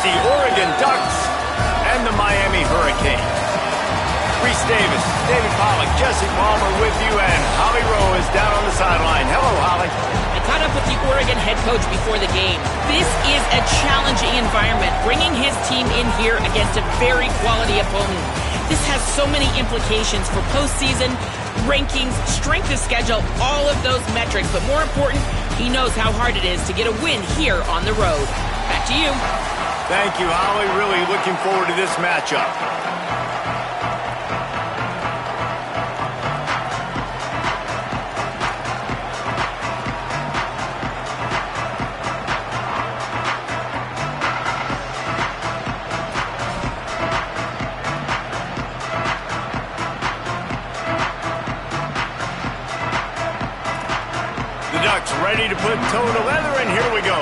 the Oregon Ducks and the Miami Hurricanes. Reese Davis, David Pollack, Jesse Palmer with you, and Holly Rowe is down on the sideline. Hello, Holly. I caught up with the Oregon head coach before the game. This is a challenging environment, bringing his team in here against a very quality opponent. This has so many implications for postseason, rankings, strength of schedule, all of those metrics. But more important, he knows how hard it is to get a win here on the road. Back to you. Thank you, Holly. Really looking forward to this matchup. Ducks ready to put toe to leather, and here we go.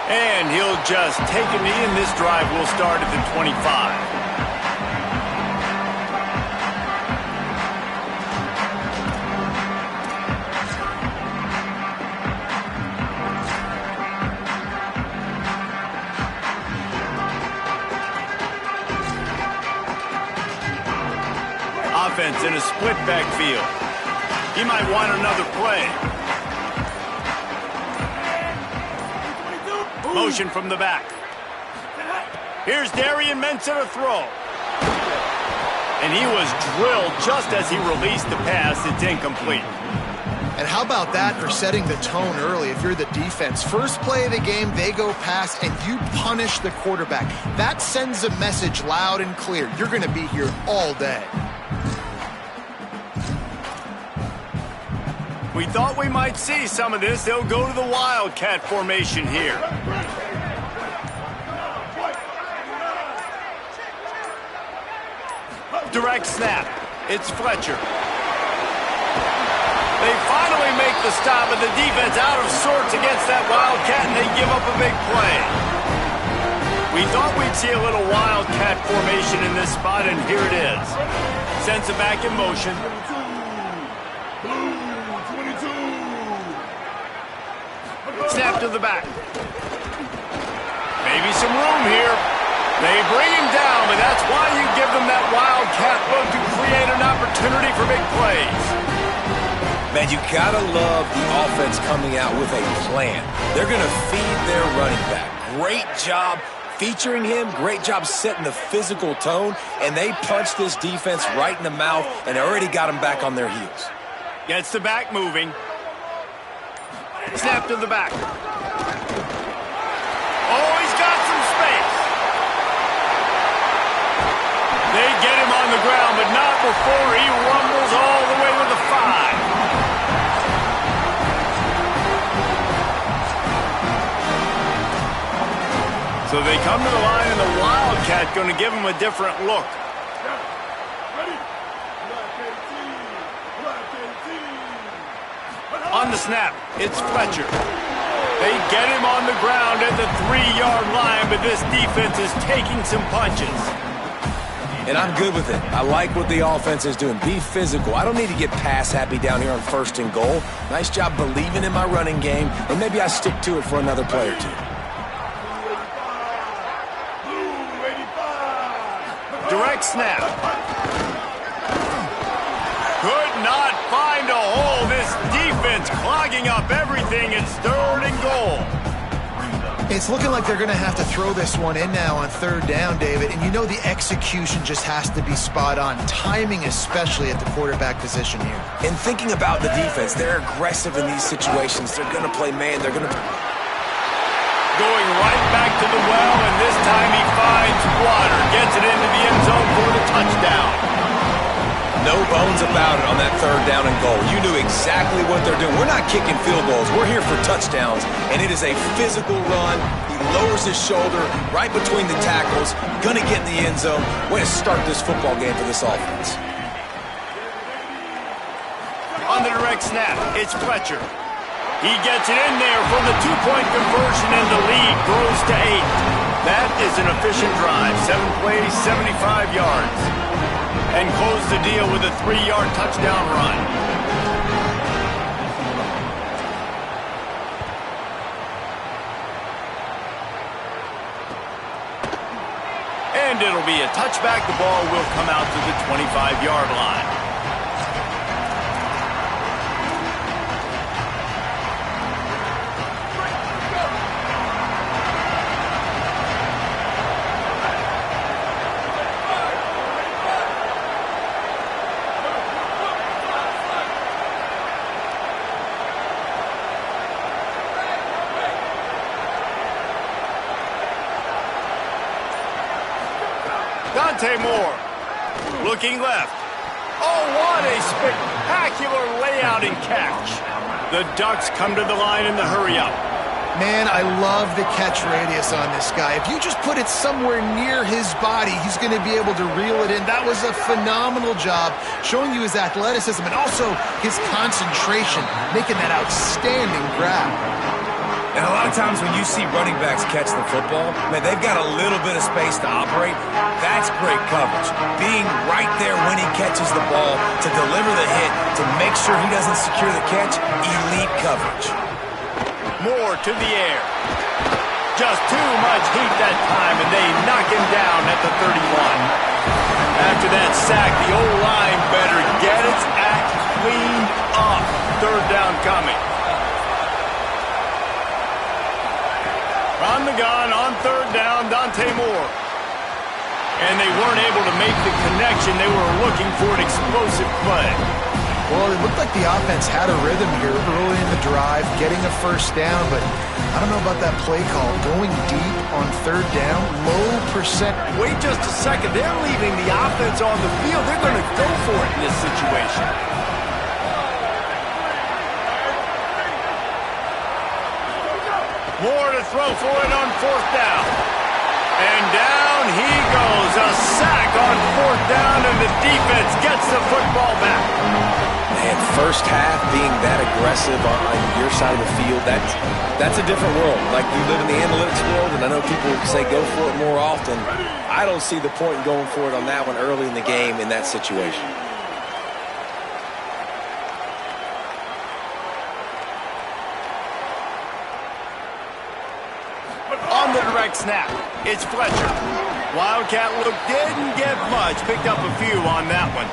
And he'll just take a knee, and this drive will start at the 25. Offense in a split backfield. He might want another play. Motion from the back. Here's Darian Mensah to throw. And he was drilled just as he released the pass. It's incomplete. And how about that for setting the tone early if you're the defense? First play of the game, they go pass, and you punish the quarterback. That sends a message loud and clear. You're going to be here all day. We thought we might see some of this. They'll go to the Wildcat formation here. Direct snap. It's Fletcher. They finally make the stop, and the defense out of sorts against that Wildcat, and they give up a big play. We thought we'd see a little Wildcat formation in this spot, and here it is. Sends it back in motion. Snap to the back. Maybe some room here. They bring him down, but that's why you give them that Wildcat look to create an opportunity for big plays. Man, you gotta love the offense coming out with a plan. They're gonna feed their running back. Great job featuring him. Great job setting the physical tone, and they punched this defense right in the mouth and already got them back on their heels. Gets the back moving. Snap to the back. Oh, he's got some space. They get him on the ground, but not before he rumbles all the way to the 5. So they come to the line, and the Wildcat going to give him a different look. On the snap, it's Fletcher. They get him on the ground at the 3-yard line, but this defense is taking some punches. And I'm good with it. I like what the offense is doing. Be physical. I don't need to get pass happy down here on 1st and goal. Nice job believing in my running game, and maybe I stick to it for another play or two. Direct snap. Could not find a hole. This defense clogging up everything. It's 3rd and goal. It's looking like they're going to have to throw this one in now on 3rd down, David. And you know the execution just has to be spot on. Timing especially at the quarterback position here. And thinking about the defense, they're aggressive in these situations. They're going to play man. They're going to... Going right back to the well, and this time he finds water. Gets it into the end zone for the touchdown. No bones about it on that 3rd down and goal. You knew exactly what they're doing. We're not kicking field goals. We're here for touchdowns, and it is a physical run. He lowers his shoulder right between the tackles. Going to get in the end zone. Way to start this football game for this offense. On the direct snap, it's Fletcher. He gets it in there for the 2-point conversion, and the lead grows to 8. That is an efficient drive. 7 plays, 75 yards. And close the deal with a 3-yard touchdown run. And it'll be a touchback. The ball will come out to the 25-yard line. Dante Moore, looking left. Oh, what a spectacular layout and catch. The Ducks come to the line in the hurry-up. Man, I love the catch radius on this guy. If you just put it somewhere near his body, he's going to be able to reel it in. That was a phenomenal job, showing you his athleticism and also his concentration, making that outstanding grab. And a lot of times when you see running backs catch the football, man, they've got a little bit of space to operate. That's great coverage. Being right there when he catches the ball to deliver the hit, to make sure he doesn't secure the catch, elite coverage. Moore to the air. Just too much heat that time, and they knock him down at the 31. After that sack, the O-line better get its act cleaned up. Third down coming. On the gun, on third down, Dante Moore. And they weren't able to make the connection. They were looking for an explosive play. Well, it looked like the offense had a rhythm here early in the drive, getting a first down, but I don't know about that play call. Going deep on third down, low percent. Wait just a second. They're leaving the offense on the field. They're going to go for it in this situation. Moore to throw for it on fourth down. And down he goes. A sack on fourth down, and the defense gets the football back. Man, first half being that aggressive on your side of the field, that's a different world. Like, you live in the analytics world, and I know people say go for it more often. I don't see the point in going for it on that one early in the game in that situation. On the direct snap, it's Fletcher. Wildcat look didn't get much, picked up a few on that one.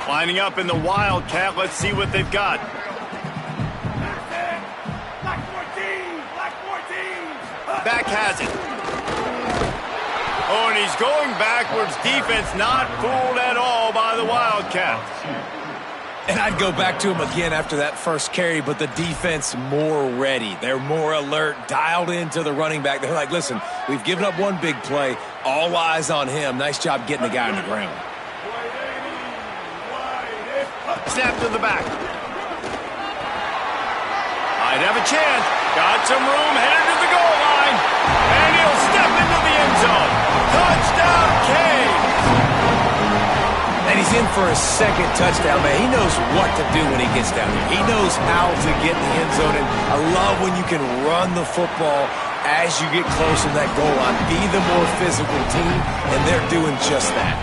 Lining up in the Wildcat, let's see what they've got. Back has it. Oh, and he's going backwards. Defense not fooled at all by the Wildcats. And I'd go back to him again after that first carry, but the defense more ready. They're more alert, dialed into the running back. They're like, listen, we've given up one big play. All eyes on him. Nice job getting the guy on the ground. Snap to the back. Might have a chance. Got some room, headed to the goal line. And he'll step into the end zone. Touchdown, Canes. And he's in for his second touchdown, man. He knows what to do when he gets down here. He knows how to get in the end zone. And I love when you can run the football as you get close to that goal line. Be the more physical team, and they're doing just that.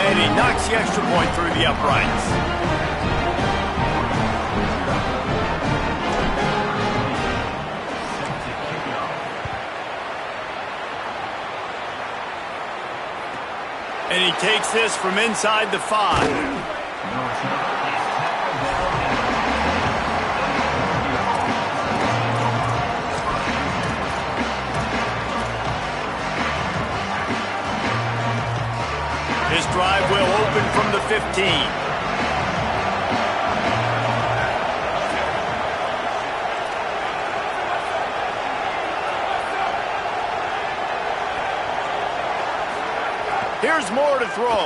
And he knocks the extra point through the uprights. And he takes this from inside the 5. His drive will open from the 15. Here's Moore to throw.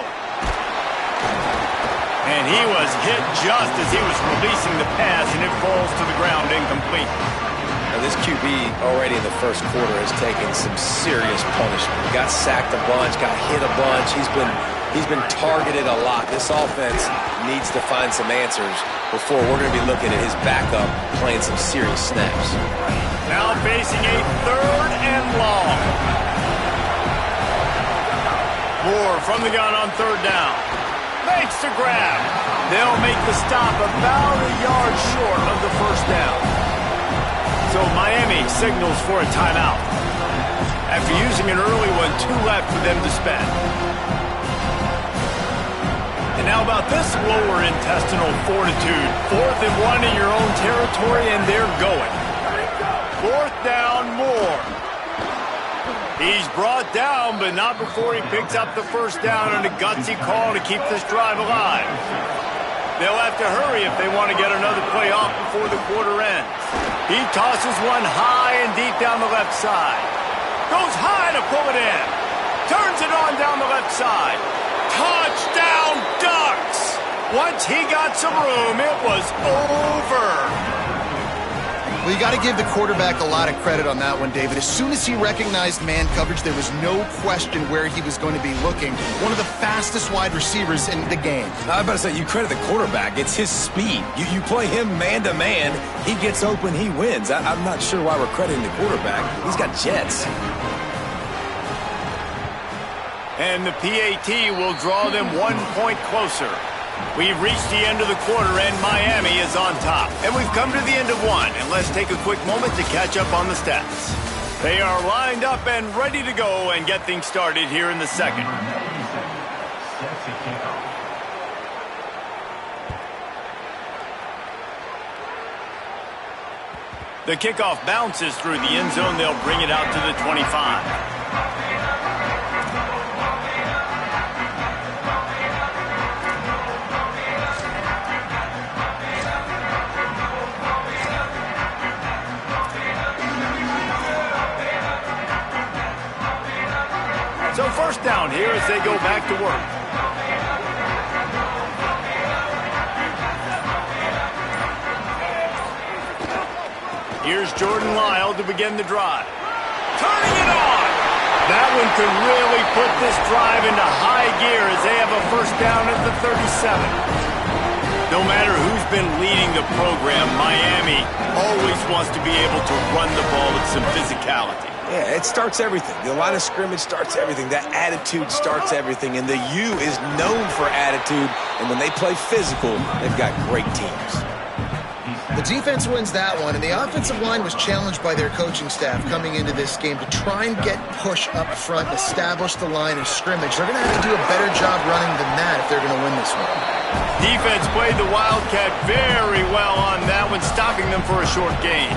And he was hit just as he was releasing the pass, and it falls to the ground incomplete. Now, this QB already in the first quarter has taken some serious punishment. Got sacked a bunch, got hit a bunch. He's been targeted a lot. This offense needs to find some answers before we're going to be looking at his backup playing some serious snaps. Now facing a third and long. Moore from the gun on third down. Makes the grab. They'll make the stop about a yard short of the first down. So Miami signals for a timeout. After using an early one, 2 left for them to spend. And now about this lower intestinal fortitude. 4th and 1 in your own territory, and they're going. 4th down, Moore. He's brought down, but not before he picks up the first down on a gutsy call to keep this drive alive. They'll have to hurry if they want to get another play off before the quarter ends. He tosses one high and deep down the left side. Goes high to pull it in. Turns it on down the left side. Touchdown, Ducks! Once he got some room, it was over. Well, you got to give the quarterback a lot of credit on that one, David. As soon as he recognized man coverage, there was no question where he was going to be looking. One of the fastest wide receivers in the game. I was about to say, you credit the quarterback. It's his speed. You play him man-to-man, he gets open, he wins. I'm not sure why we're crediting the quarterback. He's got jets. And the PAT will draw them 1 point closer. We've reached the end of the quarter, and Miami is on top. And we've come to the end of one, and let's take a quick moment to catch up on the stats. They are lined up and ready to go and get things started here in the second. The kickoff bounces through the end zone. They'll bring it out to the 25. So first down here as they go back to work. Here's Jordan Lyle to begin the drive. Turning it on! That one could really put this drive into high gear as they have a first down at the 37. No matter who's been leading the program, Miami always wants to be able to run the ball with some physicality. Yeah, it starts everything. The line of scrimmage starts everything. That attitude starts everything. And the U is known for attitude. And when they play physical, they've got great teams. The defense wins that one, and the offensive line was challenged by their coaching staff coming into this game to try and get push up front and establish the line of scrimmage. They're going to have to do a better job running than that if they're going to win this one. Defense played the Wildcat very well on that one, stopping them for a short gain.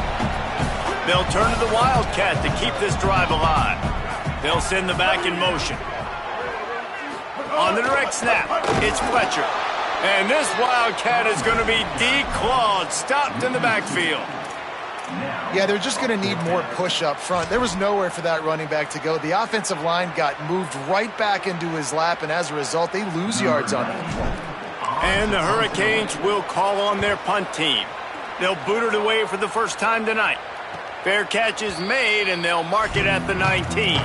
They'll turn to the Wildcat to keep this drive alive. They'll send the back in motion. On the direct snap, it's Fletcher. And this Wildcat is going to be declawed, stopped in the backfield. Yeah, they're just going to need more push up front. There was nowhere for that running back to go. The offensive line got moved right back into his lap, and as a result, they lose yards on that play. And the Hurricanes will call on their punt team. They'll boot it away for the first time tonight. Fair catch is made, and they'll mark it at the 19.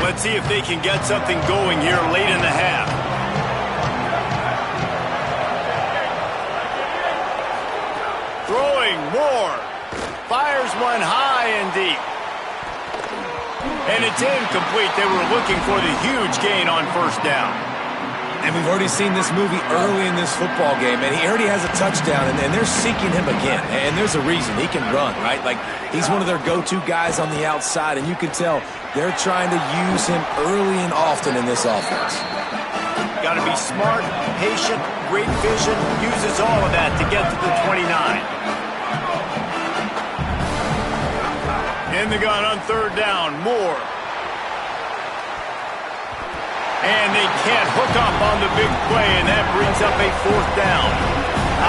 Let's see if they can get something going here late in the half. Throwing Moore. Fires one high and deep. And it's incomplete. They were looking for the huge gain on first down. And we've already seen this movie early in this football game, and he already has a touchdown, and they're seeking him again. And there's a reason. He can run, right? Like, he's one of their go-to guys on the outside, and you can tell they're trying to use him early and often in this offense. Got to be smart, patient, great vision, uses all of that to get to the 29. In the gun on third down, Moore. And they can't hook up on the big play, and that brings up a fourth down.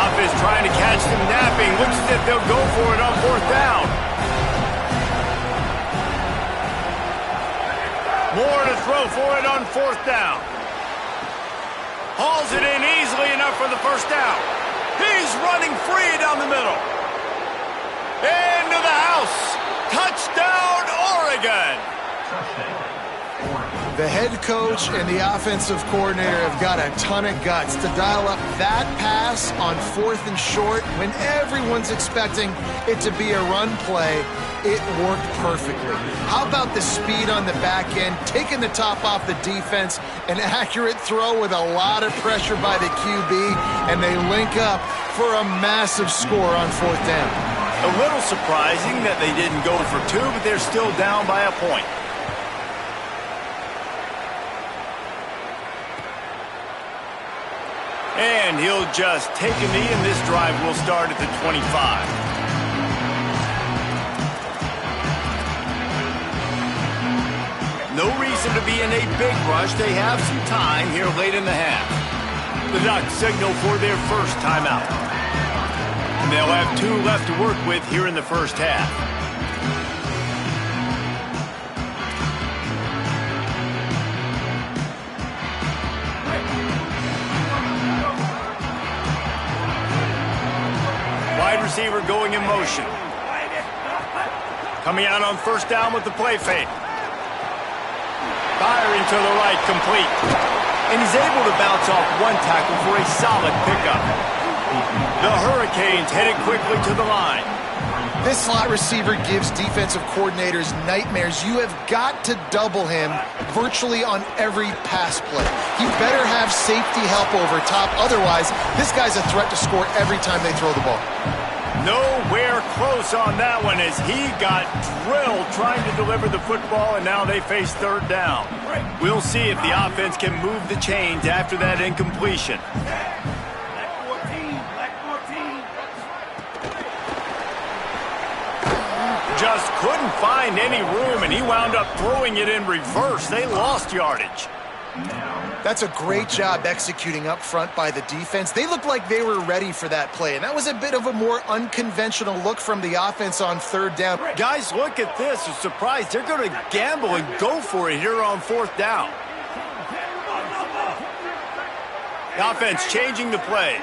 Offense trying to catch them napping. Looks as if they'll go for it on fourth down. Moore to throw for it on fourth down. Hauls it in easily enough for the first down. He's running free down the middle. Into the house. Touchdown, Oregon. The head coach and the offensive coordinator have got a ton of guts to dial up that pass on 4th and short when everyone's expecting it to be a run play. It worked perfectly. How about the speed on the back end, taking the top off the defense, an accurate throw with a lot of pressure by the QB, and they link up for a massive score on 4th down. A little surprising that they didn't go for 2, but they're still down by a point. And he'll just take a knee, and this drive will start at the 25. No reason to be in a big rush. They have some time here late in the half. The Ducks signal for their first timeout. And they'll have 2 left to work with here in the first half. Wide receiver going in motion. Coming out on 1st down with the play fake. Firing to the right, complete. And he's able to bounce off 1 tackle for a solid pickup. The Hurricanes headed quickly to the line. This slot receiver gives defensive coordinators nightmares. You have got to double him virtually on every pass play. He better have safety help over top. Otherwise, this guy's a threat to score every time they throw the ball. Nowhere close on that one as he got drilled trying to deliver the football, and now they face 3rd down. We'll see if the offense can move the chains after that incompletion. Just couldn't find any room, and he wound up throwing it in reverse. They lost yardage. That's a great job executing up front by the defense. They looked like they were ready for that play, and that was a bit of a more unconventional look from the offense on 3rd down. Guys, look at this. I'm surprised they're going to gamble and go for it here on 4th down. The offense changing the play.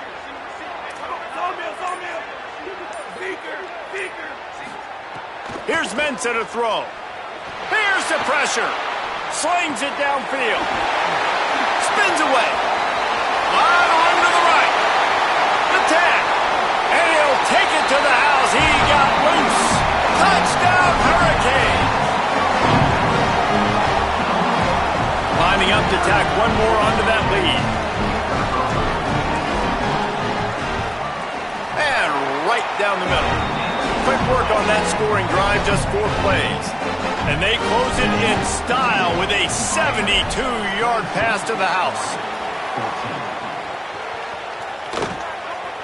Here's Mensah to throw. Here's the pressure. Slings it downfield. Spins away. On to the right. The 10. And he'll take it to the house. He got loose. Touchdown, Hurricane. Lining up to tack one more onto that lead. And right down the middle. Quick work on that scoring drive, just 4 plays. And they close it in style with a 72-yard pass to the house.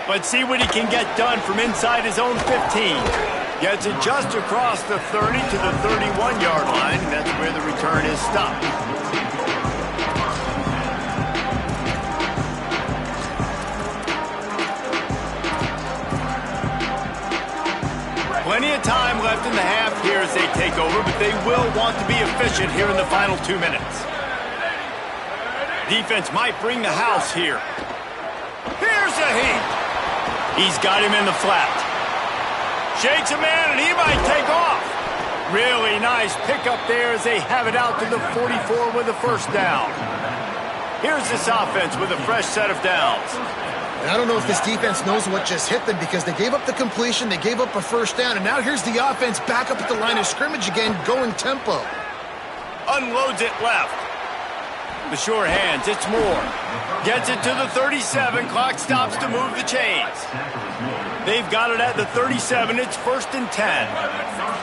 Let's see what he can get done from inside his own 15. Gets it just across the 30 to the 31-yard line. That's where the return is stopped. Plenty of time left in the half here as they take over, but they will want to be efficient here in the final 2 minutes. Defense might bring the house here. Here's a heat. He's got him in the flat. Shakes a man, and he might take off. Really nice pickup there as they have it out to the 44 with a 1st down. Here's this offense with a fresh set of downs. And I don't know if this defense knows what just hit them because they gave up the completion, they gave up a 1st down, and now here's the offense back up at the line of scrimmage again, going tempo. Unloads it left. The sure hands, it's Moore. Gets it to the 37, clock stops to move the chains. They've got it at the 37, it's 1st and 10.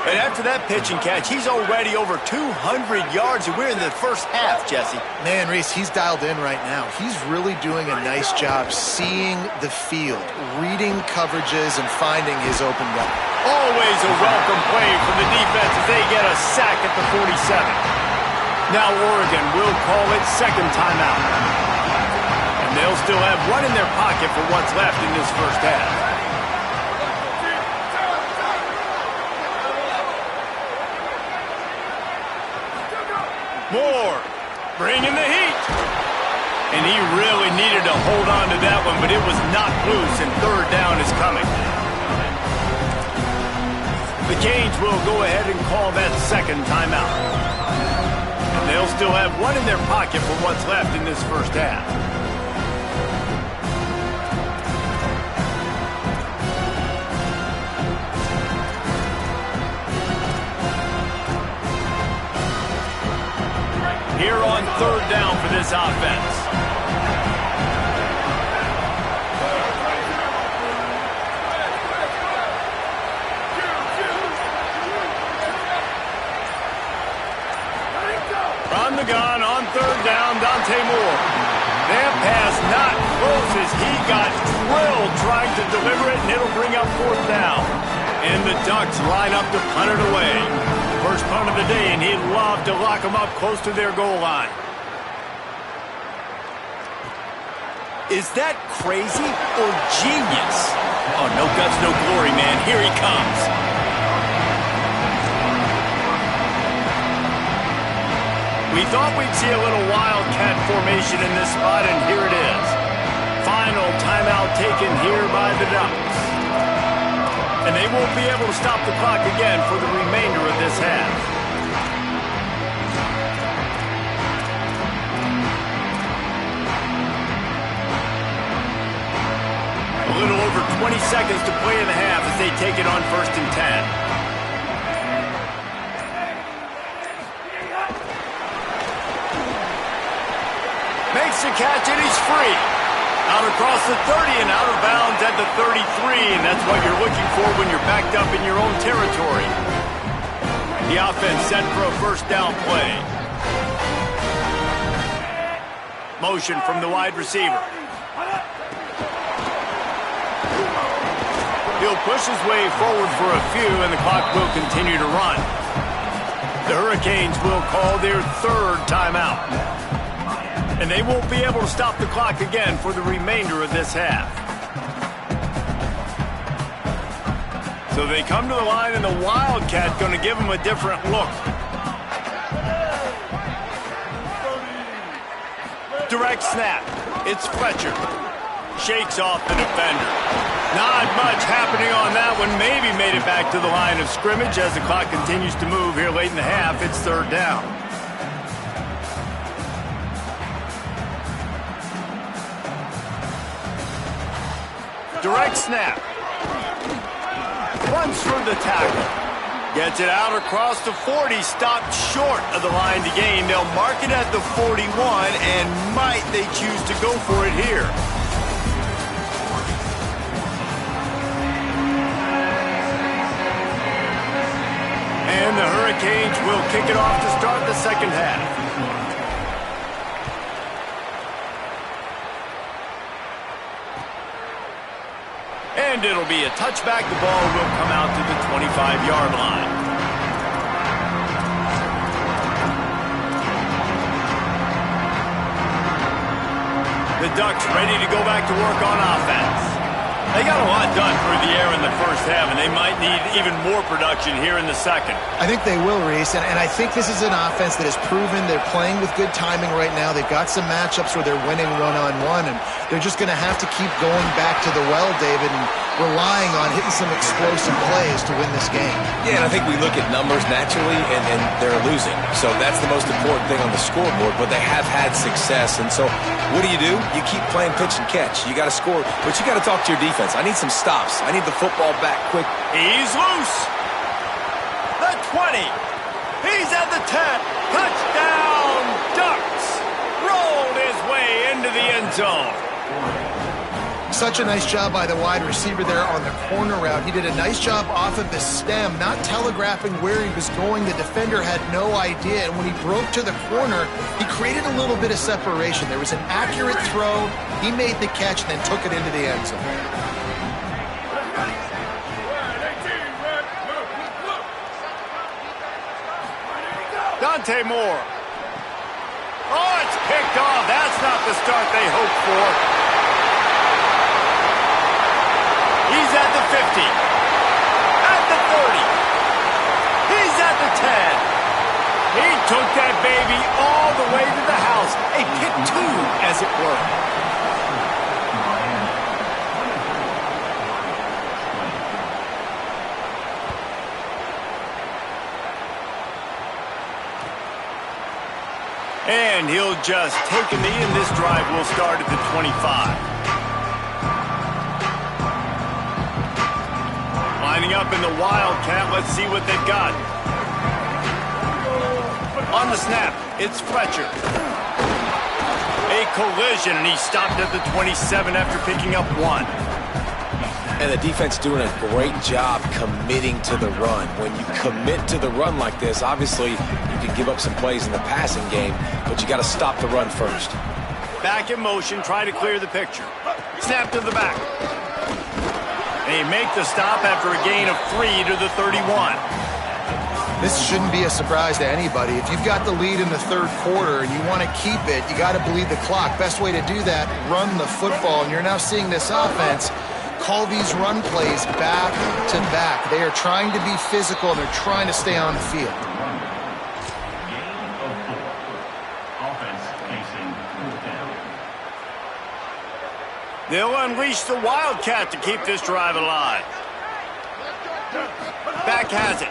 And after that pitch and catch, he's already over 200 yards, and we're in the first half, Jesse. Man, Reese, he's dialed in right now. He's really doing a nice job seeing the field, reading coverages, and finding his open guy. Always a welcome play from the defense as they get a sack at the 47. Now Oregon will call it 2nd timeout. And they'll still have one in their pocket for what's left in this first half. Moore bringing the heat. And he really needed to hold on to that one, but it was knocked loose, and 3rd down is coming. The Canes will go ahead and call that 2nd timeout. They'll still have one in their pocket for what's left in this first half. Here on third down for this offense. From the gun on third down, Dante Moore. That pass not close as he got drilled trying to deliver it, and it'll bring up fourth down. And the Ducks line up to punt it away. First punt of the day, and he'd love to lock them up close to their goal line. Is that crazy or genius? Oh, no guts, no glory, man. Here he comes. We thought we'd see a little wildcat formation in this spot, and here it is. Final timeout taken here by the Ducks. And they won't be able to stop the clock again for the remainder of this half. A little over 20 seconds to play in the half as they take it on 1st and 10. Makes the catch and he's free. Out across the 30 and out of bounds at the 33, and that's what you're looking for when you're backed up in your own territory. The offense set for a first down play. Motion from the wide receiver. He'll push his way forward for a few, and the clock will continue to run. The Hurricanes will call their third timeout. And they won't be able to stop the clock again for the remainder of this half. So they come to the line, and the Wildcat going to give them a different look. Direct snap. It's Fletcher. Shakes off the defender. Not much happening on that one. Maybe made it back to the line of scrimmage as the clock continues to move here late in the half. It's third down. Direct snap. Runs through the tackle. Gets it out across the 40. Stopped short of the line to gain. They'll mark it at the 41, and might they choose to go for it here. And the Hurricanes will kick it off to start the second half. And it'll be a touchback. The ball will come out to the 25-yard line. The Ducks ready to go back to work on offense. They got a lot done through the air in the first half, and they might need even more production here in the second. I think they will, Reese, and I think this is an offense that has proven they're playing with good timing right now. They've got some matchups where they're winning one-on-one, and they're just going to have to keep going back to the well, David, and relying on hitting some explosive plays to win this game. Yeah, and I think we look at numbers naturally, and they're losing. So that's the most important thing on the scoreboard, but they have had success. And so what do? You keep playing pitch and catch. You got to score, but you got to talk to your defense. I need some stops. I need the football back quick. He's loose. The 20. He's at the 10. Touchdown, Ducks. Rolled his way into the end zone. Such a nice job by the wide receiver there on the corner route. He did a nice job off of the stem, not telegraphing where he was going. The defender had no idea, and when he broke to the corner, he created a little bit of separation. There was an accurate throw. He made the catch and then took it into the end zone. Dante Moore. Oh, it's picked off. That's not the start they hoped for. He's at the 50, at the 30, he's at the 10. He took that baby all the way to the house, a pick two, as it were. And he'll just take a knee, and this drive will start at the 25. Lining up in the Wildcat. Let's see what they've got. On the snap, it's Fletcher. A collision, and he stopped at the 27 after picking up 1. And the defense doing a great job committing to the run. When you commit to the run like this, obviously you can give up some plays in the passing game, but you got to stop the run first. Back in motion, try to clear the picture. Snap to the back. They make the stop after a gain of 3 to the 31. This shouldn't be a surprise to anybody. If you've got the lead in the third quarter and you want to keep it, you got to bleed the clock. Best way to do that, run the football. And you're now seeing this offense call these run plays back to back. They are trying to be physical, and they're trying to stay on the field. They'll unleash the Wildcat to keep this drive alive. Back has it.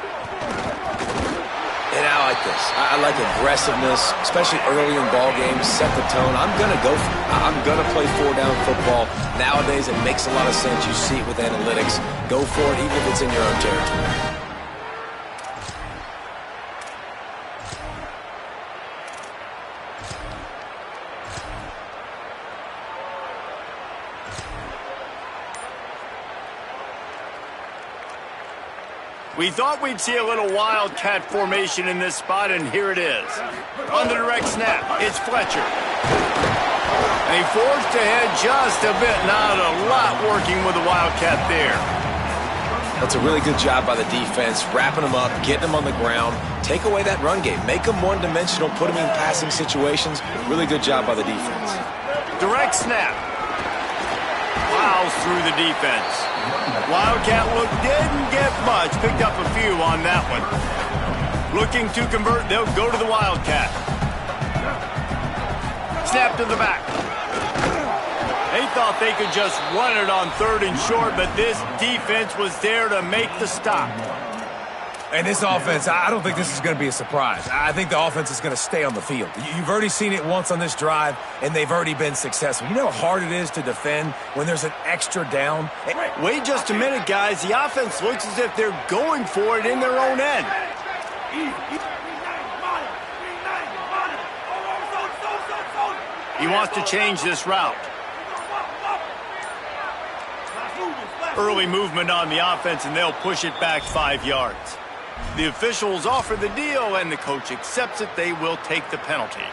And I like this. I like aggressiveness, especially early in ball games. Set the tone. I'm going to go. I'm going to play 4-down football. Nowadays, it makes a lot of sense. You see it with analytics. Go for it, even if it's in your own territory. We thought we'd see a little Wildcat formation in this spot, and here it is. On the direct snap, it's Fletcher. And he forced ahead just a bit. Not a lot working with the Wildcat there. That's a really good job by the defense, wrapping them up, getting them on the ground. Take away that run game. Make them one-dimensional, put them in passing situations. Really good job by the defense. Direct snap. Plows through the defense. Wildcat look didn't get much. Picked up a few on that one. Looking to convert, they'll go to the Wildcat. Snap to the back. They thought they could just run it on 3rd and short, but this defense was there to make the stop. And this offense, I don't think this is going to be a surprise. I think the offense is going to stay on the field. You've already seen it once on this drive, and they've already been successful. You know how hard it is to defend when there's an extra down? Wait just a minute, guys. The offense looks as if they're going for it in their own end. He wants to change this route. Early movement on the offense, and they'll push it back 5 yards. The officials offer the deal, and the coach accepts it. They will take the penalty.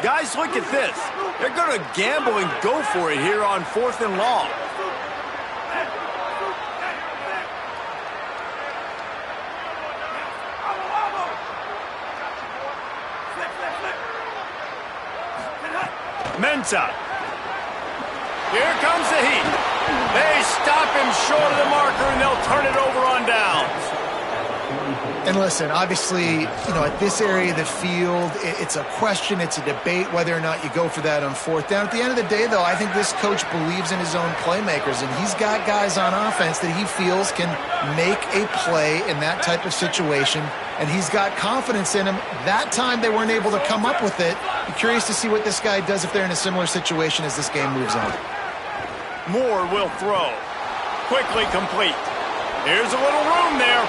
Guys, look at this. They're going to gamble and go for it here on 4th and long. Mensah. Here comes the heat. They stop him short of the marker, and they'll turn it over on downs. And listen, obviously, at this area of the field, it's a question, it's a debate whether or not you go for that on 4th down. At the end of the day, though, I think this coach believes in his own playmakers, and he's got guys on offense that he feels can make a play in that type of situation, and he's got confidence in him. That time they weren't able to come up with it. I'm curious to see what this guy does if they're in a similar situation as this game moves on. Moore will throw. Quickly complete. Here's a little room there.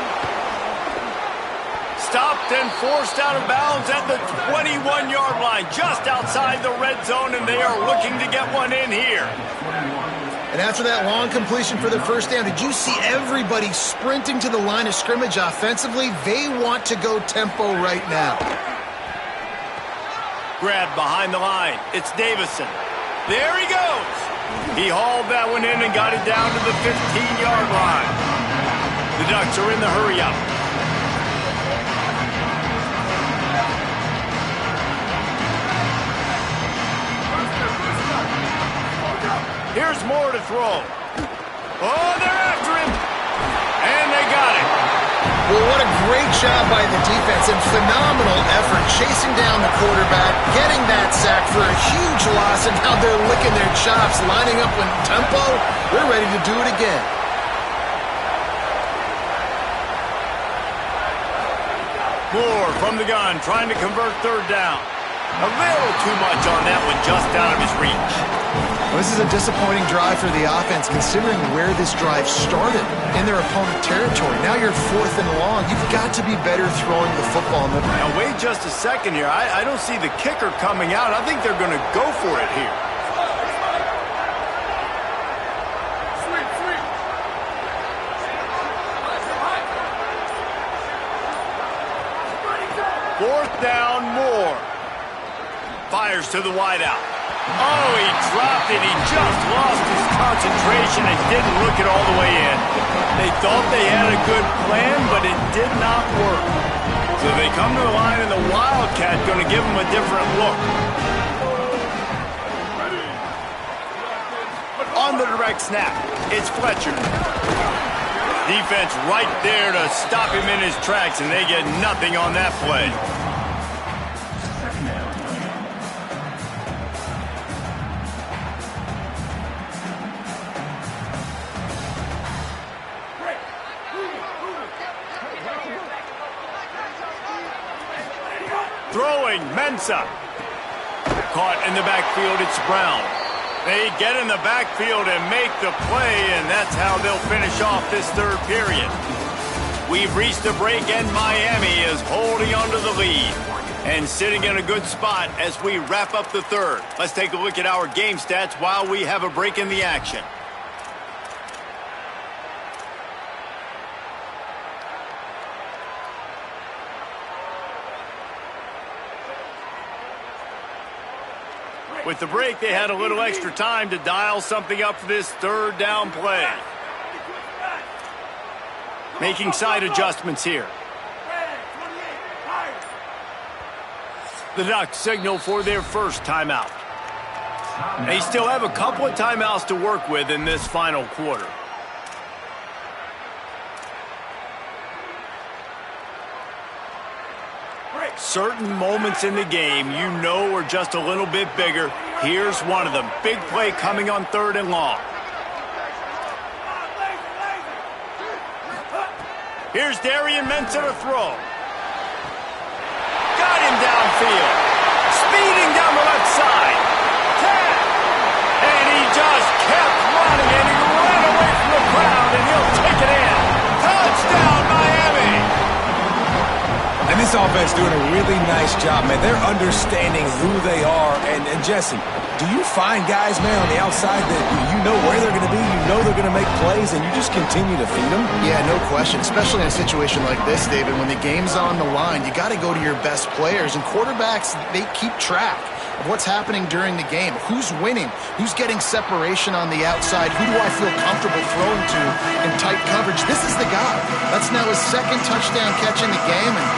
Stopped and forced out of bounds at the 21-yard line, just outside the red zone, and they are looking to get one in here. And after that long completion for the 1st down, did you see everybody sprinting to the line of scrimmage offensively? They want to go tempo right now. Grabbed behind the line. It's Davison. There he goes. He hauled that one in and got it down to the 15-yard line. The Ducks are in the hurry-up. Here's Moore to throw. Oh, they're after him. And they got it. Well, what a great job by the defense and phenomenal effort chasing down the quarterback, getting that sack for a huge loss, and now they're licking their chops, lining up in tempo. They're ready to do it again. Moore from the gun, trying to convert third down. A little too much on that one, just out of his reach. Well, this is a disappointing drive for the offense, considering where this drive started, in their opponent territory. Now you're 4th and long. You've got to be better throwing the football. Now, wait just a second here. I don't see the kicker coming out. I think they're going to go for it here. Fourth down, Moore. Fires to the wideout. Oh, he dropped it. He just lost his concentration and didn't look it all the way in. They thought they had a good plan, but it did not work. So they come to the line, and the Wildcat going to give them a different look. On the direct snap, it's Fletcher. Defense right there to stop him in his tracks, and they get nothing on that play. Throwing, Mensah. Caught in the backfield, it's Brown. They get in the backfield and make the play, and that's how they'll finish off this third period. We've reached the break, and Miami is holding onto the lead and sitting in a good spot as we wrap up the third. Let's take a look at our game stats while we have a break in the action. With the break, they had a little extra time to dial something up for this third down play. Making side adjustments here. The Ducks signal for their first timeout. They still have a couple of timeouts to work with in this final quarter. Certain moments in the game you know are just a little bit bigger. Here's one of them. Big play coming on third and long. Here's Darian Mensah to throw. Got him downfield. Speeding down the left side. Tap. And he just kept running, and he ran away from the crowd, and he'll take it in. Touchdown, Miami. And this offense doing a really nice job, man. They're understanding who they are. And Jesse, do you find guys, man, on the outside that you know where they're going to be, you know they're going to make plays, and you just continue to feed them? Yeah, no question, especially in a situation like this, David. When the game's on the line, you got to go to your best players. And quarterbacks, they keep track of what's happening during the game. Who's winning? Who's getting separation on the outside? Who do I feel comfortable throwing to in tight coverage? This is the guy. That's now his second touchdown catch in the game, and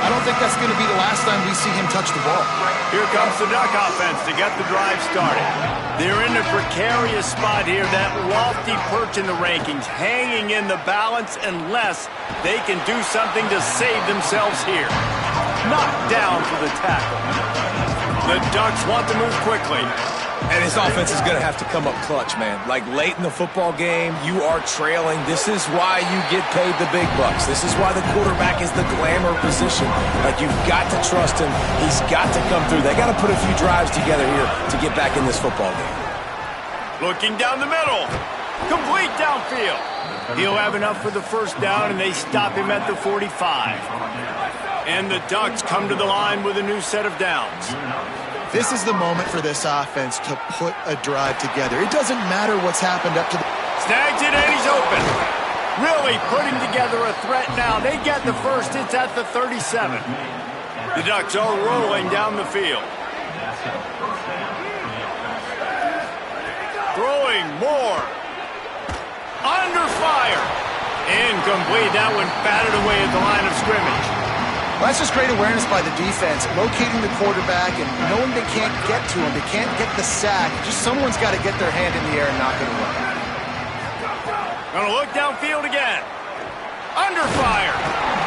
I don't think that's going to be the last time we see him touch the ball. Here comes the Duck offense to get the drive started. They're in a precarious spot here, that lofty perch in the rankings, hanging in the balance unless they can do something to save themselves here. Knocked down for the tackle. The Ducks want to move quickly. And his offense is going to have to come up clutch, man. Like late in the football game, you are trailing. This is why you get paid the big bucks. This is why the quarterback is the glamour position. Like, you've got to trust him. He's got to come through. They got to put a few drives together here to get back in this football game. Looking down the middle. Complete downfield. He'll have enough for the first down, and they stop him at the 45. And the Ducks come to the line with a new set of downs. This is the moment for this offense to put a drive together. It doesn't matter what's happened up to the... Snags it, and he's open. Really putting together a threat now. They get the first. It's at the 37. The Ducks are rolling down the field. Throwing more. Under fire. Incomplete. That one batted away at the line of scrimmage. Well, that's just great awareness by the defense, locating the quarterback and knowing they can't get to him. They can't get the sack. Just someone's got to get their hand in the air and knock it away. Gonna look downfield again. Under fire.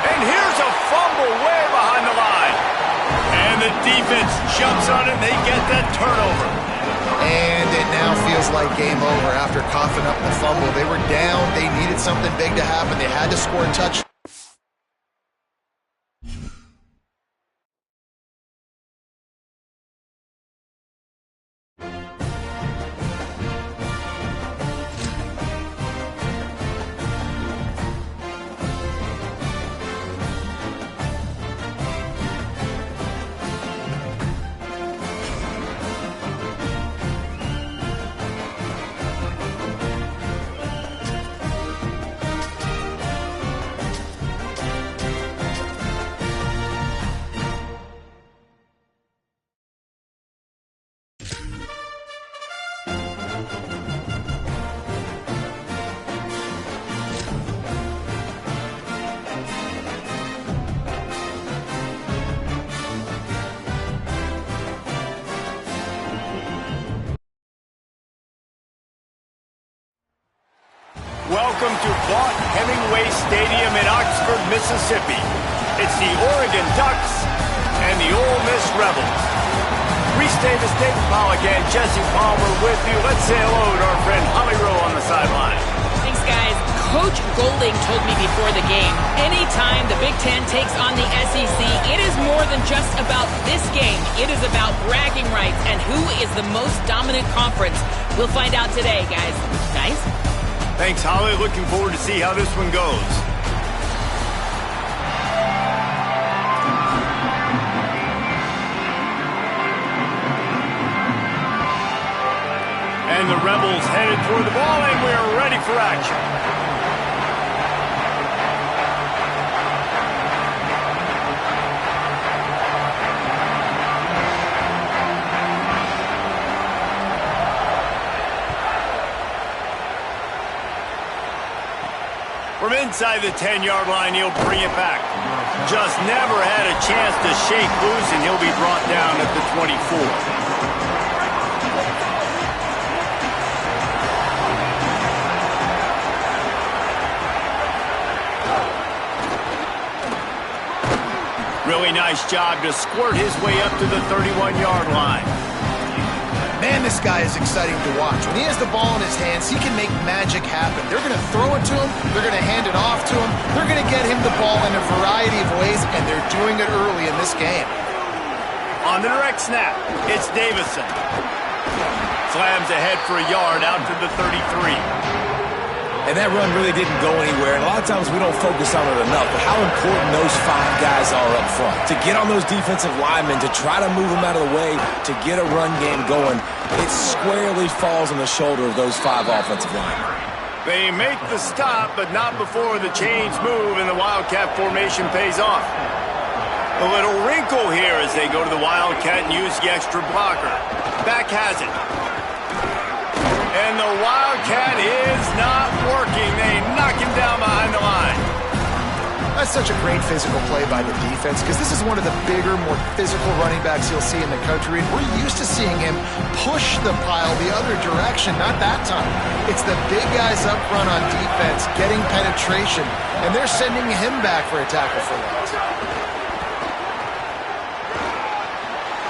And here's a fumble way behind the line. And the defense jumps on it. They get that turnover. And it now feels like game over after coughing up the fumble. They were down. They needed something big to happen. They had to score a touchdown. Welcome to Vaught-Hemingway Stadium in Oxford, Mississippi. It's the Oregon Ducks and the Ole Miss Rebels. Reese Davis, David Pollack, and Jesse Palmer with you. Let's say hello to our friend Holly Rowe on the sideline. Thanks, guys. Coach Golding told me before the game, anytime the Big Ten takes on the SEC, it is more than just about this game. It is about bragging rights and who is the most dominant conference. We'll find out today, guys. Guys? Thanks, Holly. Looking forward to see how this one goes. And the Rebels headed toward the ball, and we are ready for action. From inside the 10-yard line, he'll bring it back. Just never had a chance to shake loose, and he'll be brought down at the 24. Really nice job to squirt his way up to the 31-yard line. Man, this guy is exciting to watch. When he has the ball in his hands, he can make magic happen. They're going to throw it to him. They're going to hand it off to him. They're going to get him the ball in a variety of ways, and they're doing it early in this game. On the direct snap, it's Davison. Slams ahead for a yard out to the 33. And that run really didn't go anywhere. And a lot of times we don't focus on it enough, but how important those 5 guys are up front. To get on those defensive linemen, to try to move them out of the way, to get a run game going, it squarely falls on the shoulder of those 5 offensive linemen. They make the stop, but not before the chains move and the Wildcat formation pays off. A little wrinkle here as they go to the Wildcat and use the extra blocker. Back has it. And the Wildcat is not working. They knock him down behind the line. That's such a great physical play by the defense because this is one of the bigger, more physical running backs you'll see in the country. And we're used to seeing him push the pile the other direction, not that time. It's the big guys up front on defense getting penetration, and they're sending him back for a tackle for loss.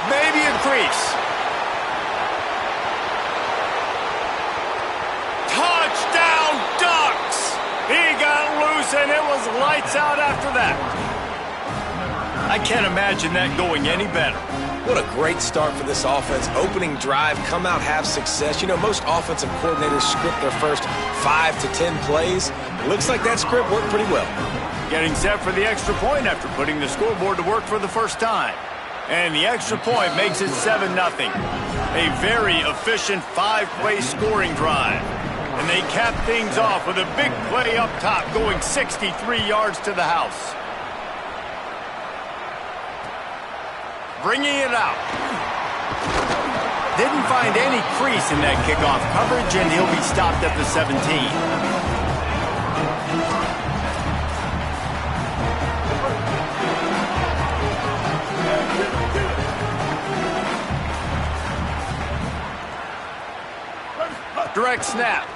Maybe a crease. Touchdown, Ducks! He got loose, and it was lights out after that. I can't imagine that going any better. What a great start for this offense. Opening drive, come out, have success. You know, most offensive coordinators script their first 5 to 10 plays. It looks like that script worked pretty well. Getting set for the extra point after putting the scoreboard to work for the first time. And the extra point makes it 7-0. A very efficient 5-play scoring drive. And they cap things off with a big play up top, going 63 yards to the house. Bringing it out. Didn't find any crease in that kickoff coverage, and he'll be stopped at the 17. Direct snap.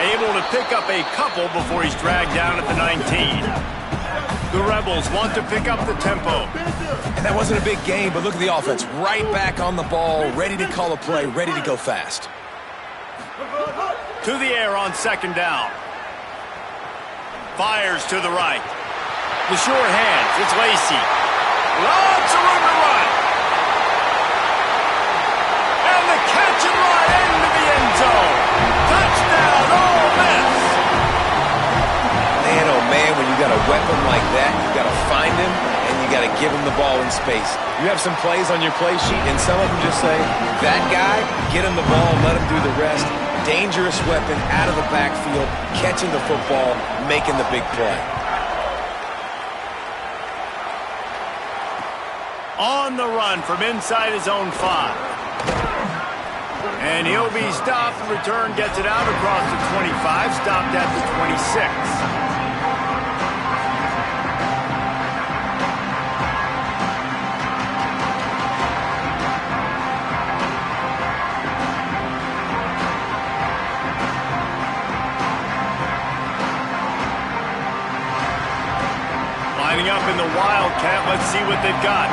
Able to pick up a couple before he's dragged down at the 19. The Rebels want to pick up the tempo. And that wasn't a big game, but look at the offense. Right back on the ball, ready to call a play, ready to go fast. To the air on second down. Fires to the right. The sure hands. It's Lacey. Lots of room to run. And the catch and run into the end zone. Touchdown, Ole Miss. Man, oh man, when you got a weapon like that, you got to find him and you got to give him the ball in space. You have some plays on your play sheet, and some of them just say, that guy, get him the ball, let him do the rest. Dangerous weapon out of the backfield, catching the football, making the big play. On the run from inside his own 5. And he'll be stopped. The return gets it out across the 25, stopped at the 26. up in the Wildcat. Let's see what they've got.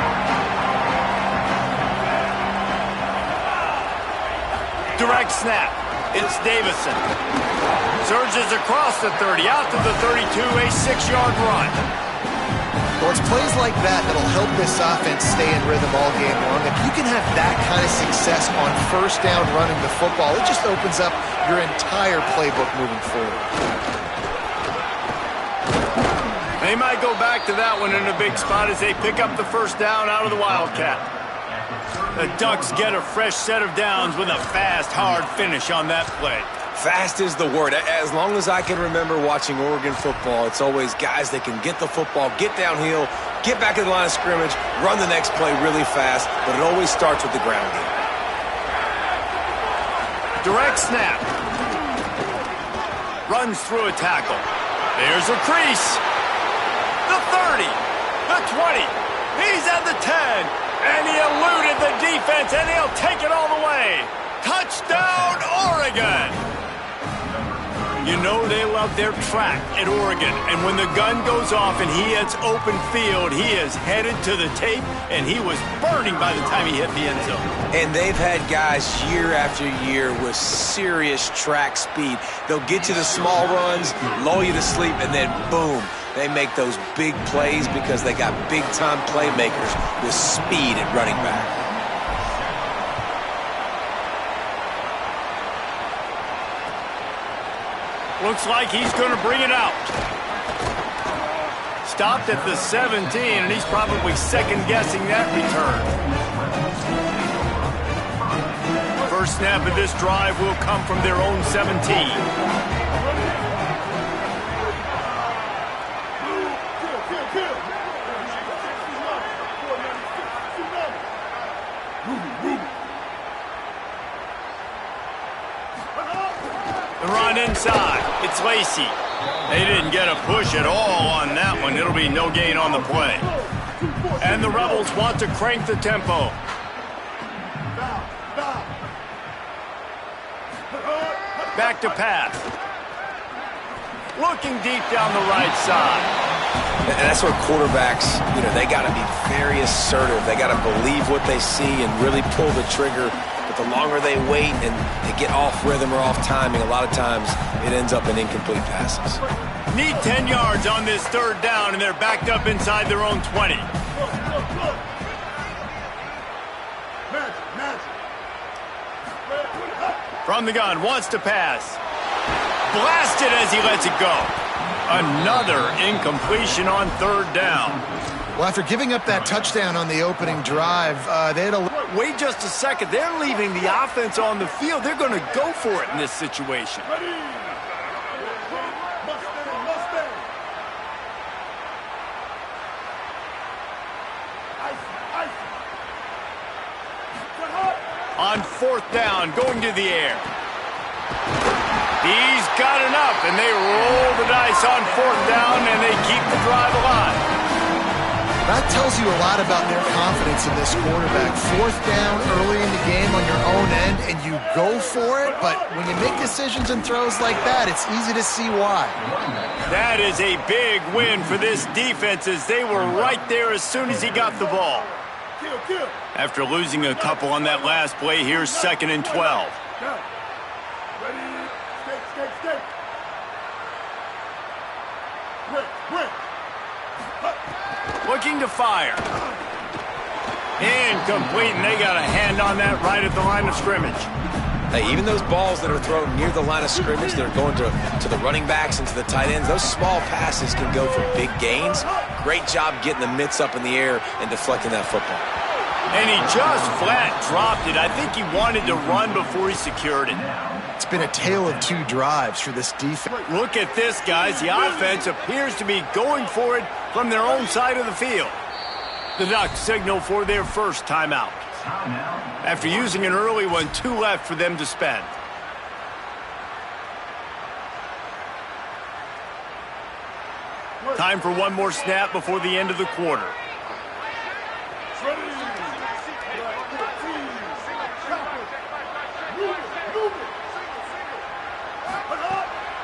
Direct snap. It's Davison. Surges across the 30, out to the 32, a 6-yard run. Well, it's plays like that that'll help this offense stay in rhythm all game long. If you can have that kind of success on first down running the football, it just opens up your entire playbook moving forward. They might go back to that one in a big spot as they pick up the first down out of the Wildcat. The Ducks get a fresh set of downs with a fast, hard finish on that play. Fast is the word. As long as I can remember watching Oregon football, it's always guys that can get the football, get downhill, get back to the line of scrimmage, run the next play really fast, but it always starts with the ground game. Direct snap. Runs through a tackle. There's a crease. The 30. The 20. He's at the 10. And he eluded the defense, and he'll take it all the way. Touchdown, Oregon! You know they love their track at Oregon, and when the gun goes off and he hits open field, he is headed to the tape, and he was burning by the time he hit the end zone. And they've had guys year after year with serious track speed. They'll get you the small runs, lull you to sleep, and then boom. They make those big plays because they got big-time playmakers with speed at running back. Looks like he's going to bring it out. Stopped at the 17, and he's probably second-guessing that return. First snap of this drive will come from their own 17. Run inside. It's Lacey. They didn't get a push at all on that one. It'll be no gain on the play. And the Rebels want to crank the tempo. Back to pass. Looking deep down the right side. And that's where quarterbacks, they got to be very assertive. They got to believe what they see and really pull the trigger. But the longer they wait and they get off rhythm or off timing, a lot of times it ends up in incomplete passes. Need 10 yards on this third down, and they're backed up inside their own 20. From the gun, wants to pass. Blasted as he lets it go. Another incompletion on third down. Well, after giving up that touchdown on the opening drive, they had a... Wait just a second. They're leaving the offense on the field. They're going to go for it in this situation. On fourth down, going to the air. He's got enough, and they roll the dice on fourth down, and they keep the drive alive. That tells you a lot about their confidence in this quarterback. Fourth down early in the game on your own end, and you go for it, but when you make decisions and throws like that, it's easy to see why. That is a big win for this defense as they were right there as soon as he got the ball. After losing a couple on that last play, here's 2nd and 12. Looking to fire. Incomplete, and they got a hand on that right at the line of scrimmage. Hey, even those balls that are thrown near the line of scrimmage that are going to the running backs and to the tight ends, those small passes can go for big gains. Great job getting the mitts up in the air and deflecting that football. And he just flat dropped it. I think he wanted to run before he secured it. It's been a tale of two drives for this defense. Look at this, guys. The offense appears to be going for it from their own side of the field. The Ducks signal for their first timeout. After using an early one, 2 left for them to spend. Time for one more snap before the end of the quarter.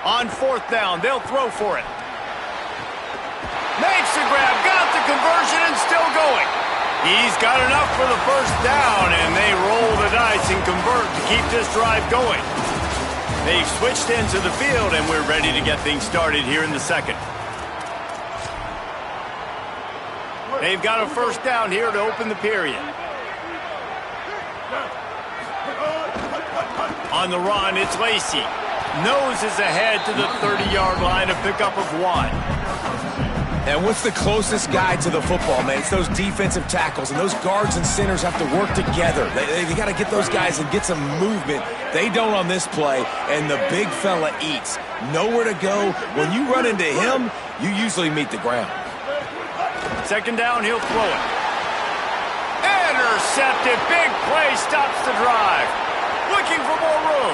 On fourth down, they'll throw for it. Makes the grab, got the conversion and still going. He's got enough for the first down, and they roll the dice and convert to keep this drive going. They've switched into the field, and we're ready to get things started here in the second. They've got a first down here to open the period. On the run, it's Lacy. Noses ahead to the 30-yard line, a pickup of 1. And what's the closest guy to the football, man? It's those defensive tackles, and those guards and centers have to work together. They got to get those guys and get some movement. They don't on this play, and the big fella eats. Nowhere to go. When you run into him, you usually meet the ground. Second down, he'll throw it. Intercepted. Big play stops the drive. Looking for more room.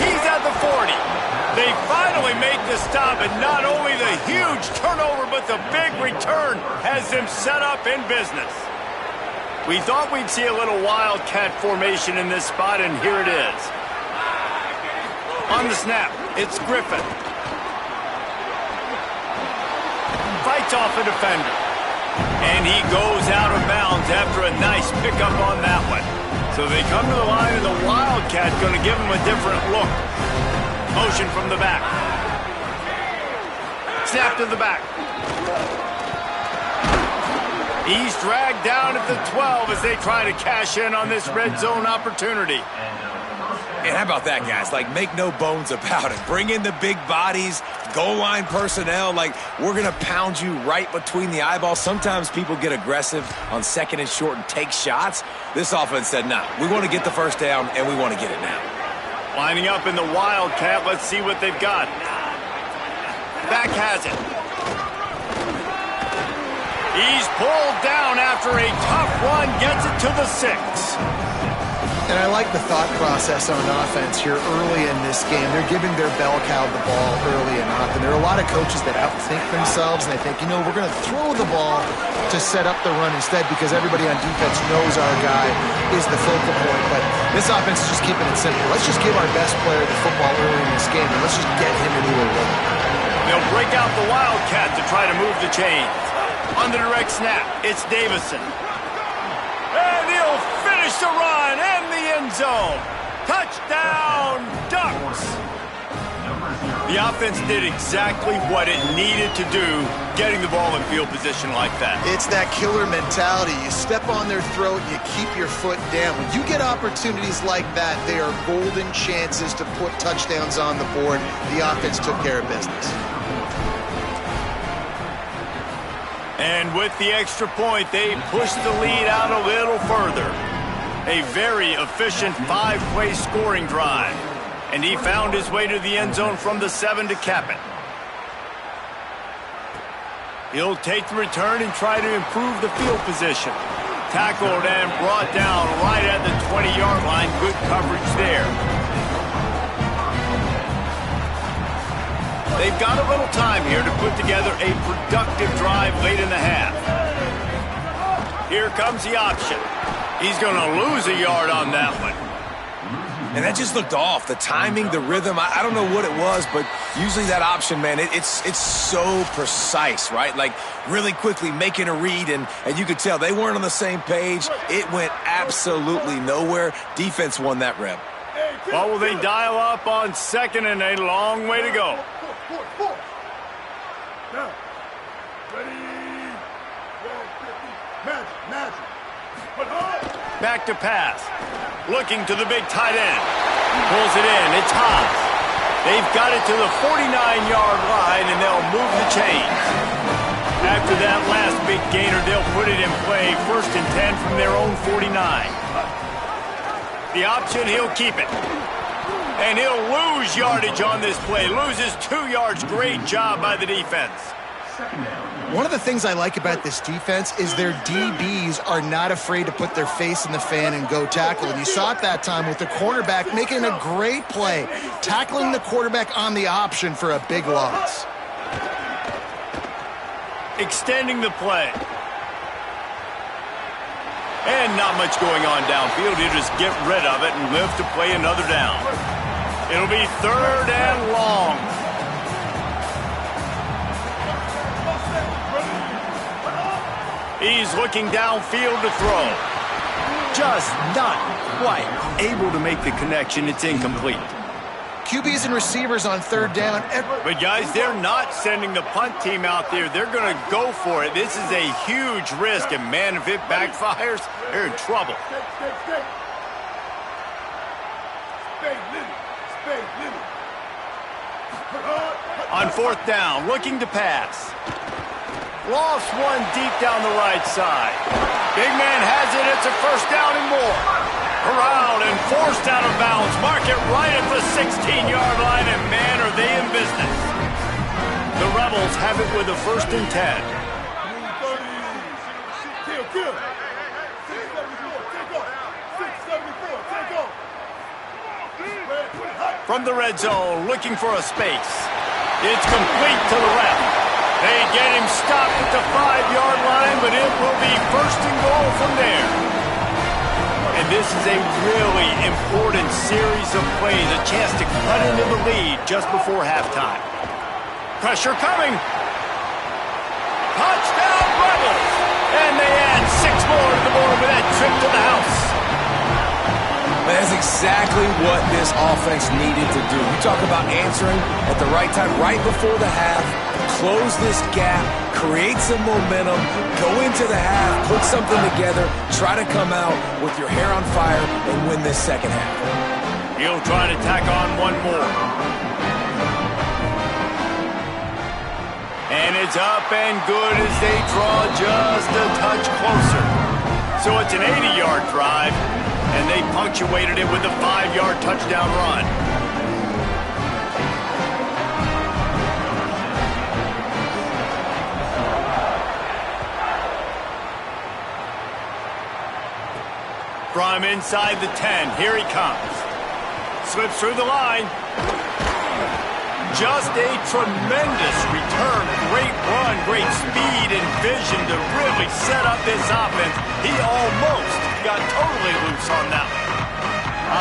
He's at the 40. They finally make the stop, and not only the huge turnover, but the big return has them set up in business. We thought we'd see a little wildcat formation in this spot, and here it is. On the snap, it's Griffin. Fights off a defender. And he goes out of bounds after a nice pickup on that one. So they come to the line, and the Wildcat going to give him a different look. Motion from the back. Snap to the back. He's dragged down at the 12 as they try to cash in on this red zone opportunity. And how about that, guys? Like, make no bones about it. Bring in the big bodies, goal line personnel. Like, we're going to pound you right between the eyeballs. Sometimes people get aggressive on second and short and take shots. This offense said, nah, we want to get the first down, and we want to get it now. Lining up in the Wildcat. Let's see what they've got. Back has it. He's pulled down after a tough run. Gets it to the 6. And I like the thought process on offense here early in this game. They're giving their bell cow the ball early enough. And there are a lot of coaches that outthink themselves, and they think, you know, we're going to throw the ball to set up the run instead because everybody on defense knows our guy is the focal point. But this offense is just keeping it simple. Let's just give our best player the football early in this game, and let's just get him into a rhythm. They'll break out the Wildcat to try to move the chains. On the direct snap, it's Davison. And he'll finish the run and the end zone. Touchdown, Ducks. The offense did exactly what it needed to do, getting the ball in field position like that. It's that killer mentality. You step on their throat, you keep your foot down. When you get opportunities like that, they are golden chances to put touchdowns on the board. The offense took care of business. And with the extra point, they push the lead out a little further. A very efficient 5-play scoring drive. And he found his way to the end zone from the 7 to cap it. He'll take the return and try to improve the field position. Tackled and brought down right at the 20-yard line. Good coverage there. They've got a little time here to put together a productive drive late in the half. Here comes the option. He's going to lose a yard on that one. And that just looked off. The timing, the rhythm, I don't know what it was, but usually that option, man, it's so precise, right? Like really quickly making a read, and you could tell they weren't on the same page. It went absolutely nowhere. Defense won that rep. Well, will they dial up on second and a long way to go? Now, ready, 150, magic. Back to pass. Looking to the big tight end. Pulls it in. It's Haas. They've got it to the 49-yard line, and they'll move the chains. After that last big gainer, they'll put it in play. 1st and 10 from their own 49. The option, he'll keep it. And he'll lose yardage on this play. Loses 2 yards. Great job by the defense. One of the things I like about this defense is their DBs are not afraid to put their face in the fan and go tackle. And you saw it that time with the cornerback making a great play, tackling the quarterback on the option for a big loss. Extending the play. And not much going on downfield. You just get rid of it and live to play another down. It'll be 3rd and long. He's looking downfield to throw. Just not quite able to make the connection. It's incomplete. QBs and receivers on third down. But, guys, they're not sending the punt team out there. They're going to go for it. This is a huge risk, and, man, if it backfires, they're in trouble. On fourth down, looking to pass. Lost one deep down the right side. Big man has it. It's a first down and more. Corralled and forced out of bounds. Mark it right at the 16-yard line, and, man, are they in business. The Rebels have it with a 1st and 10. From the red zone, looking for a space. It's complete to the left. They get him stopped at the 5-yard line, but it will be 1st and goal from there. And this is a really important series of plays, a chance to cut into the lead just before halftime. Pressure coming. Touchdown, Rebels! And they add 6 more to the board with that trip to the house. That's exactly what this offense needed to do. You talk about answering at the right time, right before the half, close this gap, create some momentum, go into the half, put something together, try to come out with your hair on fire and win this second half. He'll try to tack on one more. And it's up and good as they draw just a touch closer. So it's an 80-yard drive. And they punctuated it with a 5-yard touchdown run. From inside the 10, here he comes. Slips through the line. Just a tremendous return. Great run, great speed and vision to really set up this offense. He almost got totally loose on that one.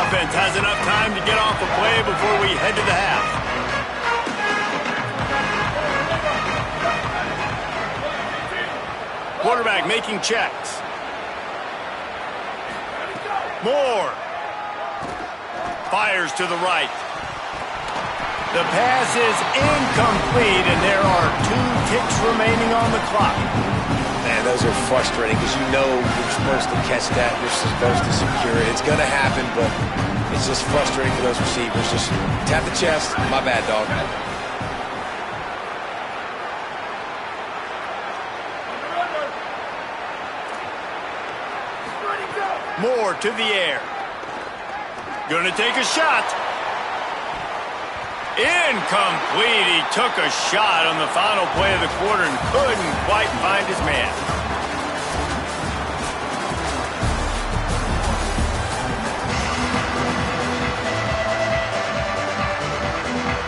Offense has enough time to get off the play before we head to the half. Quarterback making checks. Moore. Fires to the right. The pass is incomplete, and there are 2 ticks remaining on the clock. Man, those are frustrating because you know you're supposed to catch that. You're supposed to secure it. It's going to happen, but it's just frustrating for those receivers. Just tap the chest. My bad, dog. Moore to the air. Gonna take a shot. Incomplete. He took a shot on the final play of the quarter and couldn't quite find his man.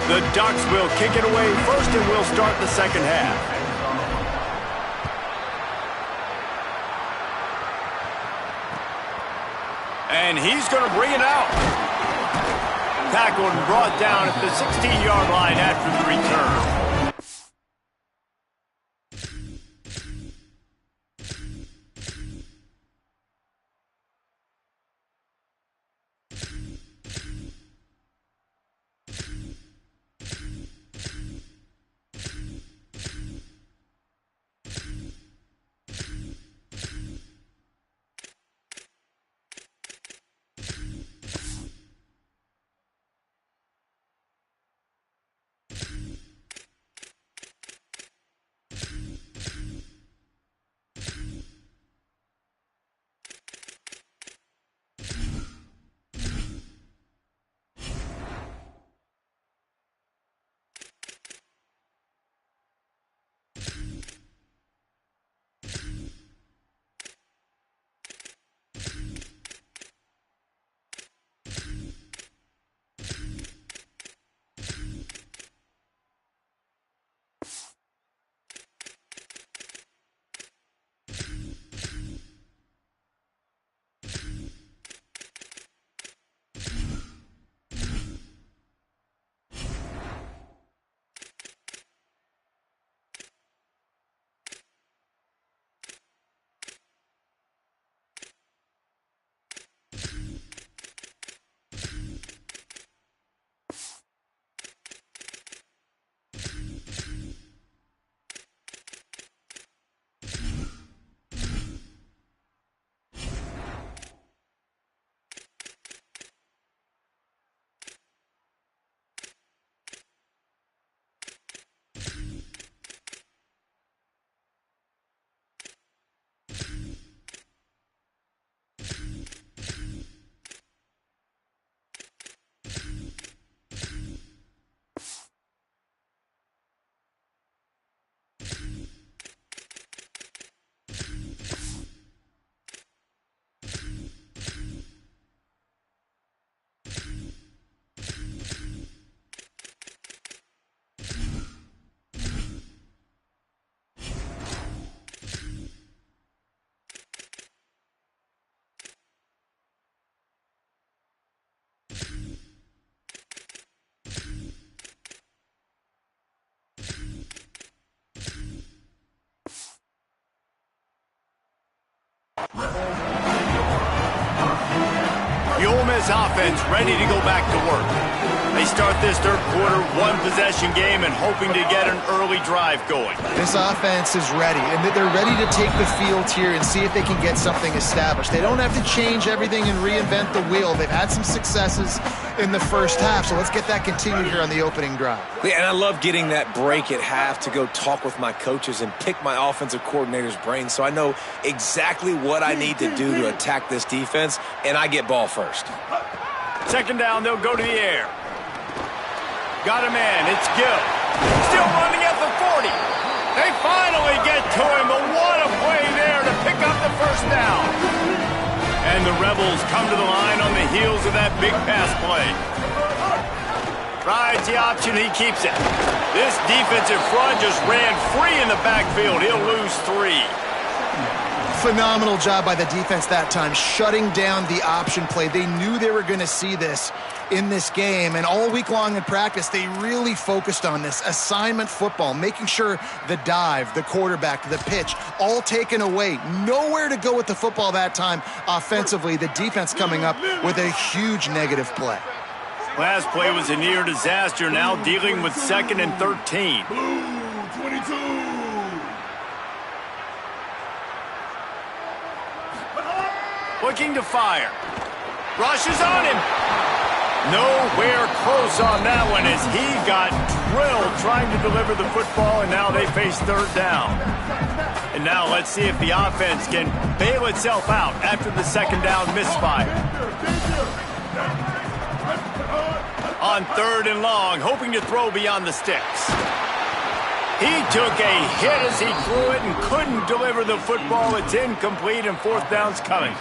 The Ducks will kick it away first, and we'll start the second half. And he's going to bring it out. Tackled and brought down at the 16-yard line after the return. offense ready to go back to work. They start this third quarter, one-possession game, and hoping to get an early drive going. This offense is ready, and they're ready to take the field here and see if they can get something established. They don't have to change everything and reinvent the wheel. They've had some successes in the first half, so let's get that continued here on the opening drive. Yeah, and I love getting that break at half to go talk with my coaches and pick my offensive coordinator's brain so I know exactly what I need to do to attack this defense, and I get ball first. Second down, they'll go to the air. Got a man, it's Gill. Still running at the 40. They finally get to him, but what a play there to pick up the first down. And the Rebels come to the line on the heels of that big pass play. Rides the option, he keeps it. This defensive front just ran free in the backfield. He'll lose 3. Phenomenal job by the defense that time, shutting down the option play. They knew they were going to see this in this game, and all week long in practice, they really focused on this assignment football, making sure the dive, the quarterback, the pitch, all taken away. Nowhere to go with the football that time offensively. The defense coming up with a huge negative play. Last play was a near disaster, now dealing with 2nd and 13. Blue 22. Looking to fire. Rushes on him. Nowhere close on that one as he got drilled trying to deliver the football, and now they face third down. And now let's see if the offense can bail itself out after the second down misfire. On 3rd and long, hoping to throw beyond the sticks. He took a hit as he threw it and couldn't deliver the football. It's incomplete, and 4th down's coming.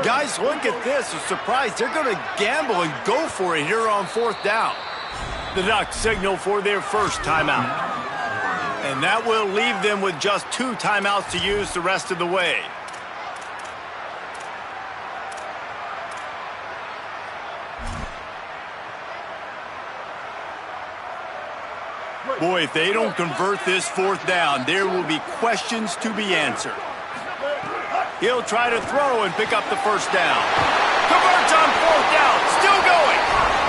Guys, look at this. A surprise. They're going to gamble and go for it here on 4th down. The Ducks signal for their first timeout. And that will leave them with just 2 timeouts to use the rest of the way. Boy, if they don't convert this 4th down, there will be questions to be answered. He'll try to throw and pick up the first down. Converts on 4th down, still going.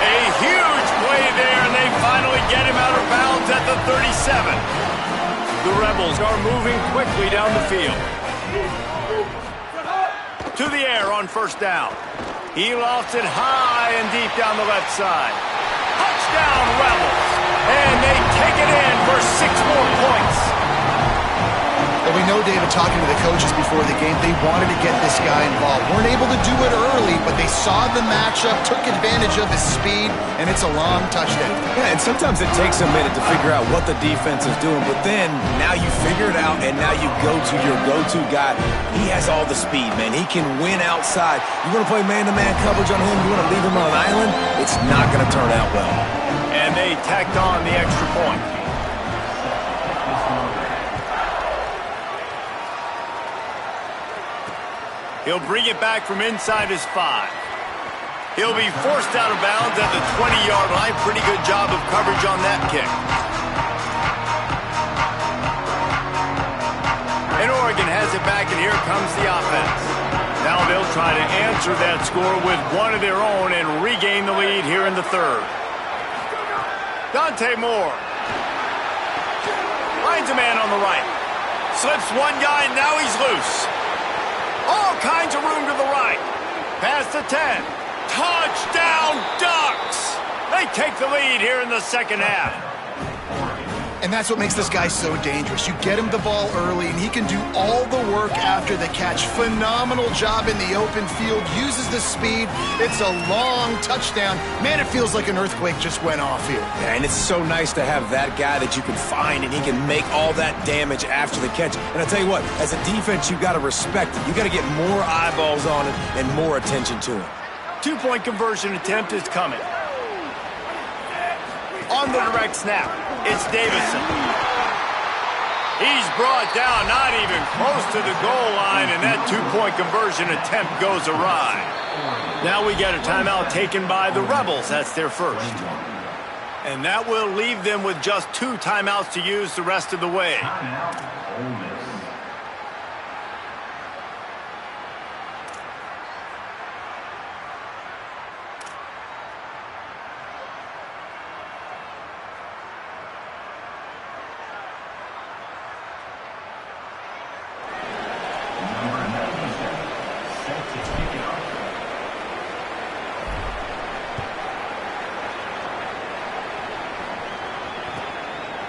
A huge play there, and they finally get him out of bounds at the 37. The Rebels are moving quickly down the field. To the air on 1st down. He lofts it high and deep down the left side. Touchdown, Rebels. And they take it in for 6 more points. Well, we know, David, talking to the coaches before the game, they wanted to get this guy involved. Weren't able to do it early, but they saw the matchup, took advantage of his speed, and it's a long touchdown. Yeah, and sometimes it takes a minute to figure out what the defense is doing, but then now you figure it out, and now you go to your go-to guy. He has all the speed, man. He can win outside. You want to play man-to-man coverage on him? You want to leave him on an island? It's not going to turn out well. And they tacked on the extra point. He'll bring it back from inside his 5. He'll be forced out of bounds at the 20-yard line. Pretty good job of coverage on that kick. And Oregon has it back, and here comes the offense. Now they'll try to answer that score with one of their own and regain the lead here in the 3rd. Dante Moore. Finds a man on the right. Slips one guy, and now he's loose. All kinds of room to the right. Past the 10. Touchdown, Ducks! They take the lead here in the second half. And that's what makes this guy so dangerous. You get him the ball early, and he can do all the work after the catch. Phenomenal job in the open field. Uses the speed. It's a long touchdown. Man, it feels like an earthquake just went off here. Yeah, and it's so nice to have that guy that you can find, and he can make all that damage after the catch. And I tell you what, as a defense, you got to respect it. You got to get more eyeballs on it and more attention to it. 2-point conversion attempt is coming. On the direct snap, it's Davison. He's brought down, not even close to the goal line, and that 2-point conversion attempt goes awry. Now we get a timeout taken by the Rebels. That's their first. And that will leave them with just 2 timeouts to use the rest of the way.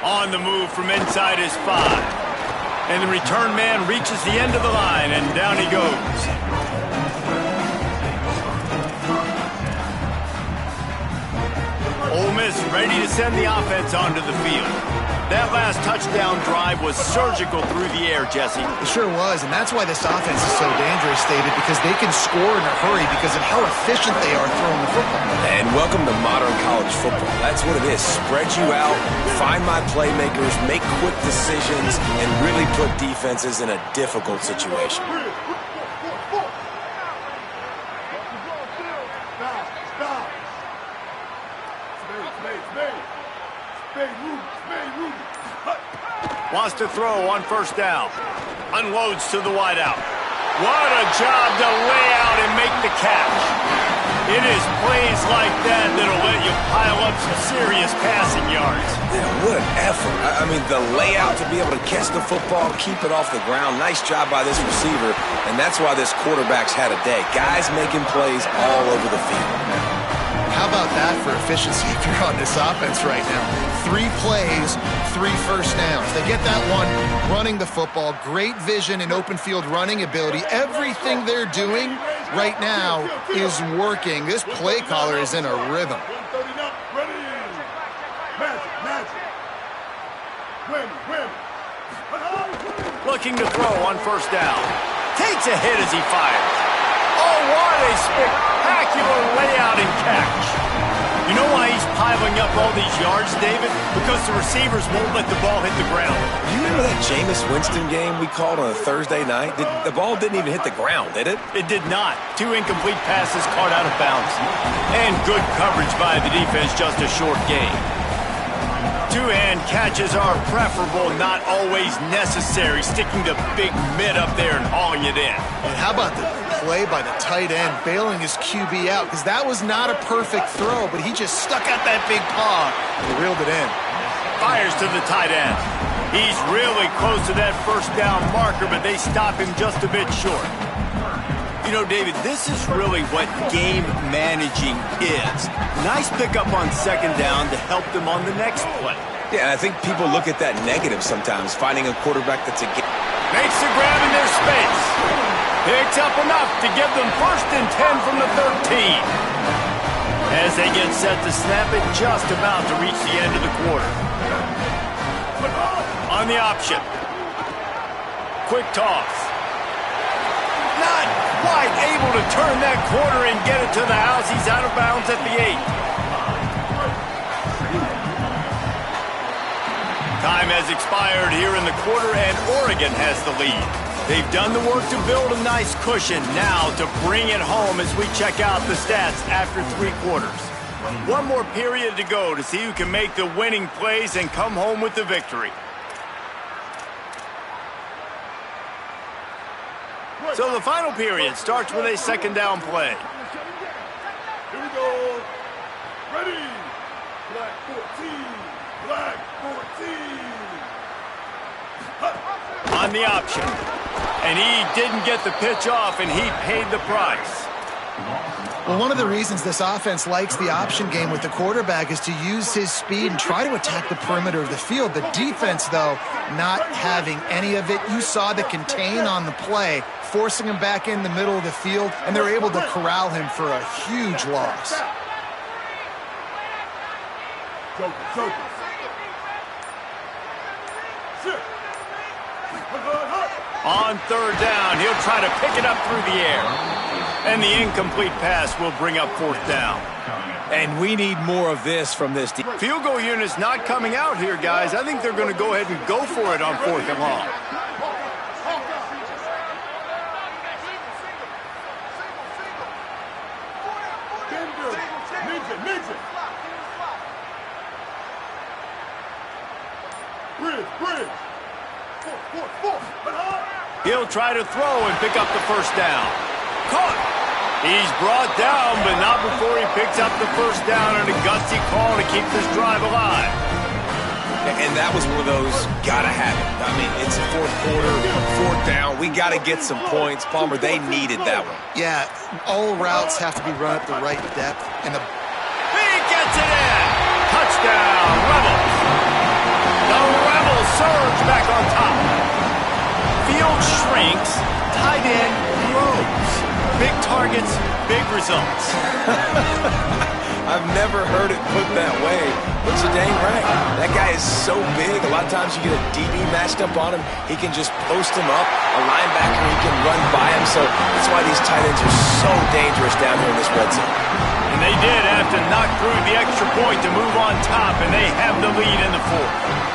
On the move from inside his 5. And the return man reaches the end of the line, and down he goes. Ole Miss ready to send the offense onto the field. That last touchdown drive was surgical through the air, Jesse. It sure was, and that's why this offense is so dangerous, David, because they can score in a hurry because of how efficient they are throwing the football. And welcome to modern college football. That's what it is. Spread you out, find my playmakers, make quick decisions, and really put defenses in a difficult situation. Wants to throw on first down. Unloads to the wideout. What a job to lay out and make the catch. It is plays like that that'll let you pile up some serious passing yards. Yeah, what an effort. I mean, the layout to be able to catch the football, keep it off the ground. Nice job by this receiver, and that's why this quarterback's had a day. Guys making plays all over the field. How about that for efficiency if you're on this offense right now? 3 plays, 3 first downs. They get that one running the football, great vision and open field running ability. Everything they're doing right now is working. This play caller is in a rhythm. Looking to throw on first down. Takes a hit as he fires. Oh, what a spectacular layout and catch. You know why he's piling up all these yards, David? Because the receivers won't let the ball hit the ground. You remember that Jameis Winston game we called on a Thursday night? The ball didn't even hit the ground, did it? It did not. 2 incomplete passes caught out of bounds. And good coverage by the defense, just a short gain. 2-hand catches are preferable, not always necessary. Sticking the big mid up there and hauling it in. And how about the play by the tight end, bailing his QB out? Because that was not a perfect throw, but he just stuck out that big paw and reeled it in. Fires to the tight end. He's really close to that first down marker, but they stop him just a bit short. You know, David, this is really what game managing is. Nice pickup on second down to help them on the next play. Yeah, and I think people look at that negative sometimes, finding a quarterback that's a... Makes the grab in their space. Picks up enough to give them 1st and 10 from the 13. As they get set to snap it, just about to reach the end of the quarter. On the option. Quick toss. Not quite able to turn that corner and get it to the house. He's out of bounds at the 8. Time has expired here in the quarter, and Oregon has the lead. They've done the work to build a nice cushion. Now to bring it home as we check out the stats after 3 quarters. 1 more period to go to see who can make the winning plays and come home with the victory. So the final period starts with a second down play. Here we go. Ready. Black 14. Black 14. On the option. And he didn't get the pitch off, and he paid the price. Well, one of the reasons this offense likes the option game with the quarterback is to use his speed and try to attack the perimeter of the field. The defense, though, not having any of it. You saw the contain on the play, forcing him back in the middle of the field, and they're able to corral him for a huge loss. On third down, he'll try to pick it up through the air. And the incomplete pass will bring up 4th down. And we need more of this from this team. Field goal unit's not coming out here, guys. I think they're going to go ahead and go for it on 4th and long. He'll try to throw and pick up the first down. Caught. He's brought down, but not before he picks up the first down and a gutsy call to keep this drive alive. And that was one of those gotta have it. I mean, it's the 4th quarter, 4th down. We gotta get some points. Palmer, they needed that one. Yeah, all routes have to be run at the right depth. And He gets it in. Touchdown, Rebels. The targets, big results. I've never heard it put that way, but you're dang right. That guy is so big. A lot of times you get a DB matched up on him. He can just post him up. A linebacker, he can run by him. So that's why these tight ends are so dangerous down here in this red zone. And they did have to knock through the extra point to move on top, and they have the lead in the fourth.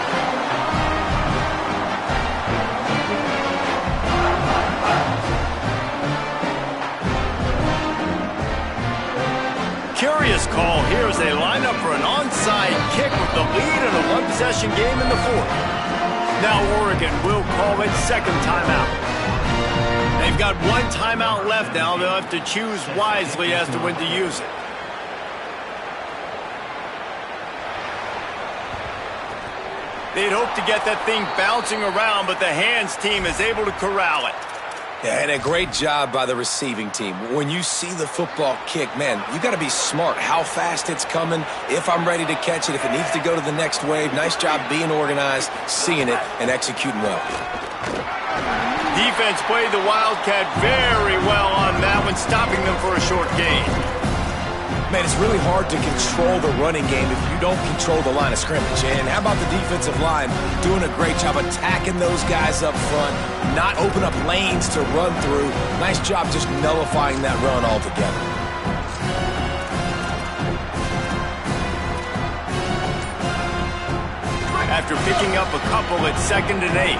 Curious call here as they line up for an onside kick with the lead in a one-possession game in the fourth. Now Oregon will call its second timeout. They've got one timeout left now. They'll have to choose wisely as to when to use it. They'd hope to get that thing bouncing around, but the hands team is able to corral it. Yeah, and a great job by the receiving team. When you see the football kick, man, you got to be smart how fast it's coming, if I'm ready to catch it, if it needs to go to the next wave. Nice job being organized, seeing it, and executing well. Defense played the Wildcat very well on that one, stopping them for a short gain. Man, it's really hard to control the running game if you don't control the line of scrimmage. And how about the defensive line doing a great job attacking those guys up front, not open up lanes to run through. Nice job just nullifying that run altogether. After picking up a couple at 2nd and 8.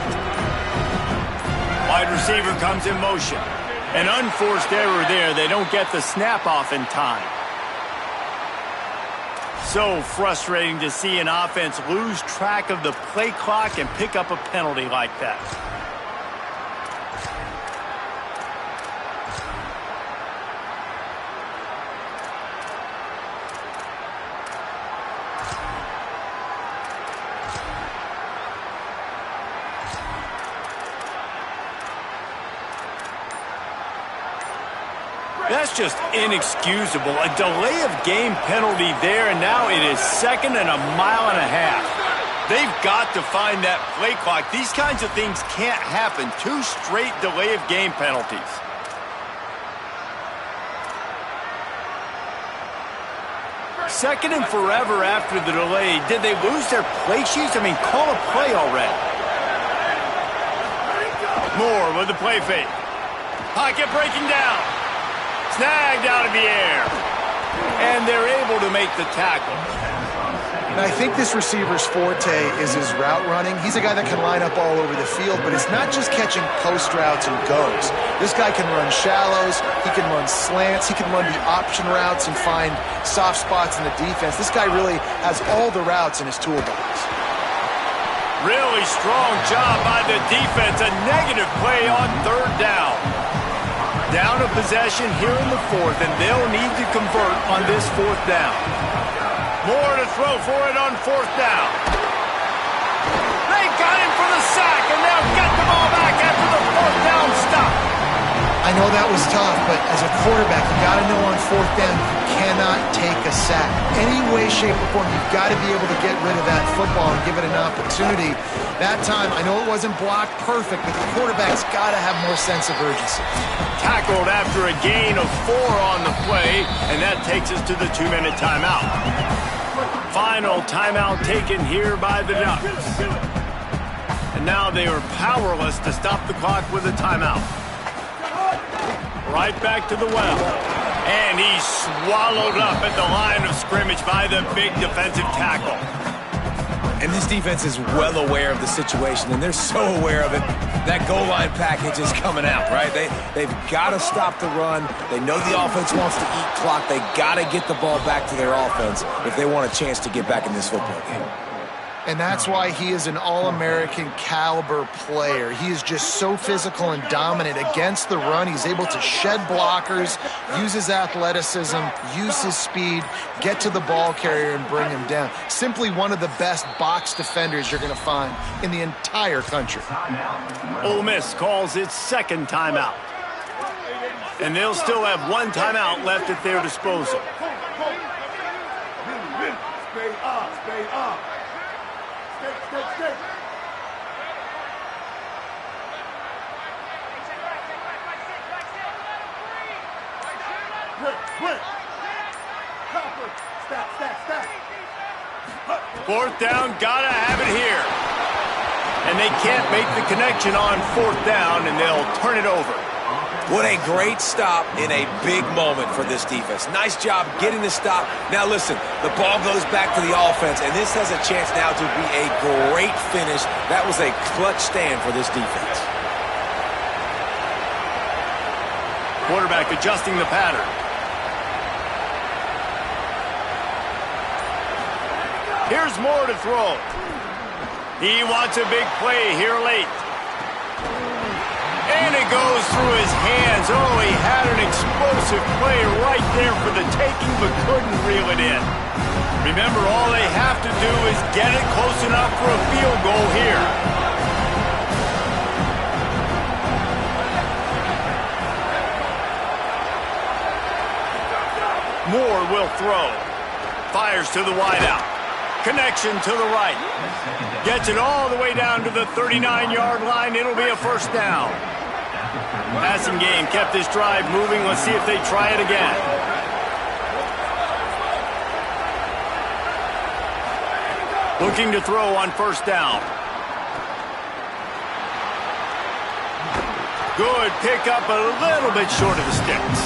Wide receiver comes in motion. An unforced error there. They don't get the snap off in time. So frustrating to see an offense lose track of the play clock and pick up a penalty like that. That's just inexcusable. A delay of game penalty there, and now it is 2nd and a mile and a half. They've got to find that play clock. These kinds of things can't happen. 2 straight delay of game penalties. Second and forever after the delay. Did they lose their play sheets? I mean, call a play already. Moore with the play fake. Pocket breaking down. Snagged out of the air. And they're able to make the tackle. And I think this receiver's forte is his route running. He's a guy that can line up all over the field, but it's not just catching post routes and goes. This guy can run shallows, he can run slants, he can run the option routes and find soft spots in the defense. This guy really has all the routes in his toolbox. Really strong job by the defense. A negative play on 3rd down. Down a possession here in the 4th, and they'll need to convert on this 4th down. More to throw for it on 4th down. They got him for the sack, and they'll get the ball back after the 4th down stop. I know that was tough, but as a quarterback, you got to know on 4th down, you cannot take a sack. Any way, shape, or form, you've got to be able to get rid of that football and give it an opportunity. That time, I know it wasn't blocked perfect, but the quarterback's got to have more sense of urgency. Tackled after a gain of 4 on the play, and that takes us to the 2-minute timeout. Final timeout taken here by the Ducks. And now they are powerless to stop the clock with a timeout. Right back to the well. And he's swallowed up at the line of scrimmage by the big defensive tackle. And this defense is well aware of the situation, and they're so aware of it. That goal line package is coming out, right? They've got to stop the run. They know the offense wants to eat clock. They got to get the ball back to their offense if they want a chance to get back in this football game. And that's why he is an All-American caliber player. He is just so physical and dominant against the run. He's able to shed blockers, use his athleticism, use his speed, get to the ball carrier and bring him down. Simply one of the best box defenders you're going to find in the entire country. Ole Miss calls its 2nd timeout. And they'll still have 1 timeout left at their disposal. Stay up, stay up. Stay. Quick. Copper. Stack, stack, stack. Fourth down, gotta have it here. And they can't make the connection on fourth down, and they'll turn it over. What a great stop in a big moment for this defense. Nice job getting the stop. Now listen, the ball goes back to the offense, and this has a chance now to be a great finish. That was a clutch stand for this defense. Quarterback adjusting the pattern. Here's Moore to throw. He wants a big play here late. And it goes through his hands. Oh, he had an explosive play right there for the taking, but couldn't reel it in. Remember, all they have to do is get it close enough for a field goal here. Moore will throw. Fires to the wideout. Connection to the right. Gets it all the way down to the 39-yard line. It'll be a first down. Passing game kept this drive moving. Let's see if they try it again. Looking to throw on first down. Good pickup, a little bit short of the sticks.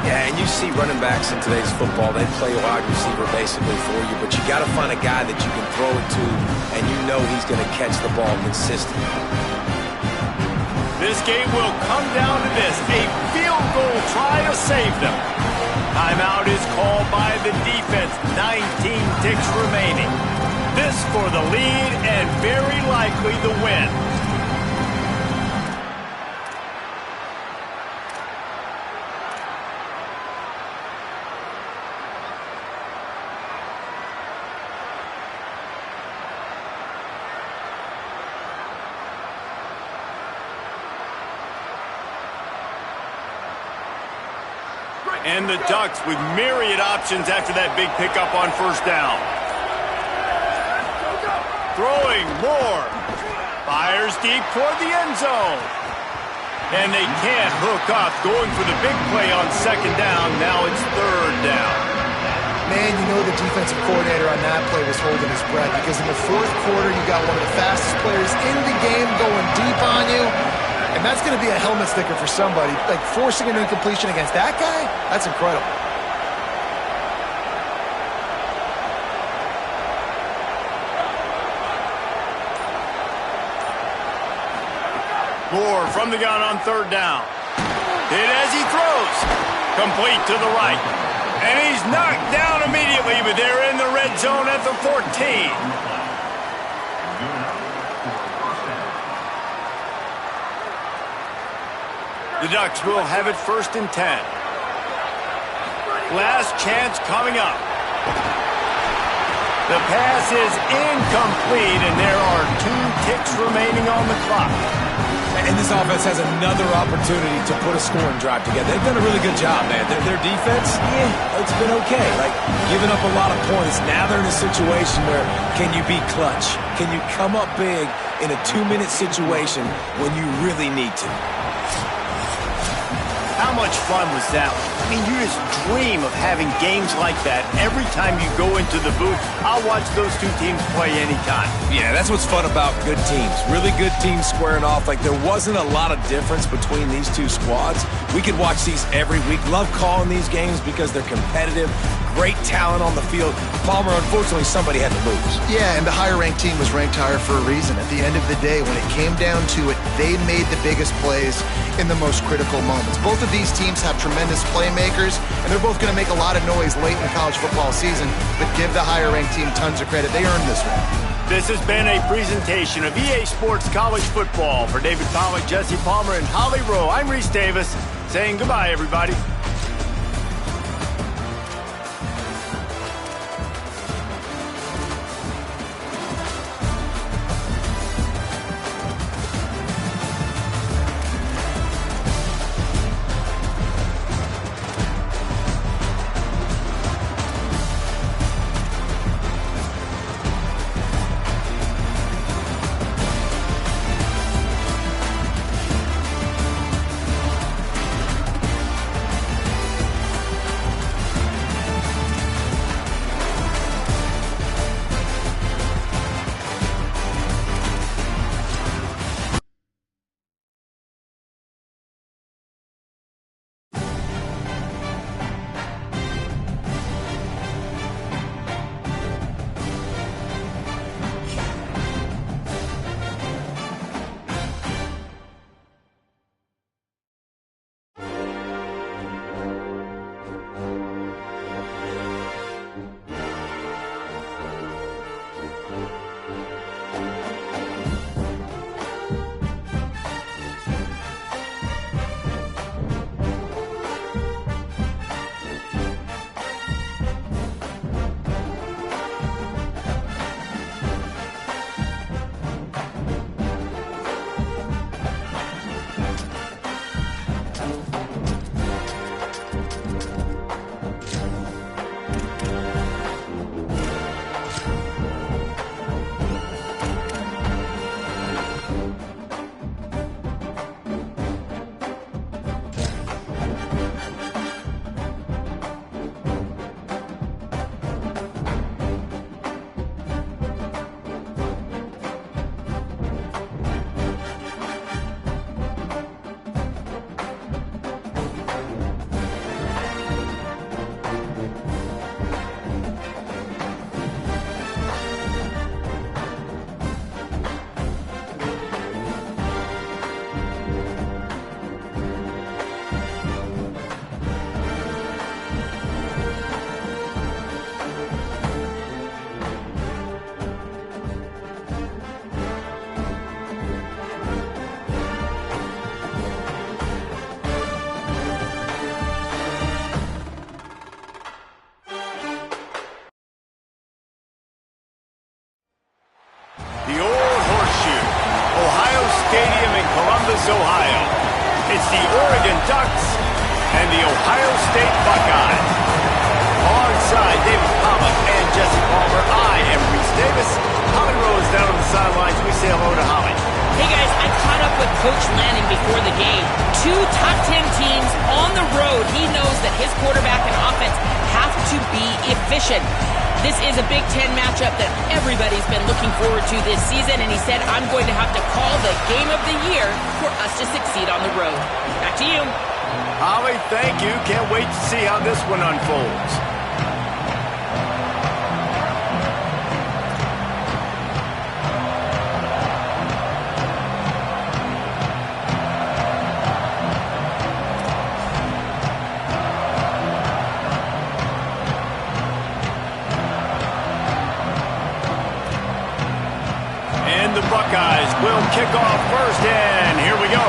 Yeah, and you see running backs in today's football, they play wide receiver basically for you, but you got to find a guy that you can throw it to, and you know he's going to catch the ball consistently. This game will come down to this, a field goal try to save them. Timeout is called by the defense, 19 ticks remaining. This for the lead and very likely the win. And the Ducks with myriad options after that big pickup on first down. Throwing Moore. Fires deep toward the end zone. And they can't hook up. Going for the big play on second down. Now it's third down. Man, you know the defensive coordinator on that play was holding his breath because in the fourth quarter, you got one of the fastest players in the game going deep on you. And that's going to be a helmet sticker for somebody. Like, forcing an incompletion against that guy, that's incredible. Moore from the gun on third down. Hit as he throws. Complete to the right. And he's knocked down immediately, but they're in the red zone at the 14. The Ducks will have it first and 10. Last chance coming up. The pass is incomplete, and there are 2 ticks remaining on the clock. And this offense has another opportunity to put a scoring drive together. They've done a really good job, man. Their defense, it's been okay. Like, giving up a lot of points. Now they're in a situation where can you be clutch? Can you come up big in a 2-minute situation when you really need to? How much fun was that? I mean, you just dream of having games like that every time you go into the booth. I'll watch those two teams play anytime. Yeah, that's what's fun about good teams. Really good teams squaring off. Like, there wasn't a lot of difference between these two squads. We could watch these every week. Love calling these games because they're competitive. Great talent on the field. Palmer, unfortunately, somebody had to lose. Yeah, and the higher-ranked team was ranked higher for a reason. At the end of the day, when it came down to it, they made the biggest plays in the most critical moments. Both of these teams have tremendous playmakers, and they're both going to make a lot of noise late in the college football season, but give the higher-ranked team tons of credit. They earned this one. This has been a presentation of EA Sports College Football. For David Pollack, Jesse Palmer, and Holly Rowe, I'm Reese Davis, saying goodbye, everybody. Ohio. It's the Oregon Ducks and the Ohio State Buckeyes. Alongside David Pollock and Jesse Palmer, I am Reese Davis. Holly Rose down on the sidelines. We say hello to Holly. Hey guys, I caught up with Coach Lanning before the game. 2 top 10 teams on the road. He knows that his quarterback and offense have to be efficient. This is a Big Ten matchup that everybody's been looking forward to this season, and he said, I'm going to have to call the game of the year for us to succeed on the road. Back to you. Holly, thank you. Can't wait to see how this one unfolds. The Buckeyes will kick off first, and here we go.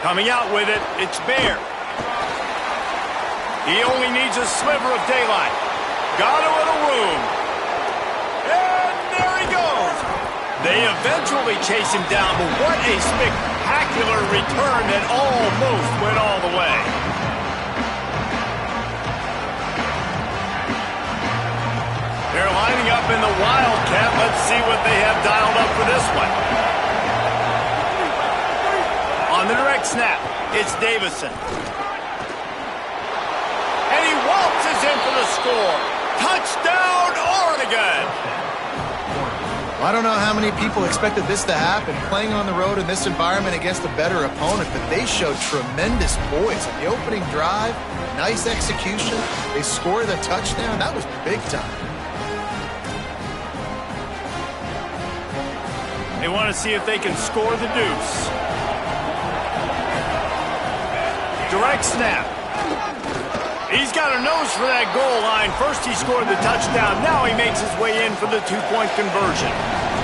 Coming out with it, it's Bear. He only needs a sliver of daylight. Got a little room. And there he goes. They eventually chase him down, but what a spectacular return that almost went all the way. They're lining up in the Wildcat. Let's see what they have dialed up for this one. On the direct snap, it's Davison. And he waltzes in for the score. Touchdown, Oregon! I don't know how many people expected this to happen, playing on the road in this environment against a better opponent, but they showed tremendous poise. On the opening drive, nice execution. They scored a touchdown. That was big time. They want to see if they can score the deuce. Direct snap. He's got a nose for that goal line. First he scored the touchdown. Now he makes his way in for the two-point conversion.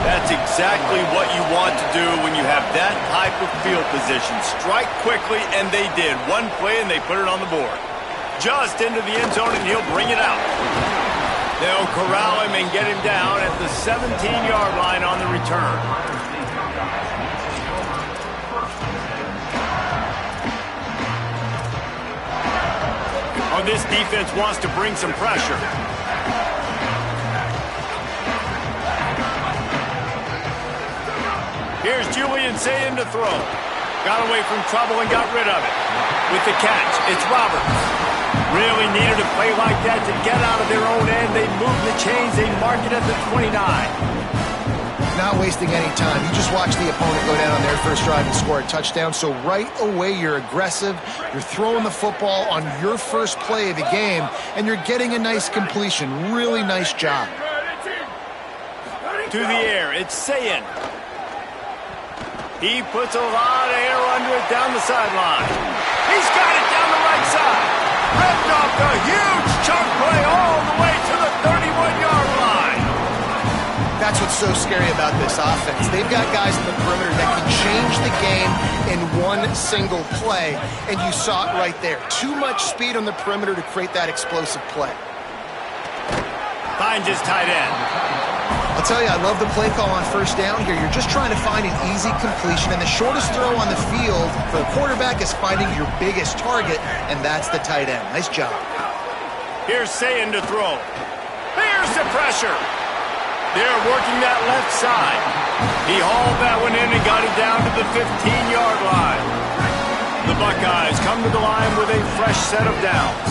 That's exactly what you want to do when you have that type of field position. Strike quickly, and they did. One play, and they put it on the board. Just into the end zone, and he'll bring it out. They'll corral him and get him down at the 17-yard line on the return. This defense wants to bring some pressure. Here's Julian Sayin to throw. Got away from trouble and got rid of it. With the catch, it's Roberts. Really needed a play like that to get out of their own end. They move the chains. They mark it at the 29. Not wasting any time. You just watch the opponent go down on their first drive and score a touchdown. So right away, you're aggressive. You're throwing the football on your first play of the game, and you're getting a nice completion. Really nice job. To the air, it's Sayin. He puts a lot of air under it down the sideline. He's got it down the right side. Ripped off a huge chunk play all the way to the 31-yard line. That's what's so scary about this offense. They've got guys in the perimeter that can change the game in one single play, and you saw it right there. Too much speed on the perimeter to create that explosive play. Finds his tight end. I'll tell you, I love the play call on first down here. You're just trying to find an easy completion, and the shortest throw on the field for the quarterback is finding your biggest target, and that's the tight end. Nice job. Here's Sayin to throw. Here's the pressure. They're working that left side. He hauled that one in and got it down to the 15-yard line. The Buckeyes come to the line with a fresh set of downs.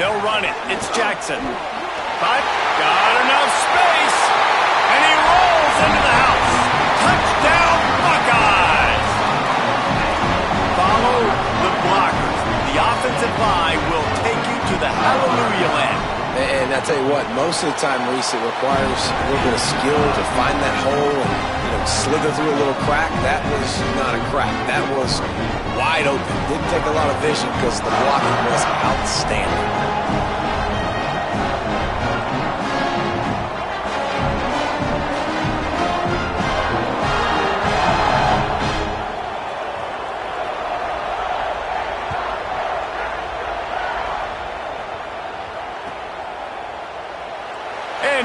They'll run it. It's Jackson. But got enough space, and he rolls into the house. Touchdown, Buckeyes! Follow the blockers. The offensive line will take you to the hallelujah land. And I tell you what, most of the time, Reese, it requires a little bit of skill to find that hole and slither through a little crack. That was not a crack. That was wide open. Didn't take a lot of vision because the blocking was outstanding.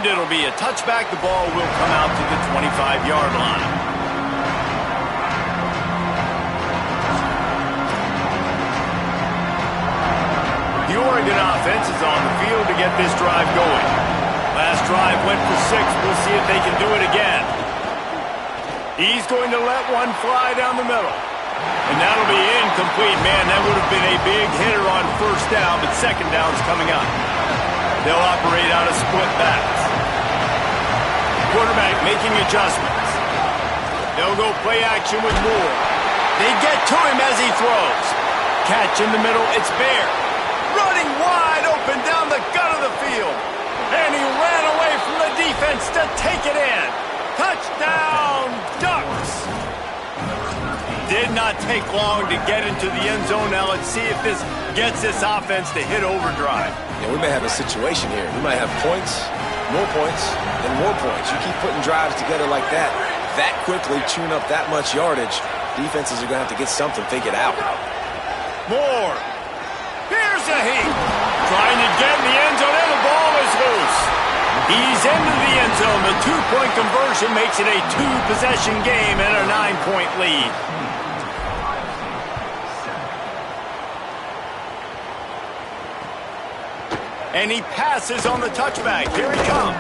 And it'll be a touchback. The ball will come out to the 25-yard line. The Oregon offense is on the field to get this drive going. Last drive went for 6. We'll see if they can do it again. He's going to let one fly down the middle. And that'll be incomplete. Man, that would have been a big hitter on first down, but second down's coming up. They'll operate out of split backs. Quarterback making adjustments. They'll go play action with Moore. They get to him as he throws. Catch in the middle, it's Bear. Running wide open down the gut of the field. And he ran away from the defense to take it in. Touchdown, Ducks! Did not take long to get into the end zone. Now let's see if this gets this offense to hit overdrive. Yeah, we may have a situation here. We might have points, and more points. You keep putting drives together like that quickly, chewing up that much yardage, defenses are going to have to get something figured out. Moore. Here's a heat. Trying to get in the end zone, and the ball is loose. He's into the end zone. The two-point conversion makes it a two-possession game and a 9-point lead. And he passes on the touchback. Here he comes.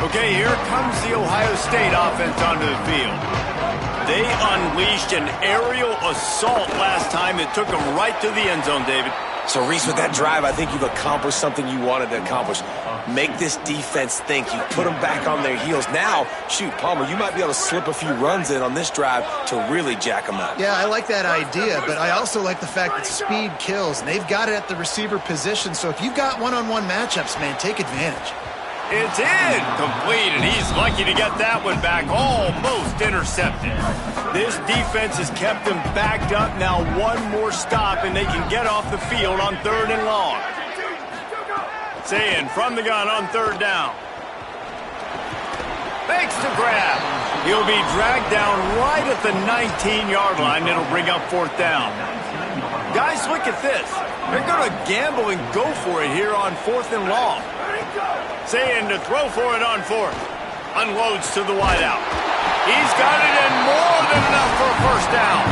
Okay, here comes the Ohio State offense onto the field. They unleashed an aerial assault last time that took them right to the end zone, David. So, Reese, with that drive, I think you've accomplished something you wanted to accomplish. Make this defense think. You put them back on their heels. Now, shoot, Palmer, you might be able to slip a few runs in on this drive to really jack them up. Yeah, I like that idea, but I also like the fact that speed kills, and they've got it at the receiver position. So if you've got one-on-one matchups, man, take advantage. It's incomplete, and he's lucky to get that one back. Almost intercepted. This defense has kept them backed up. Now one more stop, and they can get off the field on 3rd and long. Saying from the gun on 3rd down. Fakes the grab. He'll be dragged down right at the 19-yard line. It'll bring up 4th down. Guys, look at this. They're going to gamble and go for it here on 4th and long. Saying to throw for it on 4th. Unloads to the wideout. He's got it and more than enough for a 1st down.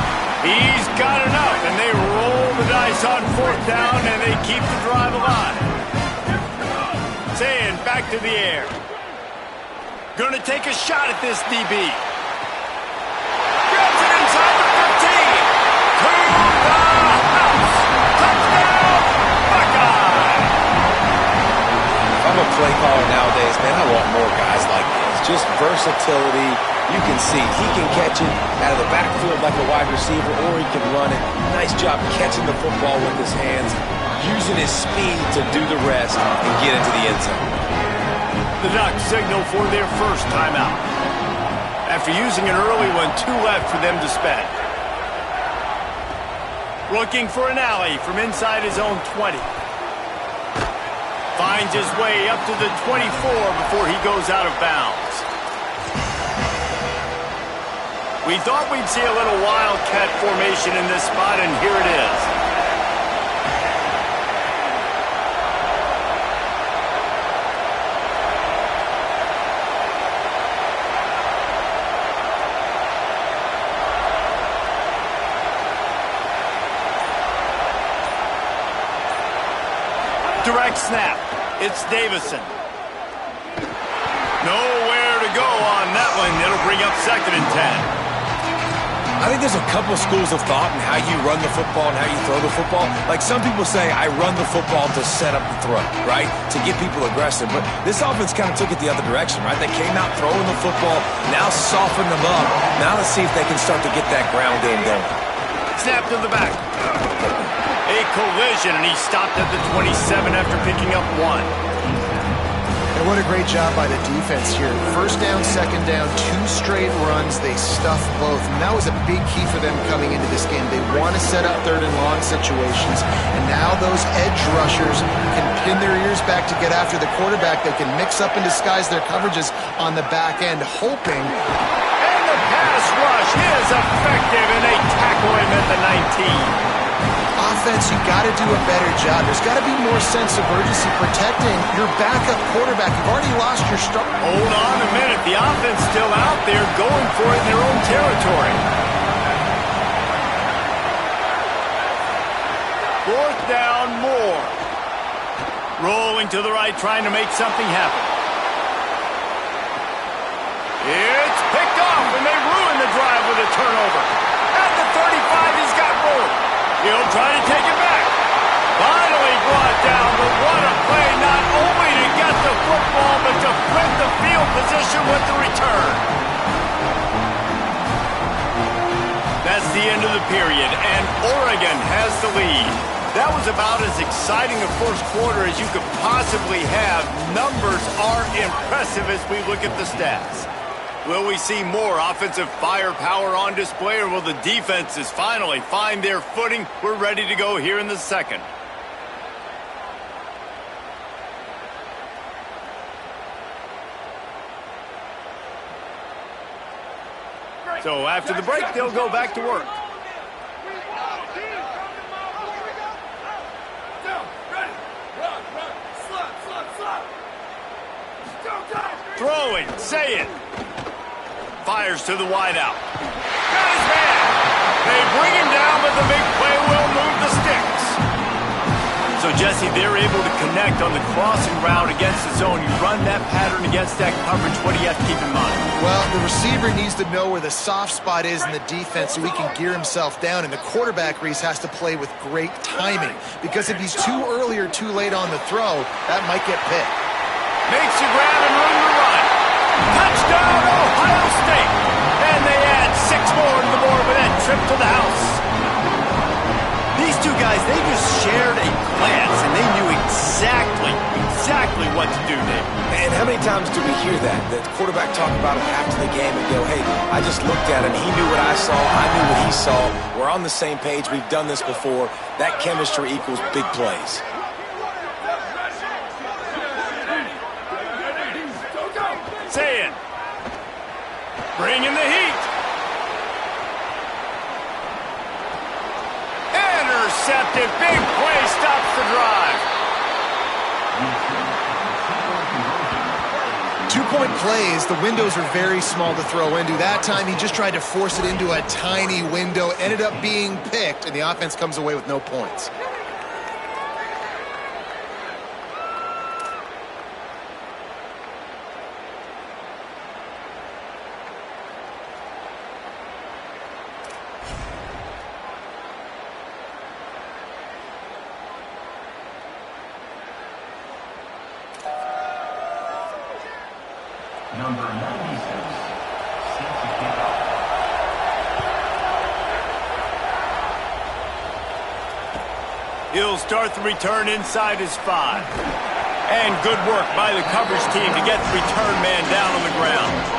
He's got enough, and they roll the dice on 4th down, and they keep the drive alive. Saying back to the air. Going to take a shot at this DB. Gets it inside the 15. To the house. Touchdown, Buckeye. If I'm a play caller nowadays, man, I want more guys like this. Just versatility. You can see he can catch it out of the backfield like a wide receiver, or he can run it. Nice job catching the football with his hands, using his speed to do the rest and get into the end zone. The Ducks signal for their first timeout. After using an early one, 2 left for them to spend. Looking for an alley from inside his own 20. Finds his way up to the 24 before he goes out of bounds. We thought we'd see a little wildcat formation in this spot, and here it is. Direct snap. It's Davison. Nowhere to go on that one. It'll bring up 2nd and 10. I think there's a couple schools of thought in how you run the football and how you throw the football. Like some people say, I run the football to set up the throw, right? To get people aggressive. But this offense kind of took it the other direction, right? They came out throwing the football, now soften them up. Now let's see if they can start to get that ground game going. Snap to the back. A collision, and he stopped at the 27 after picking up 1. And what a great job by the defense here. First down, second down, 2 straight runs. They stuffed both. And that was a big key for them coming into this game. They want to set up third and long situations. And now those edge rushers can pin their ears back to get after the quarterback. They can mix up and disguise their coverages on the back end, hoping. And the pass rush is effective, and they tackle him at the 19. Offense, you got to do a better job. There's got to be more sense of urgency protecting your backup quarterback. You've already lost your start. Hold on a minute. The offense still out there going for it in their own territory. 4th down, more. Rolling to the right, trying to make something happen. It's picked off, and they ruin the drive with a turnover. At the 35, he's got room. He'll try to take it back. Finally brought down, but what a play, not only to get the football, but to flip the field position with the return. That's the end of the period, and Oregon has the lead. That was about as exciting a first quarter as you could possibly have. Numbers are impressive as we look at the stats. Will we see more offensive firepower on display, or will the defenses finally find their footing? We're ready to go here in the second. So after the break, they'll go back to work. Throwing, say it. Fires to the wideout. Got his man. They bring him down, but the big play will move the sticks. So, Jesse, they're able to connect on the crossing route against the zone. You run that pattern against that coverage. What do you have to keep in mind? Well, the receiver needs to know where the soft spot is in the defense so he can gear himself down. And the quarterback, Reese, has to play with great timing. Because if he's too early or too late on the throw, that might get picked. Makes the grab and room to run. Touchdown, Ohio State. And they add 6 more to the board with that trip to the house. These two guys, they just shared a glance, and they knew exactly what to do there. And how many times do we hear that? The quarterback talk about him after the game and go, hey, I just looked at him. He knew what I saw. I knew what he saw. We're on the same page. We've done this before. That chemistry equals big plays. Say it. Bringing the heat. Intercepted. Big play stops the drive. 2-point plays, the windows are very small to throw into. That time he just tried to force it into a tiny window, ended up being picked, and the offense comes away with no points. Number 96, safety kickoff. He'll start the return inside his 5. And good work by the coverage team to get the return man down on the ground.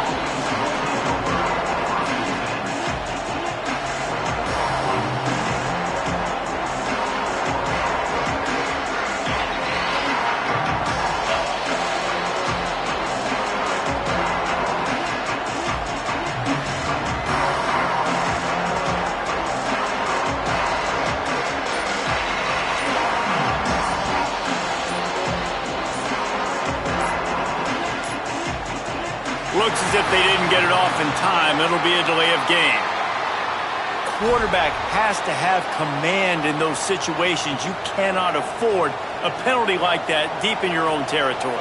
Looks as if they didn't get it off in time. It'll be a delay of game. Quarterback has to have command in those situations. You cannot afford a penalty like that deep in your own territory.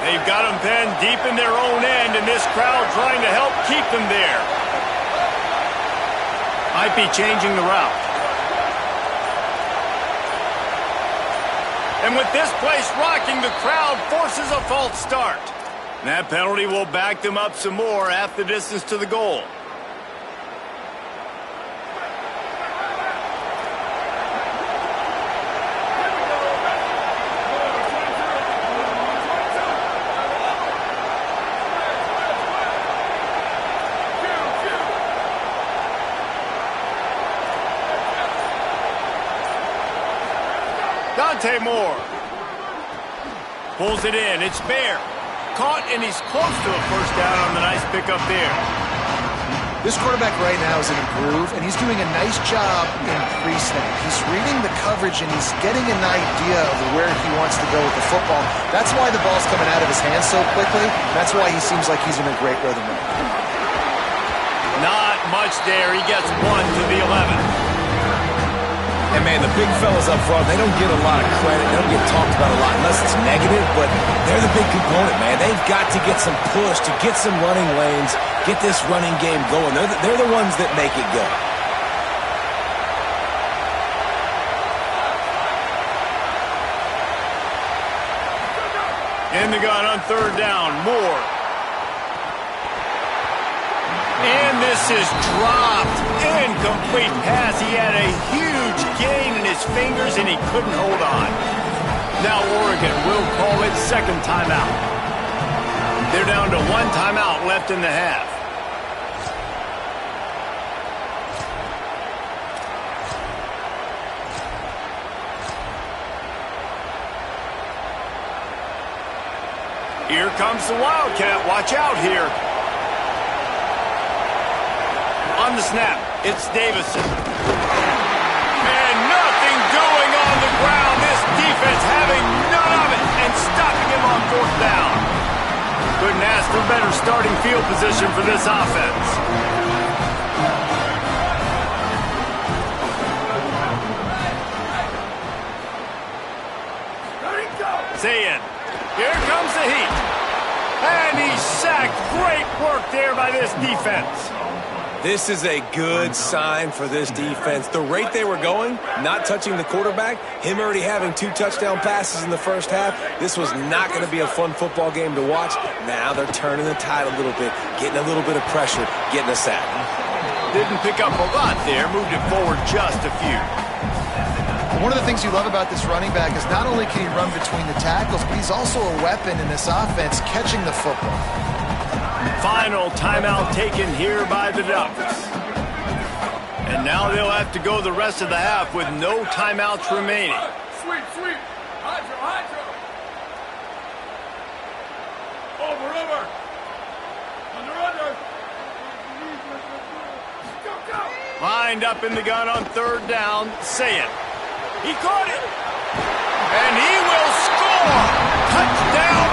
They've got them pinned deep in their own end, and this crowd trying to help keep them there. Might be changing the route. And with this place rocking, the crowd forces a false start. That penalty will back them up some more, half the distance to the goal. Dante Moore pulls it in. It's Bear. Caught, and he's close to a first down on the nice pickup there. This quarterback right now is in a groove, and he's doing a nice job in pre-snap. He's reading the coverage, and he's getting an idea of where he wants to go with the football. That's why the ball's coming out of his hands so quickly. That's why he seems like he's in a great rhythm right now. Not much there. He gets 1 to the 11. And, man, the big fellas up front, they don't get a lot of credit. They don't get talked about a lot unless it's negative, but they're the big component, man. They've got to get some push, to get some running lanes, get this running game going. They're the ones that make it go. In the gun on third down, Moore. And this is dropped. Incomplete pass. He had a huge gain in his fingers, and he couldn't hold on. Now Oregon will call it second timeout. They're down to 1 timeout left in the half. Here comes the Wildcat. Watch out here. On the snap, it's Davison. And nothing doing on the ground. This defense having none of it and stopping him on fourth down. Couldn't ask for better starting field position for this offense. Zayn. Here comes the heat. And he's sacked. Great work there by this defense. This is a good sign for this defense. The rate they were going, not touching the quarterback, him already having 2 touchdown passes in the first half, this was not going to be a fun football game to watch. Now they're turning the tide a little bit, getting a little bit of pressure, getting a sack. Didn't pick up a lot there, moved it forward just a few. One of the things you love about this running back is not only can he run between the tackles, but he's also a weapon in this offense catching the football. Final timeout taken here by the Ducks. And now they'll have to go the rest of the half with no timeouts remaining. Sweep. Hydro. Over. Under. Go. Lined up in the gun on third down. Say it. He caught it. And he will score. Touchdown.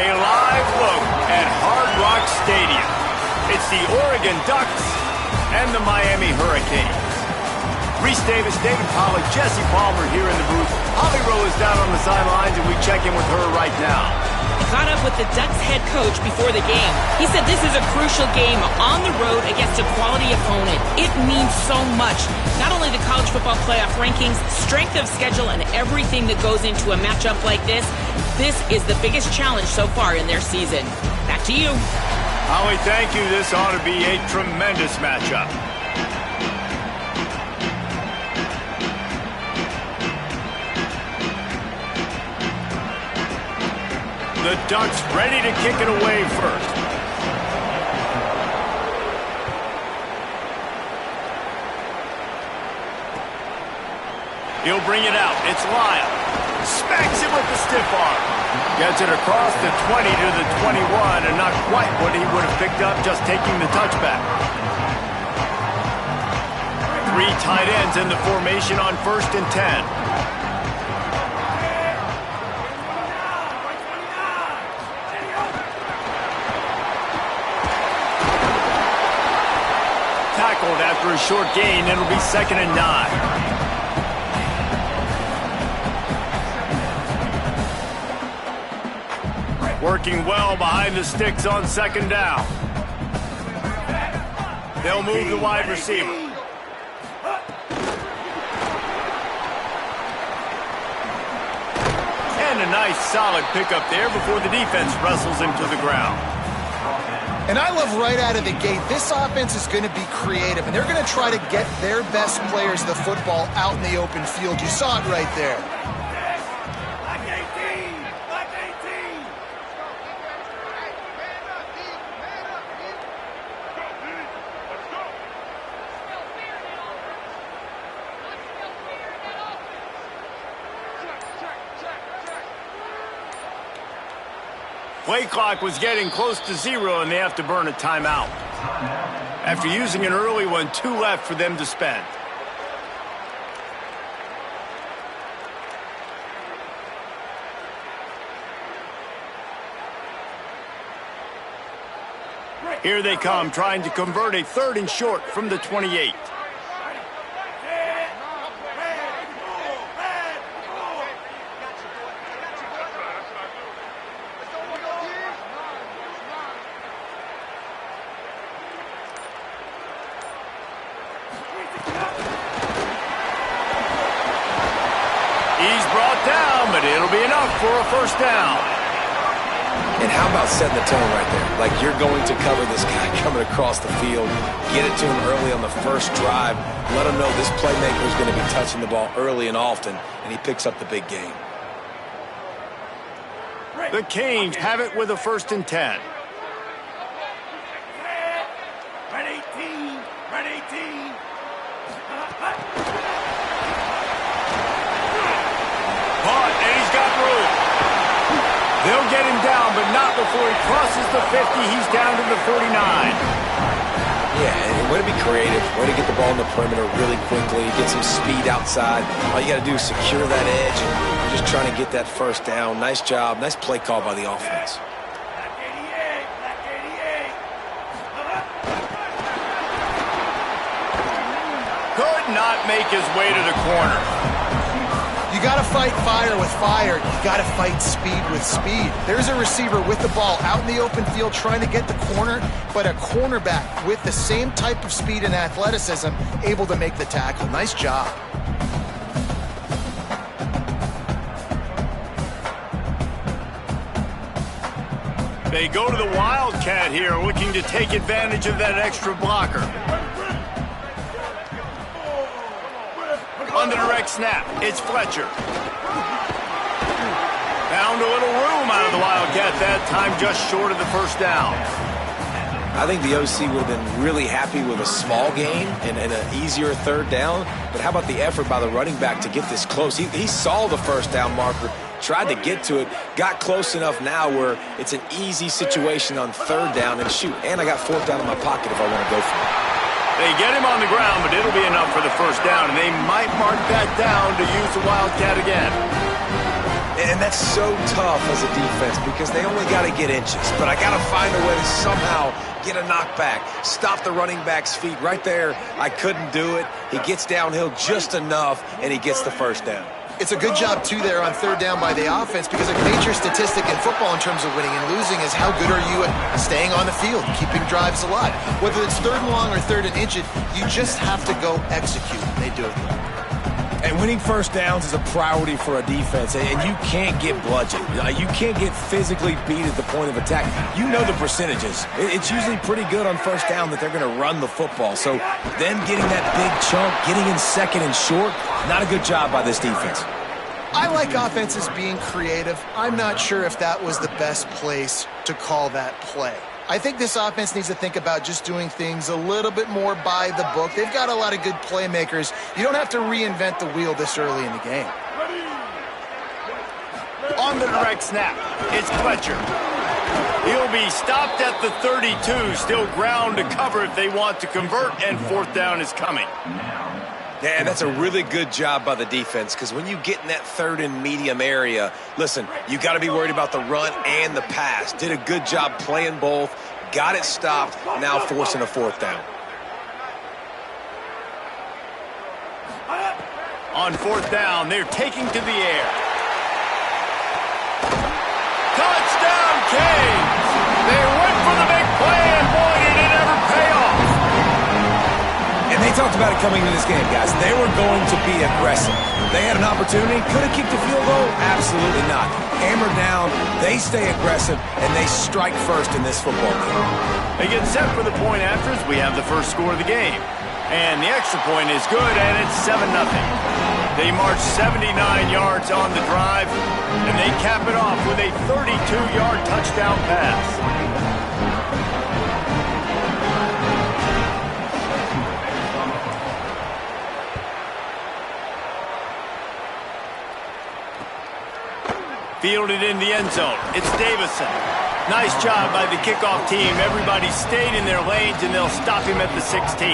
A live look at Hard Rock Stadium. It's the Oregon Ducks and the Miami Hurricanes. Reese Davis, David Pollack, Jesse Palmer here in the booth. Holly Rowe is down on the sidelines, and we check in with her right now. I caught up with the Ducks head coach before the game. He said this is a crucial game on the road against a quality opponent. It means so much. Not only the college football playoff rankings, strength of schedule, and everything that goes into a matchup like this. This is the biggest challenge so far in their season. Back to you. Holly, thank you. This ought to be a tremendous matchup. The Ducks ready to kick it away first. He'll bring it out. It's Lyle. Smacks it with the stiff arm. Gets it across the 20 to the 21, and not quite what he would have picked up just taking the touchback. 3 tight ends in the formation on 1st and 10. Tackled after a short gain. It'll be 2nd and 9. Working well behind the sticks on 2nd down. They'll move the wide receiver. And a nice solid pickup there before the defense wrestles him to the ground. And I love right out of the gate, this offense is going to be creative, and they're going to try to get their best players the football out in the open field. You saw it right there. Play clock was getting close to 0, and they have to burn a timeout. After using an early one, 2 left for them to spend. Here they come, trying to convert a 3rd and short from the 28. He's brought down, but it'll be enough for a 1st down. And how about setting the tone right there? Like, you're going to cover this guy coming across the field. Get it to him early on the first drive. Let him know this playmaker is going to be touching the ball early and often, and he picks up the big game. The Canes have it with a 1st and 10. Red 18, red 18. Caught, and he's got room. They'll get him down, but not before he crosses the 50. He's down to the 49. Yeah, and way to be creative. Way to get the ball in the perimeter really quickly. Get some speed outside. All you got to do is secure that edge, and you're just trying to get that 1st down. Nice job. Nice play call by the offense. Black 88, black 88. Could not make his way to the corner. You got to fight fire with fire. You got to fight speed with speed. There's a receiver with the ball out in the open field trying to get the corner, but a cornerback with the same type of speed and athleticism able to make the tackle. Nice job. They go to the Wildcat here, looking to take advantage of that extra blocker. On the direct snap, it's Fletcher. Found a little room out of the Wildcat that time, just short of the 1st down. I think the OC would have been really happy with a small gain and an easier 3rd down. But how about the effort by the running back to get this close? He saw the 1st down marker, tried to get to it, got close enough now where it's an easy situation on 3rd down. And shoot, and I got 4th down in my pocket if I want to go for it. They get him on the ground, but it'll be enough for the 1st down, and they might mark that down to use the Wildcat again. And that's so tough as a defense because they only got to get inches. But I got to find a way to somehow get a knockback, stop the running back's feet. Right there, I couldn't do it. He gets downhill just enough, and he gets the 1st down. It's a good job, too, there on 3rd down by the offense because a major statistic in football in terms of winning and losing is how good are you at staying on the field, keeping drives alive. Whether it's 3rd and long or 3rd and inch, you just have to go execute. They do it. And winning 1st downs is a priority for a defense, and you can't get bludgeoned. You can't get physically beat at the point of attack. You know the percentages. It's usually pretty good on 1st down that they're going to run the football. So them getting that big chunk, getting in 2nd and short, not a good job by this defense. I like offenses being creative. I'm not sure if that was the best place to call that play. I think this offense needs to think about just doing things a little bit more by the book. They've got a lot of good playmakers. You don't have to reinvent the wheel this early in the game. On the direct snap, it's Fletcher. He'll be stopped at the 32, still ground to cover if they want to convert, and fourth down is coming. Yeah, and that's a really good job by the defense, because when you get in that third and medium area, listen, you got to be worried about the run and the pass. Did a good job playing both, got it stopped, now forcing a fourth down. On fourth down, they're taking to the air. Touchdown, Canes! They went for the big play, and boy, did it ever pay off. And they talked about it coming into this game, guys. They were going to be aggressive. They had an opportunity. Could have kicked a field goal? Absolutely not. Hammered down, they stay aggressive, and they strike first in this football game. They get set for the point afters. We have the first score of the game. And the extra point is good, and it's 7-0. They march 79 yards on the drive, and they cap it off with a 32-yard touchdown pass. Fielded in the end zone. It's Davison. Nice job by the kickoff team. Everybody stayed in their lanes, and they'll stop him at the 16.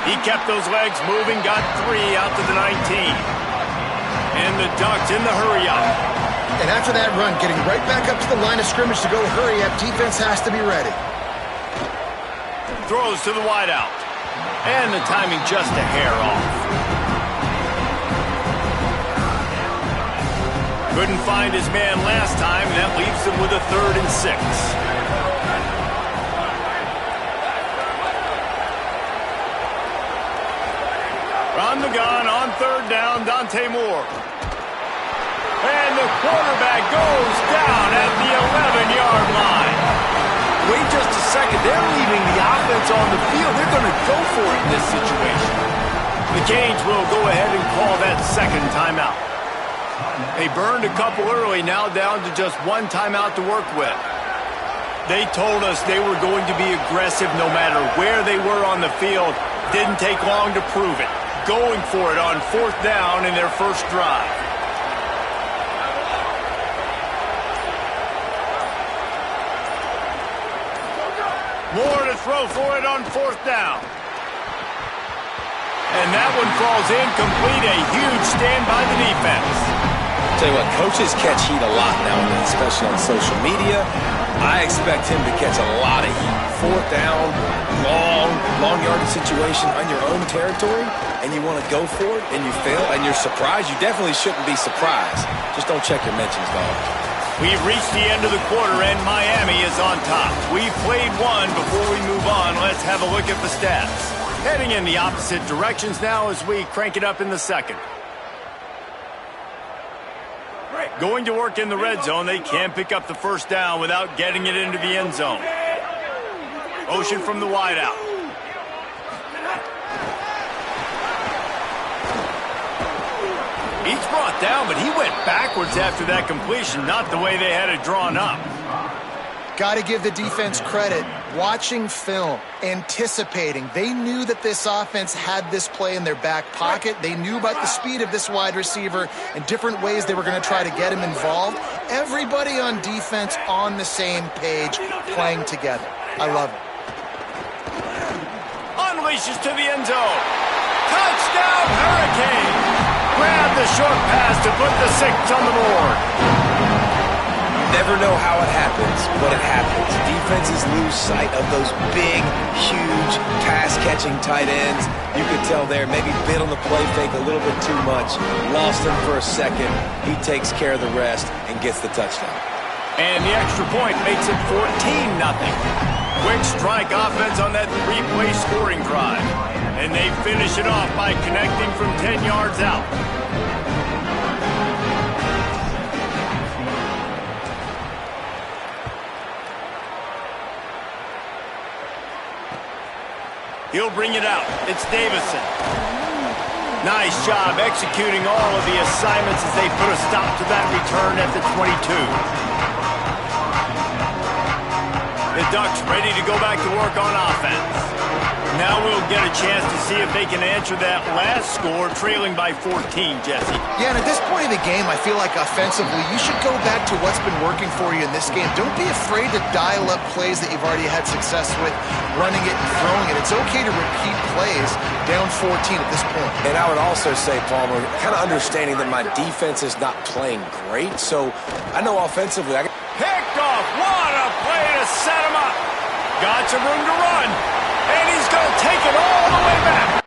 He kept those legs moving, got 3 out to the 19. And the Ducks in the hurry-up. And after that run, getting right back up to the line of scrimmage to go hurry-up, defense has to be ready. Throws to the wideout. And the timing just a hair off. Couldn't find his man last time, and that leaves him with a 3rd and 6. On the gun, on 3rd down, Dante Moore. And the quarterback goes down at the 11-yard line. Wait just a second. They're leaving the offense on the field. They're going to go for it in this situation. The Canes will go ahead and call that second timeout. They burned a couple early, now down to just 1 timeout to work with. They told us they were going to be aggressive no matter where they were on the field. Didn't take long to prove it. Going for it on 4th down in their first drive. Moore to throw for it on 4th down. And that one falls incomplete. A huge stand by the defense. Tell you what, coaches catch heat a lot nowadays, especially on social media. I expect him to catch a lot of heat. 4th down, long yardage situation on your own territory, and you want to go for it, and you fail, and you're surprised. You definitely shouldn't be surprised. Just don't check your mentions, dog. We've reached the end of the quarter, and Miami is on top. We've played one. Before we move on, let's have a look at the stats. Heading in the opposite directions now as we crank it up in the second. Going to work in the red zone. They can't pick up the first down without getting it into the end zone. Motion from the wideout. He's brought down, but he went backwards after that completion, not the way they had it drawn up. Got to give the defense credit. Watching film, anticipating. They knew that this offense had this play in their back pocket. They knew about the speed of this wide receiver and different ways they were going to try to get him involved. Everybody on defense on the same page, playing together. I love it. Unleashes to the end zone. Touchdown, Hurricane! Grab the short pass to put the 6 on the board. Never know how it happens, but it happens. Defenses lose sight of those big, huge, pass-catching tight ends. You could tell there, maybe bit on the play fake a little bit too much. Lost him for a second. He takes care of the rest and gets the touchdown. And the extra point makes it 14-0. Quick strike offense on that 3-play scoring drive. And they finish it off by connecting from 10 yards out. He'll bring it out. It's Davison. Nice job executing all of the assignments as they put a stop to that return at the 22. The Ducks ready to go back to work on offense. Now we'll get a chance to see if they can answer that last score, trailing by 14, Jesse. Yeah, and at this point in the game, I feel like offensively, you should go back to what's been working for you in this game. Don't be afraid to dial up plays that you've already had success with, running it and throwing it. It's okay to repeat plays down 14 at this point. And I would also say, Palmer, kind of understanding that my defense is not playing great, so I know offensively Picked off. What a play to set him up. Got some room to run. And he's going to take it all the way back.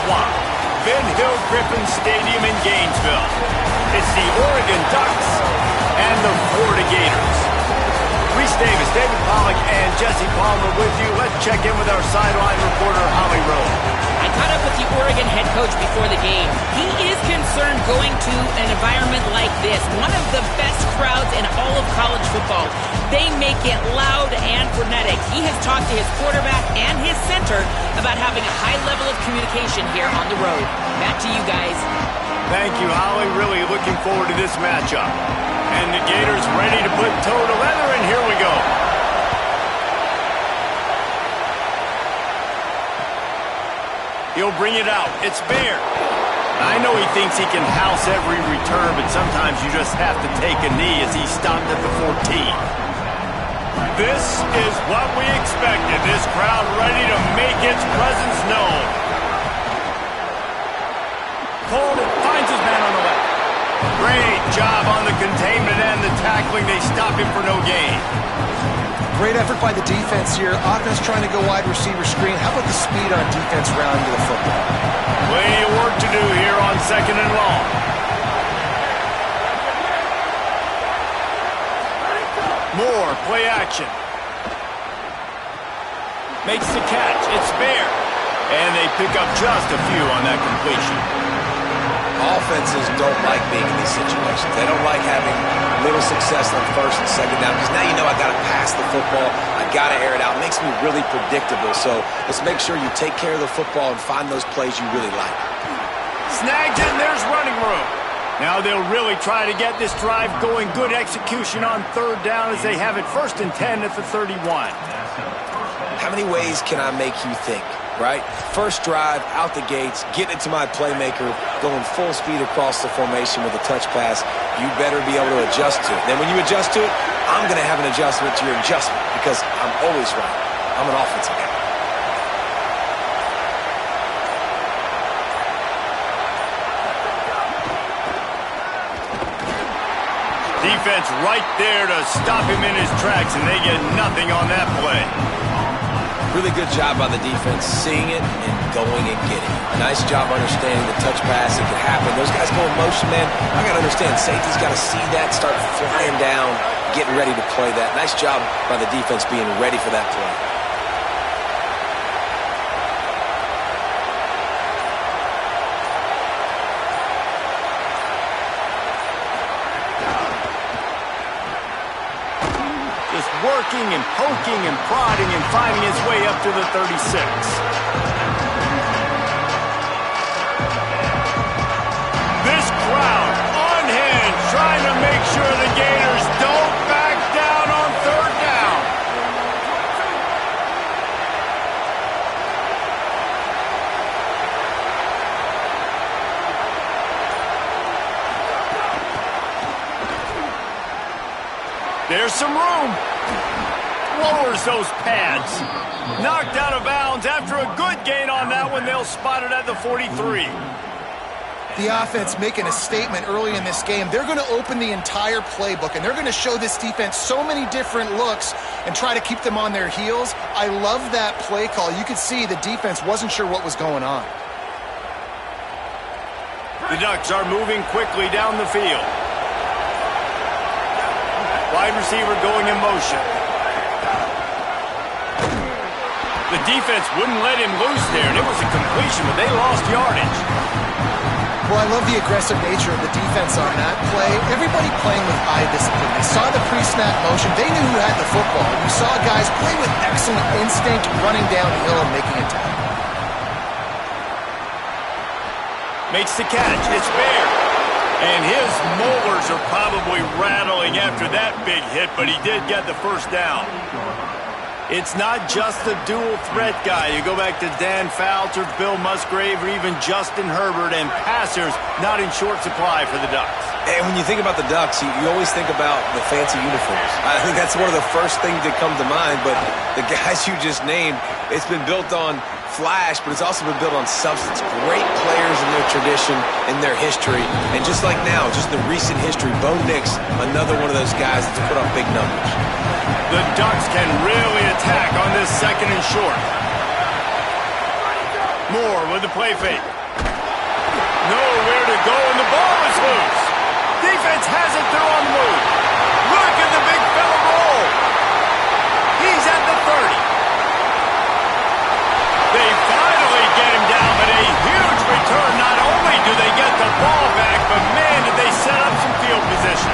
Swamp, Ben Hill Griffin Stadium in Gainesville. It's the Oregon Ducks and the Florida Gators. Reese Davis, David Pollack, and Jesse Palmer with you. Let's check in with our sideline reporter, Holly Rowe. I caught up with the Oregon head coach before the game. He is concerned going to an environment like this, one of the best crowds in all of college football. They make it loud and frenetic. He has talked to his quarterback and his center about having a high level of communication here on the road. Back to you guys. Thank you, Holly. Really looking forward to this matchup. And the Gators ready to put toe to leather, and here we go. He'll bring it out. It's Bear. I know he thinks he can house every return, but sometimes you just have to take a knee as he stopped at the 14. This is what we expected. This crowd ready to make its presence known. Cole finds his man on the left. Great job on the containment and the tackling. They stop him for no gain. Great effort by the defense here. Offense trying to go wide receiver screen. How about the speed on defense rounding to the football? Plenty of work to do here on 2nd and long. Moore, play action. Makes the catch. It's Bear. And they pick up just a few on that completion. Offenses don't like being in these situations. They don't like having little success on 1st and 2nd down because now you know I got to pass the football. I got to air it out. It makes me really predictable. So let's make sure you take care of the football and find those plays you really like. Snagged it, and there's running room. Now they'll really try to get this drive going. Good execution on 3rd down as they have it 1st and 10 at the 31. How many ways can I make you think? Right? First drive, out the gates, getting it to my playmaker, going full speed across the formation with a touch pass. You better be able to adjust to it. Then when you adjust to it, I'm going to have an adjustment to your adjustment because I'm always right. I'm an offensive guy. Defense right there to stop him in his tracks, and they get nothing on that play. Really good job by the defense, seeing it and going and getting it. Nice job understanding the touch pass. It could happen. Those guys go in motion, man. I got to understand, safety's got to see that, start flying down, getting ready to play that. Nice job by the defense being ready for that play. Working and poking and prodding and finding his way up to the 36. This crowd on hand trying to make sure the Gators don't back down on 3rd down. There's some room. Lowers those pads. Knocked out of bounds after a good gain on that one. They'll spot it at the 43. The offense making a statement early in this game. They're going to open the entire playbook, and they're going to show this defense so many different looks and try to keep them on their heels. I love that play call. You could see the defense wasn't sure what was going on. The Ducks are moving quickly down the field. Wide receiver going in motion. The defense wouldn't let him loose there, and it was a completion, but they lost yardage. Well, I love the aggressive nature of the defense on that play. Everybody playing with eye discipline. They saw the pre-snap motion. They knew who had the football. You saw guys play with excellent instinct, running downhill and making a tackle. Makes the catch. It's Bear. And his molars are probably rattling after that big hit, but he did get the 1st down. It's not just the dual threat guy. You go back to Dan Fouts, Bill Musgrave, or even Justin Herbert, and passers not in short supply for the Ducks. And when you think about the Ducks, you always think about the fancy uniforms. I think that's one of the first things that come to mind, but the guys you just named, it's been built on flash, but it's also been built on substance. Great players in their tradition, in their history, and just like now, just the recent history, Bo Nix, another one of those guys that's put up big numbers. The Ducks can really attack on this 2nd and short. Moore with the play fake. to go, and the ball is loose. Defense has it. They're on the move. Look at the big fella roll. He's at the 30. They finally get him down, but a huge return. Not only do they get the ball back, but man, did they set up some field position.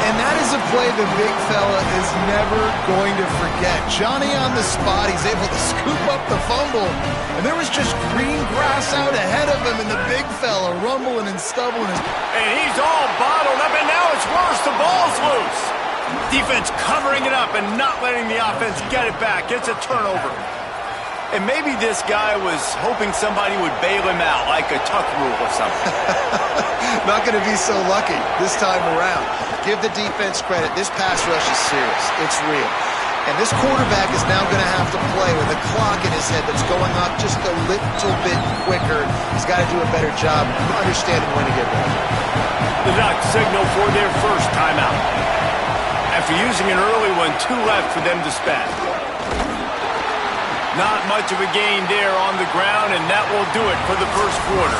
And that is a play the big fella is never going to forget. Johnny on the spot, he's able to scoop up the fumble, and there was just green grass out ahead of him, and the big fella rumbling and stumbling. And he's all bottled up, and now it's worse. The ball's loose. Defense covering it up and not letting the offense get it back. It's a turnover. And maybe this guy was hoping somebody would bail him out, like a tuck rule or something. Not going to be so lucky this time around. Give the defense credit. This pass rush is serious. It's real. And this quarterback is now going to have to play with a clock in his head that's going up just a little bit quicker. He's got to do a better job understanding when to get ready. The Ducks signal for their first timeout. After using an early one, 2 left for them to spend. Not much of a gain there on the ground, and that will do it for the first quarter.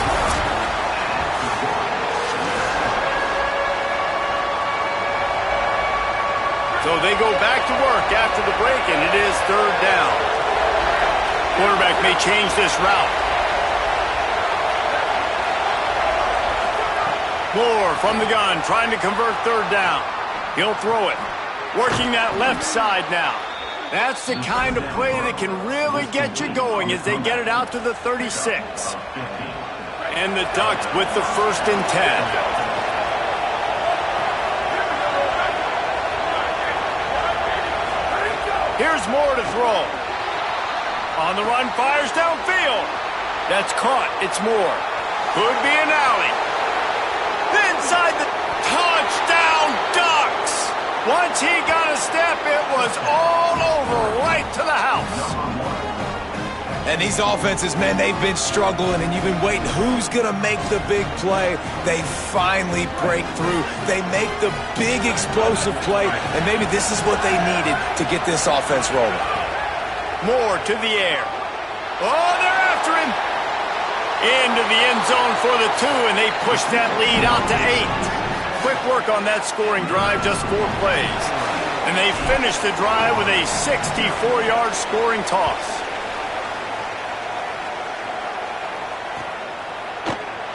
So they go back to work after the break, and it is third down. Quarterback may change this route. Moore from the gun, trying to convert third down. He'll throw it. Working that left side now. That's the kind of play that can really get you going as they get it out to the 36. And the Ducks with the 1st and 10. Here's Moore to throw. On the run, fires downfield. That's caught. It's Moore. Could be an alley. Inside the touchdown Ducks. Once he got a step, it was all over, right to the house. And these offenses, man, they've been struggling, and you've been waiting. Who's going to make the big play? They finally break through. They make the big explosive play, and maybe this is what they needed to get this offense rolling. Moore to the air. Oh, they're after him. Into the end zone for the 2, and they push that lead out to 8. Quick work on that scoring drive, just 4 plays. And they finish the drive with a 64-yard scoring toss.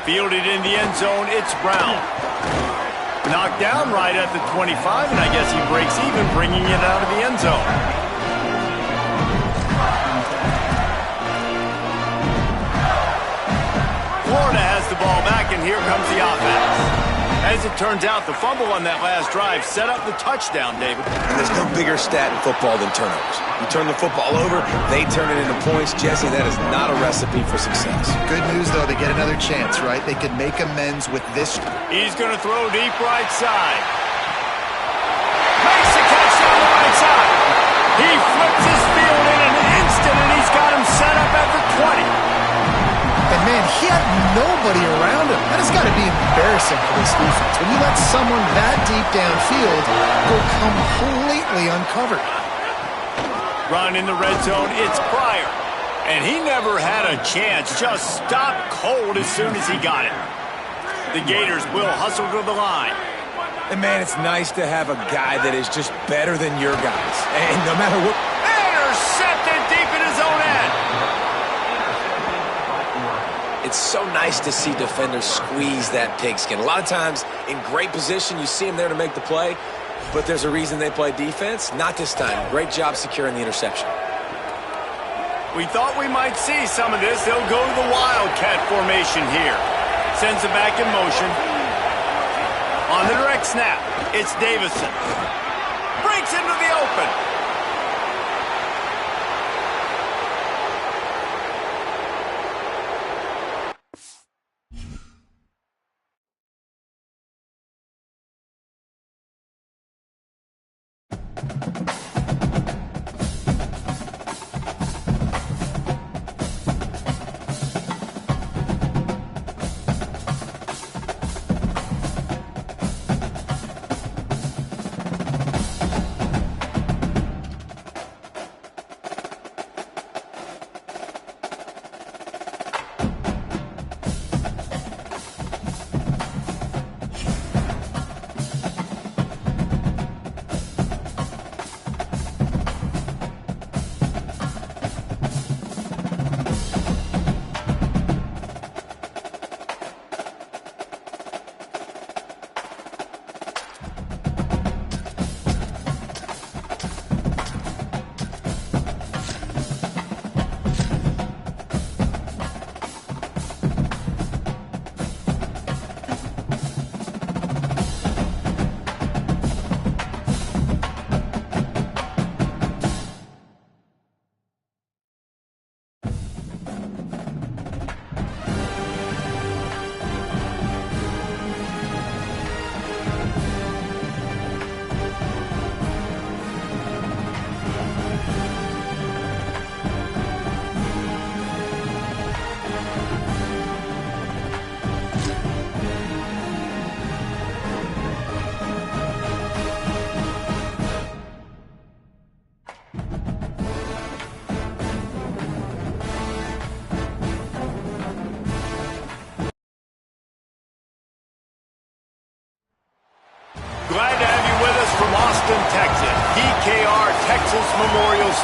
Fielded in the end zone, it's Brown. Knocked down right at the 25, and I guess he breaks even, bringing it out of the end zone. Florida has the ball back, and here comes the offense. As it turns out, the fumble on that last drive set up the touchdown, David. And there's no bigger stat in football than turnovers. You turn the football over, they turn it into points. Jesse, that is not a recipe for success. Good news, though, they get another chance, right? They could make amends with this. He's going to throw deep right side. Makes the catch down the right side. He flips his field in an instant, and he's got him set up at the 20. And, man, he had nobody around him. That has got to be embarrassing for this defense. When you let someone that deep downfield go completely uncovered. Run in the red zone, it's Pryor. And he never had a chance. Just stopped cold as soon as he got it. The Gators will hustle to the line. And, man, it's nice to have a guy that is just better than your guys. And no matter what... Intercepted deep in his own end. It's so nice to see defenders squeeze that pigskin. A lot of times, in great position, you see them there to make the play, but there's a reason they play defense. Not this time. Great job securing the interception. We thought we might see some of this. They'll go to the Wildcat formation here. Sends it back in motion. On the direct snap, it's Davison. Breaks into the open.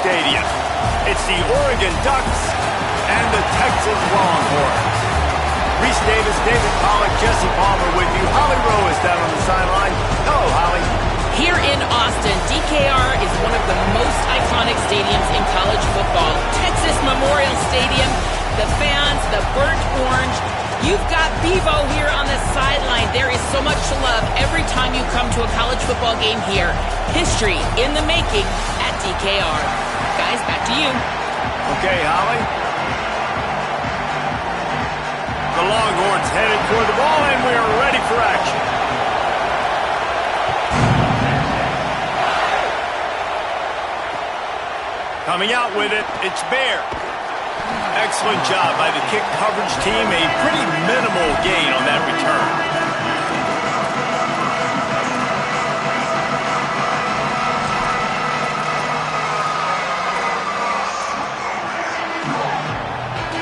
Stadium. It's the Oregon Ducks and the Texas Longhorns. Reese Davis, David Pollack, Jesse Palmer with you. Holly Rowe is down on the sideline. Hello, Holly. Here in Austin, DKR is one of the most iconic stadiums in college football. Texas Memorial Stadium, the fans, the burnt orange. You've got Bevo here on the sideline. There is so much to love every time you come to a college football game here. History in the making at DKR. Guys, back to you. Okay, Holly. The Longhorns headed toward the ball, and we are ready for action. Coming out with it, it's Bear. Excellent job by the kick coverage team. A pretty minimal gain on that return.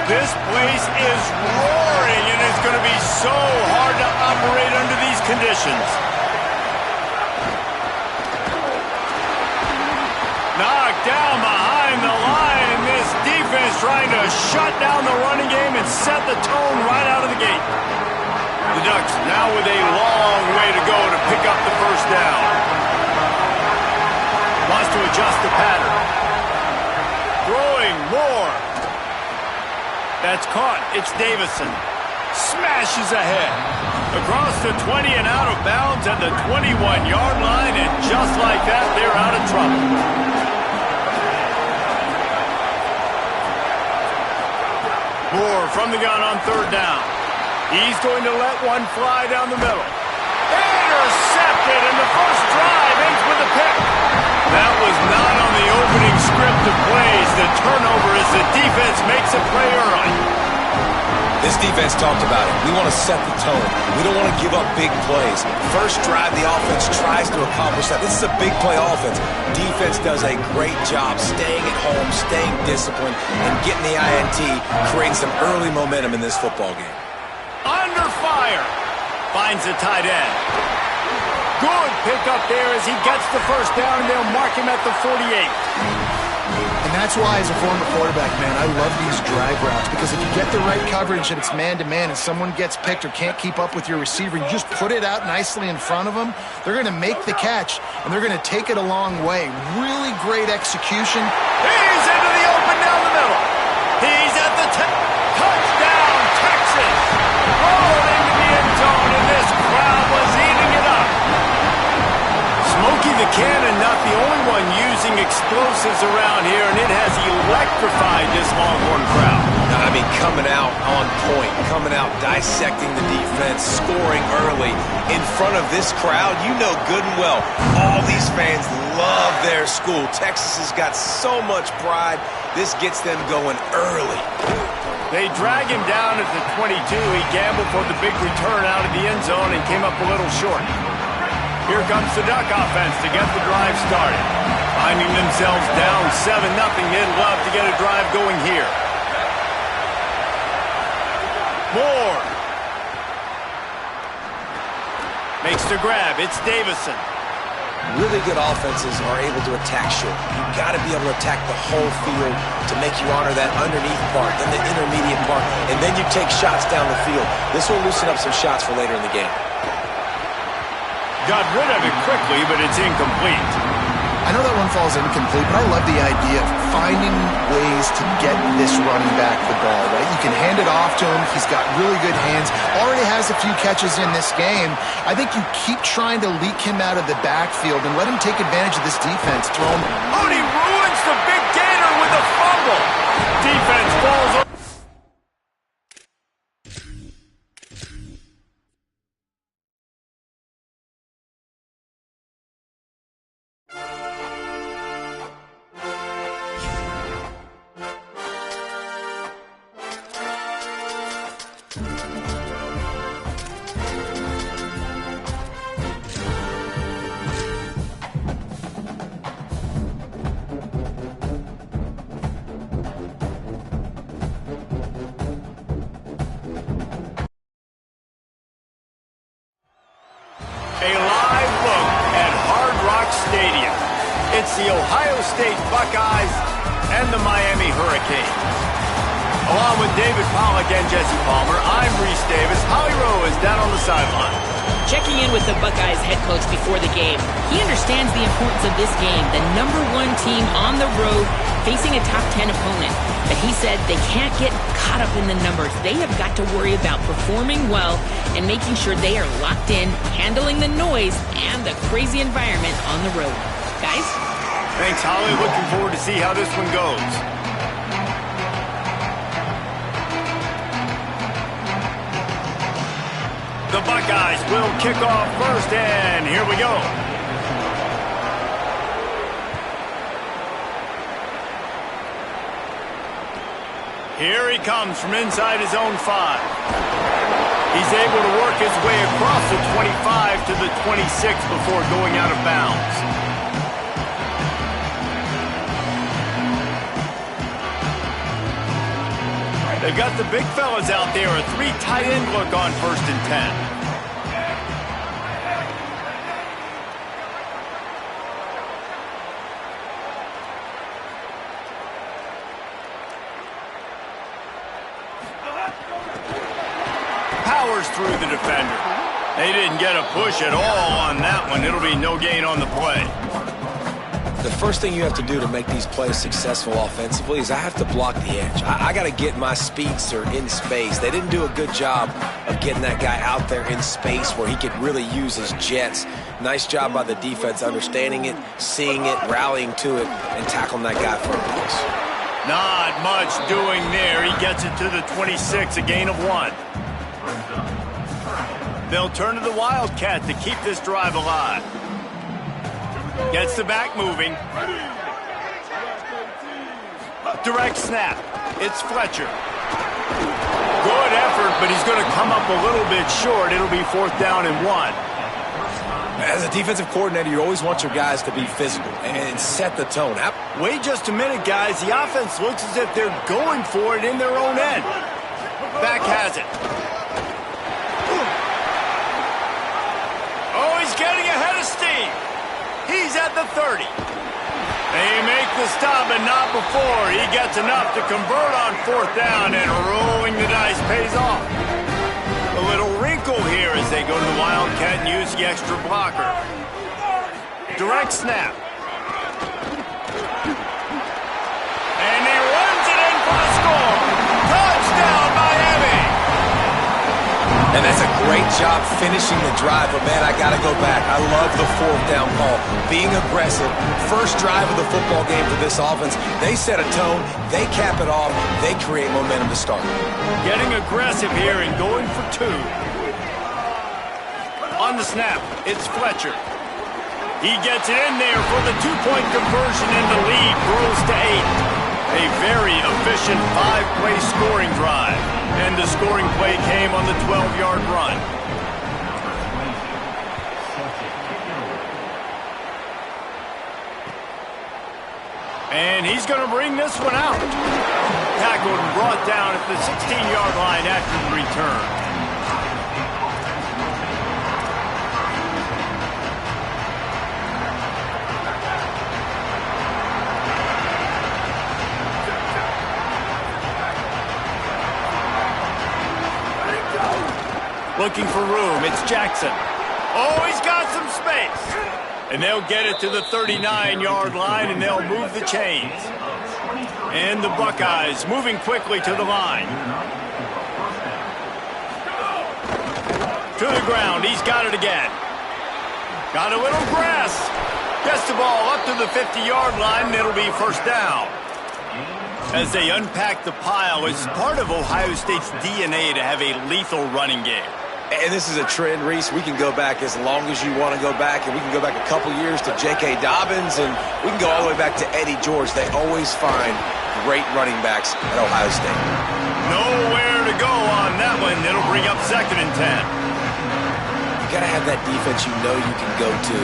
This place is roaring, and it's going to be so hard to operate under these conditions. Knocked down behind the line, and this defense trying to shut down the running game and set the tone right out of the gate. The Ducks now with a long way to go to pick up the first down. Wants to adjust the pattern. Throwing more. That's caught. It's Davison. Smashes ahead. Across the 20 and out of bounds at the 21-yard line, and just like that, they're out of trouble. Moore from the gun on third down. He's going to let one fly down the middle. Intercepted, and the first drive ends with a pick. That was not on the opening script of plays. The turnover as the defense makes a play early. This defense talked about it. We want to set the tone. We don't want to give up big plays. First drive, the offense tries to accomplish that. This is a big play offense. Defense does a great job staying at home, staying disciplined, and getting the INT, creating some early momentum in this football game. Under fire. Finds the tight end. Good pickup there as he gets the first down, and they'll mark him at the 48. And that's why, as a former quarterback, man, I love these drag routes, because if you get the right coverage and it's man-to-man and someone gets picked or can't keep up with your receiver, you just put it out nicely in front of them, they're going to make the catch, and they're going to take it a long way. Really great execution. He's into the open down the middle. He's at the touchdown, Texas. Rolled into the end zone, and this crowd was eating it up. Smokey the Cannon, not the only one using explosives around here, and it has electrified this Longhorn crowd. I mean, coming out on point, coming out dissecting the defense, scoring early in front of this crowd. You know good and well, all these fans love their school. Texas has got so much pride. This gets them going early. They drag him down at the 22. He gambled for the big return out of the end zone and came up a little short. Here comes the Duck offense to get the drive started. Finding themselves down 7-0. They'd love to get a drive going here. Moore. Makes the grab. It's Davison. Really good offenses are able to attack short. You've got to be able to attack the whole field to make you honor that underneath part, then the intermediate part, and then you take shots down the field. This will loosen up some shots for later in the game. Got rid of it quickly, but it's incomplete. I know that one falls incomplete, but I love the idea of finding ways to get this running back the ball, right? You can hand it off to him. He's got really good hands. Already has a few catches in this game. I think you keep trying to leak him out of the backfield and let him take advantage of this defense. Throw him. Oh, and he ruins the big gainer with a fumble. Defense falls over. A live look at Hard Rock Stadium. It's the Ohio State Buckeyes and the Miami Hurricanes. Along with David Pollack and Jesse Palmer, I'm Reese Davis. Howie Rowe is down on the sideline. Checking in with the Buckeyes head coach before the game. He understands the importance of this game, the #1 team on the road facing a top 10 opponent. But he said they can't get caught up in the numbers. They have got to worry about performing well and making sure they are locked in, handling the noise and the crazy environment on the road. Guys? Thanks, Holly. Looking forward to see how this one goes. The Buckeyes will kick off first, and here we go. Here he comes from inside his own 5. He's able to work his way across the 25 to the 26 before going out of bounds. They've got the big fellas out there, a 3 tight end look on 1st and 10. Powers through the defender. They didn't get a push at all on that one. It'll be no gain on the play. The first thing you have to do to make these plays successful offensively is I have to block the edge. I got to get my speedster in space. They didn't do a good job of getting that guy out there in space where he could really use his jets. Nice job by the defense understanding it, seeing it, rallying to it, and tackling that guy for a loss. Not much doing there. He gets it to the 26, a gain of 1. They'll turn to the Wildcat to keep this drive alive. Gets the back moving. Direct snap. It's Fletcher. Good effort, but he's going to come up a little bit short. It'll be 4th down and 1. As a defensive coordinator, you always want your guys to be physical and set the tone. Wait just a minute, guys. The offense looks as if they're going for it in their own end. Back has it. Oh, he's getting ahead of steam. He's at the 30. They make the stop, but not before. He gets enough to convert on 4th down, and rolling the dice pays off. A little wrinkle here as they go to the Wildcat and use the extra blocker. Direct snap. And he runs it in for the score. Touchdown, Miami! And that's a great job finishing the drive, but man, I got to go back. I love the 4th down call. Being aggressive, first drive of the football game for this offense. They set a tone, they cap it off, they create momentum to start. Getting aggressive here and going for 2. On the snap, it's Fletcher. He gets it in there for the 2-point conversion, and the lead grows to 8. A very efficient 5-play scoring drive. And the scoring play came on the 12-yard run. And he's going to bring this one out. Tackled and brought down at the 16-yard line after the return. Looking for room, it's Jackson. Oh, he's got some space. And they'll get it to the 39-yard line, and they'll move the chains. And the Buckeyes moving quickly to the line. To the ground, he's got it again. Got a little grass. Gets the ball up to the 50-yard line, and it'll be 1st down. As they unpack the pile, it's part of Ohio State's DNA to have a lethal running game. And this is a trend, Reese. We can go back as long as you want to go back, and we can go back a couple years to J.K. Dobbins, and we can go all the way back to Eddie George. They always find great running backs at Ohio State. Nowhere to go on that one. It'll bring up 2nd and 10. You got to have that defense you know you can go to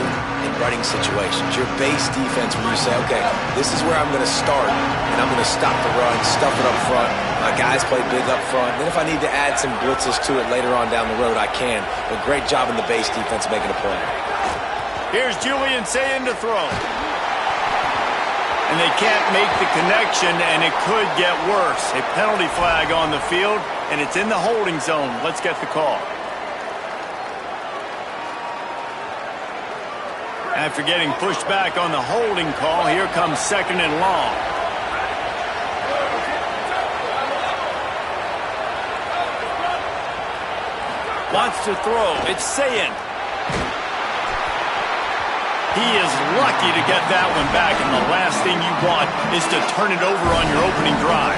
in running situations. Your base defense where you say, okay, this is where I'm going to start, and I'm going to stop the run, stuff it up front. My guys play big up front. Then if I need to add some blitzes to it later on down the road, I can. But great job in the base defense making a play. Here's Julian Sayin to throw. And they can't make the connection, and it could get worse. A penalty flag on the field, and it's in the holding zone. Let's get the call. After getting pushed back on the holding call, here comes 2nd and long. Wants to throw. It's Sayin. He is lucky to get that one back, and the last thing you want is to turn it over on your opening drive.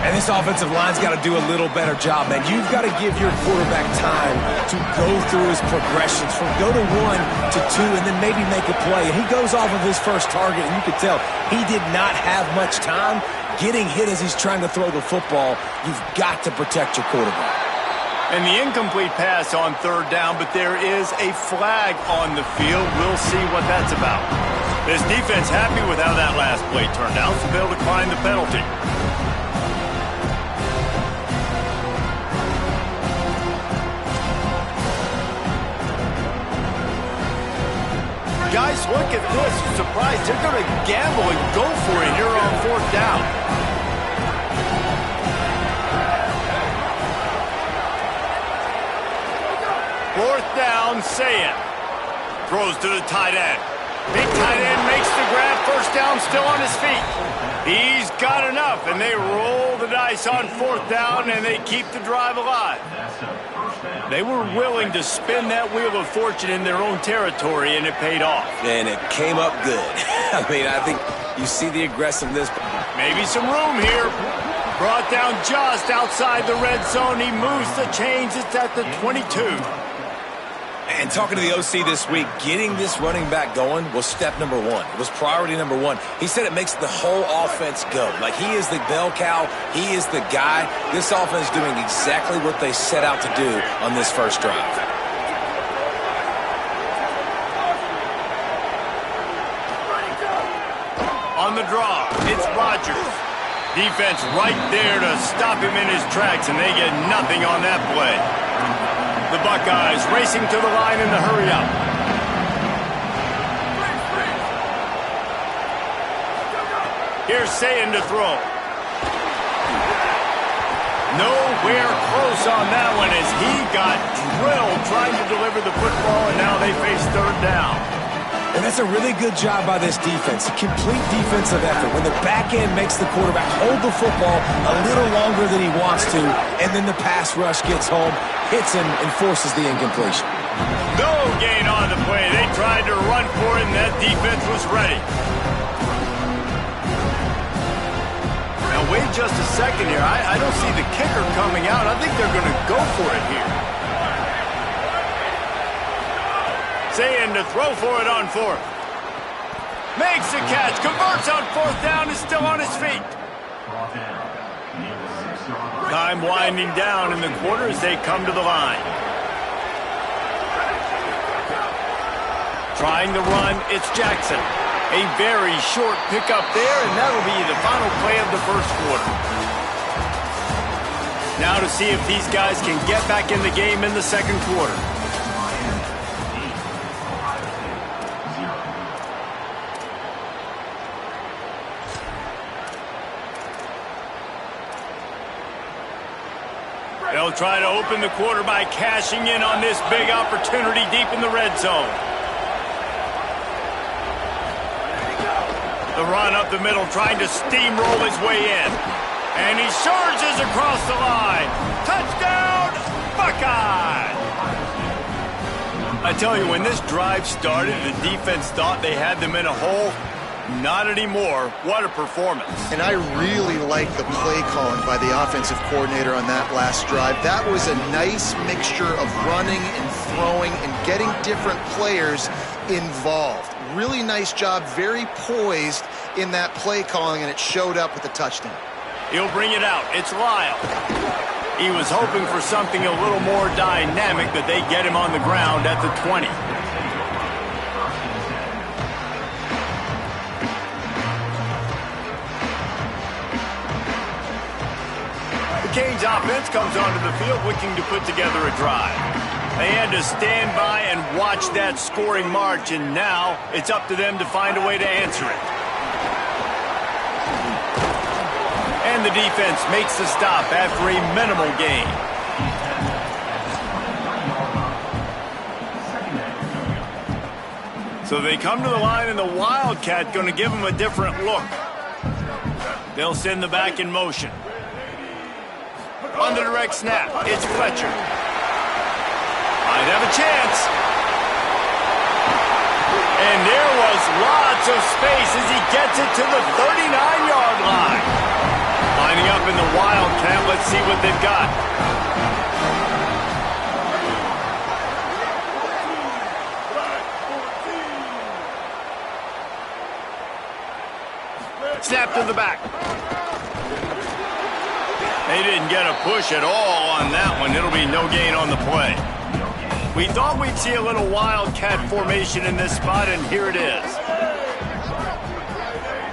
And this offensive line's got to do a little better job, man. You've got to give your quarterback time to go through his progressions from go to 1 to 2 and then maybe make a play. And he goes off of his first target, and you could tell he did not have much time getting hit as he's trying to throw the football. You've got to protect your quarterback. And the incomplete pass on 3rd down, but there is a flag on the field. We'll see what that's about. This defense happy with how that last play turned out, so they'll decline the penalty. Guys, look at this. Surprised they're going to gamble and go for it here on 4th down. Fourth down, Sayin. Throws to the tight end. Big tight end makes the grab. First down, still on his feet. He's got enough, and they roll the dice on 4th down, and they keep the drive alive. They were willing to spin that wheel of fortune in their own territory, and it paid off. And it came up good. I mean, I think you see the aggressiveness. Maybe some room here. Brought down just outside the red zone. He moves the chains. It's at the 22. And talking to the OC this week, getting this running back going was step number 1. It was priority number 1. He said it makes the whole offense go. Like, he is the bell cow. He is the guy. This offense is doing exactly what they set out to do on this first drive. On the draw, it's Rodgers. Defense right there to stop him in his tracks, and they get nothing on that play. The Buckeyes racing to the line in the hurry-up. Here's Sayin to throw. Nowhere close on that one as he got drilled trying to deliver the football, and now they face 3rd down. And that's a really good job by this defense. A complete defensive effort. When the back end makes the quarterback hold the football a little longer than he wants to, and then the pass rush gets home, hits him, and forces the incompletion. No gain on the play. They tried to run for it, and that defense was ready. Now, wait just a second here. I don't see the kicker coming out. I think they're going to go for it here. Sayin to throw for it on 4th. Makes the catch, converts on 4th down, is still on his feet. Time winding down in the quarter as they come to the line. Trying to run, it's Jackson. A very short pickup there, and that'll be the final play of the first quarter. Now to see if these guys can get back in the game in the second quarter. They'll try to open the quarter by cashing in on this big opportunity deep in the red zone. The run up the middle, trying to steamroll his way in. And he surges across the line. Touchdown, Buckeye! I tell you, when this drive started, the defense thought they had them in a hole. Not anymore. What a performance. And I really like the play calling by the offensive coordinator on that last drive. That was a nice mixture of running and throwing and getting different players involved. Really nice job, very poised in that play calling, and it showed up with the touchdown. He'll bring it out. It's Lyle. He was hoping for something a little more dynamic, but they get him on the ground at the 20. The Canes offense comes onto the field looking to put together a drive. They had to stand by and watch that scoring march, and now it's up to them to find a way to answer it. And the defense makes the stop after a minimal gain. So they come to the line, and the Wildcat going to give them a different look. They'll send the back in motion. On the direct snap, it's Fletcher. Might have a chance. And there was lots of space as he gets it to the 39-yard line. Lining up in the Wildcat, let's see what they've got. Snap to the back. They didn't get a push at all on that one. It'll be no gain on the play. We thought we'd see a little Wildcat formation in this spot, and here it is.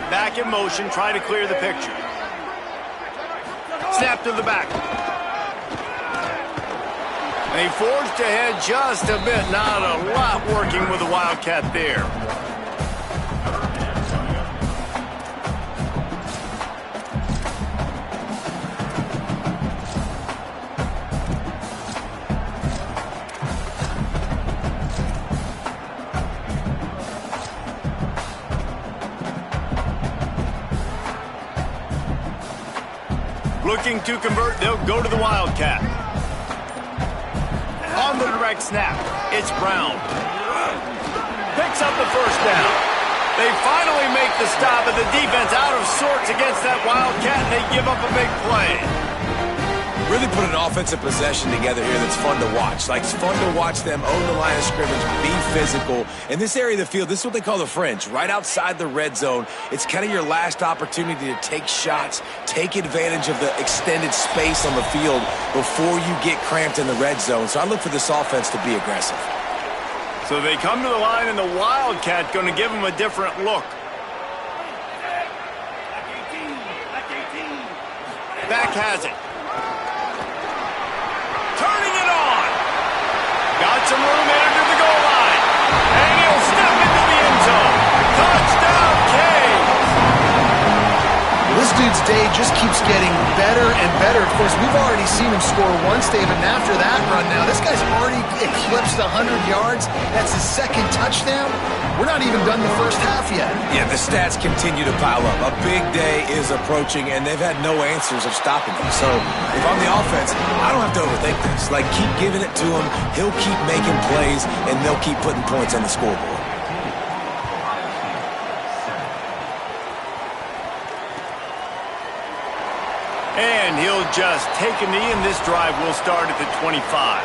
Back in motion, try to clear the picture. Snap to the back. They forged ahead just a bit. Not a lot working with the Wildcat there. Looking to convert, they'll go to the Wildcat. On the direct snap, it's Brown. Picks up the first down. They finally make the stop, and the defense out of sorts against that Wildcat, and they give up a big play. Really put an offensive possession together here that's fun to watch. Like, it's fun to watch them own the line of scrimmage, be physical. In this area of the field, this is what they call the fringe, right outside the red zone. It's kind of your last opportunity to take shots, take advantage of the extended space on the field before you get cramped in the red zone. So I look for this offense to be aggressive. So they come to the line, and the Wildcat going to give them a different look. Back has it. Turning it on. Got some room headed to the goal line. And he'll step into the end zone. Touchdown, Canes. This dude's day just keeps getting better and better. Of course, we've already seen him score once, David, and after that run now, this guy's already eclipsed 100 yards. That's his second touchdown. We're not even done the first half yet. Yeah, the stats continue to pile up. A big day is approaching, and they've had no answers of stopping him. So if I'm the offense, I don't have to overthink this. Like, keep giving it to him. He'll keep making plays, and they'll keep putting points on the scoreboard. And he'll just take a knee, and this drive will start at the 25.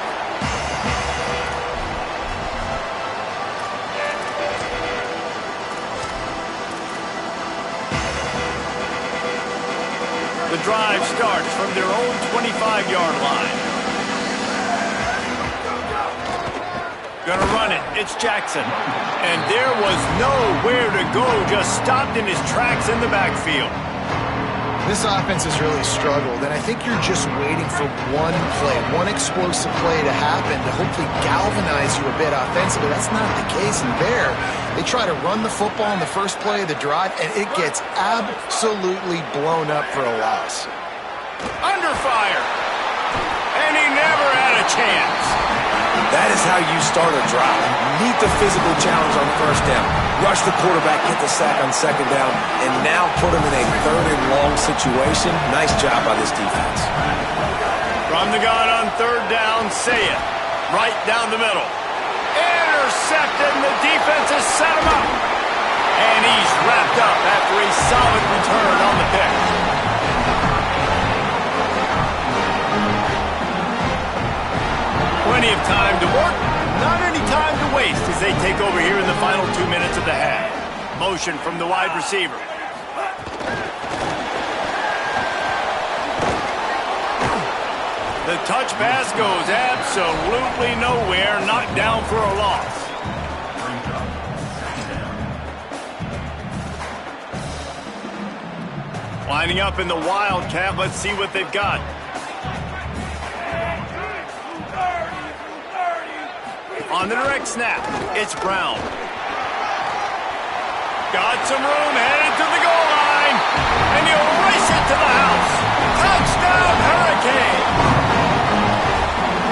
The drive starts from their own 25-yard line. Gonna run it. It's Jackson. And there was nowhere to go. Just stopped in his tracks in the backfield. This offense has really struggled, and I think you're just waiting for one play, one explosive play to happen to hopefully galvanize you a bit offensively. That's not the case, and there, they try to run the football in the first play of the drive, and it gets absolutely blown up for a loss. Under fire, and he never had a chance. That is how you start a drive. Meet the physical challenge on first down. Rush the quarterback, get the sack on second down, and now put him in a third and long situation. Nice job by this defense. From the gun on third down, say it. Right down the middle. Intercepted, and the defense has set him up. And he's wrapped up after a solid return on the pick. Plenty of time to work, not any time to waste as they take over here in the final 2 minutes of the half. Motion from the wide receiver. The touch pass goes absolutely nowhere, knocked down for a loss. Lining up in the Wildcat, let's see what they've got. On the direct snap, it's Brown. Got some room, headed to the goal line, and he'll race it to the house. touchdown Hurricane!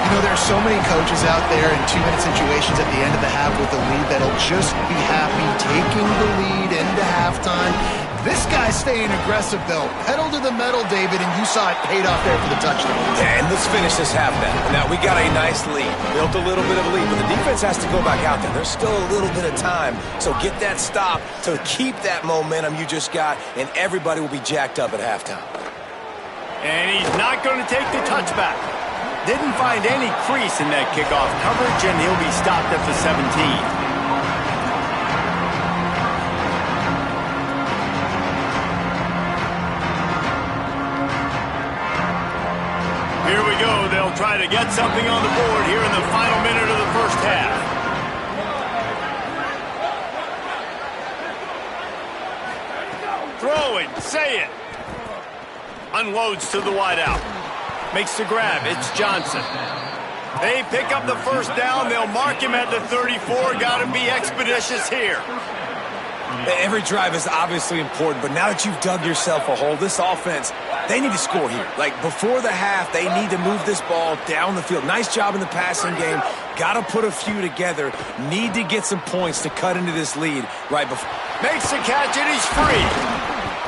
You know, there's so many coaches out there in 2-minute situations at the end of the half with a lead that'll just be happy taking the lead into halftime. This guy's staying aggressive, though. Pedal to the metal, David, and you saw it paid off there for the touchdown. And let's finish this half now. Now, we got a nice lead. Built a little bit of a lead, but the defense has to go back out there. There's still a little bit of time. So get that stop to keep that momentum you just got, and everybody will be jacked up at halftime. And he's not going to take the touchback. Didn't find any crease in that kickoff coverage, and he'll be stopped at the 17. Here we go. They'll try to get something on the board here in the final minute of the first half. Throwing, say it. Unloads to the wideout. Makes the grab. It's Johnson. They pick up the first down. They'll mark him at the 34. Got to be expeditious here. Every drive is obviously important, but now that you've dug yourself a hole, this offense, they need to score here. Like, before the half, they need to move this ball down the field. Nice job in the passing game. Got to put a few together. Need to get some points to cut into this lead right before. Makes the catch, and he's free.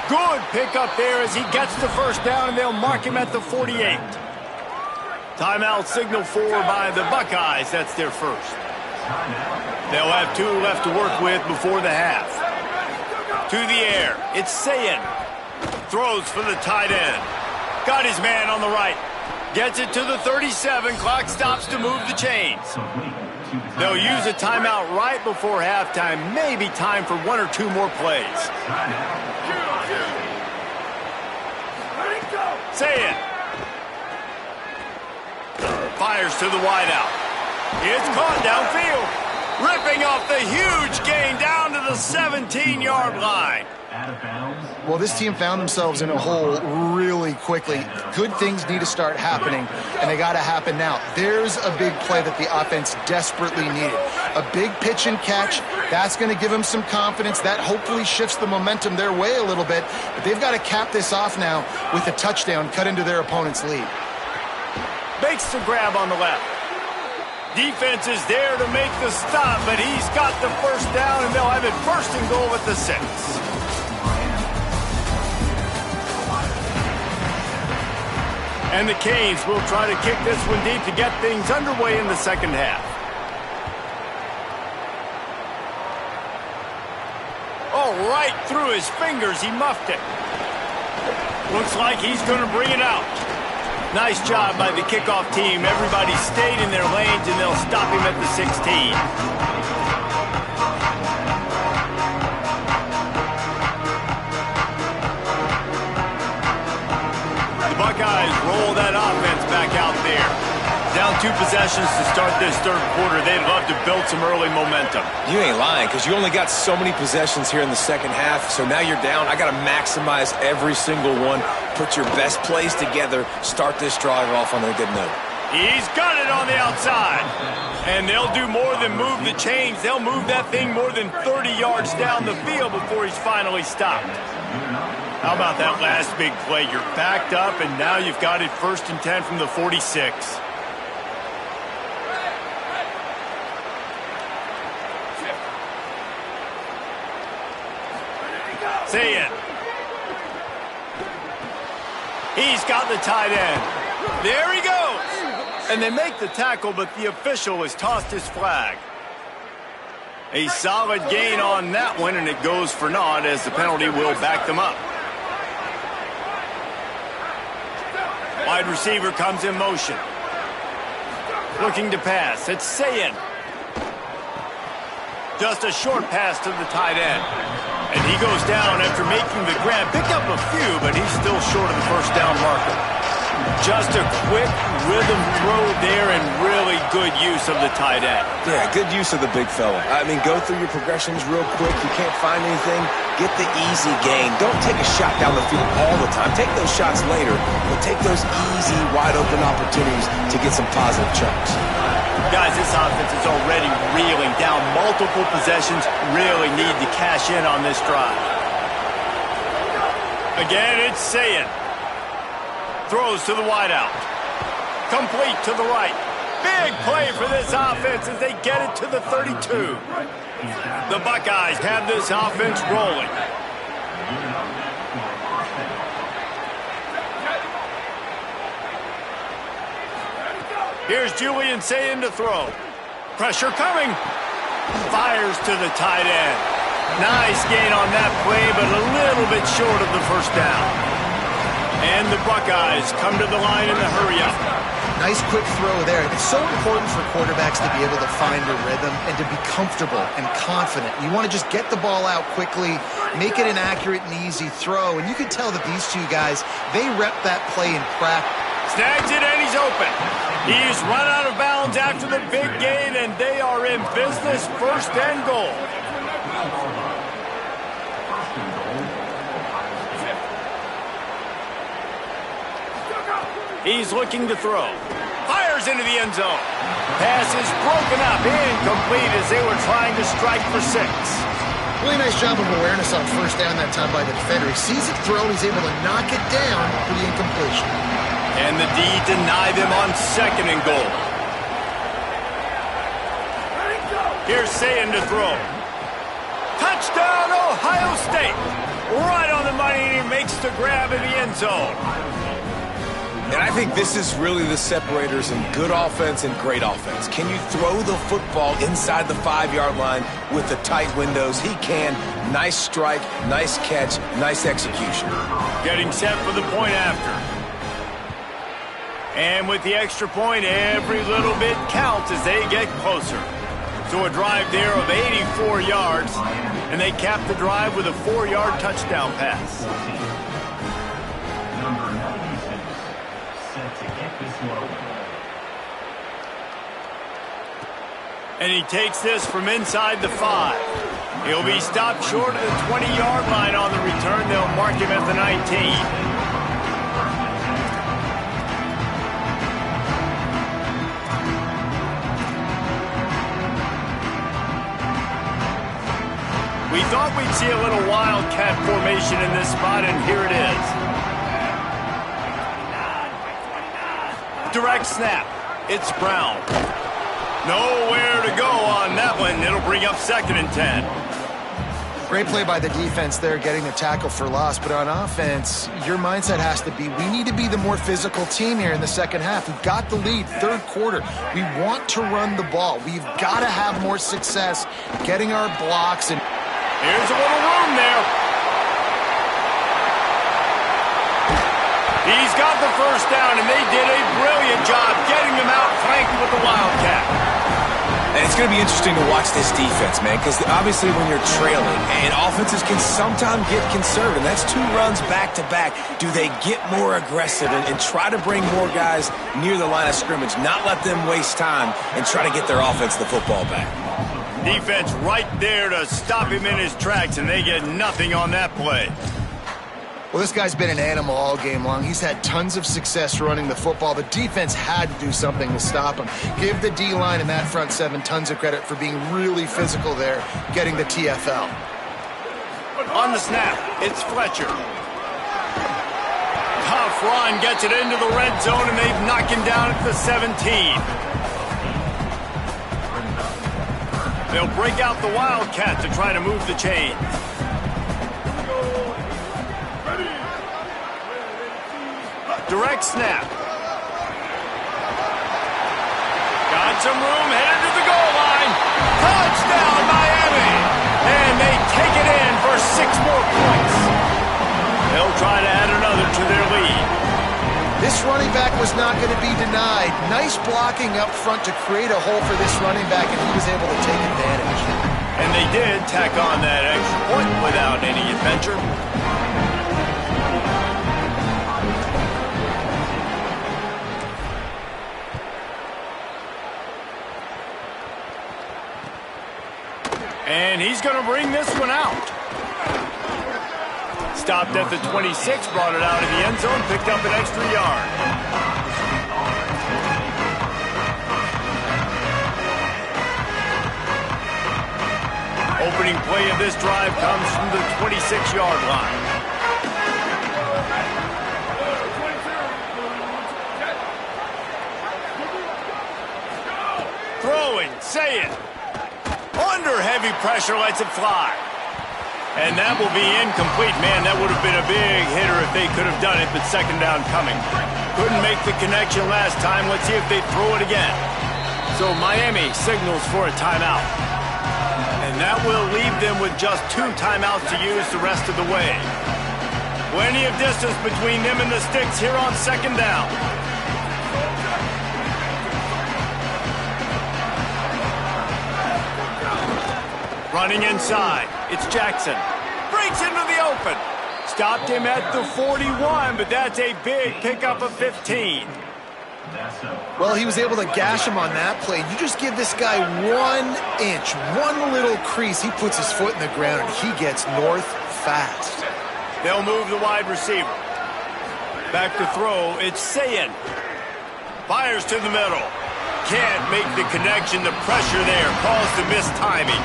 Good pickup there as he gets the first down, and they'll mark him at the 48. Timeout signal for by the Buckeyes. That's their first. They'll have 2 left to work with before the half. To the air. It's Sayin. Throws for the tight end. Got his man on the right. Gets it to the 37. Clock stops to move the chains. They'll use a timeout right before halftime. Maybe time for 1 or 2 more plays. Sayin. Fires to the wideout. It's caught downfield. Ripping off the huge gain down to the 17-yard line. Well, this team found themselves in a hole really quickly. Good things need to start happening, and they got to happen now. There's a big play that the offense desperately needed. A big pitch and catch. That's going to give them some confidence. That hopefully shifts the momentum their way a little bit. But they've got to cap this off now with a touchdown cut into their opponent's lead. Makes the grab on the left. Defense is there to make the stop, but he's got the first down, and they'll have it first and goal at the 6. And the Canes will try to kick this one deep to get things underway in the second half. Oh, right through his fingers, he muffed it. Looks like he's going to bring it out. Nice job by the kickoff team. Everybody stayed in their lanes, and they'll stop him at the 16. The Buckeyes roll that offense back out there. Down 2 possessions to start this third quarter. They'd love to build some early momentum. You ain't lying, because you only got so many possessions here in the second half, so now you're down. I got to maximize every single one. Put your best plays together. Start this drive off on a good note. He's got it on the outside. And they'll do more than move the chains. They'll move that thing more than 30 yards down the field before he's finally stopped. How about that last big play? You're backed up, and now you've got it 1st and 10 from the 46. Sayin. He's got the tight end. There he goes. And they make the tackle, but the official has tossed his flag. A solid gain on that one, and it goes for naught as the penalty will back them up. Wide receiver comes in motion. Looking to pass. It's Sayin. Just a short pass to the tight end. And he goes down after making the grab. Picked up a few, but he's still short of the first down marker. Just a quick rhythm throw there and really good use of the tight end. Yeah, good use of the big fella. I mean, go through your progressions real quick. You can't find anything, get the easy gain. Don't take a shot down the field all the time. Take those shots later, but take those easy, wide-open opportunities to get some positive chunks. Guys, this offense is already reeling down multiple possessions. Really need to cash in on this drive. Again, it's Sayin. Throws to the wideout. Complete to the right. Big play for this offense as they get it to the 32. The Buckeyes have this offense rolling. Here's Julian Sayin to throw. Pressure coming. Fires to the tight end. Nice gain on that play, but a little bit short of the first down. And the Buckeyes come to the line in the hurry-up. Nice quick throw there. It's so important for quarterbacks to be able to find a rhythm and to be comfortable and confident. You want to just get the ball out quickly, make it an accurate and easy throw. And you can tell that these two guys, they rep that play in practice. Snags it and he's open. He's run out of bounds after the big gain, and they are in business, first and goal. He's looking to throw. Fires into the end zone. Pass is broken up, incomplete as they were trying to strike for 6. Really nice job of awareness on first down that time by the defender. He sees it throw, he's able to knock it down for the incompletion. And the D deny them on second and goal. Here's Sayin to throw. Touchdown, Ohio State. Right on the money, and he makes the grab in the end zone. And I think this is really the separators in good offense and great offense. Can you throw the football inside the 5-yard line with the tight windows? He can. Nice strike, nice catch, nice execution. Getting set for the point after. And with the extra point, every little bit counts as they get closer. So a drive there of 84 yards, and they cap the drive with a 4-yard touchdown pass. Number 96, set to kick this one. And he takes this from inside the 5. He'll be stopped short of the 20-yard line on the return. They'll mark him at the 19. We thought we'd see a little wildcat formation in this spot, and here it is. Direct snap. It's Brown. Nowhere to go on that one. It'll bring up second and 10. Great play by the defense there, getting the tackle for loss. But on offense, your mindset has to be, we need to be the more physical team here in the second half. We've got the lead, third quarter. We want to run the ball. We've got to have more success getting our blocks. And here's a little room there. He's got the first down, and they did a brilliant job getting them out flanked with the Wildcat. And it's going to be interesting to watch this defense, man, because obviously when you're trailing, and offenses can sometimes get conservative. That's 2 runs back-to-back. Do they get more aggressive and try to bring more guys near the line of scrimmage, not let them waste time, and try to get their offense the football back? Defense right there to stop him in his tracks, and they get nothing on that play. well, this guy's been an animal all game long. He's had tons of success running the football. The defense had to do something to stop him. Give the D-line and that front 7 tons of credit for being really physical there, getting the TFL. On the snap, it's Fletcher. Tough run gets it into the red zone, and they've knocked him down at the 17. They'll break out the Wildcat to try to move the chain. Direct snap. Got some room, headed to the goal line. Touchdown, Miami! And they take it in for 6 more points. They'll try to add another to their lead. This running back was not going to be denied. Nice blocking up front to create a hole for this running back, and he was able to take advantage. And they did tack on that extra point without any adventure. And he's going to bring this one out. Stopped at the 26, brought it out of the end zone, picked up an extra yard. Opening play of this drive comes from the 26-yard line. Throwing, say it. Under heavy pressure, lets it fly. And that will be incomplete. Man, that would have been a big hitter if they could have done it, but second down coming. Couldn't make the connection last time. Let's see if they throw it again. So Miami signals for a timeout. And that will leave them with just 2 timeouts to use the rest of the way. Plenty of distance between them and the sticks here on second down. Running inside, it's Jackson. Breaks into the open. Stopped him at the 41, but that's a big pickup of 15. Well, he was able to gash him on that play. You just give this guy 1 inch, one little crease. He puts his foot in the ground, and he gets north fast. They'll move the wide receiver. Back to throw, it's Sayin. Fires to the middle. Can't make the connection. The pressure there caused the missed timing.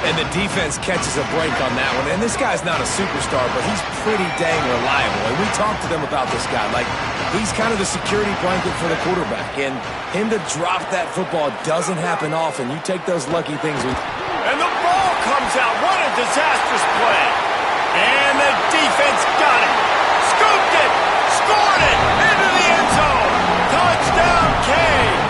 And the defense catches a break on that one. And this guy's not a superstar, but he's pretty dang reliable. And we talked to them about this guy. Like, he's kind of the security blanket for the quarterback. And him to drop that football doesn't happen often. You take those lucky things. And the ball comes out. What a disastrous play. And the defense got it. Scooped it. Scored it. Into the end zone. Touchdown, Canes.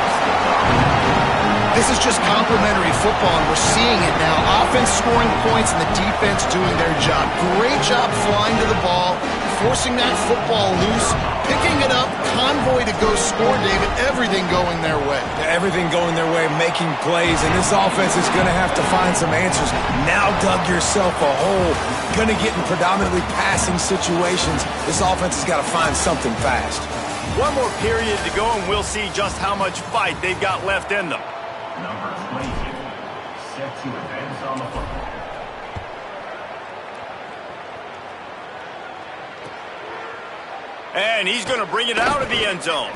This is just complimentary football, and we're seeing it now. Offense scoring points and the defense doing their job. Great job flying to the ball, forcing that football loose, picking it up, convoy to go score, David. Everything going their way. Everything going their way, making plays, and this offense is going to have to find some answers. Now dug yourself a hole. Going to get in predominantly passing situations. This offense has got to find something fast. One more period to go, and we'll see just how much fight they've got left in them. Number 22, set to advance on the football. And he's going to bring it out of the end zone.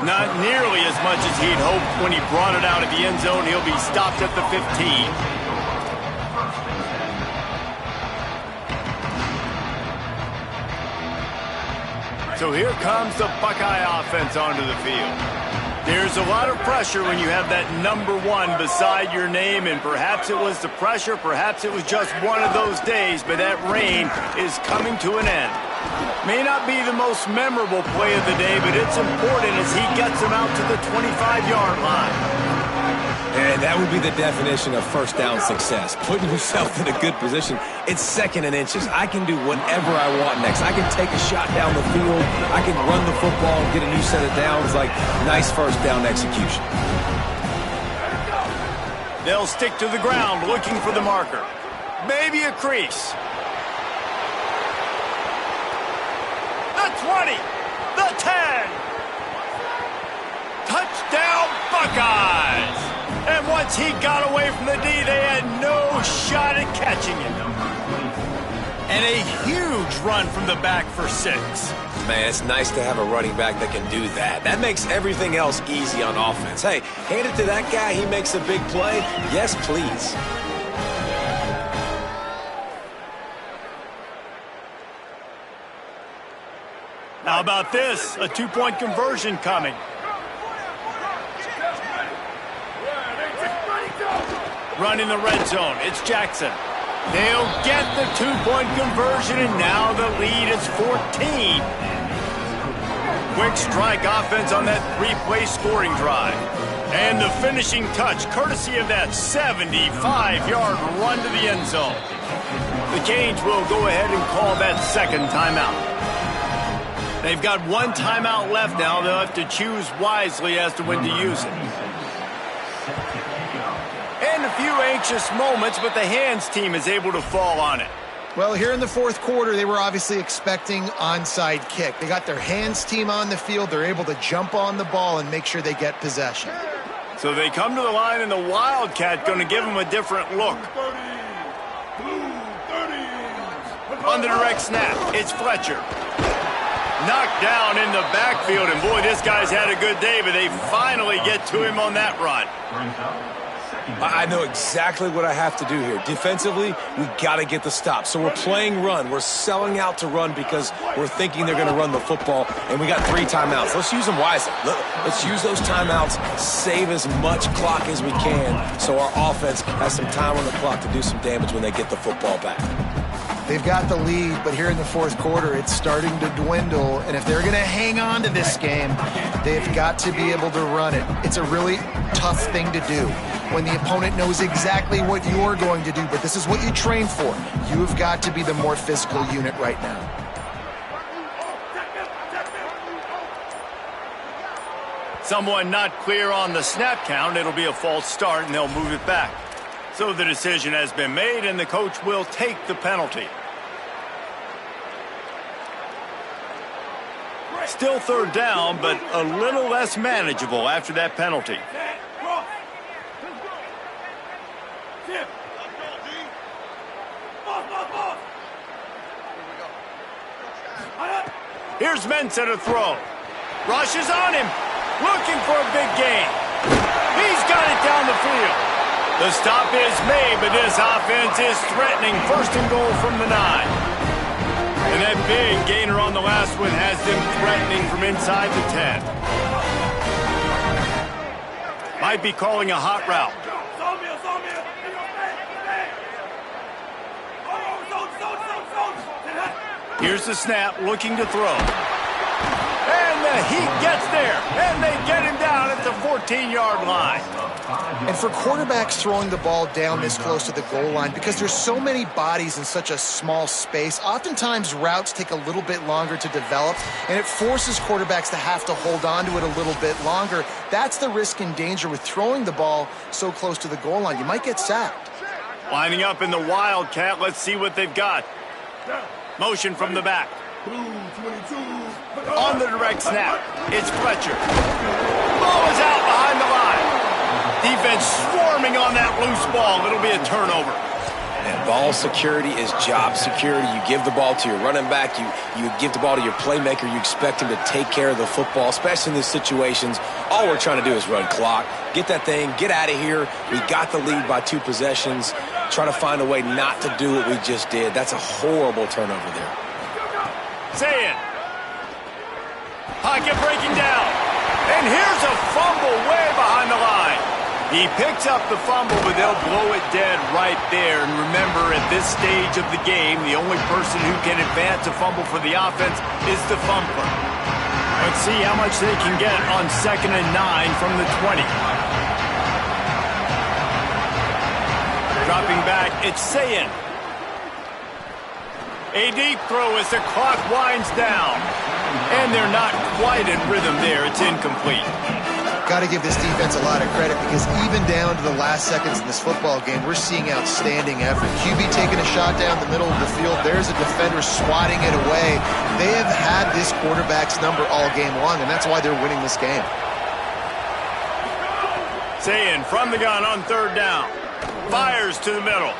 Not nearly as much as he'd hoped when he brought it out of the end zone. He'll be stopped at the 15. So here comes the Buckeye offense onto the field. There's a lot of pressure when you have that number 1 beside your name, and perhaps it was the pressure, perhaps it was just one of those days, but that rain is coming to an end. May not be the most memorable play of the day, but it's important as he gets him out to the 25-yard line. And that would be the definition of first down success. Putting yourself in a good position. It's 2nd and inches. I can do whatever I want next. I can take a shot down the field. I can run the football and get a new set of downs. Like, nice first down execution. They'll stick to the ground looking for the marker. Maybe a crease. The 20. The 10. Touchdown, Buckeyes. And once he got away from the D, they had no shot at catching him. And a huge run from the back for 6. Man, it's nice to have a running back that can do that. That makes everything else easy on offense. Hey, hand it to that guy. He makes a big play. Yes, please. How about this? A 2-point conversion coming. Running the red zone, it's Jackson. They'll get the 2-point conversion, and now the lead is 14. Quick strike offense on that 3-play scoring drive. And the finishing touch, courtesy of that 75-yard run to the end zone. The Canes will go ahead and call that 2nd timeout. They've got 1 timeout left now. They'll have to choose wisely as to when to use it. And a few anxious moments, but the hands team is able to fall on it. Well, here in the 4th quarter, they were obviously expecting onside kick. They got their hands team on the field. They're able to jump on the ball and make sure they get possession. So they come to the line, and the Wildcat going to give them a different look. On the direct snap, it's Fletcher. Knocked down in the backfield, and boy, this guy's had a good day, but they finally get to him on that run. I know exactly what I have to do here. Defensively, we got to get the stop. So we're playing run. We're selling out to run because we're thinking they're going to run the football, and we got 3 timeouts. Let's use them wisely. Let's use those timeouts, save as much clock as we can so our offense has some time on the clock to do some damage when they get the football back. They've got the lead, but here in the fourth quarter, it's starting to dwindle. And if they're going to hang on to this game, they've got to be able to run it. It's a really tough thing to do when the opponent knows exactly what you're going to do, but this is what you train for. You've got to be the more physical unit right now. Someone not clear on the snap count. It'll be a false start, and they'll move it back. So the decision has been made, and the coach will take the penalty. Still third down, but a little less manageable after that penalty. Here's Mensah to throw. Rush is on him, looking for a big gain. He's got it down the field. The stop is made, but this offense is threatening. First and goal from the 9. And that big gainer on the last one has them threatening from inside the 10. Might be calling a hot route. Here's the snap, looking to throw. And the heat gets there, and they get him down at the 14-yard line. And for quarterbacks throwing the ball down this close to the goal line, because there's so many bodies in such a small space, oftentimes routes take a little bit longer to develop, and it forces quarterbacks to have to hold on to it a little bit longer. That's the risk and danger with throwing the ball so close to the goal line. You might get sacked. Lining up in the Wildcat. Let's see what they've got. Motion from the back. On the direct snap, it's Fletcher. Ball is out behind the line. Defense swarming on that loose ball. It'll be a turnover. And ball security is job security. You give the ball to your running back. You give the ball to your playmaker. You expect him to take care of the football, especially in these situations. All we're trying to do is run clock. Get that thing. Get out of here. We got the lead by 2 possessions. Try to find a way not to do what we just did. That's a horrible turnover there. Say it. Pocket breaking down. And here's a fumble way behind the line. He picks up the fumble, but they'll blow it dead right there. And remember, at this stage of the game, the only person who can advance a fumble for the offense is the fumbler. Let's see how much they can get on 2nd and 9 from the 20. Dropping back, it's Sayin. A deep throw as the clock winds down. And they're not quite in rhythm there. It's incomplete. Got to give this defense a lot of credit, because even down to the last seconds in this football game, we're seeing outstanding effort. QB taking a shot down the middle of the field. There's a defender swatting it away. They have had this quarterback's number all game long, and that's why they're winning this game. Sayin from the gun on 3rd down. Fires to the middle.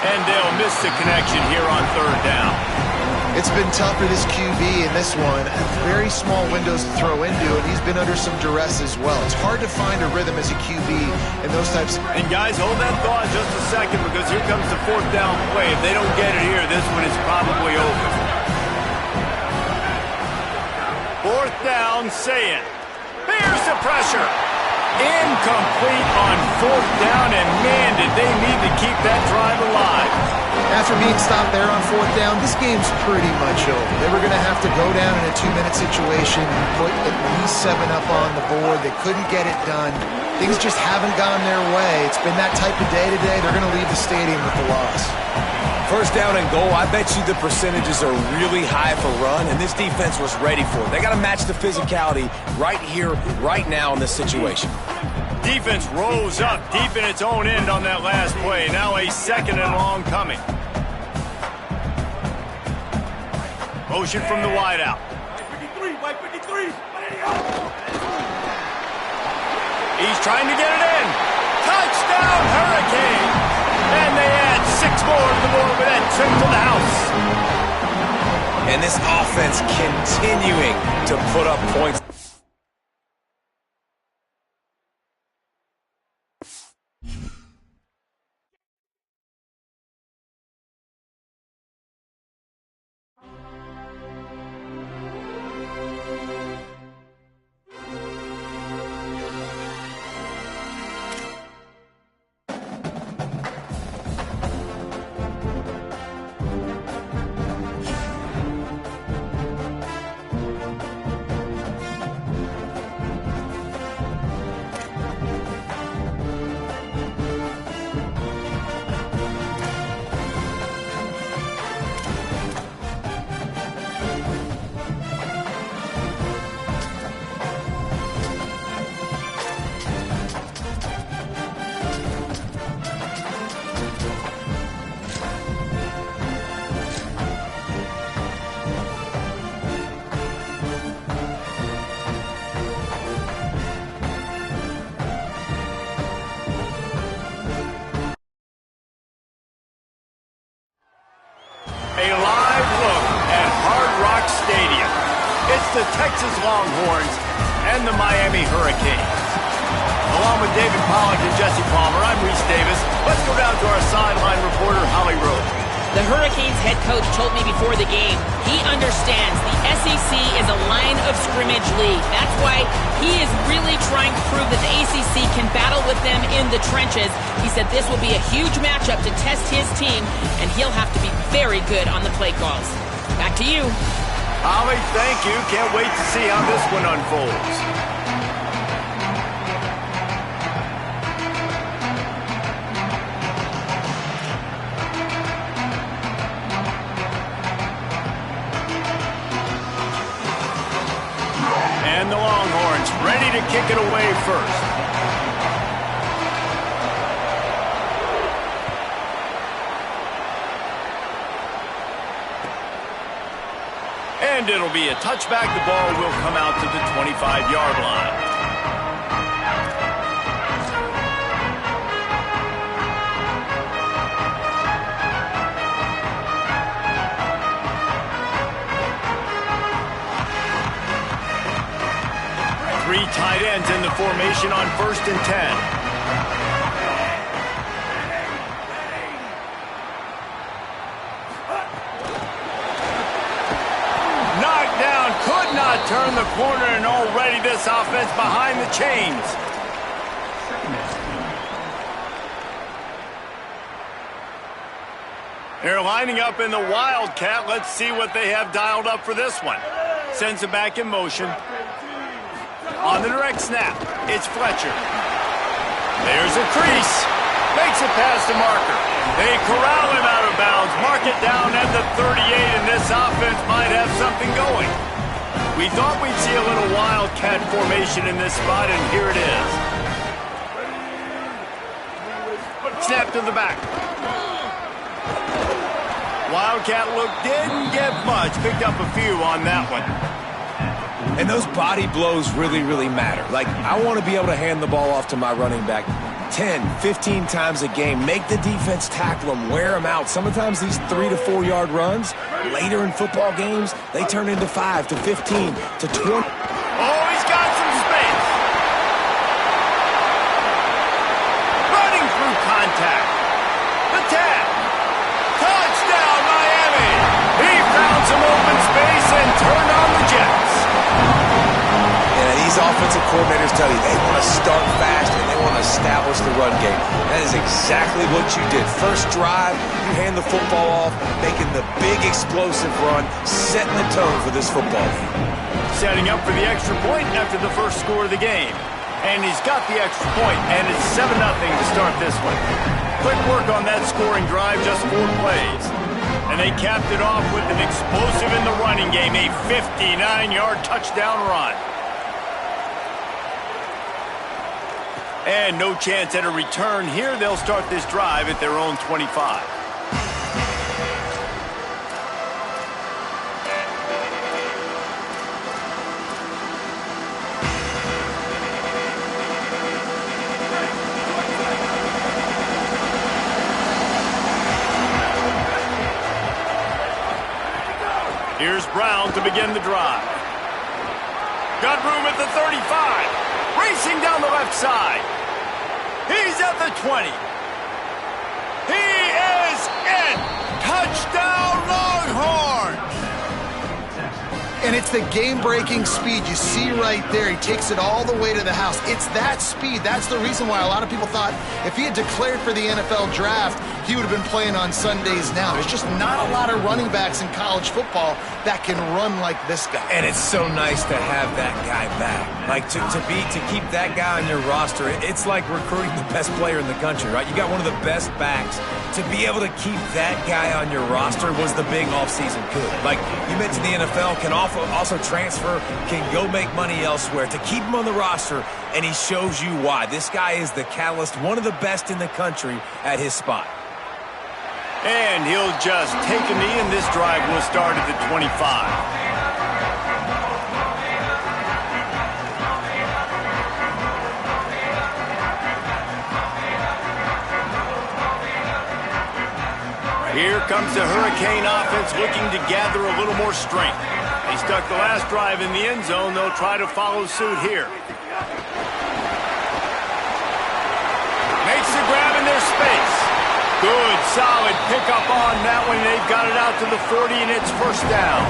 And they'll miss the connection here on 3rd down. It's been tough for this QB in this one. Very small windows to throw into, and he's been under some duress as well. It's hard to find a rhythm as a QB in those types. And guys, hold that thought just a second, because here comes the 4th down play. If they don't get it here, this one is probably over. 4th down, Sayin. Bears the pressure. Incomplete on 4th down, and man, did they need to keep that drive alive. After being stopped there on 4th down, this game's pretty much over. They were going to have to go down in a 2-minute situation, put at least 7 up on the board. They couldn't get it done. Things just haven't gone their way. It's been that type of day today. They're going to leave the stadium with the loss. 1st down and goal, I bet you the percentages are really high for run, and this defense was ready for it. They got to match the physicality right here, right now in this situation. Defense rose up deep in its own end on that last play. Now a 2nd and long coming. Motion from the wideout. He's trying to get it in. Touchdown, Hurricane! And they add 6 more to the board with that trip to the house. And this offense continuing to put up points. the Texas Longhorns and the Miami Hurricanes. Along with David Pollack and Jesse Palmer, I'm Reese Davis. Let's go down to our sideline reporter, Holly Rowe. The Hurricanes head coach told me before the game, he understands the SEC is a line of scrimmage league. That's why he is really trying to prove that the ACC can battle with them in the trenches. He said this will be a huge matchup to test his team, and he'll have to be very good on the play calls. Back to you. Holly, thank you. Can't wait to see how this one unfolds. And the Longhorns ready to kick it away first. And it'll be a touchback. The ball will come out to the 25-yard line. Three tight ends in the formation on 1st and 10. Could not turn the corner, and already this offense behind the chains. They're lining up in the Wildcat. Let's see what they have dialed up for this one. Sends it back in motion. On the direct snap, it's Fletcher. There's a crease. Makes it past the marker. They corral him out of bounds. Mark it down at the 38, and this offense might have something going. We thought we'd see a little Wildcat formation in this spot, and here it is. Snap to the back. Wildcat look didn't get much. Picked up a few on that one. And those body blows really, really matter. Like, I want to be able to hand the ball off to my running back 10, 15 times a game. Make the defense tackle them, wear them out. Sometimes these 3 to 4 yard runs, later in football games, they turn into 5 to 15 to 20. Oh, he's got some space. Running through contact. The tap. Touchdown, Miami. He found some open space and turned on the Jets. Yeah, these offensive coordinators tell you they want to start fast and they want to establish the run game. That is exactly what you did. First drive, you hand the football off, making the big explosive run, setting the tone for this football game. Setting up for the extra point after the first score of the game. And he's got the extra point, and it's 7-0 to start this one. Quick work on that scoring drive, just 4 plays. And they capped it off with an explosive in the running game, a 59-yard touchdown run. And no chance at a return here. They'll start this drive at their own 25. Here's Brown to begin the drive. Got room at the 35. Racing down the left side. He's at the 20. He is in. Touchdown, Longhorns. And it's the game-breaking speed you see right there. He takes it all the way to the house. It's that speed. That's the reason why a lot of people thought if he had declared for the NFL draft, he would have been playing on Sundays now. There's just not a lot of running backs in college football that can run like this guy. And it's so nice to have that guy back. Like, to keep that guy on your roster, it's like recruiting the best player in the country, right? You got one of the best backs. To be able to keep that guy on your roster was the big offseason coup. Like, you mentioned the NFL can also transfer, can go make money elsewhere. To keep him on the roster, and he shows you why. This guy is the catalyst, one of the best in the country at his spot. And he'll just take a knee, and this drive will start at the 25. Here comes the Hurricane offense looking to gather a little more strength. They stuck the last drive in the end zone. They'll try to follow suit here. Makes the grab in their space. Good, solid pickup on that one. They've got it out to the 40, and it's first down.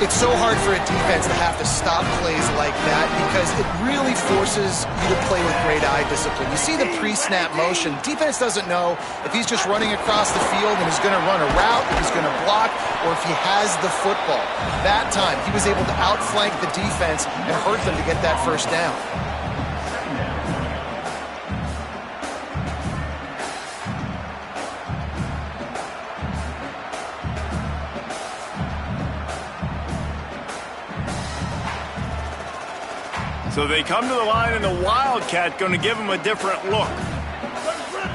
It's so hard for a defense to have to stop plays like that because it really forces you to play with great eye discipline. You see the pre-snap motion. Defense doesn't know if he's just running across the field and he's going to run a route, if he's going to block, or if he has the football. That time, he was able to outflank the defense and hurt them to get that first down. So they come to the line, and the Wildcat going to give them a different look.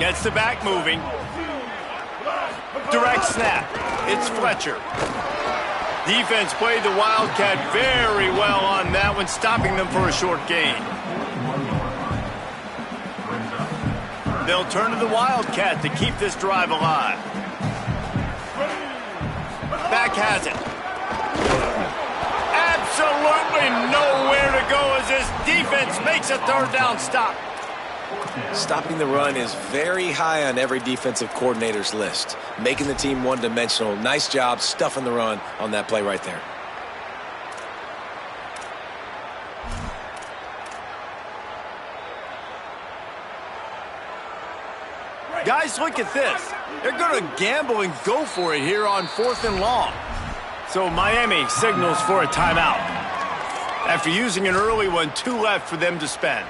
Gets the back moving. Direct snap. It's Fletcher. Defense played the Wildcat very well on that one, stopping them for a short gain. They'll turn to the Wildcat to keep this drive alive. Back has it. Absolutely nowhere to go as this defense makes a third down stop. Stopping the run is very high on every defensive coordinator's list. Making the team one-dimensional. Nice job stuffing the run on that play right there. Guys, look at this. They're going to gamble and go for it here on 4th and long. So Miami signals for a timeout. After using an early one, 2 left for them to spend.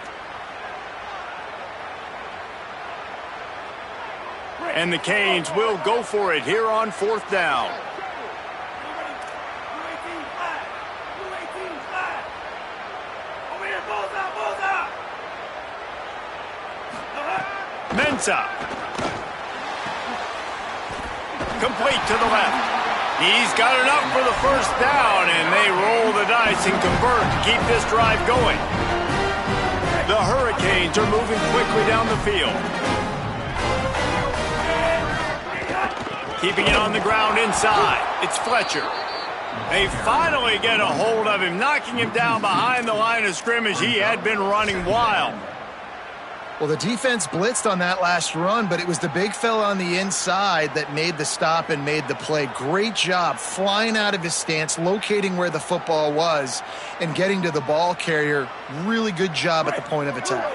And the Canes will go for it here on 4th down. Mensah. Complete to the left. He's got enough for the first down, and they roll the dice and convert to keep this drive going. The Hurricanes are moving quickly down the field. Keeping it on the ground inside. It's Fletcher. They finally get a hold of him, knocking him down behind the line of scrimmage. He had been running wild. Well, the defense blitzed on that last run, but it was the big fella on the inside that made the stop and made the play. Great job flying out of his stance, locating where the football was, and getting to the ball carrier. Really good job at the point of attack.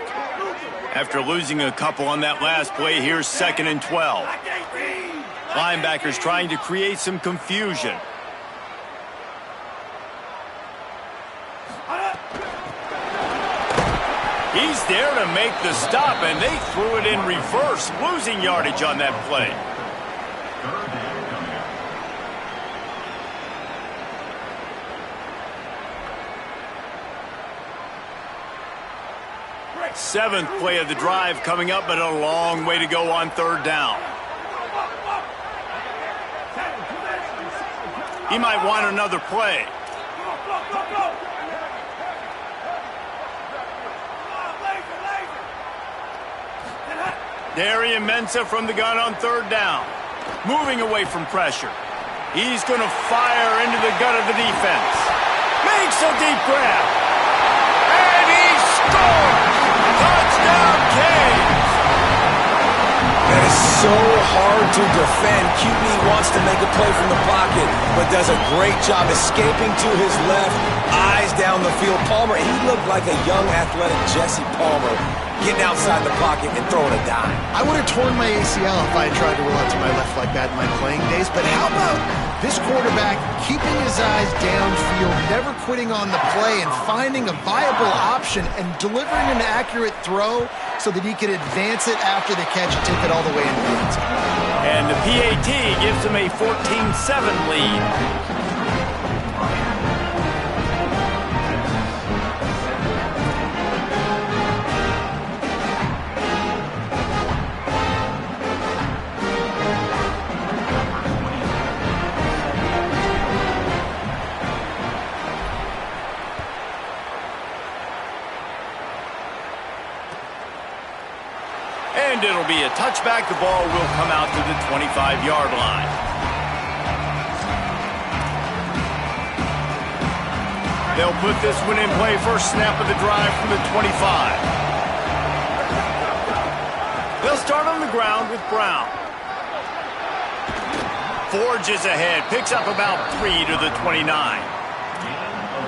After losing a couple on that last play, here's 2nd and 12. Linebackers trying to create some confusion. He's there to make the stop, and they threw it in reverse, losing yardage on that play. Seventh play of the drive coming up, but a long way to go on 3rd down. He might want another play. Darian Mensah from the gun on 3rd down. Moving away from pressure. He's going to fire into the gut of the defense. Makes a deep grab. And he scores! Touchdown, Canes! That is so hard to defend. QB wants to make a play from the pocket, but does a great job escaping to his left. Eyes down the field. Palmer, he looked like a young athletic Jesse Palmer, getting outside the pocket and throwing a dime. I would have torn my ACL if I had tried to roll out to my left like that in my playing days, but how about this quarterback keeping his eyes downfield, never quitting on the play, and finding a viable option and delivering an accurate throw so that he can advance it after the catch and take it all the way into the end zone. And the PAT gives him a 14-7 lead. And it'll be a touchback. The ball will come out to the 25-yard line. They'll put this one in play. First snap of the drive from the 25. They'll start on the ground with Brown. Forges ahead, picks up about 3 to the 29.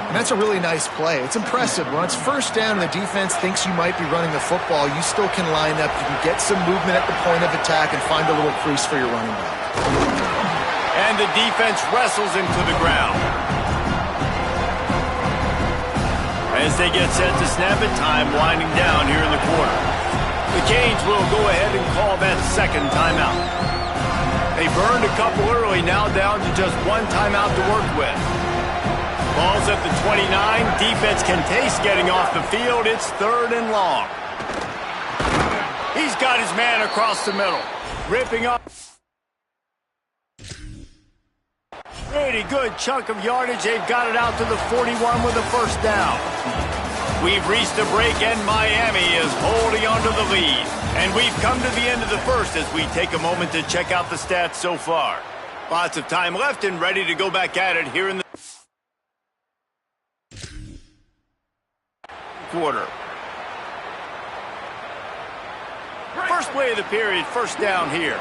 And that's a really nice play. It's impressive. When it's first down and the defense thinks you might be running the football, you still can line up. You can get some movement at the point of attack and find a little crease for your running back. And the defense wrestles him to the ground. As they get set to snap it, time winding down here in the quarter. The Canes will go ahead and call that second timeout. They burned a couple early, now down to just one timeout to work with. Ball's at the 29. Defense can taste getting off the field. It's 3rd and long. He's got his man across the middle. Ripping up. Pretty good chunk of yardage. They've got it out to the 41 with a first down. We've reached a break, and Miami is holding on to the lead. And we've come to the end of the first as we take a moment to check out the stats so far. Lots of time left and ready to go back at it here in the quarter. First play of the period, first down here.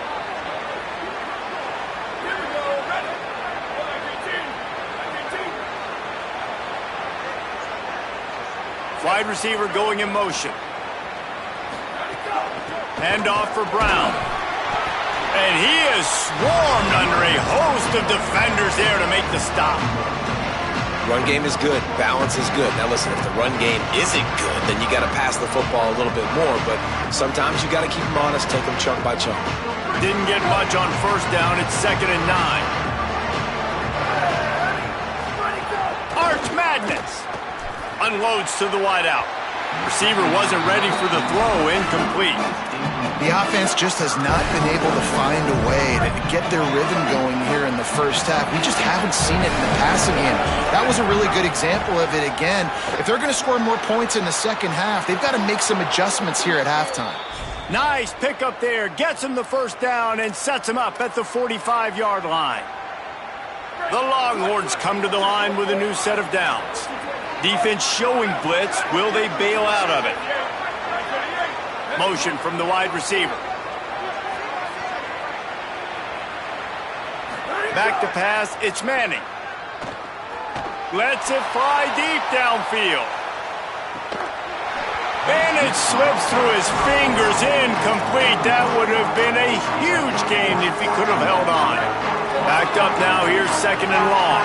Wide receiver going in motion. Hand off for Brown. And he is swarmed under a host of defenders there to make the stop. Run game is good. Balance is good. Now listen, if the run game isn't good, then you got to pass the football a little bit more. But sometimes you got to keep them honest, take them chunk by chunk. Didn't get much on first down. It's 2nd and 9. Arch Madness. Unloads to the wideout. Receiver wasn't ready for the throw. Incomplete. The offense just has not been able to find a way to get their rhythm going here in the first half. We just haven't seen it in the passing game. That was a really good example of it again. If they're going to score more points in the second half, they've got to make some adjustments here at halftime. Nice pickup there. Gets him the first down and sets him up at the 45-yard line. The Longhorns come to the line with a new set of downs. Defense showing blitz. Will they bail out of it? Motion from the wide receiver. Back to pass. It's Manning. Lets it fly deep downfield. And it slips through his fingers. Incomplete. That would have been a huge gain if he could have held on. Backed up now. Here's 2nd and long.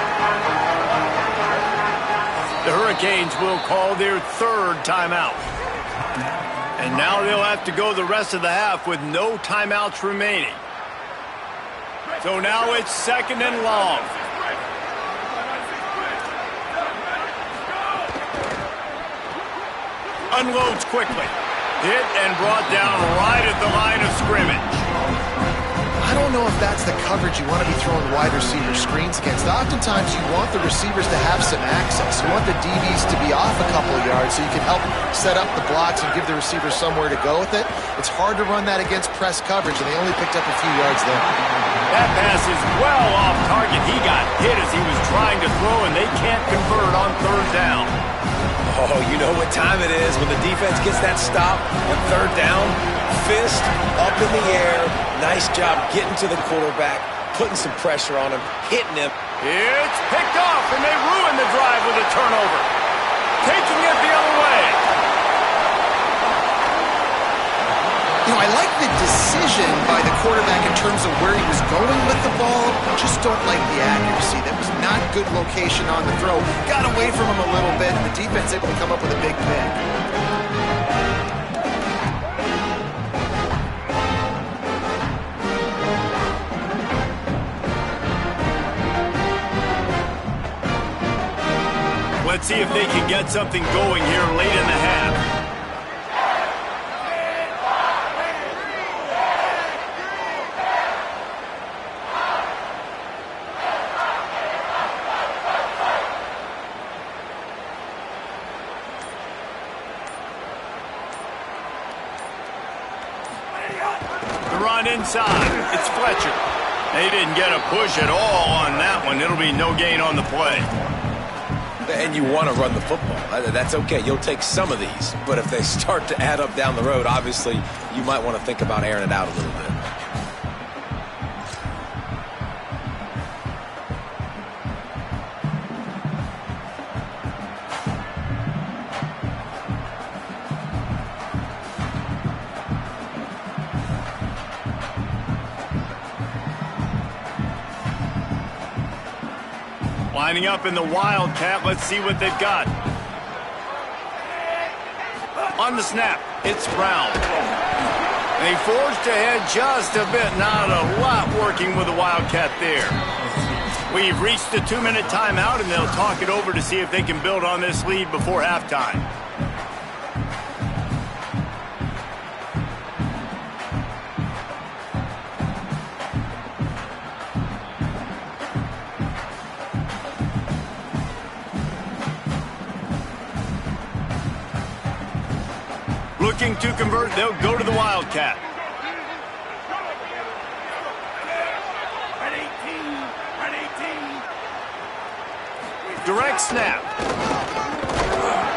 The Hurricanes will call their 3rd timeout. And now they'll have to go the rest of the half with no timeouts remaining. So now it's 2nd and long. Unloads quickly. Hit and brought down right at the line of scrimmage. I don't know if that's the coverage you want to be throwing wide receiver screens against. Oftentimes you want the receivers to have some access. You want the DBs to be off a couple of yards so you can help set up the blocks and give the receivers somewhere to go with it. It's hard to run that against press coverage, and they only picked up a few yards there. That pass is well off target. He got hit as he was trying to throw, and they can't convert on 3rd down. Oh, you know what time it is when the defense gets that stop on 3rd down. Fist up in the air. Nice job getting to the quarterback, putting some pressure on him, hitting him. It's picked off, and they ruin the drive with a turnover. Taking it the other way. You know, I like the decision by the quarterback in terms of where he was going with the ball. Just don't like the accuracy. That was not good location on the throw. Got away from him a little bit, and the defense able to come up with a big pick. Let's see if they can get something going here late in the half. The run inside. It's Fletcher. They didn't get a push at all on that one. It'll be no gain on the play. And you want to run the football. That's okay. You'll take some of these. But if they start to add up down the road, obviously, you might want to think about airing it out a little bit. Lining up in the Wildcat. Let's see what they've got. On the snap, it's Brown. They forged ahead just a bit. Not a lot working with the Wildcat there. We've reached the 2-minute timeout, and they'll talk it over to see if they can build on this lead before halftime. Looking to convert, they'll go to the Wildcat. Direct snap.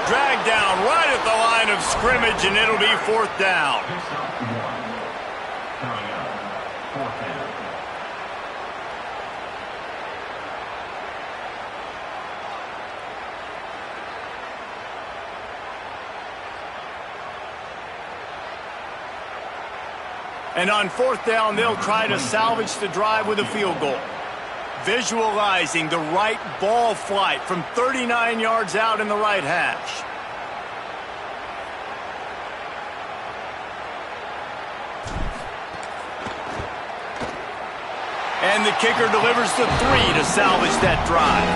Dragged down right at the line of scrimmage, and it'll be 4th down. And on 4th down, they'll try to salvage the drive with a field goal. Visualizing the right ball flight from 39 yards out in the right hash. And the kicker delivers the 3 to salvage that drive.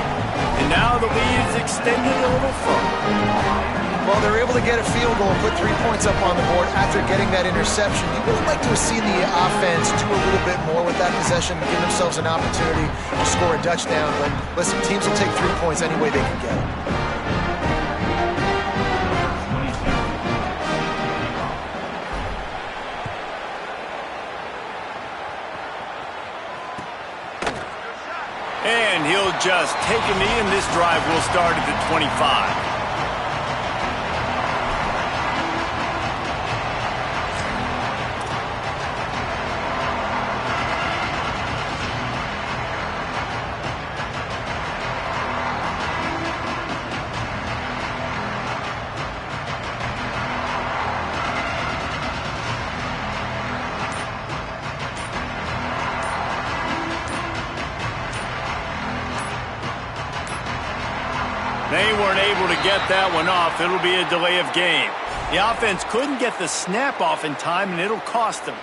And now the lead is extended a little further. Well, they're able to get a field goal and put 3 points up on the board after getting that interception. You would like to have seen the offense do a little bit more with that possession, give themselves an opportunity to score a touchdown. But listen, teams will take 3 points any way they can get it. And he'll just take a knee, and this drive will start at the 25. They weren't able to get that one off. It'll be a delay of game. The offense couldn't get the snap off in time, and it'll cost them.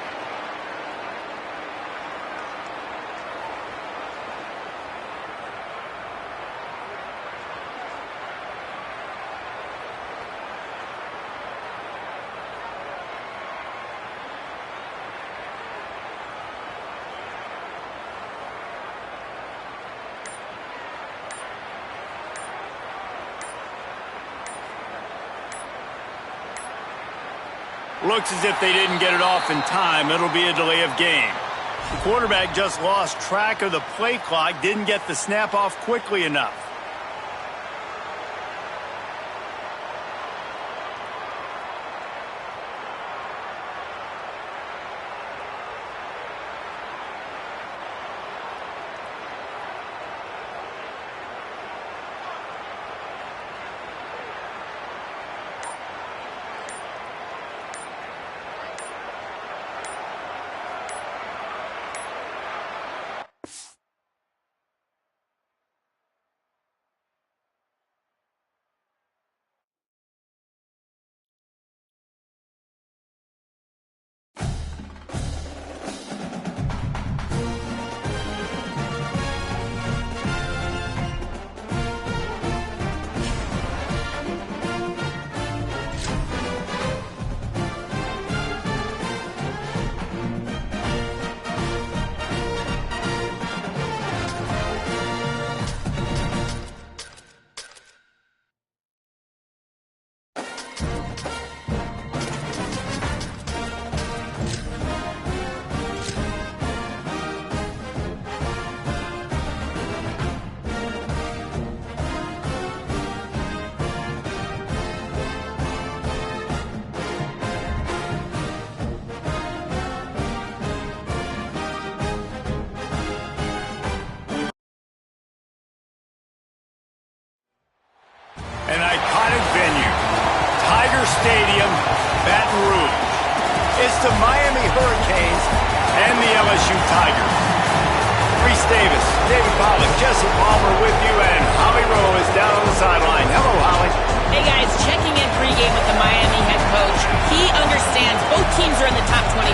Looks as if they didn't get it off in time. It'll be a delay of game. The quarterback just lost track of the play clock, didn't get the snap off quickly enough. It's the Miami Hurricanes and the LSU Tigers. Reese Davis, David Pollack, Jesse Palmer with you, and Holly Rowe is down on the sideline. Hello, Holly. Hey guys, checking in pregame with the Miami head coach. He understands both teams are in the top 25.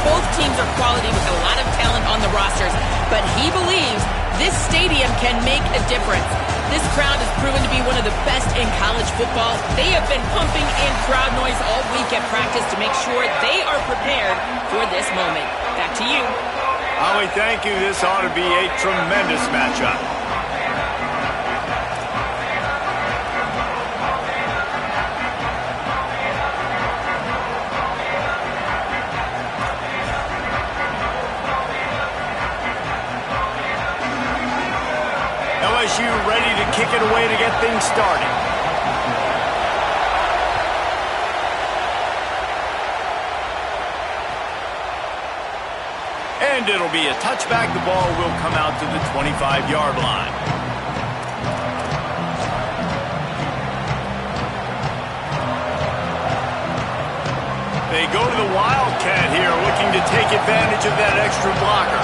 Both teams are quality with a lot of talent on the rosters, but he believes this stadium can make a difference. This crowd has proven to be one of the best in college football. They have been pumping in crowd noise all week at practice to make sure they are prepared for this moment. Back to you. Holly, thank you. This ought to be a tremendous matchup. LSU ready to kick it away to get things started. And it'll be a touchback. The ball will come out to the 25-yard line. They go to the Wildcat here, looking to take advantage of that extra blocker.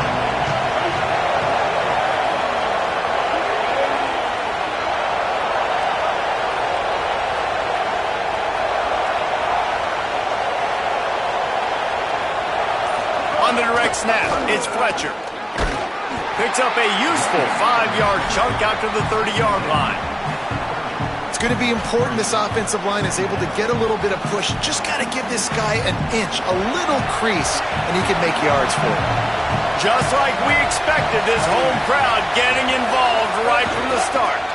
On the direct snap, it's Fletcher. Picks up a useful 5-yard chunk out to the 30-yard line. It's going to be important this offensive line is able to get a little bit of push. Just got to give this guy an inch, a little crease, and he can make yards for it. Just like we expected, this home crowd getting involved right from the start.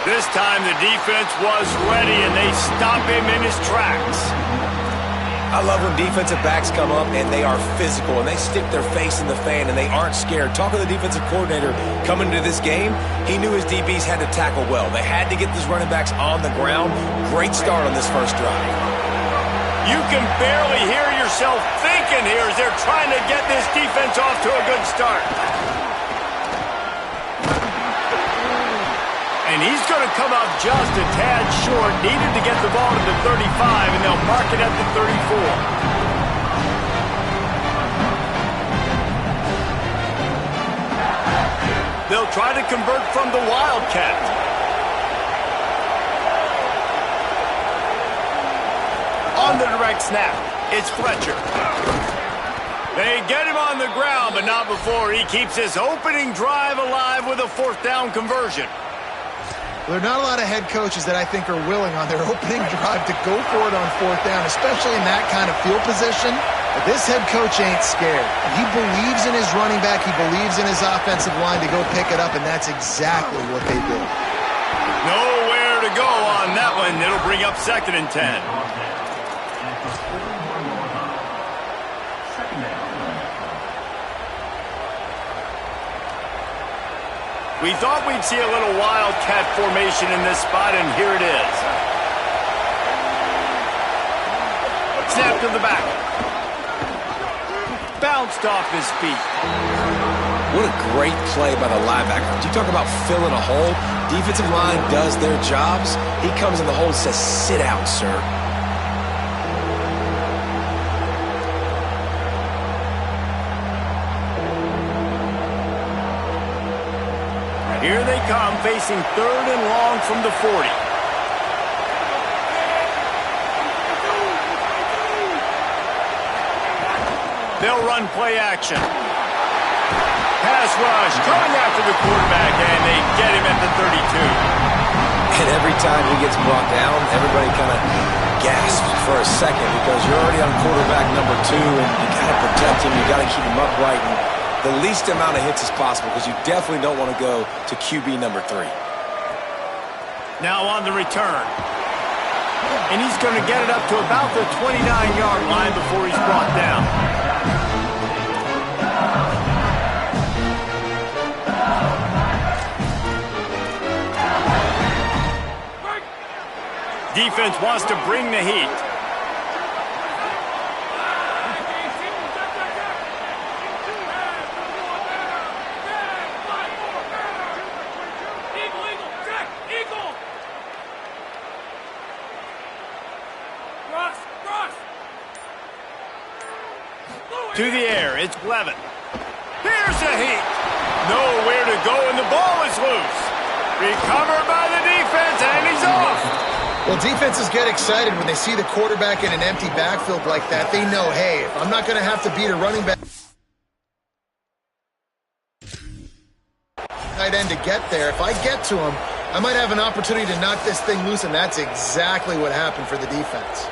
This time the defense was ready, and they stop him in his tracks. I love when defensive backs come up and they are physical and they stick their face in the fan and they aren't scared. Talk to the defensive coordinator coming into this game. He knew his DBs had to tackle well. They had to get these running backs on the ground. Great start on this first drive. You can barely hear yourself thinking here as they're trying to get this defense off to a good start. And he's going to come up just a tad short. Needed to get the ball to the 35, and they'll mark it at the 34. They'll try to convert from the Wildcat. On the direct snap, it's Fletcher. They get him on the ground, but not before he keeps his opening drive alive with a 4th down conversion. There are not a lot of head coaches that I think are willing on their opening drive to go for it on 4th down, especially in that kind of field position. But this head coach ain't scared. He believes in his running back. He believes in his offensive line to go pick it up, and that's exactly what they did. Nowhere to go on that one. It'll bring up 2nd and 10. We thought we'd see a little Wildcat formation in this spot, and here it is. Snap to the back. Bounced off his feet. What a great play by the linebacker. You talk about filling a hole. Defensive line does their jobs. He comes in the hole and says, "Sit out, sir." Here they come, facing 3rd and long from the 40. They'll run play action. Pass rush, coming after the quarterback, and they get him at the 32. And every time he gets brought down, everybody kind of gasps for a second because you're already on quarterback number 2, and you got to protect him. You got to keep him upright and the least amount of hits as possible because you definitely don't want to go to QB number 3. Now on the return. And he's going to get it up to about the 29-yard line before he's brought down. Defense wants to bring the heat. To the air, it's Levin. Here's a heat. Nowhere to go, and the ball is loose. Recovered by the defense, and he's off. Well, defenses get excited when they see the quarterback in an empty backfield like that. They know, hey, if I'm not going to have to beat a running back tight end to get there, if I get to him, I might have an opportunity to knock this thing loose, and that's exactly what happened for the defense.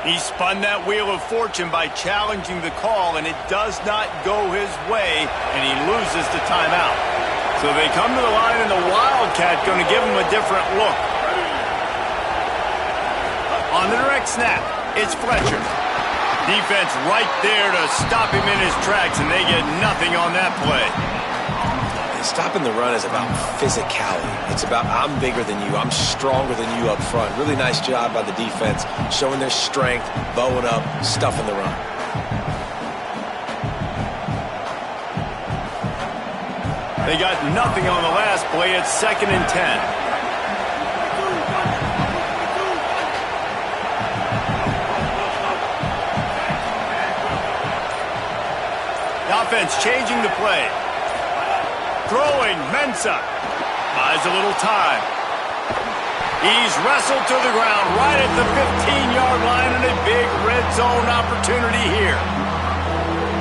He spun that wheel of fortune by challenging the call, and it does not go his way, and he loses the timeout. So they come to the line, and the Wildcat going to give him a different look. On the direct snap, it's Fletcher. Defense right there to stop him in his tracks, and they get nothing on that play. Stopping the run is about physicality. It's about I'm bigger than you. I'm stronger than you up front. Really nice job by the defense, showing their strength, bowing up, stuffing the run. They got nothing on the last play. It's 2nd and 10. The offense changing the play. Throwing, Mensah. Buys a little time. He's wrestled to the ground right at the 15-yard line, and a big red zone opportunity here.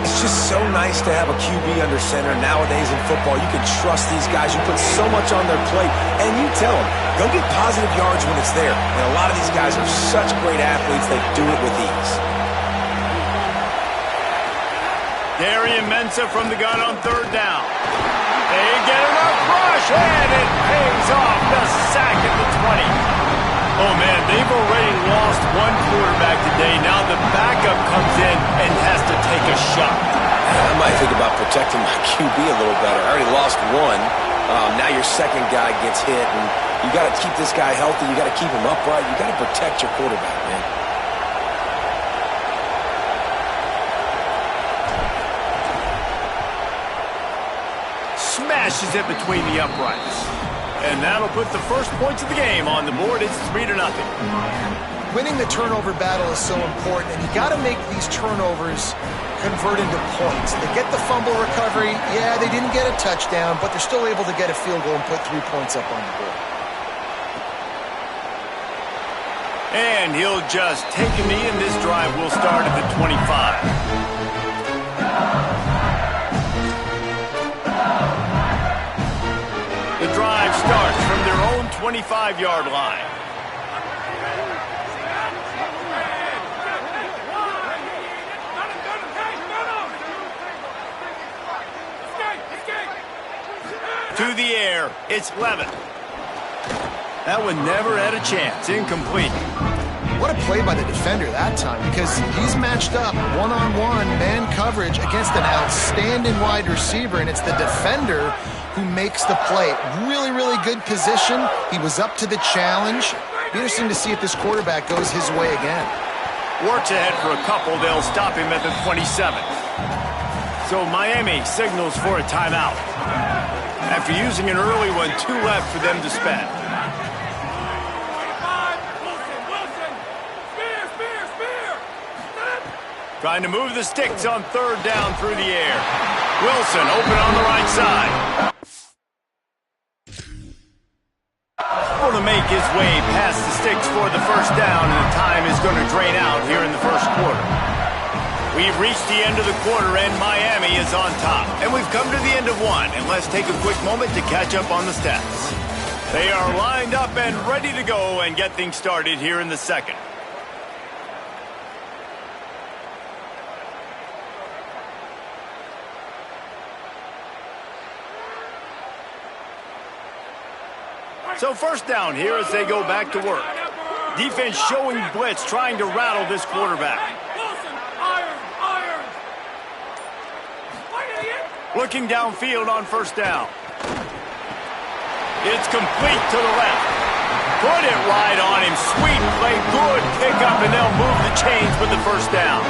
It's just so nice to have a QB under center nowadays in football. You can trust these guys. You put so much on their plate, and you tell them, go get positive yards when it's there. And a lot of these guys are such great athletes, they do it with ease. Darian Mensah from the gun on 3rd down. They get enough rush, and it pays off. The sack at the 20. Oh, man, they've already lost one quarterback today. Now the backup comes in and has to take a shot. I might think about protecting my QB a little better. I already lost one. Now your second guy gets hit, and you got to keep this guy healthy. You got to keep him upright. You got to protect your quarterback, man. Smashes it between the uprights. And that'll put the first points of the game on the board. It's 3-0. Winning the turnover battle is so important, and you got to make these turnovers convert into points. They get the fumble recovery. Yeah, they didn't get a touchdown, but they're still able to get a field goal and put 3 points up on the board. And he'll just take a knee, and this drive will start at the 25. The drive starts from their own 25-yard line. To the air, it's Levin. That one never had a chance. Incomplete. What a play by the defender that time, because he's matched up one-on-one man coverage against an outstanding wide receiver, and it's the defender who makes the play. Really, really good position. He was up to the challenge. Be interesting to see if this quarterback goes his way again. Works ahead for a couple. They'll stop him at the 27th. So Miami signals for a timeout. After using an early one, 2 left for them to spend. Trying to move the sticks on 3rd down through the air. Wilson open on the right side. Able to make his way past the sticks for the 1st down, and the time is going to drain out here in the 1st quarter. We've reached the end of the quarter, and Miami is on top. And we've come to the end of one, and let's take a quick moment to catch up on the stats. They are lined up and ready to go and get things started here in the 2nd. So 1st down here as they go back to work. Defense showing blitz, trying to rattle this quarterback. Looking downfield on 1st down. It's complete to the left. Put it right on him. Sweet play, good pickup, and they'll move the chains with the 1st down.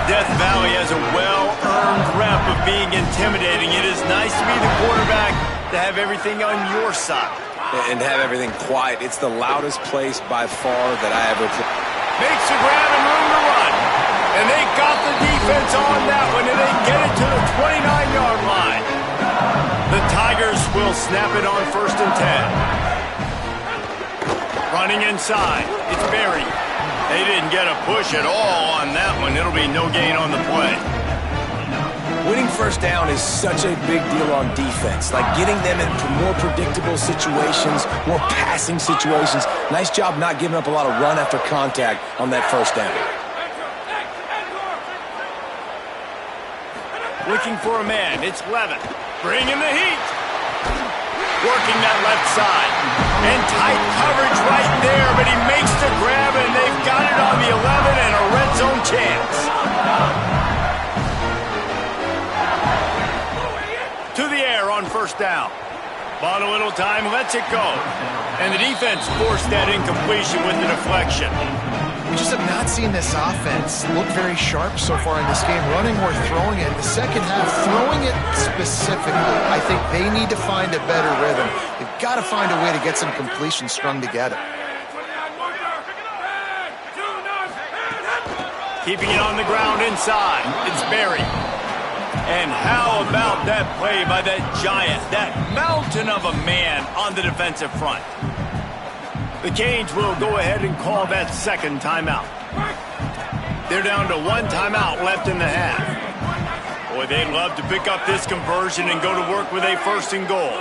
Death Valley has a well-earned rep of being intimidating. It is nice to be the quarterback, to have everything on your side. and have everything quiet. It's the loudest place by far that I ever played. Makes the grab and room to run. And they got the defense on that one, and they get it to the 29-yard line. The Tigers will snap it on 1st and 10. Running inside. It's Berry. They didn't get a push at all on that one. It'll be no gain on the play. Winning first down is such a big deal on defense. Like getting them into more predictable situations, more passing situations. Nice job not giving up a lot of run after contact on that first down. Looking for a man. It's Levin. Bringing the heat. Working that left side. And tight coverage right there, but he makes the grab, and they've got it on the 11 and a red zone chance. To the air on 1st down. Bought a little time, lets it go. And the defense forced that incompletion with the deflection. We just have not seen this offense look very sharp so far in this game, running or throwing it. In the second half, throwing it specifically, I think they need to find a better rhythm. They've got to find a way to get some completions strung together. Keeping it on the ground inside. It's Berry. And how about that play by that giant, that mountain of a man on the defensive front? The Canes will go ahead and call that 2nd timeout. They're down to 1 timeout left in the half. Boy, they'd love to pick up this conversion and go to work with a 1st and goal.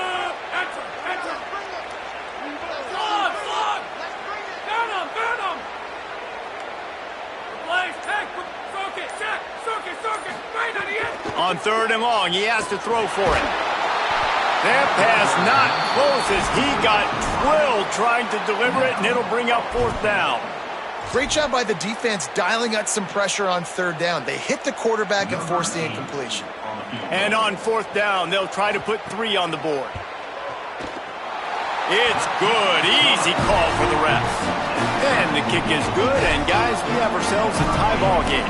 On 3rd and long, he has to throw for it. That pass not close as he got drilled trying to deliver it, and it'll bring up 4th down. Great job by the defense dialing up some pressure on 3rd down. They hit the quarterback and forced the incompletion. And on 4th down, they'll try to put 3 on the board. It's good. Easy call for the refs. And the kick is good, and guys, we have ourselves a tie ball game.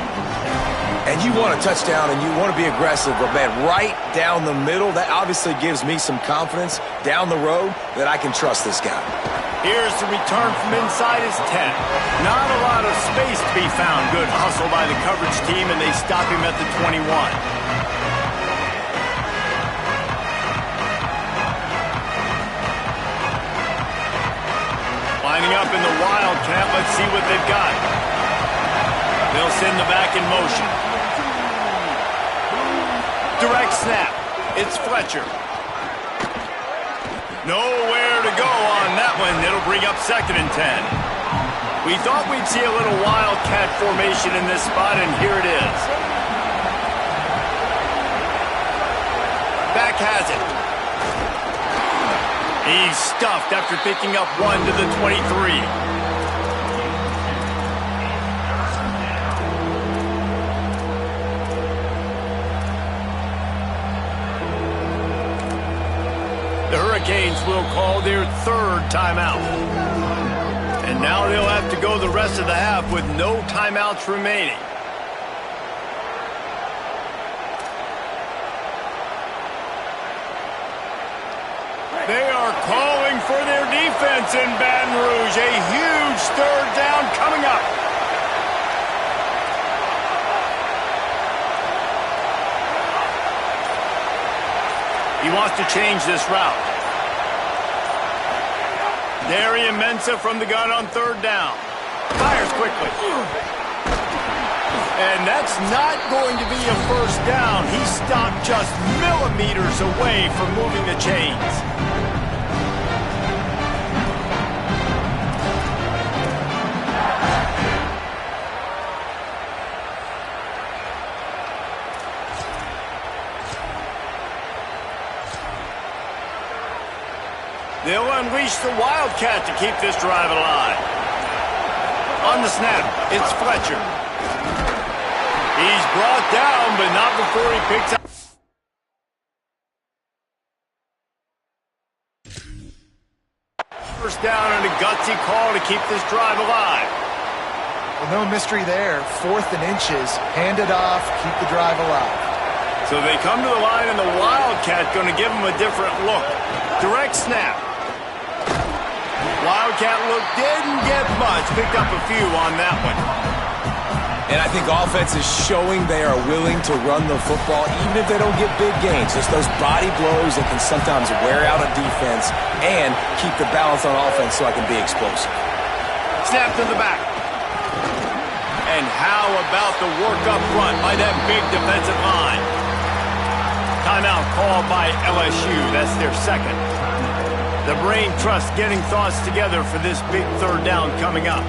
And you want a touchdown and you want to be aggressive, but man, right down the middle, that obviously gives me some confidence down the road that I can trust this guy. Here's the return from inside his 10. Not a lot of space to be found. Good hustle by the coverage team, and they stop him at the 21. Lining up in the Wildcat. Let's see what they've got. They'll send the back in motion. Direct snap. It's Fletcher. Nowhere to go on that one. It'll bring up 2nd and 10. We thought we'd see a little Wildcat formation in this spot, and here it is. Back has it. He's stuffed after picking up 1 to the 23. The Hurricanes will call their 3rd timeout. And now they'll have to go the rest of the half with no timeouts remaining. They are calling for their defense in Baton Rouge. A huge 3rd down coming up. He wants to change this route. Darian Mensah from the gun on 3rd down. Fires quickly. And that's not going to be a 1st down. He stopped just millimeters away from moving the chains. They'll unleash the Wildcat to keep this drive alive. On the snap, it's Fletcher. He's brought down, but not before he picks up. First down and a gutsy call to keep this drive alive. Well, no mystery there. 4th and inches. Hand it off, keep the drive alive. So they come to the line, and the Wildcat going to give them a different look. Direct snap. Bobcat look didn't get much. Picked up a few on that one. And I think offense is showing they are willing to run the football even if they don't get big gains. Just those body blows that can sometimes wear out a defense and keep the balance on offense so I can be explosive. Snap to the back. And how about the work up front by that big defensive line? Timeout called by LSU. That's their second. The brain trust getting thoughts together for this big third down coming up.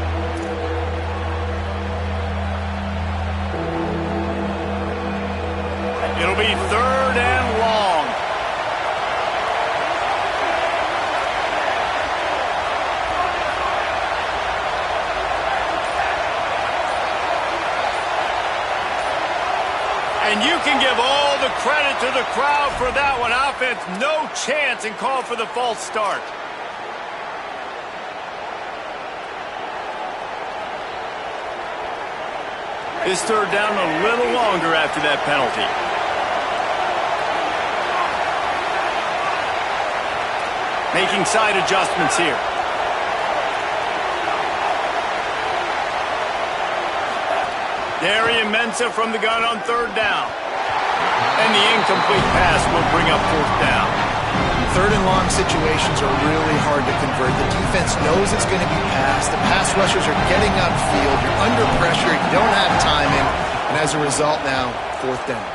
It'll be third and long. And you can give all the credit to the crowd for that one. Offense, no chance, and call for the false start. This third down a little longer after that penalty. Making side adjustments here. Darian Mensah from the gun on third down. And the incomplete pass will bring up fourth down. Third and long situations are really hard to convert. The defense knows it's going to be passed. The pass rushers are getting upfield. You're under pressure. You don't have timing. And as a result now, fourth down.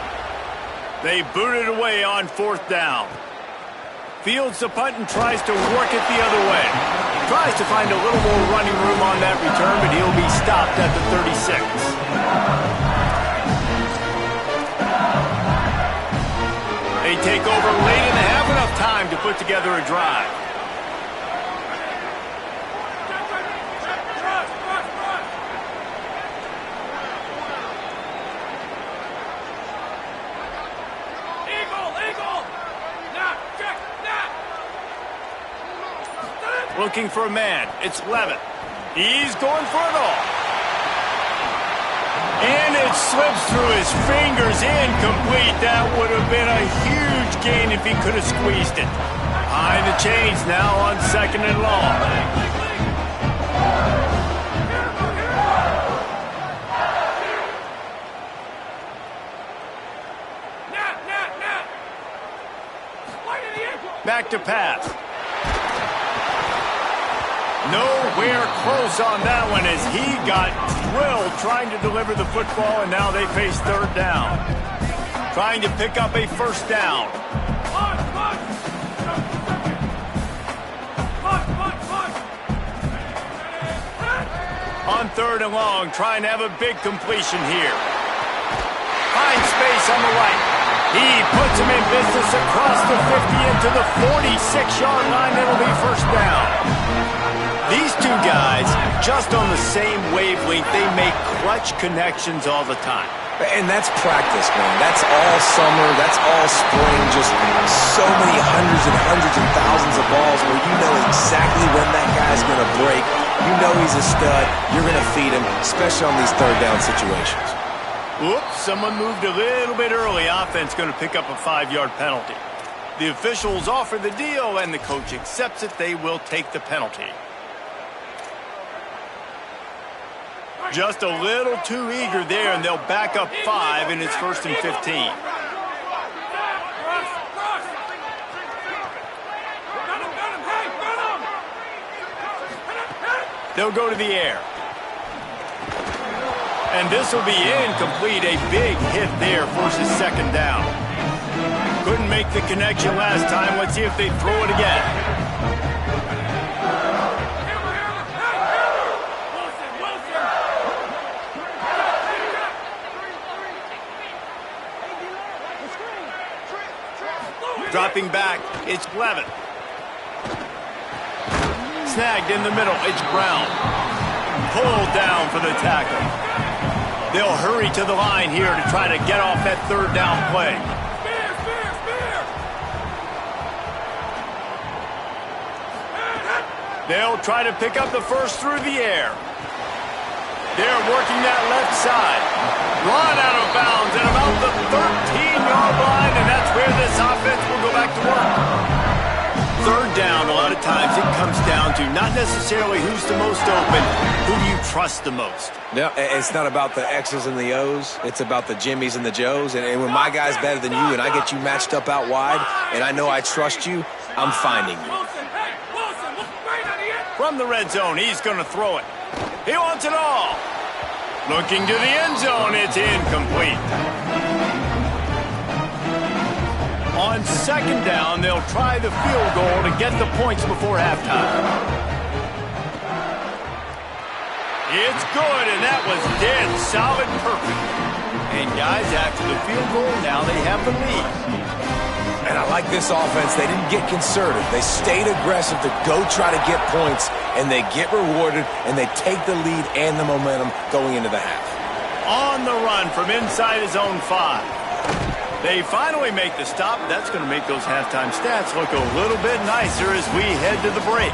They booted away on fourth down. Fields the punt and tries to work it the other way. Tries to find a little more running room on that return, but he'll be stopped at the 36. They take over late and they have enough time to put together a drive. Looking for a man. It's Levitt. He's going for it all. And it slips through his fingers. Incomplete. That would have been a huge gain if he could have squeezed it. Behind the chains now on second and long. Back to pass. Nowhere close on that one as he got drilled trying to deliver the football, and now they face third down. Trying to pick up a first down. On third and long, trying to have a big completion here. Finds space on the right. He puts him in business across the 50 into the 46-yard line. That'll be first down. These two guys, just on the same wavelength, they make clutch connections all the time. And that's practice, man. That's all summer. That's all spring. Just so many hundreds and thousands of balls where you know exactly when that guy's going to break. You know he's a stud. You're going to feed him, especially on these third down situations. Whoops, someone moved a little bit early. Offense going to pick up a 5-yard penalty. The officials offer the deal, and the coach accepts it. They will take the penalty. Just a little too eager there, and they'll back up 5, and it's first and 15. They'll go to the air. And this will be incomplete. A big hit there, forces second down. Couldn't make the connection last time. Let's see if they throw it again. Dropping back, it's Levitt. Snagged in the middle, it's Brown. Pulled down for the tackle. They'll hurry to the line here to try to get off that third down play. They'll try to pick up the first through the air. They're working that left side. Run out of bounds at about the 13-yard line, and that's where this offense will go back to work. third down, a lot of times it comes down to not necessarily who's the most open, who do you trust the most? Yeah, it's not about the X's and the O's. It's about the Jimmys and the Joes. And when my guy's better than you and I get you matched up out wide and I know I trust you, I'm finding you. From the red zone, he's going to throw it. He wants it all. Looking to the end zone, it's incomplete. On second down, they'll try the field goal to get the points before halftime. It's good, and that was dead solid perfect. And guys, after the field goal, now they have the lead. And I like this offense. They didn't get concerted. They stayed aggressive to go try to get points, and they get rewarded, and they take the lead and the momentum going into the half. On the run from inside his own 5. They finally make the stop. That's going to make those halftime stats look a little bit nicer as we head to the break.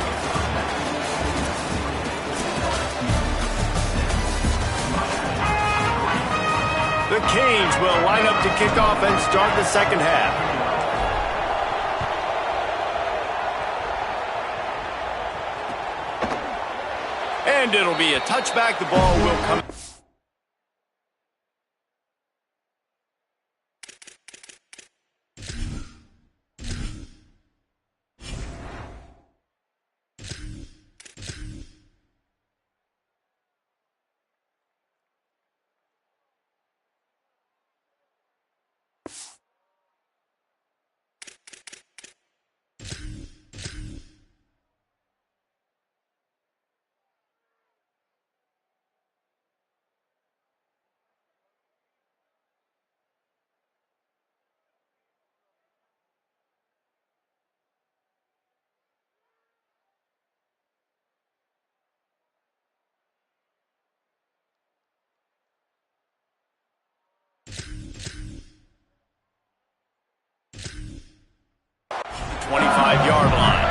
The Canes will line up to kick off and start the second half. And it'll be a touchback. The ball will come. The 25-yard line.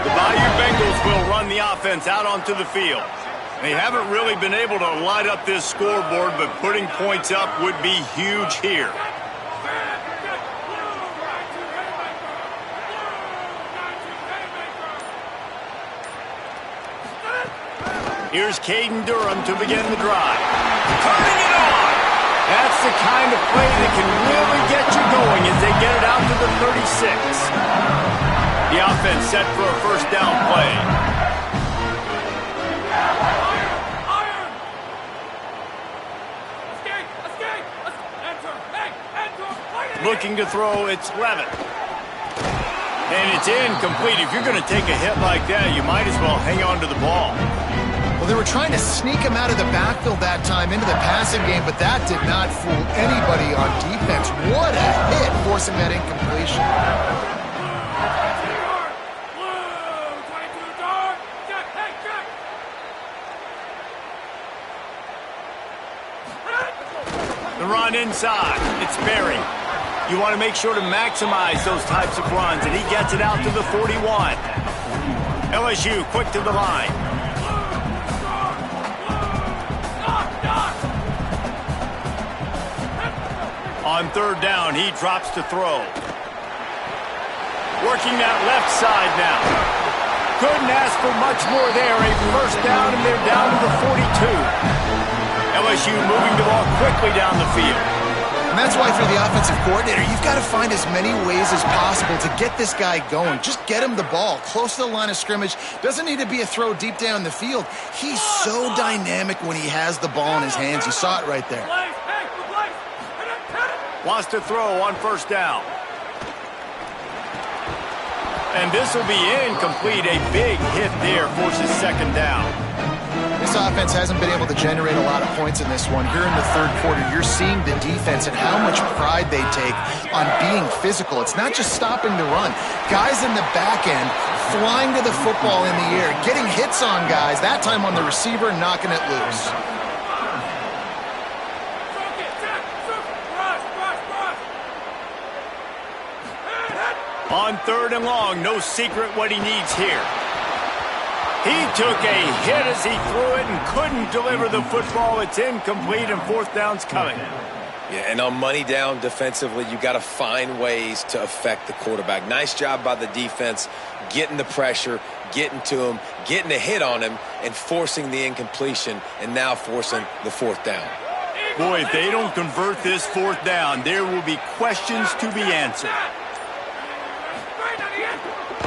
The Bayou Bengals will run the offense out onto the field. They haven't really been able to light up this scoreboard, but putting points up would be huge here. Here's Caden Durham to begin the drive. Turning it on! That's the kind of play that can really get you going as they get it out to the 36. The offense set for a first down play. Looking to throw, it's Levitt. And it's incomplete. If you're going to take a hit like that, you might as well hang on to the ball. Well, they were trying to sneak him out of the backfield that time into the passing game, but that did not fool anybody on defense. What a hit, forcing that incompletion. The run inside. It's Berry. You want to make sure to maximize those types of runs, and he gets it out to the 41. LSU quick to the line. On third down, he drops to throw. Working that left side now. Couldn't ask for much more there. A first down, and they're down to the 42. LSU moving the ball quickly down the field. And that's why for the offensive coordinator, you've got to find as many ways as possible to get this guy going. Just get him the ball close to the line of scrimmage. Doesn't need to be a throw deep down the field. He's so dynamic when he has the ball in his hands. You saw it right there. Wants to throw on first down. And this will be incomplete. A big hit there forces second down. This offense hasn't been able to generate a lot of points in this one. Here in the third quarter, you're seeing the defense and how much pride they take on being physical. It's not just stopping the run. Guys in the back end flying to the football in the air, getting hits on guys, that time on the receiver, knocking it loose. On third and long, no secret what he needs here. He took a hit as he threw it and couldn't deliver the football. It's incomplete and fourth down's coming. Yeah, and on money down defensively, you got to find ways to affect the quarterback. Nice job by the defense, getting the pressure, getting to him, getting a hit on him, and forcing the incompletion, and now forcing the fourth down. Boy, if they don't convert this fourth down, there will be questions to be answered.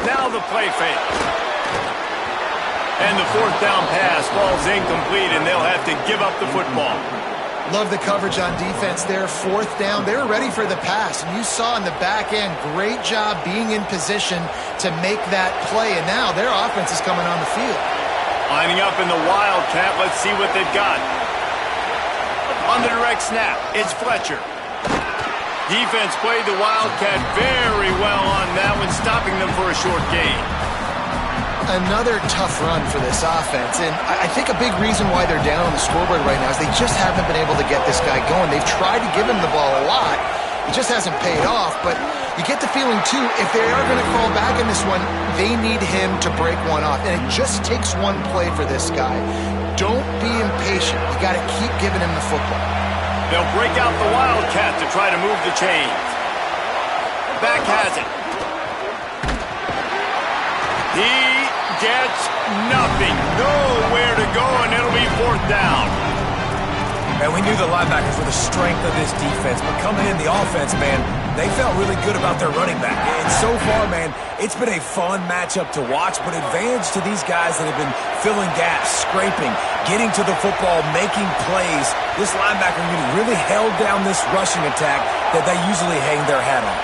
Now the play fake. And the fourth down pass falls incomplete, and they'll have to give up the football. Love the coverage on defense there. Fourth down, they were ready for the pass. And you saw in the back end, great job being in position to make that play. And now their offense is coming on the field. Lining up in the Wildcat, let's see what they've got. On the direct snap, it's Fletcher. Defense played the Wildcat very well on that one, stopping them for a short gain. Another tough run for this offense, and I think a big reason why they're down on the scoreboard right now is they just haven't been able to get this guy going. They've tried to give him the ball a lot. It just hasn't paid off, but you get the feeling, too, if they are going to fall back in this one, they need him to break one off, and it just takes one play for this guy. Don't be impatient. You got to keep giving him the football. They'll break out the Wildcat to try to move the chains. Back has it. He gets nothing. Nowhere to go, and it'll be fourth down. And we knew the linebackers were the strength of this defense, but coming in the offense, man, they felt really good about their running back. And so far, man, it's been a fun matchup to watch, but advantage to these guys that have been filling gaps, scraping, getting to the football, making plays. This linebacker unit really held down this rushing attack that they usually hang their hat on.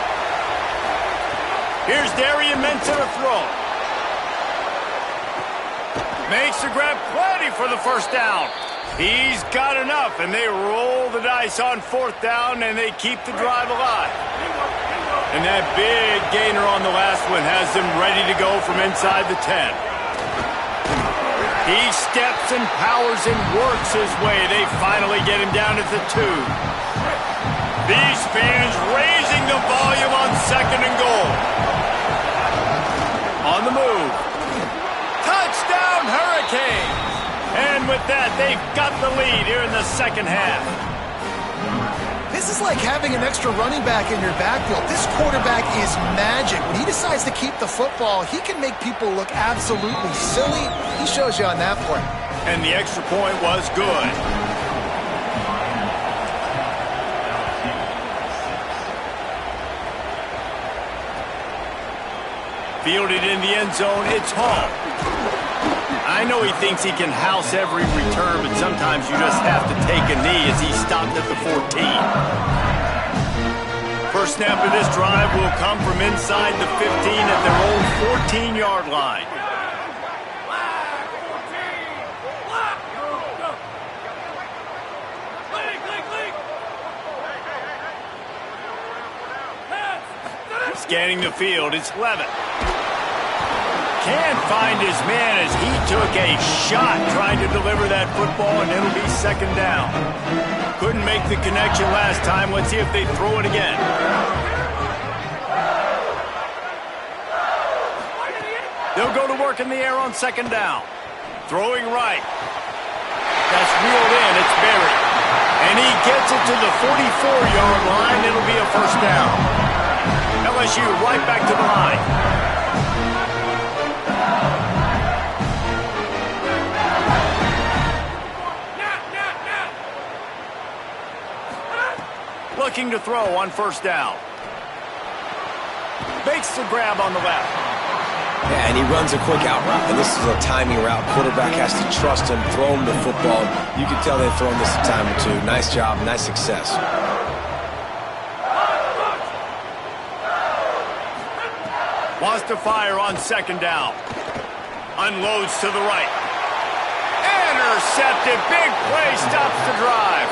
Here's Darian Mensah to throw. Makes the grab, plenty for the first down. He's got enough, and they roll the dice on fourth down, and they keep the drive alive. And that big gainer on the last one has them ready to go from inside the 10. He steps and powers and works his way. They finally get him down at the 2. These fans raising the volume on second and goal. On the move. Touchdown, Hurricanes! And with that, they've got the lead here in the second half. This is like having an extra running back in your backfield. This quarterback is magic. When he decides to keep the football, he can make people look absolutely silly. He shows you on that play. And the extra point was good. Fielded in the end zone, it's Hall. I know he thinks he can house every return, but sometimes you just have to take a knee as he stopped at the 14. First snap of this drive will come from inside the 15 at their own 14-yard line. Scanning the field, it's Levitt. Can't find his man as he took a shot trying to deliver that football, and it'll be second down. Couldn't make the connection last time. Let's see if they throw it again. They'll go to work in the air on second down. Throwing right. That's reeled in. It's buried. And he gets it to the 44-yard line. It'll be a first down. LSU right back to the line. Looking to throw on first down. Makes the grab on the left. Yeah, and he runs a quick out route, and this is a timing route. Quarterback has to trust him, throw him the football. You can tell they've thrown this a time or two. Nice job, nice success. Wants to fire on second down. Unloads to the right. Intercepted. Big play stops the drive.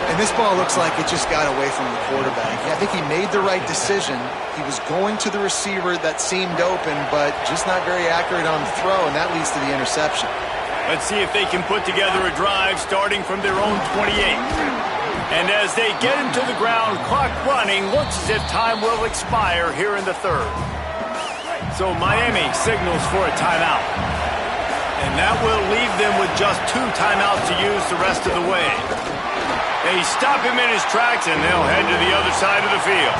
And this ball looks like it just got away from the quarterback. I think he made the right decision. He was going to the receiver that seemed open, but just not very accurate on the throw, and that leads to the interception. Let's see if they can put together a drive starting from their own 28. And as they get him to the ground, clock running, looks as if time will expire here in the third. So Miami signals for a timeout. And that will leave them with just 2 timeouts to use the rest of the way. They stop him in his tracks, and they'll head to the other side of the field.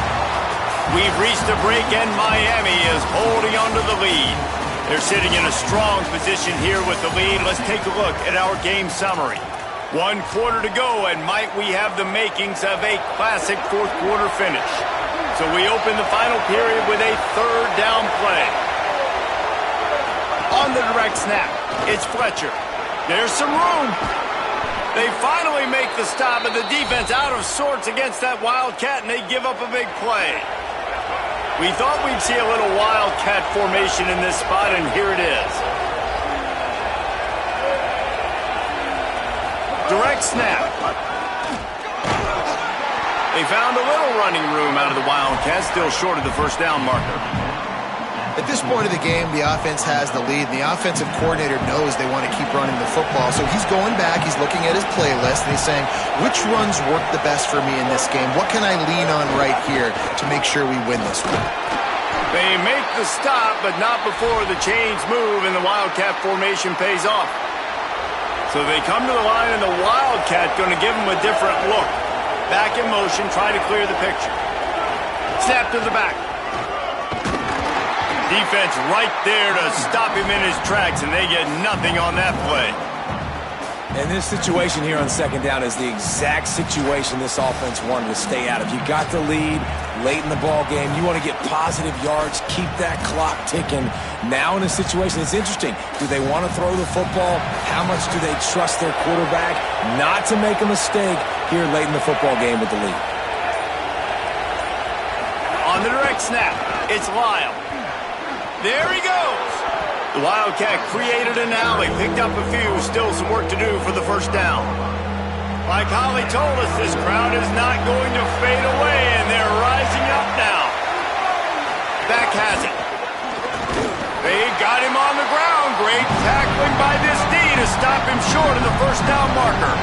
We've reached the break, and Miami is holding on to the lead. They're sitting in a strong position here with the lead. Let's take a look at our game summary. 1 quarter to go, and might we have the makings of a classic fourth-quarter finish. So we open the final period with a third down play. On the direct snap, it's Fletcher. There's some room. They finally make the stop, and the defense out of sorts against that Wildcat, and they give up a big play. We thought we'd see a little Wildcat formation in this spot, and here it is. Direct snap. They found a little running room out of the Wildcats, still short of the first down marker. At this point of the game, the offense has the lead, and the offensive coordinator knows they want to keep running the football. So he's going back, he's looking at his playlist, and he's saying, which runs work the best for me in this game? What can I lean on right here to make sure we win this one? They make the stop, but not before the chains move and the Wildcat formation pays off. So they come to the line, and the Wildcat going to give them a different look. Back in motion, try to clear the picture. Snap to the back. Defense right there to stop him in his tracks, and they get nothing on that play. And this situation here on second down is the exact situation this offense wanted to stay out of. You got the lead late in the ball game. You want to get positive yards, keep that clock ticking. Now in a situation, it's interesting. Do they want to throw the football? How much do they trust their quarterback not to make a mistake here late in the football game with the lead? On the direct snap, it's Lyle. There he goes. The Wildcat created an alley, picked up a few, still some work to do for the first down. Like Holly told us, this crowd is not going to fade away, and they're rising up now. Beck has it. They got him on the ground. Great tackling by this D to stop him short of the first down marker.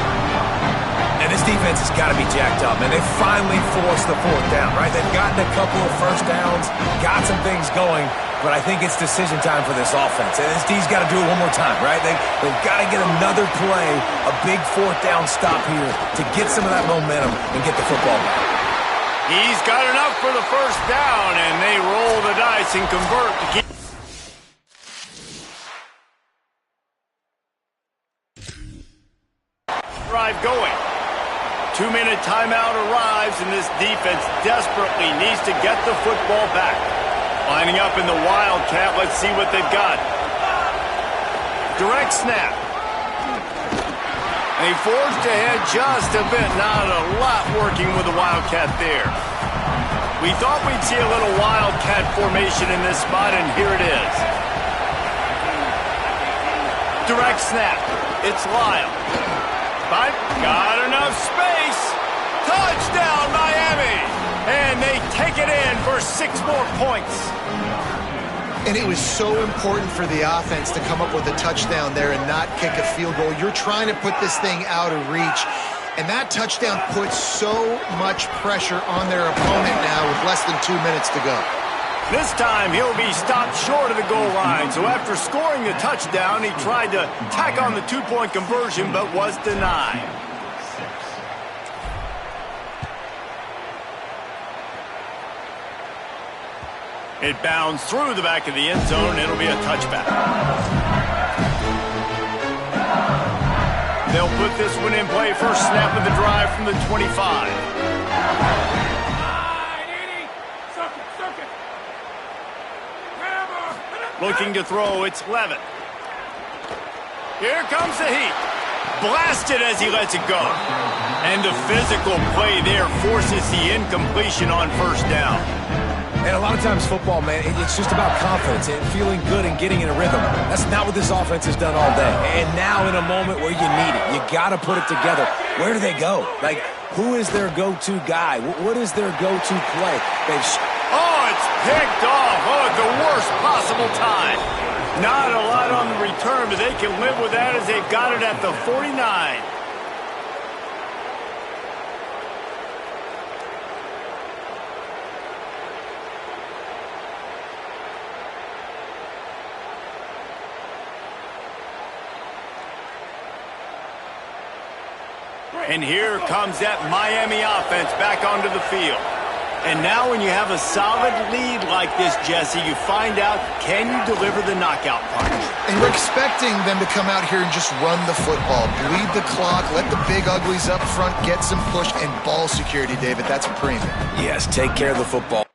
And this defense has got to be jacked up, man. They finally forced the fourth down, right? They've gotten a couple of first downs, got some things going, but I think it's decision time for this offense. And this D's got to do it one more time, right? They've got to get another play, a big fourth down stop here to get some of that momentum and get the football back. He's got enough for the first down, and they roll the dice and convert to keep drive going. 2-minute timeout arrives, and this defense desperately needs to get the football back. Lining up in the Wildcat, let's see what they've got. Direct snap. They forged ahead just a bit, not a lot working with the Wildcat there. We thought we'd see a little Wildcat formation in this spot, and here it is. Direct snap. It's Lyle. But got enough space. Touchdown, Miami! And they take it in for 6 more points. And it was so important for the offense to come up with a touchdown there and not kick a field goal. You're trying to put this thing out of reach. And that touchdown puts so much pressure on their opponent now with less than 2 minutes to go. This time, he'll be stopped short of the goal line. So after scoring the touchdown, he tried to tack on the 2-point conversion, but was denied. It bounds through the back of the end zone, and it'll be a touchback. They'll put this one in play. First snap of the drive from the 25. Looking to throw, it's Levitt. Here comes the heat. Blasted as he lets it go. And the physical play there forces the incompletion on first down. And a lot of times football, man, it's just about confidence and feeling good and getting in a rhythm. That's not what this offense has done all day. And now in a moment where you need it, you got to put it together. Where do they go? Like, who is their go-to guy? What is their go-to play? It's picked off. At the worst possible time. Not a lot on the return, but they can live with that as they've got it at the 49. And here comes that Miami offense back onto the field. And now when you have a solid lead like this, Jesse, you find out, can you deliver the knockout punch? And we're expecting them to come out here and just run the football, bleed the clock, let the big uglies up front get some push and ball security, David. That's a premium. Yes, take care of the football.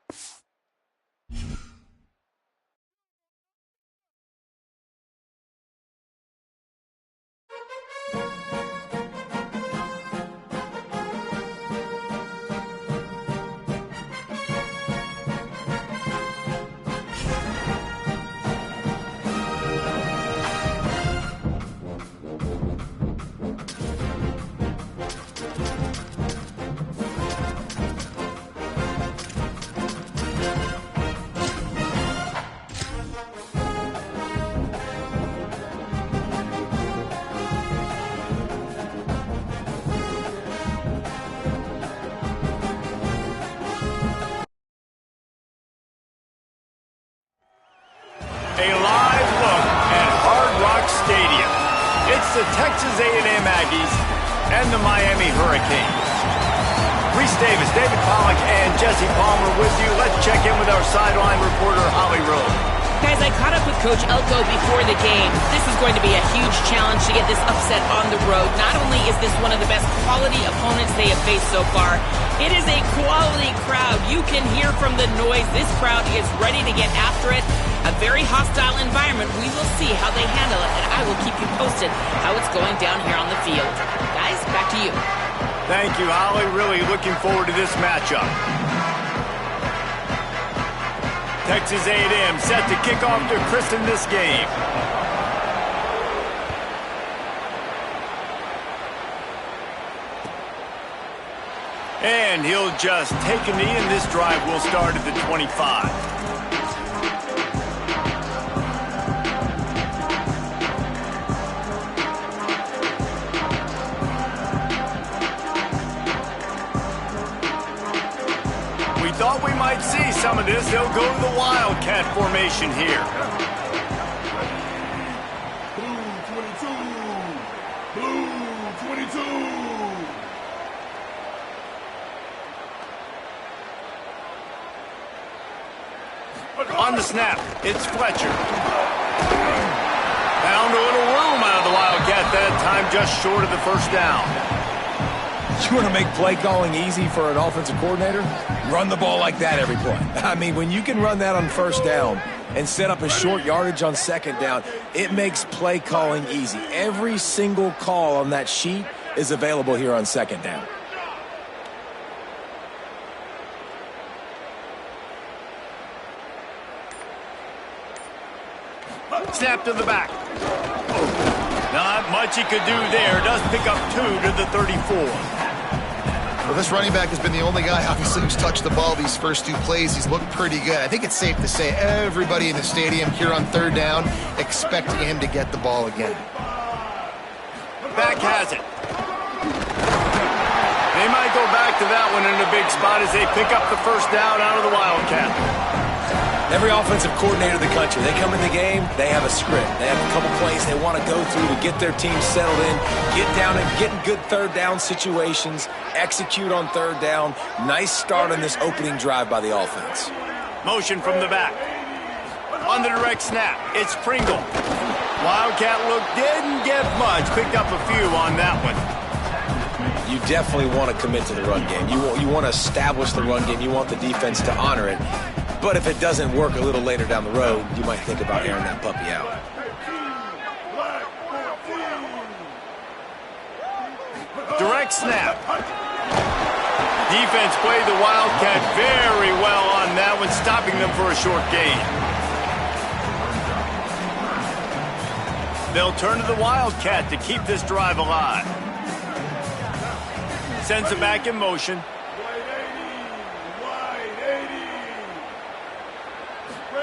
A live look at Hard Rock Stadium. It's the Texas A&M Aggies and the Miami Hurricanes. Reese Davis, David Pollack, and Jesse Palmer with you. Let's check in with our sideline reporter, Holly Rowe. Guys, I caught up with Coach Elko before the game. This is going to be a huge challenge to get this upset on the road. Not only is this one of the best quality opponents they have faced so far, it is a quality crowd. You can hear from the noise. This crowd is ready to get after it. A very hostile environment. We will see how they handle it, and I will keep you posted how it's going down here on the field. Guys, back to you. Thank you, Holly. Really looking forward to this matchup. Texas A&M set to kick off to christen this game. And he'll just take a knee, and this drive will start at the 25. Thought we might see some of this. They'll go to the Wildcat formation here. Blue 22. On the snap, it's Fletcher. Found a little room out of the Wildcat that time, just short of the first down. You want to make play calling easy for an offensive coordinator? Run the ball like that every play. I mean, when you can run that on first down and set up a short yardage on second down, it makes play calling easy. Every single call on that sheet is available here on second down. Snap to the back. Not much he could do there. Does pick up 2 to the 34. Well, this running back has been the only guy, obviously, who's touched the ball these first 2 plays. He's looked pretty good. I think it's safe to say everybody in the stadium here on third down expecting him to get the ball again. Back has it. They might go back to that one in a big spot as they pick up the first down out of the Wildcat. Every offensive coordinator in the country, they come in the game, they have a script. They have a couple plays they want to go through to get their team settled in, get down and get in good third down situations, execute on third down. Nice start on this opening drive by the offense. Motion from the back. On the direct snap, it's Pringle. Wildcat look didn't get much, picked up a few on that one. You definitely want to commit to the run game. You want to establish the run game. You want the defense to honor it. But if it doesn't work a little later down the road, you might think about airing that puppy out. Direct snap. Defense played the Wildcat very well on that one, stopping them for a short gain. They'll turn to the Wildcat to keep this drive alive. Sends it back in motion.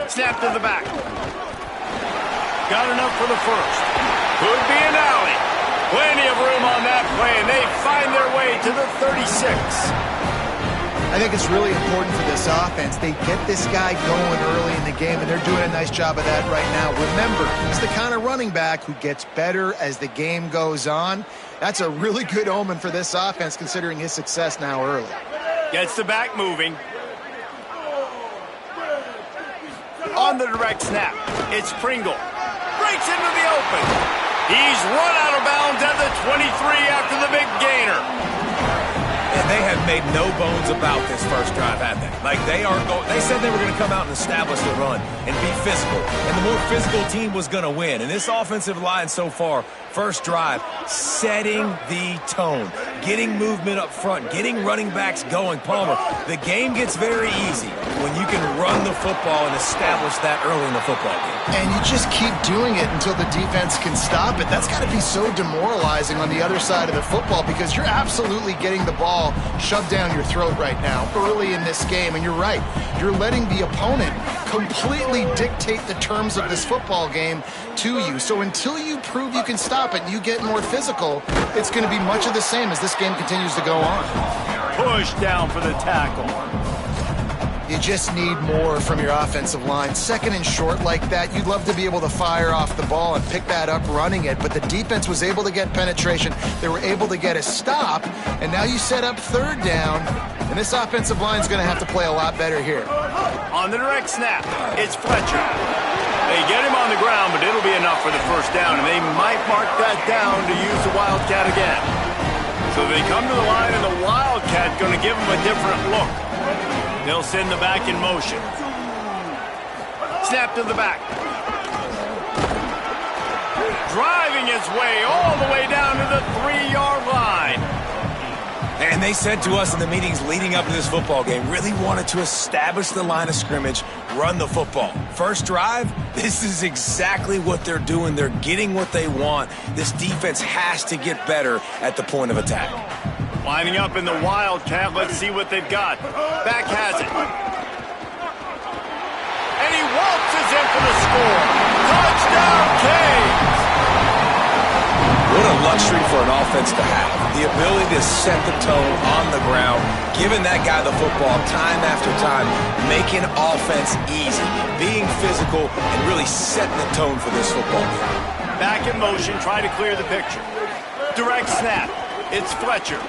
Snap to the back. Got enough for the first. Could be an alley. Plenty of room on that play, and they find their way to the 36. I think it's really important for this offense. They get this guy going early in the game, and they're doing a nice job of that right now. Remember, he's the kind of running back who gets better as the game goes on. That's a really good omen for this offense, considering his success now early. Gets the back moving. On the direct snap, it's Pringle. Breaks into the open. He's run out of bounds at the 23 after the big gainer. And they have made no bones about this first drive, have they? Like, they said they were going to come out and establish the run and be physical. And the more physical team was going to win. And this offensive line so far, first drive, setting the tone, getting movement up front, getting running backs going. Palmer, the game gets very easy when you can run the football and establish that early in the football game. And you just keep doing it until the defense can stop it. That's got to be so demoralizing on the other side of the football, because you're absolutely getting the ball shoved down your throat right now early in this game. And you're right. You're letting the opponent completely dictate the terms of this football game to you. So until you prove you can stop it and you get more physical, it's going to be much of the same as this game continues to go on. Push down for the tackle. You just need more from your offensive line. Second and short like that, you'd love to be able to fire off the ball and pick that up running it, but the defense was able to get penetration. They were able to get a stop, and now you set up third down, and this offensive line is going to have to play a lot better here. On the direct snap, it's Fletcher. They get him on the ground, but it'll be enough for the first down, and they might mark that down to use the Wildcat again. So they come to the line, and the Wildcat going to give them a different look. They'll send the back in motion. Snap to the back. Driving his way all the way down to the 3-yard line. And they said to us in the meetings leading up to this football game, really wanted to establish the line of scrimmage, run the football. First drive, this is exactly what they're doing. They're getting what they want. This defense has to get better at the point of attack. Lining up in the Wildcat. Let's see what they've got. Back has it. And he waltzes in for the score. Touchdown, Canes! What a luxury for an offense to have. The ability to set the tone on the ground, giving that guy the football time after time, making offense easy, being physical, and really setting the tone for this football game. Back in motion, try to clear the picture. Direct snap. It's Fletcher.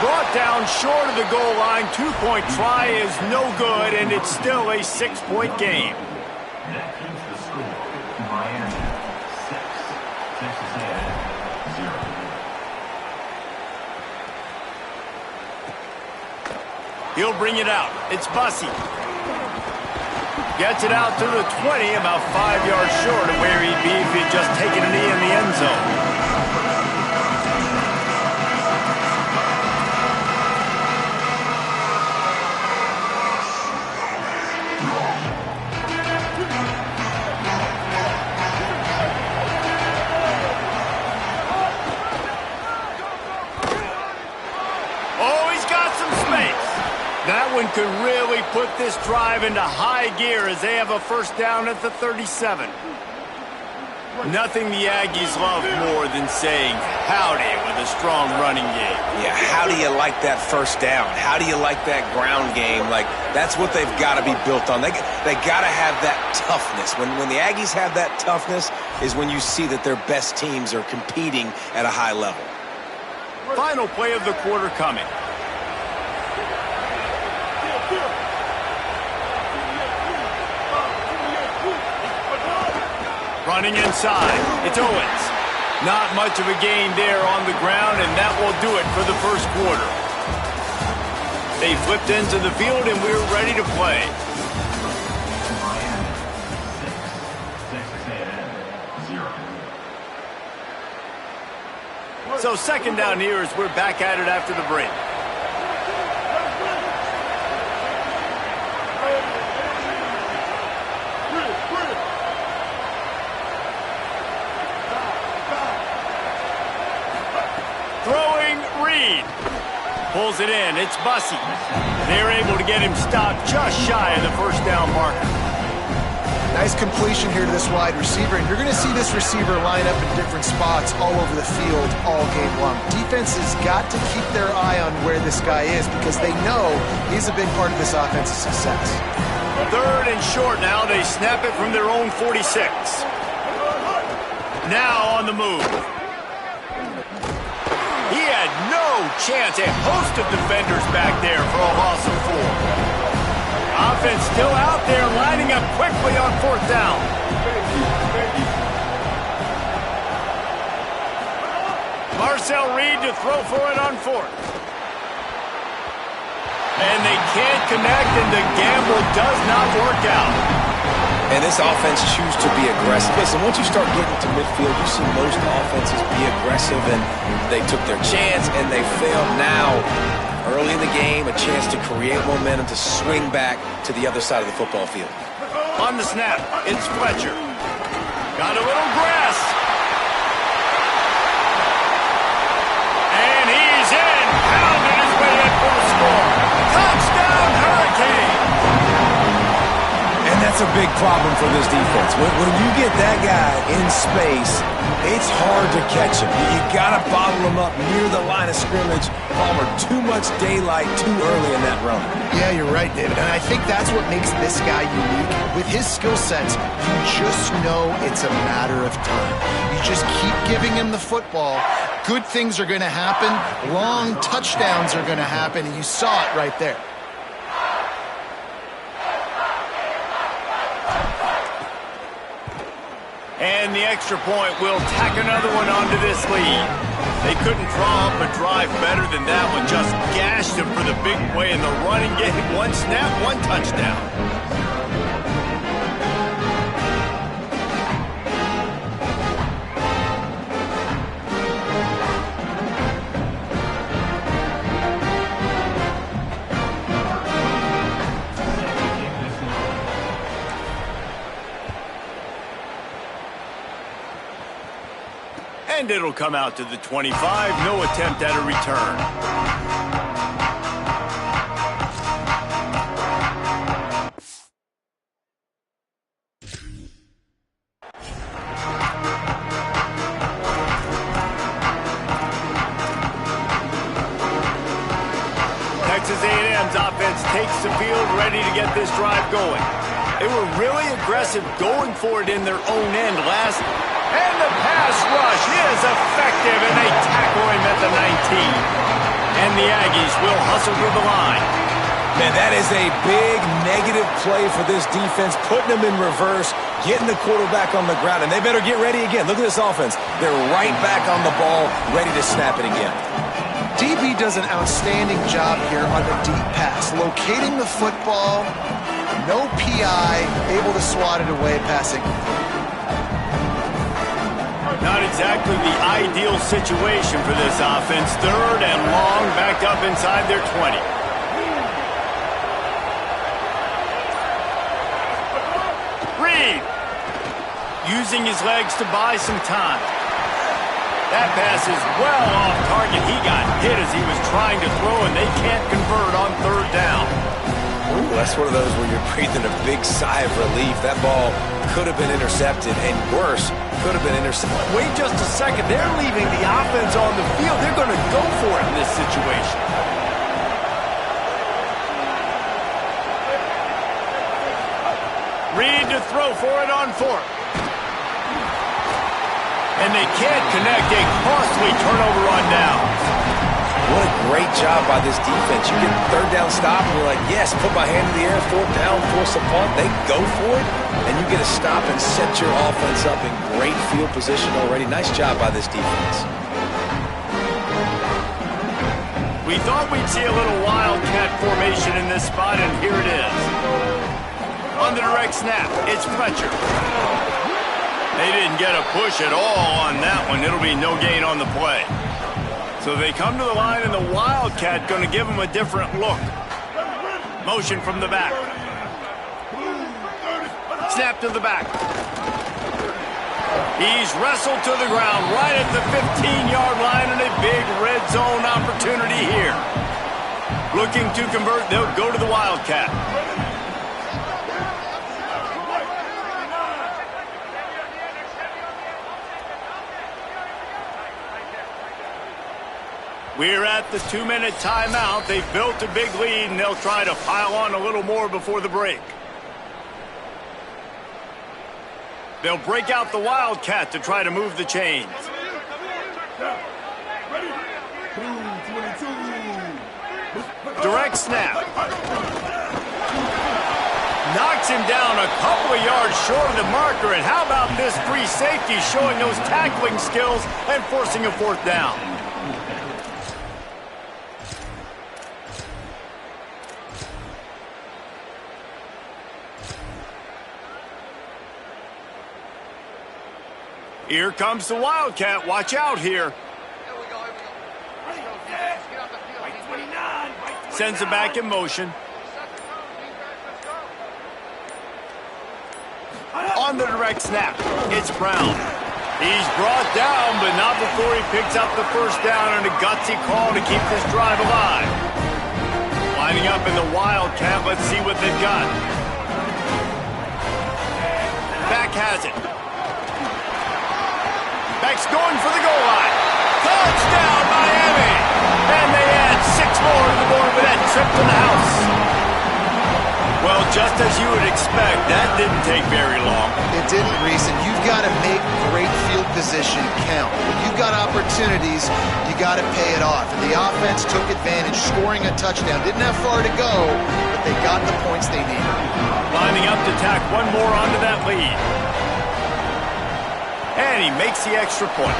Brought down short of the goal line. 2-point try is no good, and it's still a 6-point game. That keeps the score. Miami 6, Texas A&M 0. He'll bring it out. It's Bussey. Gets it out to the 20, about 5 yards short of where he'd be if he'd just taken a knee in the end zone. That one could really put this drive into high gear as they have a first down at the 37. Nothing the Aggies love more than saying howdy with a strong running game. Yeah, how do you like that first down? How do you like that ground game? Like, that's what they've got to be built on. They got to have that toughness. When the Aggies have that toughness is when you see that their best teams are competing at a high level. Final play of the quarter coming. Running inside, it's Owens. Not much of a gain there on the ground, and that will do it for the first quarter. They flipped into the field, and we're ready to play. Miami 6, Texas A&M 0. So second down here as we're back at it after the break. Throwing Reed. Pulls it in. It's Bussey. They're able to get him stopped just shy of the first down marker. Nice completion here to this wide receiver, and you're going to see this receiver line up in different spots all over the field all game long. Defense has got to keep their eye on where this guy is because they know he's a big part of this offense's success. Third and short now. They snap it from their own 46. Now on the move. He had no chance. A host of defenders back there for a loss of 4. Offense still out there, lining up quickly on 4th down. Marcel Reed to throw for it on 4th. And they can't connect, and the gamble does not work out. And this offense chooses to be aggressive. Listen, once you start getting to midfield, you see most offenses be aggressive, and they took their chance, and they failed. Now, early in the game, a chance to create momentum to swing back to the other side of the football field. On the snap, it's Fletcher. Got a little grass. And he's in. Pounded his way in for the score. Touchdown, Hurricane. And that's a big problem for this defense. When you get that guy in space, it's hard to catch him. You got to bottle him up near the line of scrimmage. Palmer, too much daylight too early in that run. Yeah, you're right, David. And I think that's what makes this guy unique. With his skill sets, you just know it's a matter of time. You just keep giving him the football. Good things are going to happen. Long touchdowns are going to happen. And you saw it right there. And the extra point will tack another one onto this lead. They couldn't draw up a drive better than that one. Just gashed him for the big play in the running game. 1 snap, 1 touchdown. And it'll come out to the 25. No attempt at a return. Texas A&M's offense takes the field, ready to get this drive going. They were really aggressive going for it in their own end last. And the pass rush is effective, and they tackle him at the 19. And the Aggies will hustle through the line. Man, that is a big negative play for this defense, putting them in reverse, getting the quarterback on the ground, and they better get ready again. Look at this offense. They're right back on the ball, ready to snap it again. DB does an outstanding job here on the deep pass, locating the football, no PI, able to swat it away passing. Not exactly the ideal situation for this offense. 3rd and long, backed up inside their 20. Reed, using his legs to buy some time. That pass is well off target. He got hit as he was trying to throw, and they can't convert on 3rd down. Ooh, that's one of those where you're breathing a big sigh of relief. That ball could have been intercepted, and worse, could have been intercepted. Wait just a second. They're leaving the offense on the field. They're going to go for it in this situation. Reed to throw for it on 4th. And they can't connect. A costly turnover on downs. What a great job by this defense. You get 3rd down stop, and you're like, yes, put my hand in the air, 4th down, force a punt. They go for it, and you get a stop and set your offense up in great field position already. Nice job by this defense. We thought we'd see a little wildcat formation in this spot, and here it is. On the direct snap, it's Fletcher. They didn't get a push at all on that one. It'll be no gain on the play. So they come to the line, and the Wildcat going to give them a different look. Motion from the back. Snap to the back. He's wrestled to the ground right at the 15-yard line, and a big red zone opportunity here. Looking to convert, they'll go to the Wildcat. We're at the 2-minute timeout. They've built a big lead, and they'll try to pile on a little more before the break. They'll break out the Wildcat to try to move the chains. Direct snap. Knocks him down a couple of yards short of the marker. And how about this free safety showing those tackling skills and forcing a fourth down? Here comes the Wildcat. Watch out here. Sends it back in motion. On the direct snap, it's Brown. He's brought down, but not before he picks up the first down and a gutsy call to keep this drive alive. Lining up in the Wildcat, let's see what they've got. Back has it. Back's going for the goal line. Touchdown, Miami! And they add 6 more to the board with that trip to the house. Well, just as you would expect, that didn't take very long. It didn't, Reese, and you've got to make great field position count. When you've got opportunities, you got to pay it off. And the offense took advantage, scoring a touchdown. Didn't have far to go, but they got the points they needed. Lining up to tack one more onto that lead. And he makes the extra point.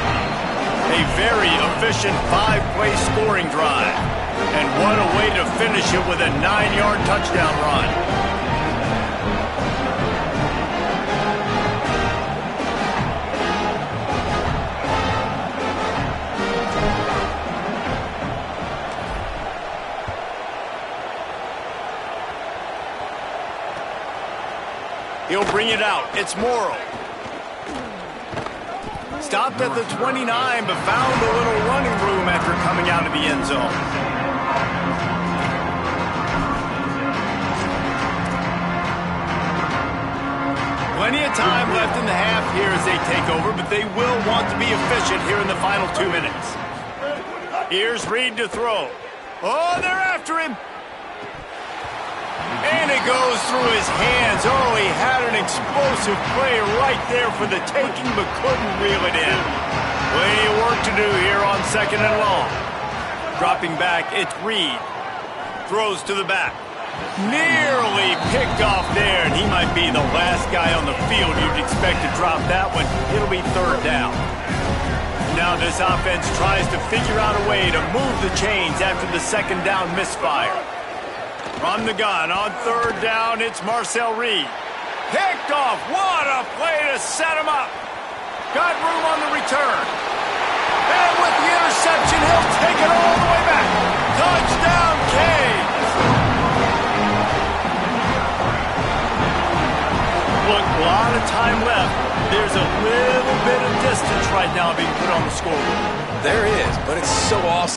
A very efficient 5-play scoring drive. And what a way to finish it with a 9-yard touchdown run. He'll bring it out. It's Morrow. Stopped at the 29, but found a little running room after coming out of the end zone. Plenty of time left in the half here as they take over, but they will want to be efficient here in the final 2 minutes. Here's Reed to throw. Oh, they're after him. And it goes through his hands. Oh, he had an explosive play right there for the taking, but couldn't reel it in. Plenty of work to do here on 2nd and long. Dropping back, it's Reed. Throws to the back. Nearly picked off there, and he might be the last guy on the field you'd expect to drop that one. It'll be 3rd down. Now this offense tries to figure out a way to move the chains after the 2nd down misfire. From the gun on 3rd down, it's Marcel Reed. Picked off. What a play to set him up. Got room on the return. And with the interception, he'll take it all the way back. Touchdown, Canes. Look, a lot of time left. There's a little bit of distance right now being put on the scoreboard. There is, but it's so awesome.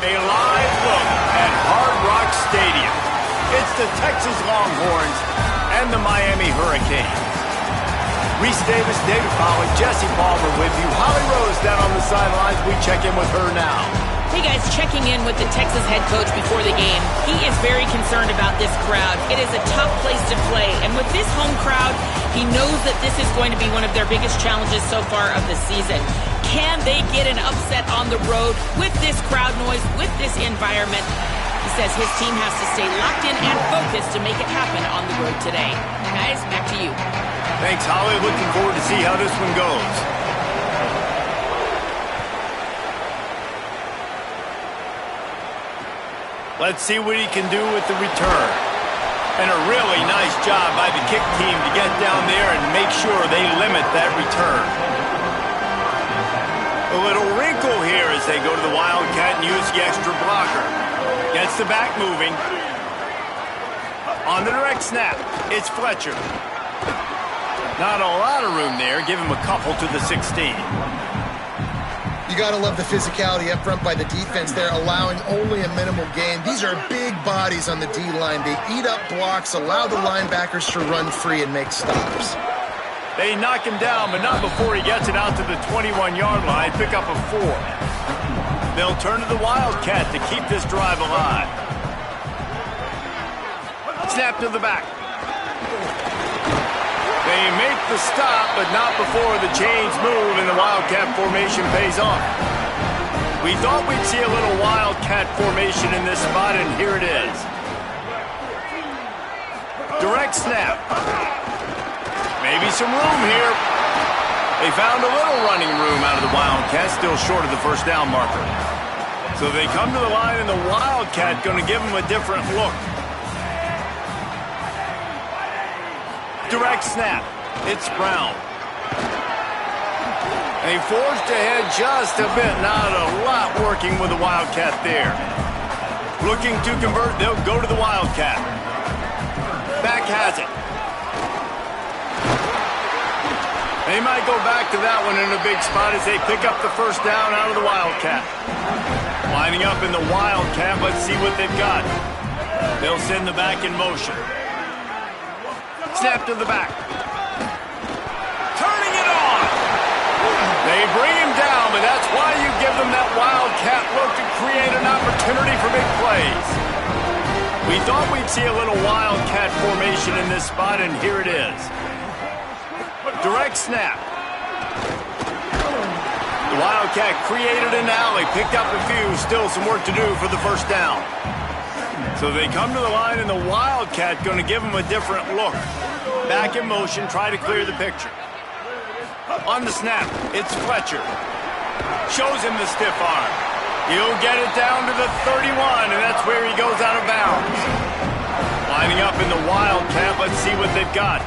A live look at Hard Rock Stadium. It's the Texas Longhorns and the Miami Hurricanes. Reese Davis, David Pollack, Jesse Palmer with you. Holly Rose down on the sidelines. We check in with her now. Hey guys, checking in with the Texas head coach before the game. He is very concerned about this crowd. It is a tough place to play, and with this home crowd, he knows that this is going to be one of their biggest challenges so far of the season. Can they get an upset on the road with this crowd noise, with this environment? He says his team has to stay locked in and focused to make it happen on the road today. Guys, back to you. Thanks, Holly. Looking forward to see how this one goes. Let's see what he can do with the return. And a really nice job by the kick team to get down there and make sure they limit that return. A little wrinkle here as they go to the Wildcat and use the extra blocker. Gets the back moving. On the direct snap, it's Fletcher. Not a lot of room there. Give him a couple to the 16. You got to love the physicality up front by the defense there, allowing only a minimal gain. These are big bodies on the D-line. They eat up blocks, allow the linebackers to run free and make stops. They knock him down, but not before he gets it out to the 21-yard line. Pick up a 4. They'll turn to the Wildcat to keep this drive alive. Snap to the back. They make the stop, but not before the chains move and the Wildcat formation pays off. We thought we'd see a little Wildcat formation in this spot, and here it is. Direct snap. Maybe some room here. They found a little running room out of the Wildcat, still short of the first down marker. So they come to the line, and the Wildcat going to give them a different look. Direct snap. It's Brown. They forced ahead just a bit. Not a lot working with the Wildcat there. Looking to convert. They'll go to the Wildcat. Back has it. They might go back to that one in a big spot as they pick up the first down out of the Wildcat. Lining up in the Wildcat. Let's see what they've got. They'll send the back in motion. Snap to the back. Turning it on. They bring him down, but that's why you give them that Wildcat look to create an opportunity for big plays. We thought we'd see a little Wildcat formation in this spot, and here it is. Direct snap. The Wildcat created an alley, picked up a few, still some work to do for the first down. So they come to the line, and the Wildcat going to give them a different look. Back in motion, try to clear the picture. On the snap, it's Fletcher. Shows him the stiff arm. He'll get it down to the 31, and that's where he goes out of bounds. Lining up in the Wildcat, let's see what they've got.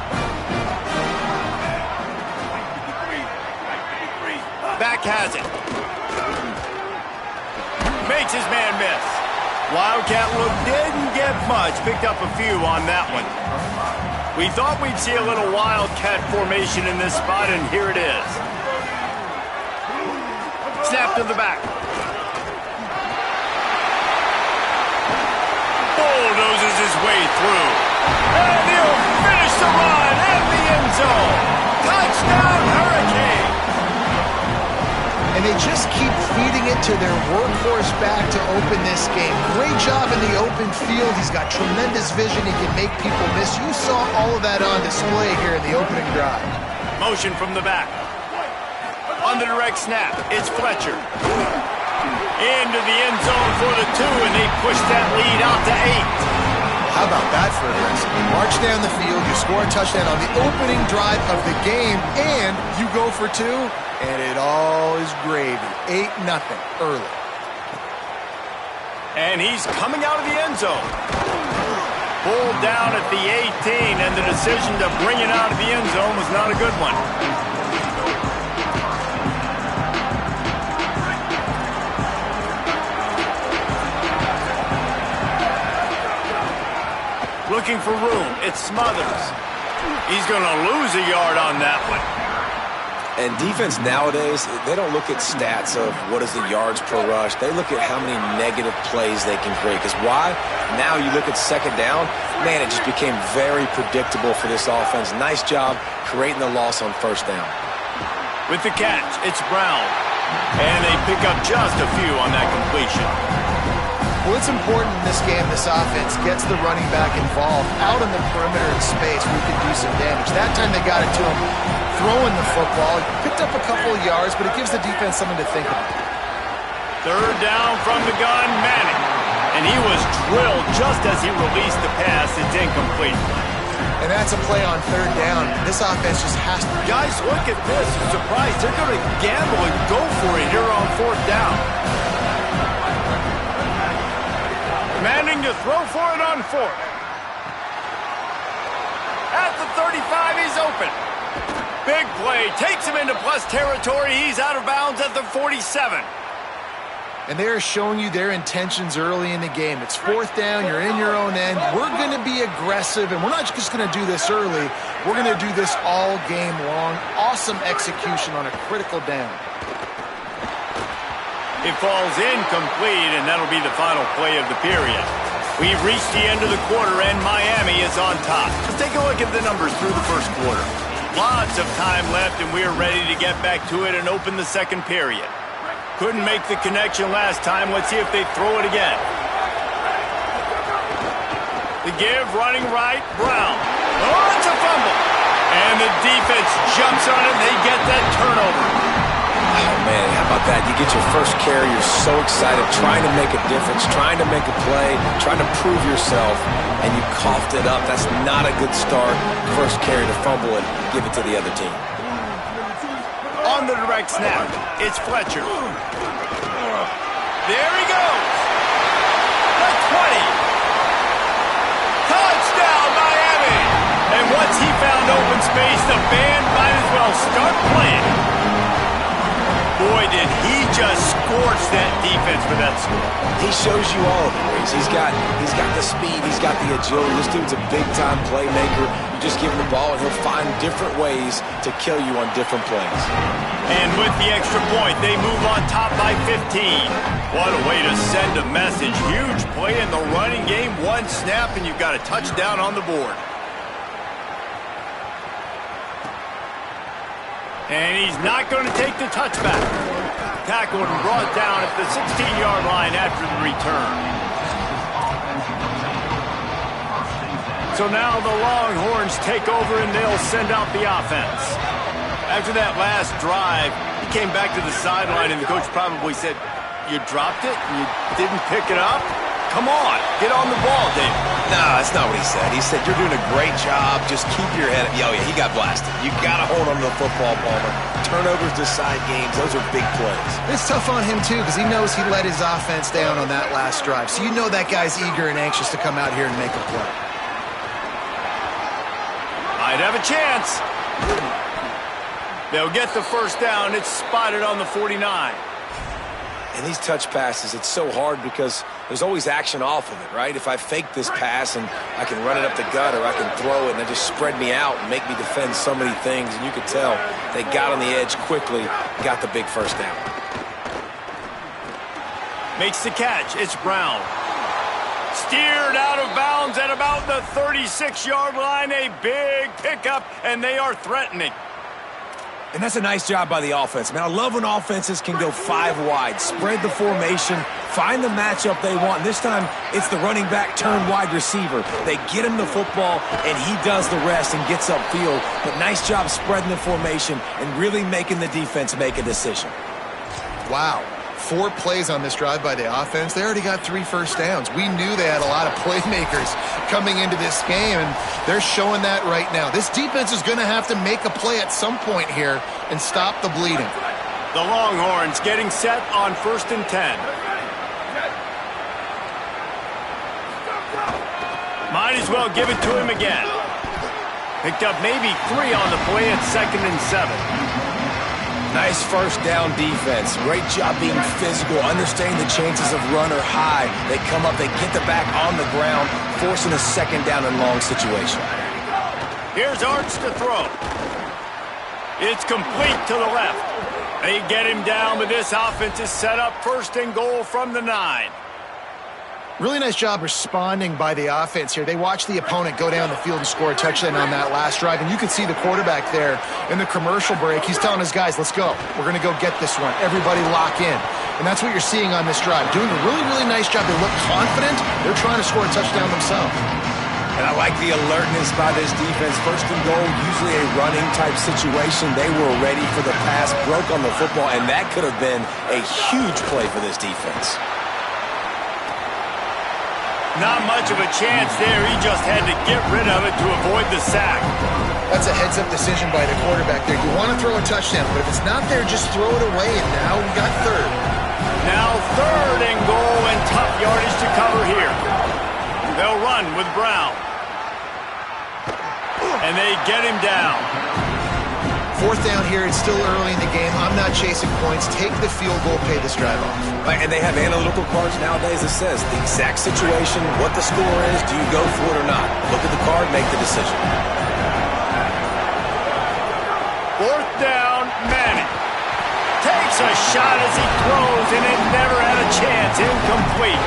Back has it. Makes his man miss. Wildcat look didn't get much. Picked up a few on that one. We thought we'd see a little Wildcat formation in this spot, and here it is. Snap to the back. Bulldozes his way through. And he'll finish the run at the end zone. Touchdown, Hurricane! And they just keep feeding it to their workhorse back to open this game. Great job in the open field. He's got tremendous vision. He can make people miss. You saw all of that on display here in the opening drive. Motion from the back. On the direct snap, it's Fletcher. Into the end zone for the 2, and they push that lead out to 8. How about that for a rest? You march down the field, you score a touchdown on the opening drive of the game, and you go for 2, and it all is gravy. 8-0 early. And he's coming out of the end zone. Pulled down at the 18, and the decision to bring it out of the end zone was not a good one. Looking for room. It's Smothers. He's going to lose a yard on that one. And defense nowadays, they don't look at stats of what is the yards per rush. They look at how many negative plays they can create. Because why? Now you look at second down, man, it just became very predictable for this offense. Nice job creating the loss on first down. With the catch, it's Brown. And they pick up just a few on that completion. Well, it's important in this game, this offense gets the running back involved out in the perimeter in space where he can do some damage. That time they got it to him throwing the football. He picked up a couple of yards, but it gives the defense something to think about. Third down from the gun, Manning. And he was drilled just as he released the pass. It's incomplete. And that's a play on third down. This offense just has to... Guys, look at this. I'm surprised they're going to gamble and go for it here on fourth down. Manning to throw for it on fourth. At the 35, he's open. Big play. Takes him into plus territory. He's out of bounds at the 47. And they're showing you their intentions early in the game. It's fourth down, you're in your own end. We're going to be aggressive, and we're not just going to do this early. We're going to do this all game long. Awesome execution on a critical down. It falls incomplete, and that'll be the final play of the period. We've reached the end of the quarter, and Miami is on top. Let's take a look at the numbers through the first quarter. Lots of time left, and we are ready to get back to it and open the second period. Couldn't make the connection last time. Let's see if they throw it again. The give, running right, Brown. Oh, it's a fumble. And the defense jumps on it. They get that turnover. Oh, man, how about that? You get your first carry. You're so excited, trying to make a difference, trying to make a play, trying to prove yourself, and you coughed it up. That's not a good start. First carry to fumble and give it to the other team. On the direct snap, it's Fletcher. There he goes. The 20. Touchdown, Miami. And once he found open space, the band might as well start playing. Boy, did he just scorch that defense for that score. He shows you all of it, Reese. He's got the speed, he's got the agility. This dude's a big-time playmaker. You just give him the ball, and he'll find different ways to kill you on different plays. And with the extra point, they move on top by 15. What a way to send a message. Huge play in the running game. One snap, and you've got a touchdown on the board. And he's not going to take the touchback. Tackled and brought down at the 16-yard line after the return. So now the Longhorns take over and they'll send out the offense. After that last drive, he came back to the sideline and the coach probably said, "You dropped it and you didn't pick it up? Come on, get on the ball, Dave." No, that's not what he said. He said, "You're doing a great job. Just keep your head up." Oh, yeah, he got blasted. You got to hold on to the football, Palmer. Turnovers decide games. Those are big plays. It's tough on him, too, because he knows he let his offense down on that last drive. So you know that guy's eager and anxious to come out here and make a play. Might have a chance. They'll get the first down. It's spotted on the 49. And these touch passes, it's so hard because there's always action off of it, right? If I fake this pass and I can run it up the gut or I can throw it and they just spread me out and make me defend so many things, and you could tell they got on the edge quickly, got the big first down. Makes the catch. It's Brown. Steered out of bounds at about the 36-yard line. A big pickup, and they are threatening. And that's a nice job by the offense, man. I love when offenses can go 5 wide, spread the formation, find the matchup they want. And this time, it's the running back turned wide receiver. They get him the football, and he does the rest and gets upfield. But nice job spreading the formation and really making the defense make a decision. Wow. 4 plays on this drive by the offense. They already got 3 first downs. We knew they had a lot of playmakers coming into this game, and they're showing that right now. This defense is going to have to make a play at some point here and stop the bleeding. The Longhorns getting set on 1st and 10. Might as well give it to him again. Picked up maybe 3 on the play at 2nd and 7. Nice first down defense. Great job being physical, understanding the chances of run are high. They come up, they get the back on the ground, forcing a 2nd down and long situation. Here's Arch to throw. It's complete to the left. They get him down, but this offense is set up 1st and goal from the 9. Really nice job responding by the offense here. They watched the opponent go down the field and score a touchdown on that last drive, and you can see the quarterback there in the commercial break. He's telling his guys, let's go. We're going to go get this one. Everybody lock in. And that's what you're seeing on this drive. Doing a really, really nice job. They look confident. They're trying to score a touchdown themselves. And I like the alertness by this defense. First and goal, usually a running type situation. They were ready for the pass, broke on the football, and that could have been a huge play for this defense. Not much of a chance there. He just had to get rid of it to avoid the sack. That's a heads-up decision by the quarterback there. You want to throw a touchdown, but if it's not there, just throw it away, and now we got third. Now third and goal, and tough yardage to cover here. They'll run with Brown. And they get him down. Fourth down here. It's still early in the game. I'm not chasing points. Take the field goal, pay this drive off. And they have analytical cards nowadays that says the exact situation, what the score is, do you go for it or not? Look at the card, make the decision. Fourth down, Manning. Takes a shot as he throws, and it never had a chance. Incomplete.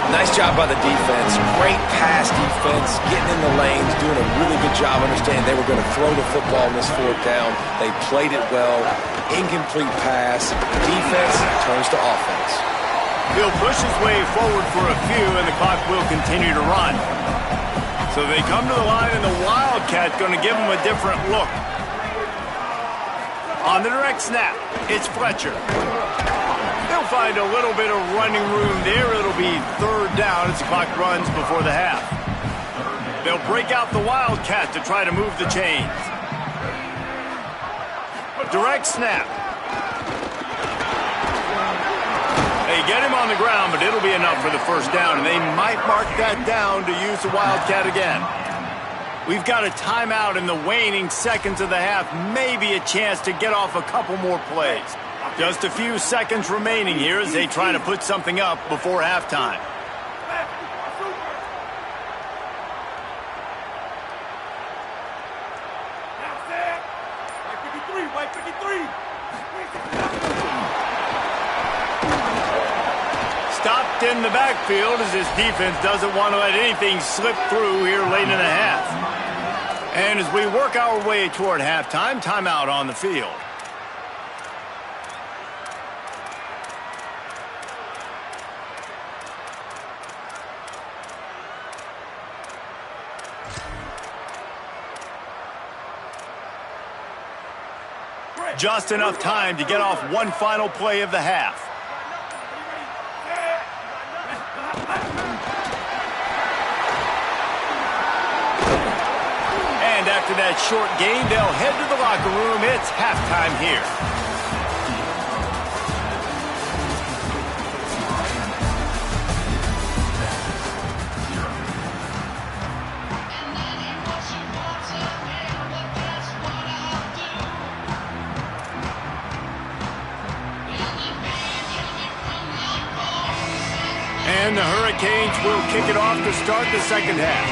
Nice job by the defense. Great pass defense, getting in the lanes, doing a really good job understanding they were going to throw the football on this fourth down. They played it well. Incomplete pass. Defense turns to offense. He'll push his way forward for a few, and the clock will continue to run. So they come to the line, and the Wildcat going to give him a different look. On the direct snap, it's Fletcher. They'll find a little bit of running room there. It'll be third down as the clock runs before the half. They'll break out the Wildcat to try to move the chains. Direct snap. They get him on the ground, but it'll be enough for the first down, and they might mark that down to use the Wildcat again. We've got a timeout in the waning seconds of the half, maybe a chance to get off a couple more plays. Just a few seconds remaining here as they try to put something up before halftime. Stopped in the backfield as this defense doesn't want to let anything slip through here late in the half. And as we work our way toward halftime, timeout on the field. Just enough time to get off one final play of the half. And after that short gain, they'll head to the locker room. It's halftime here. And the Hurricanes will kick it off to start the second half.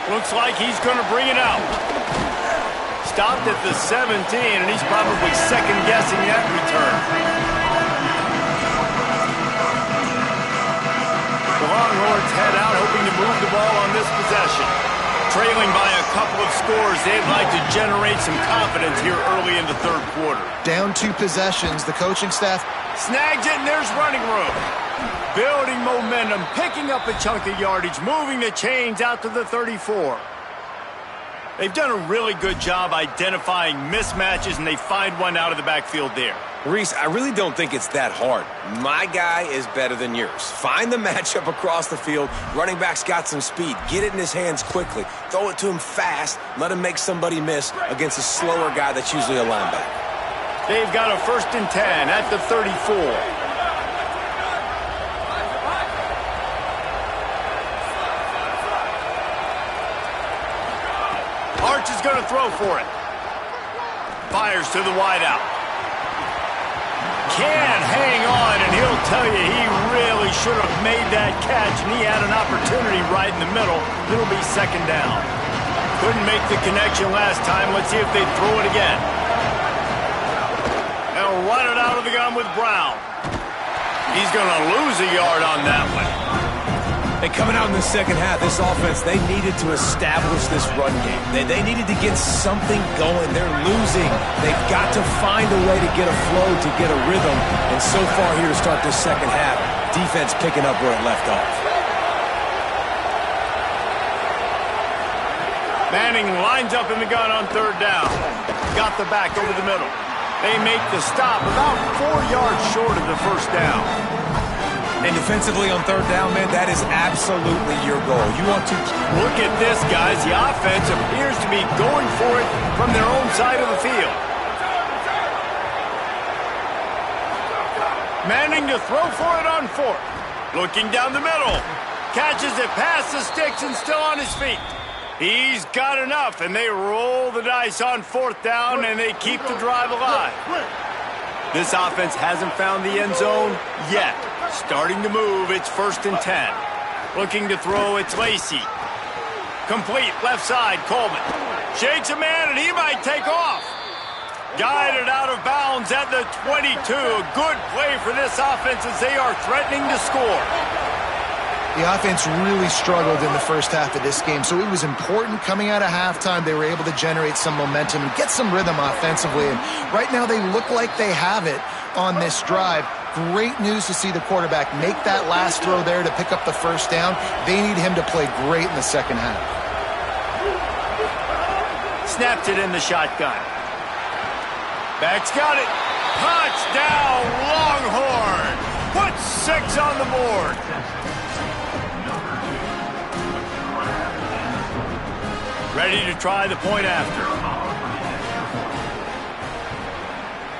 Looks like he's going to bring it out. Stopped at the 17, and he's probably second-guessing that return. The Longhorns head out, hoping to move the ball on this possession. Trailing by a couple of scores, they'd like to generate some confidence here early in the third quarter. Down 2 possessions, the coaching staff snags it, and there's running room. Building momentum, picking up a chunk of yardage, moving the chains out to the 34. They've done a really good job identifying mismatches, and they find one out of the backfield there. Reese, I really don't think it's that hard. My guy is better than yours. Find the matchup across the field. Running back's got some speed. Get it in his hands quickly. Throw it to him fast. Let him make somebody miss against a slower guy that's usually a linebacker. They've got a 1st and 10 at the 34. Arch is going to throw for it. Fires to the wideout. Can't hang on, and he'll tell you he really should have made that catch, and he had an opportunity right in the middle. It'll be second down. Couldn't make the connection last time. Let's see if they throw it again. They'll run it out of the gun with Brown. He's going to lose a yard on that one. And coming out in the second half, this offense, they needed to establish this run game. They needed to get something going. They're losing. They've got to find a way to get a flow, to get a rhythm. And so far here to start this second half, defense picking up where it left off. Manning lines up in the gun on third down. Got the back over the middle. They make the stop about 4 yards short of the first down. And defensively on third down, man, that is absolutely your goal. You want to look at this, guys. The offense appears to be going for it from their own side of the field. Manning to throw for it on fourth. Looking down the middle. Catches it past the sticks and still on his feet. He's got enough, and they roll the dice on fourth down, and they keep the drive alive. This offense hasn't found the end zone yet. Starting to move, it's 1st and 10. Looking to throw, it's Lacy. Complete, left side, Coleman. Shakes a man, and he might take off. Guided out of bounds at the 22. A good play for this offense as they are threatening to score. The offense really struggled in the first half of this game, so it was important coming out of halftime. They were able to generate some momentum and get some rhythm offensively. And right now they look like they have it on this drive. Great news to see the quarterback make that last throw there to pick up the first down. They need him to play great in the second half. Snapped it in the shotgun. Back's got it. Touchdown, Longhorn. Put 6 on the board. Ready to try the point after.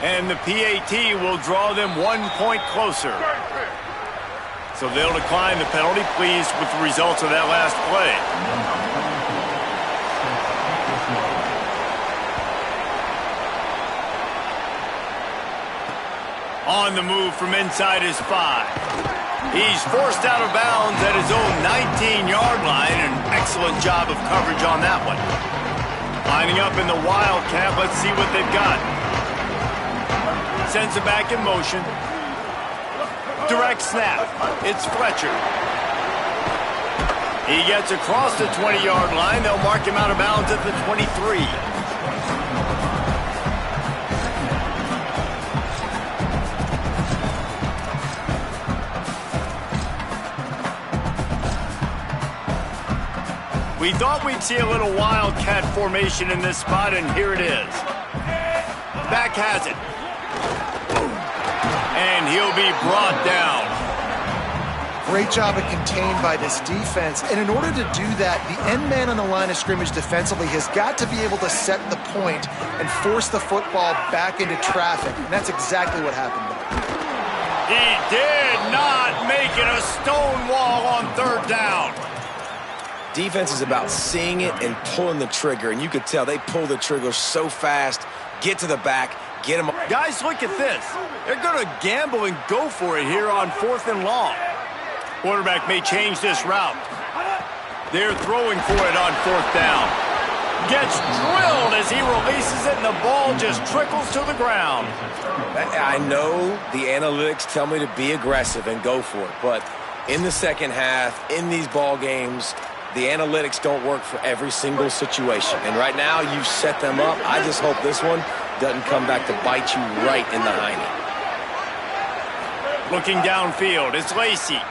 And the PAT will draw them 1 point closer. So they'll decline the penalty, pleased with the results of that last play. On the move from inside his 5. He's forced out of bounds at his own 19-yard line. An excellent job of coverage on that one. Lining up in the Wildcat. Let's see what they've got. Sends it back in motion. Direct snap. It's Fletcher. He gets across the 20-yard line. They'll mark him out of bounds at the 23. We thought we'd see a little Wildcat formation in this spot, and here it is. Back has it. And he'll be brought down. Great job of contained by this defense. And in order to do that, the end man on the line of scrimmage defensively has got to be able to set the point and force the football back into traffic. And that's exactly what happened there. He did not make it a stone wall on third down. Defense is about seeing it and pulling the trigger, and you could tell they pull the trigger so fast, get to the back, get him. Guys, look at this. They're going to gamble and go for it here on 4th and long. Quarterback may change this route. They're throwing for it on 4th down. Gets drilled as he releases it, and the ball just trickles to the ground. I know the analytics tell me to be aggressive and go for it, but in the second half, in these ball games, the analytics don't work for every single situation. And right now, you've set them up. I just hope this one doesn't come back to bite you right in the hiney. Looking downfield, it's Lacy.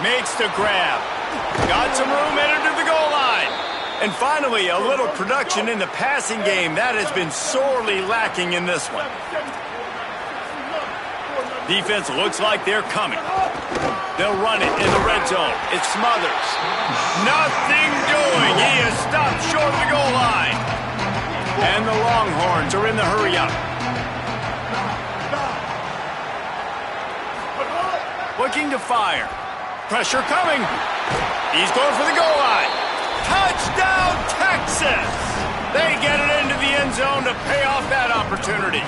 Makes the grab. Got some room, headed to the goal line. And finally, a little production in the passing game. That has been sorely lacking in this one. Defense looks like they're coming. They'll run it in the red zone. It's Smothers. Nothing doing. He is stopped short of the goal line. And the Longhorns are in the hurry-up. Looking to fire. Pressure coming. He's going for the goal line. Touchdown, Texas! They get it into the end zone to pay off that opportunity.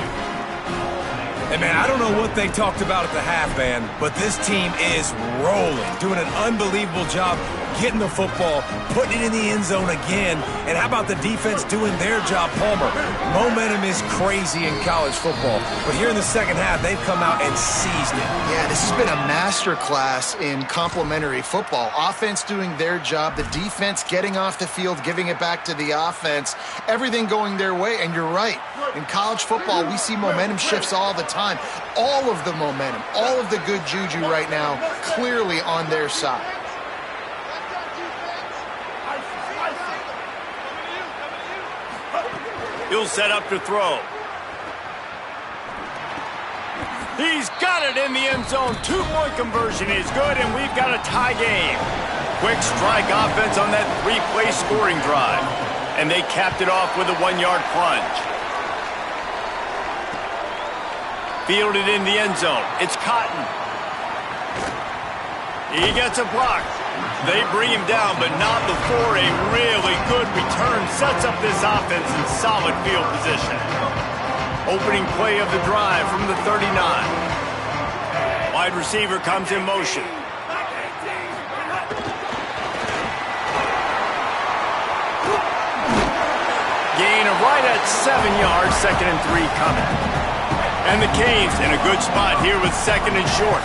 Hey, man, I don't know what they talked about at the half, man, but this team is rolling, doing an unbelievable job getting the football, putting it in the end zone again. And how about the defense doing their job, Palmer? Momentum is crazy in college football. But here in the second half, they've come out and seized it. Yeah, this has been a masterclass in complementary football. Offense doing their job, the defense getting off the field, giving it back to the offense, everything going their way. And you're right, in college football, we see momentum shifts all the time. All of the momentum, all of the good juju right now, clearly on their side. He'll set up to throw. He's got it in the end zone. 2-point conversion is good, and we've got a tie game. Quick strike offense on that 3-play scoring drive. And they capped it off with a 1-yard plunge. Fielded in the end zone. It's Cotton. He gets a block. They bring him down, but not before a really good return sets up this offense in solid field position. Opening play of the drive from the 39. Wide receiver comes in motion. Gain of right at 7 yards, 2nd and 3 coming. And the Canes in a good spot here with 2nd and short.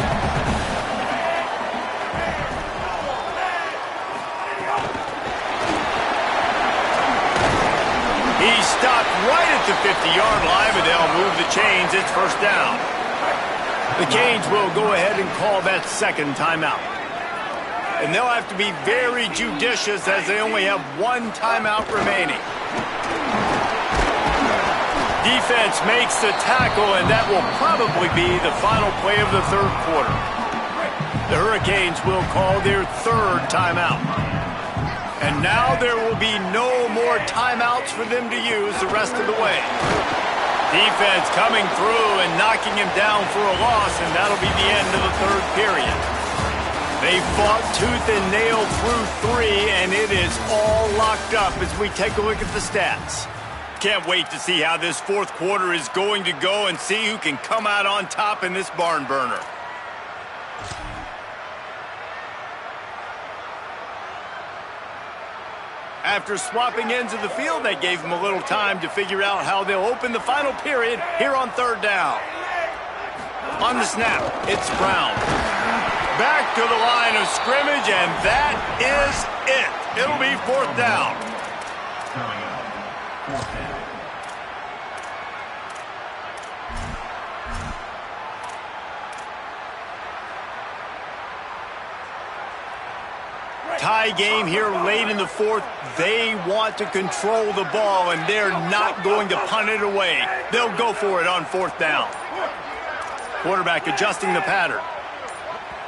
He's stopped right at the 50-yard line, but they'll move the chains. It's first down. The Canes will go ahead and call that 2nd timeout. And they'll have to be very judicious as they only have 1 timeout remaining. Defense makes the tackle, and that will probably be the final play of the 3rd quarter. The Hurricanes will call their 3rd timeout. And now there will be no more timeouts for them to use the rest of the way. Defense coming through and knocking him down for a loss, and that'll be the end of the 3rd period. They fought tooth and nail through 3, and it is all locked up as we take a look at the stats. Can't wait to see how this 4th quarter is going to go and see who can come out on top in this barn burner. After swapping ends of the field, that gave them a little time to figure out how they'll open the final period here on 3rd down. On the snap, it's Brown. Back to the line of scrimmage, and that is it. It'll be 4th down. Coming up, 4th down. Tie game here late in the 4th. They want to control the ball, and they're not going to punt it away. They'll go for it on 4th down. Quarterback adjusting the pattern.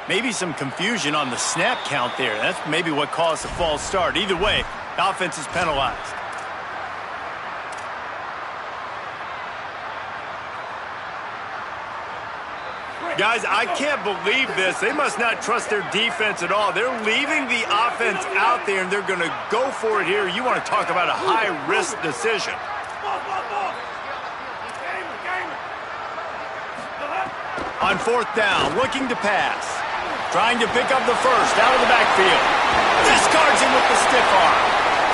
Maybe some confusion on the snap count there. That's maybe what caused the false start. Either way, the offense is penalized. Guys, I can't believe this. They must not trust their defense at all. They're leaving the offense out there, and they're going to go for it here. You want to talk about a high-risk decision. On 4th down, looking to pass. Trying to pick up the first out of the backfield. Discards him with the stiff arm.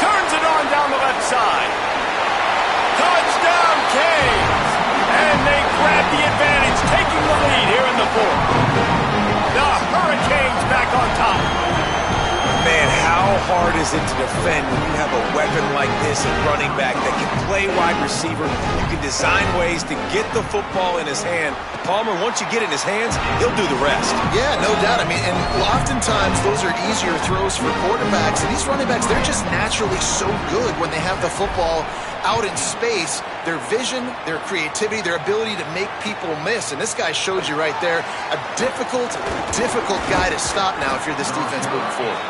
Turns it on down the left side. Touchdown, Canes! And they grab the advantage, taking the lead here in the 4th. The Hurricanes back on top. Man, how hard is it to defend when you have a weapon like this at running back that can play wide receiver? You can design ways to get the football in his hand. Palmer, once you get it in his hands, he'll do the rest. Yeah, no doubt. I mean, and oftentimes those are easier throws for quarterbacks. And these running backs, they're just naturally so good when they have the football out in space. Their vision, their creativity, their ability to make people miss. And this guy showed you right there, a difficult guy to stop now if you're this defense moving forward.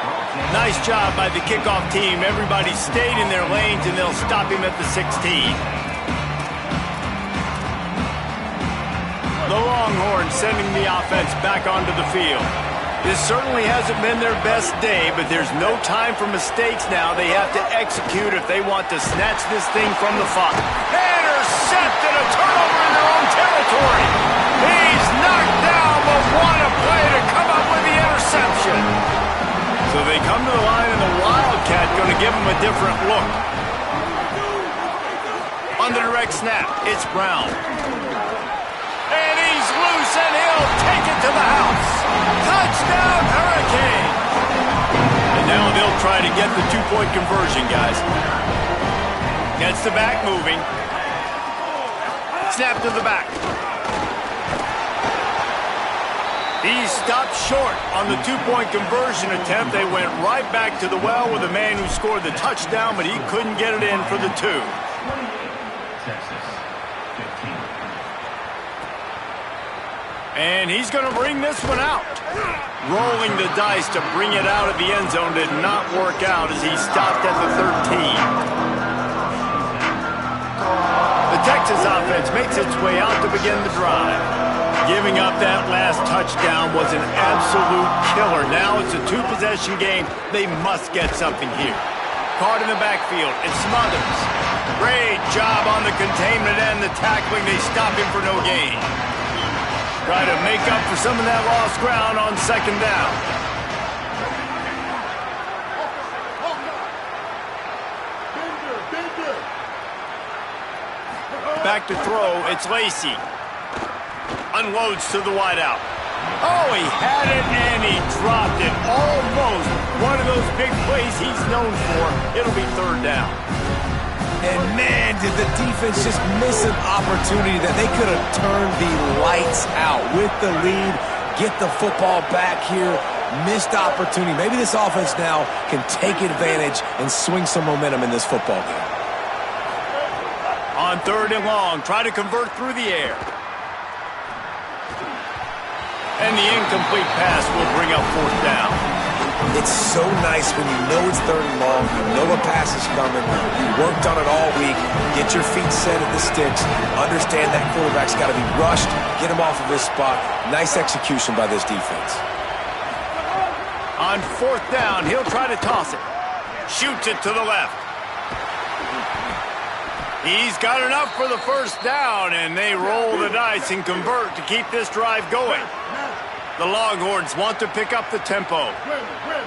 Nice job by the kickoff team. Everybody stayed in their lanes, and they'll stop him at the 16. The Longhorns sending the offense back onto the field. This certainly hasn't been their best day, but there's no time for mistakes now. They have to execute if they want to snatch this thing from the fox. Intercepted, a turnover in their own territory. He's knocked down, but what a play to come up with the interception. So they come to the line going to give him a different look. On the direct snap, it's Brown. And he's loose, and he'll take it to the house. Touchdown, Hurricane! And now they'll try to get the two-point conversion, guys. Gets the back moving. Snap to the back. He stopped short on the two-point conversion attempt. They went right back to the well with the man who scored the touchdown, but he couldn't get it in for the two. Texas, 15. And he's going to bring this one out. Rolling the dice to bring it out of the end zone did not work out as he stopped at the 13. The Texas offense makes its way out to begin the drive. Giving up that last touchdown was an absolute killer. Now it's a two-possession game. They must get something here. Caught in the backfield. It's Smothers. Great job on the containment and the tackling. They stop him for no gain. Try to make up for some of that lost ground on second down. Back to throw. It's Lacy. Unloads to the wideout. Oh, he had it and he dropped it. Almost one of those big plays he's known for. It'll be third down. And man, did the defense just miss an opportunity that they could have turned the lights out with the lead, get the football back here. Missed opportunity. Maybe this offense now can take advantage and swing some momentum in this football game. On third and long, try to convert through the air. And the incomplete pass will bring up fourth down. It's so nice when you know it's third and long, you know a pass is coming, you worked on it all week, get your feet set at the sticks, understand that quarterback's got to be rushed, get him off of his spot. Nice execution by this defense. On fourth down, he'll try to toss it. Shoots it to the left. He's got enough for the first down, and they roll the dice and convert to keep this drive going. The Longhorns want to pick up the tempo.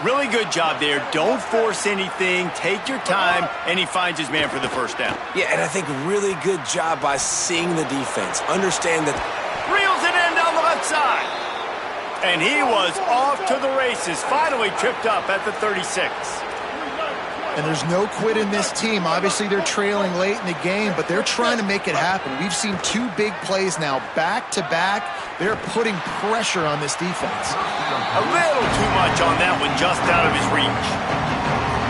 Really good job there. Don't force anything. Take your time, and he finds his man for the first down. Yeah, and I think really good job by seeing the defense. Understand that. Reels it in down the left side. And he was off to the races. Finally tripped up at the 36. And there's no quit in this team. Obviously, they're trailing late in the game, but they're trying to make it happen. We've seen two big plays now, back-to-back. They're putting pressure on this defense. A little too much on that one, just out of his reach.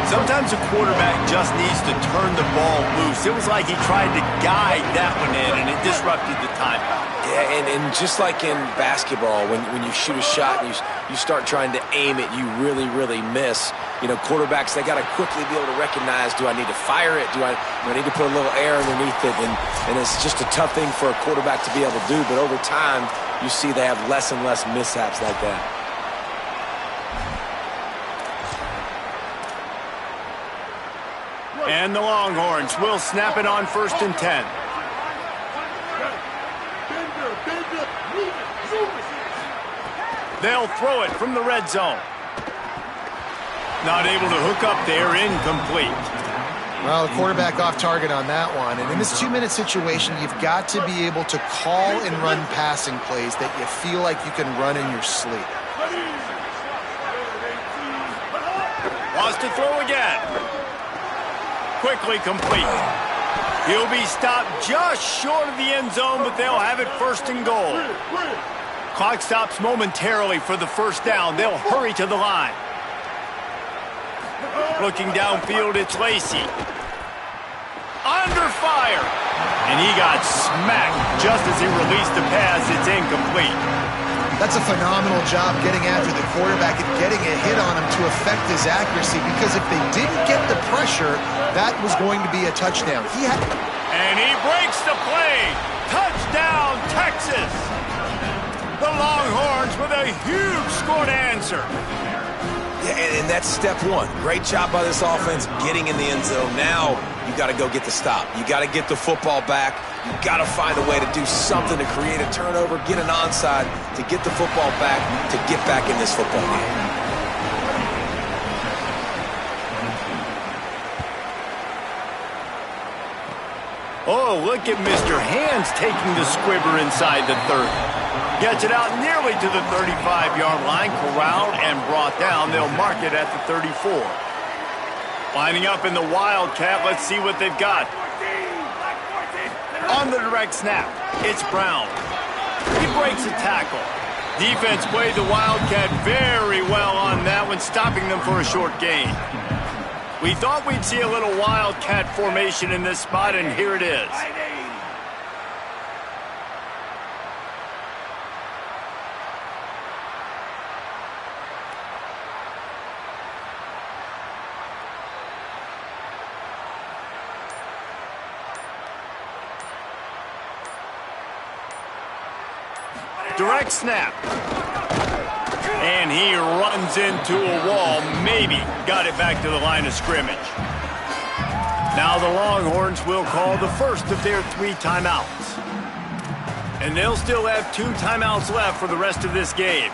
Sometimes a quarterback just needs to turn the ball loose. It was like he tried to guide that one in, and it disrupted the timing. Yeah, and just like in basketball, when you shoot a shot and you start trying to aim it, you really, really miss. You know, quarterbacks, they got to quickly be able to recognize, do I need to fire it? Do I need to put a little air underneath it? And it's just a tough thing for a quarterback to be able to do. But over time, you see they have less and less mishaps like that. And the Longhorns will snap it on first and 10. They'll throw it from the red zone. Not able to hook up there, incomplete. Well, the quarterback off target on that one. And in this two-minute situation, you've got to be able to call and run passing plays that you feel like you can run in your sleep. Wants to throw again. Quickly complete. He'll be stopped just short of the end zone, but they'll have it first and goal. Clock stops momentarily for the first down. They'll hurry to the line. Looking downfield, it's Lacy. Under fire. And he got smacked just as he released the pass. It's incomplete. That's a phenomenal job getting after the quarterback and getting a hit on him to affect his accuracy, because if they didn't get the pressure, that was going to be a touchdown. And he breaks the play. Touchdown, Texas. The Longhorns with a huge score to answer. Yeah, and that's step one. Great job by this offense getting in the end zone. Now you got to go get the stop. You got to get the football back. You got to find a way to do something to create a turnover, get an onside, to get the football back, to get back in this football game. Oh, look at Mr. Hands taking the squibber inside the 30. Gets it out nearly to the 35-yard line, corralled and brought down. They'll mark it at the 34. Lining up in the Wildcat, let's see what they've got. On the direct snap, it's Brown. He breaks a tackle. Defense played the Wildcat very well on that one, stopping them for a short gain. We thought we'd see a little Wildcat formation in this spot, and here it is. Direct snap. And he runs into a wall. Maybe got it back to the line of scrimmage. Now the Longhorns will call the first of their 3 timeouts. And they'll still have 2 timeouts left for the rest of this game.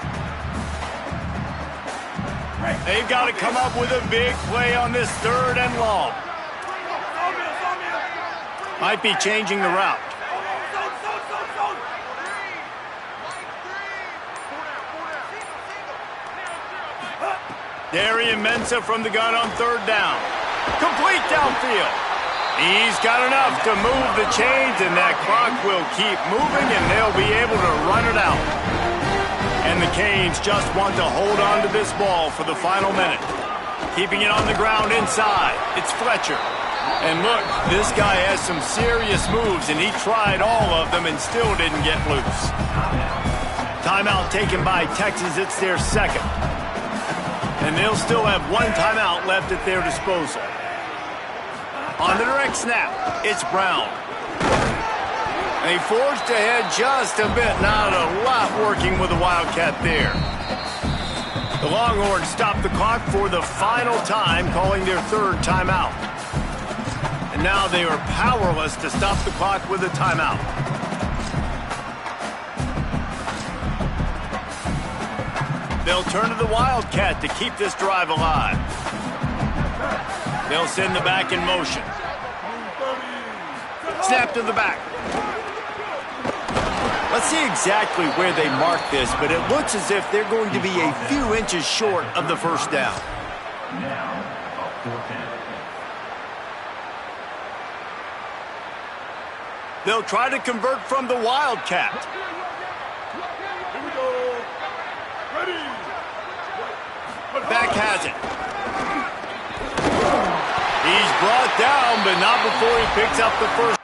They've got to come up with a big play on this 3rd and long. Might be changing the route. Darian Mensah from the gun on 3rd down. Complete downfield. He's got enough to move the chains, and that clock will keep moving, and they'll be able to run it out. And the Canes just want to hold on to this ball for the final minute. Keeping it on the ground inside. It's Fletcher. And look, this guy has some serious moves, and he tried all of them and still didn't get loose. Timeout taken by Texas. It's their 2nd. And they'll still have 1 timeout left at their disposal. On the direct snap, it's Brown. They forged ahead just a bit. Not a lot working with the Wildcat there. The Longhorns stop the clock for the final time, calling their 3rd timeout. And now they are powerless to stop the clock with a timeout. They'll turn to the Wildcat to keep this drive alive. They'll send the back in motion. Snap to the back. Let's see exactly where they mark this, but it looks as if they're going to be a few inches short of the 1st down. Now, 4th down. They'll try to convert from the Wildcat. Back has it. He's brought down, but not before he picks up the first.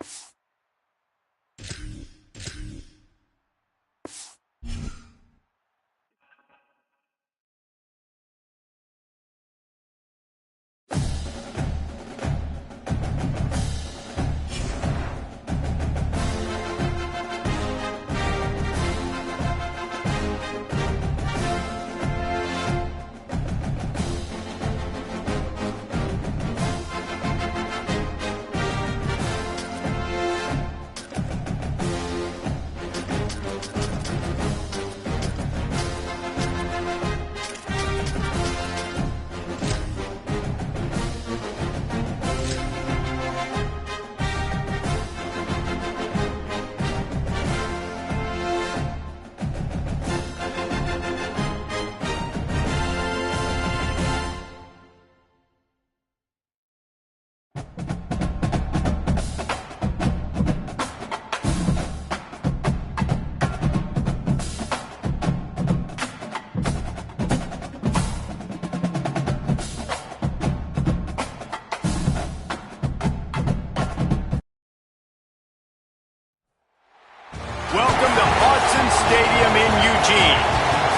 Welcome to Autzen Stadium in Eugene.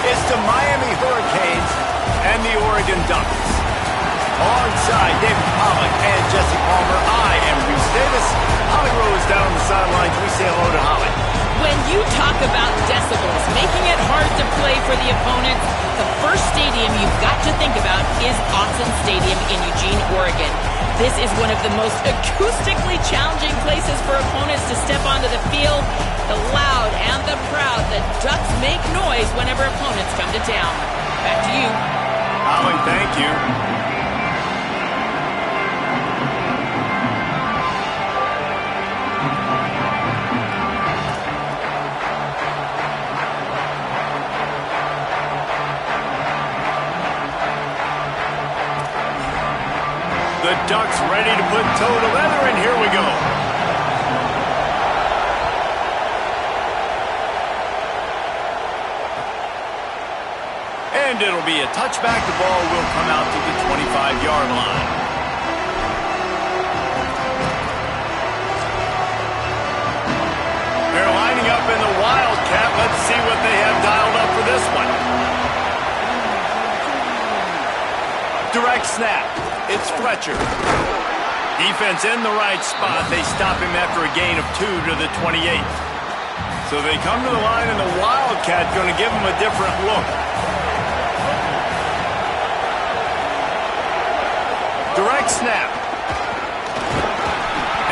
It's the Miami Hurricanes and the Oregon Ducks. Alongside David Pollack and Jesse Palmer, I am Reese Davis. Holly Rose down on the sidelines. We say hello to Holly. When you talk about decibels, making it hard to play for the opponents, the first stadium you've got to think about is Autzen Stadium in Eugene, Oregon. This is one of the most acoustically challenging places for opponents to step onto the field. The loud and the proud, the Ducks make noise whenever opponents come to town. Back to you. Holly, thank you. The Ducks ready to put toe to leather, and here we go. And it'll be a touchback. The ball will come out to the 25-yard line. They're lining up in the Wildcat. Let's see what they have dialed up for this one. Direct snap. It's Fletcher. Defense in the right spot. They stop him after a gain of 2 to the 28. So they come to the line, and the Wildcat going to give them a different look. Direct snap.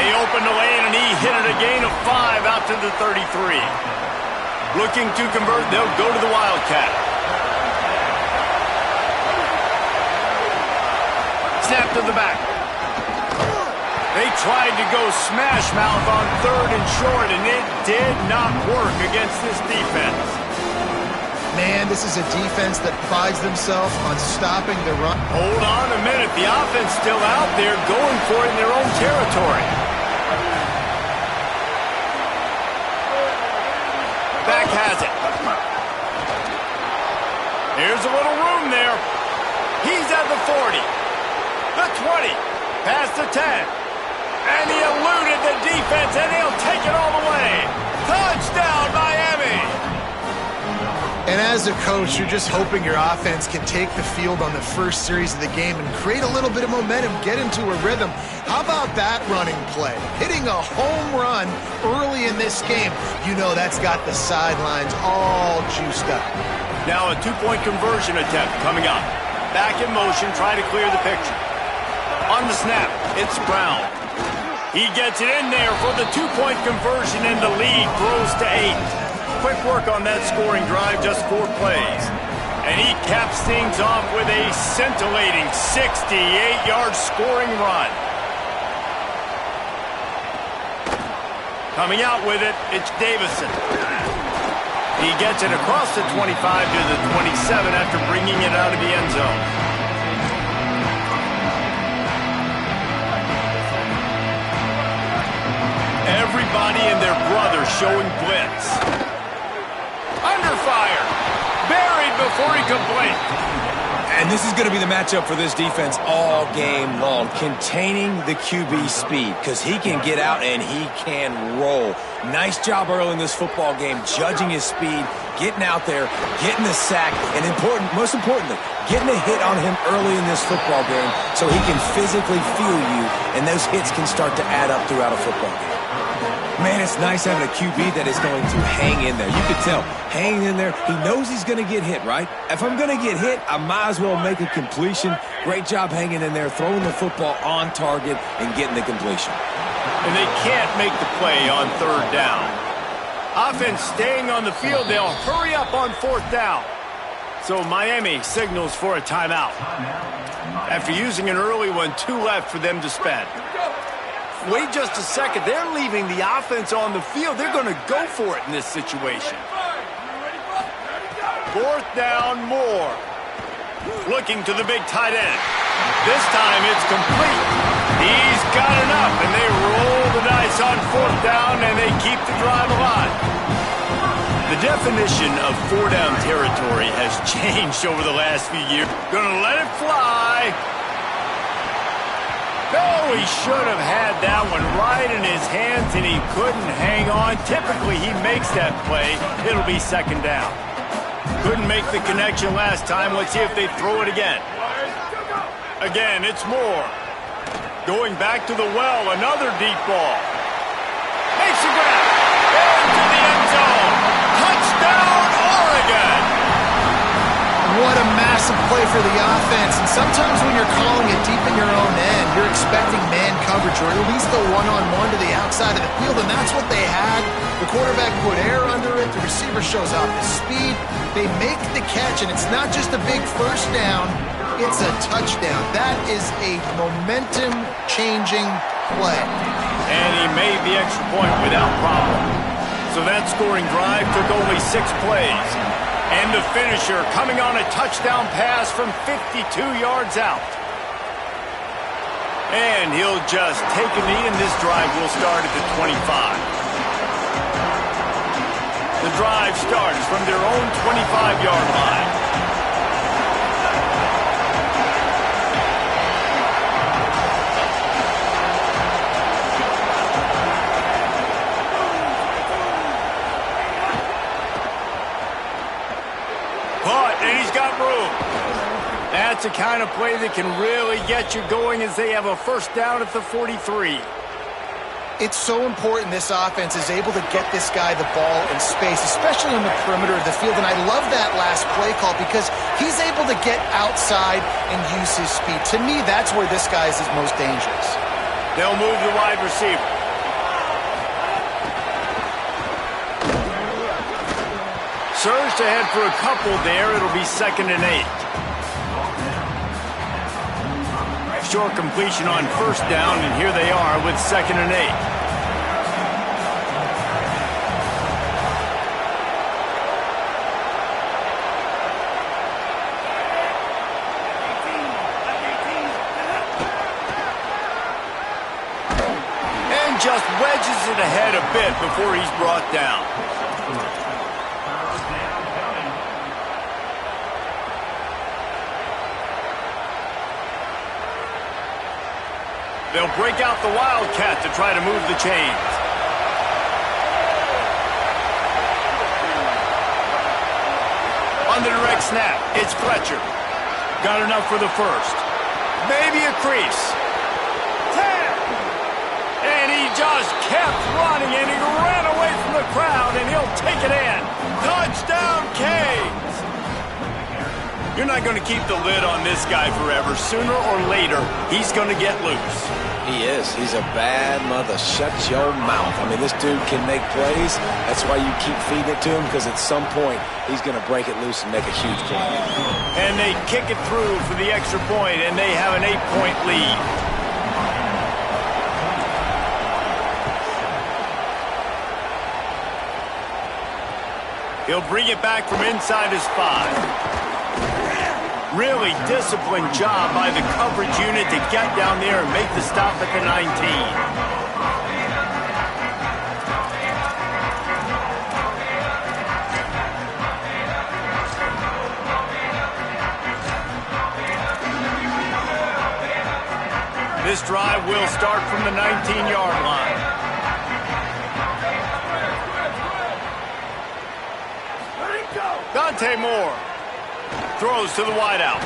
They open the lane, and he hit it a gain of 5 out to the 33. Looking to convert, they'll go to the Wildcat. Snap to the back. They tried to go smash mouth on 3rd and short, and it did not work against this defense. Man, this is a defense that prides themselves on stopping the run. Hold on a minute. The offense still out there going for it in their own territory. Back has it. Here's a little room there. He's at the 40. The 20, past the 10, and he eluded the defense, and he'll take it all the way. Touchdown, Miami! And as a coach, you're just hoping your offense can take the field on the first series of the game and create a little bit of momentum, get into a rhythm. How about that running play? Hitting a home run early in this game. You know that's got the sidelines all juiced up. Now a 2-point conversion attempt coming up. Back in motion, try to clear the picture. On the snap, it's Brown. He gets it in there for the 2-point conversion, and the lead grows to 8. Quick work on that scoring drive, just 4 plays. And he caps things off with a scintillating 68-yard scoring run. Coming out with it, it's Davison. He gets it across the 25 to the 27 after bringing it out of the end zone. Everybody and their brother showing blitz. Under fire. Buried before he could blink. And this is going to be the matchup for this defense all game long. Containing the QB speed, because he can get out and he can roll. Nice job early in this football game, judging his speed, getting out there, getting the sack, and most importantly, getting a hit on him early in this football game so he can physically feel you, and those hits can start to add up throughout a football game. Man, it's nice having a QB that is going to hang in there. You can tell, hanging in there, he knows he's going to get hit, right? If I'm going to get hit, I might as well make a completion. Great job hanging in there, throwing the football on target and getting the completion. And they can't make the play on 3rd down. Offense staying on the field, they'll hurry up on 4th down. So Miami signals for a timeout. After using an early one, 2 left for them to spend. Wait just a second. They're leaving the offense on the field. They're going to go for it in this situation. 4th down, Moore. Looking to the big tight end. This time it's complete. He's got enough, and they roll the dice on 4th down, and they keep the drive alive. The definition of 4-down territory has changed over the last few years. Gonna let it fly. No, he should have had that one right in his hands, and he couldn't hang on. Typically, he makes that play. It'll be 2nd down. Couldn't make the connection last time. Let's see if they throw it again. Again, it's Moore. Going back to the well, another deep ball. Makes the grab. Into the end zone. Touchdown, Oregon! What a massive play for the offense. And sometimes when you're calling it deep in your own end, you're expecting man coverage or at least the one-on-one to the outside of the field, and that's what they had. The quarterback put air under it. The receiver shows off his speed. They make the catch, and it's not just a big 1st down. It's a touchdown. That is a momentum-changing play. And he made the extra point without problem. So that scoring drive took only 6 plays. And the finisher coming on a touchdown pass from 52 yards out. And he'll just take a knee, and this drive will start at the 25. The drive starts from their own 25-yard line. Caught, and he's got room. That's a kind of play that can really get you going as they have a first down at the 43. It's so important this offense is able to get this guy the ball in space, especially on the perimeter of the field. And I love that last play call because he's able to get outside and use his speed. To me, that's where this guy is his most dangerous. They'll move the wide receiver. Surged ahead for a couple there. It'll be 2nd and 8. Short completion on first down, and here they are with 2nd and 8. And just wedges it ahead a bit before he's brought down. They'll break out the Wildcat to try to move the chains. On the direct snap, it's Fletcher. Got enough for the first. Maybe a crease. 10. And he just kept running, and he ran away from the crowd, and he'll take it in. Touchdown, Canes! You're not going to keep the lid on this guy forever. Sooner or later, he's going to get loose. He is. He's a bad mother. Shut your mouth. I mean, this dude can make plays. That's why you keep feeding it to him, because at some point, he's going to break it loose and make a huge play. And they kick it through for the extra point, and they have an 8-point lead. He'll bring it back from inside his 5. Really disciplined job by the coverage unit to get down there and make the stop at the 19. This drive will start from the 19-yard line. Dante Moore throws to the wideout.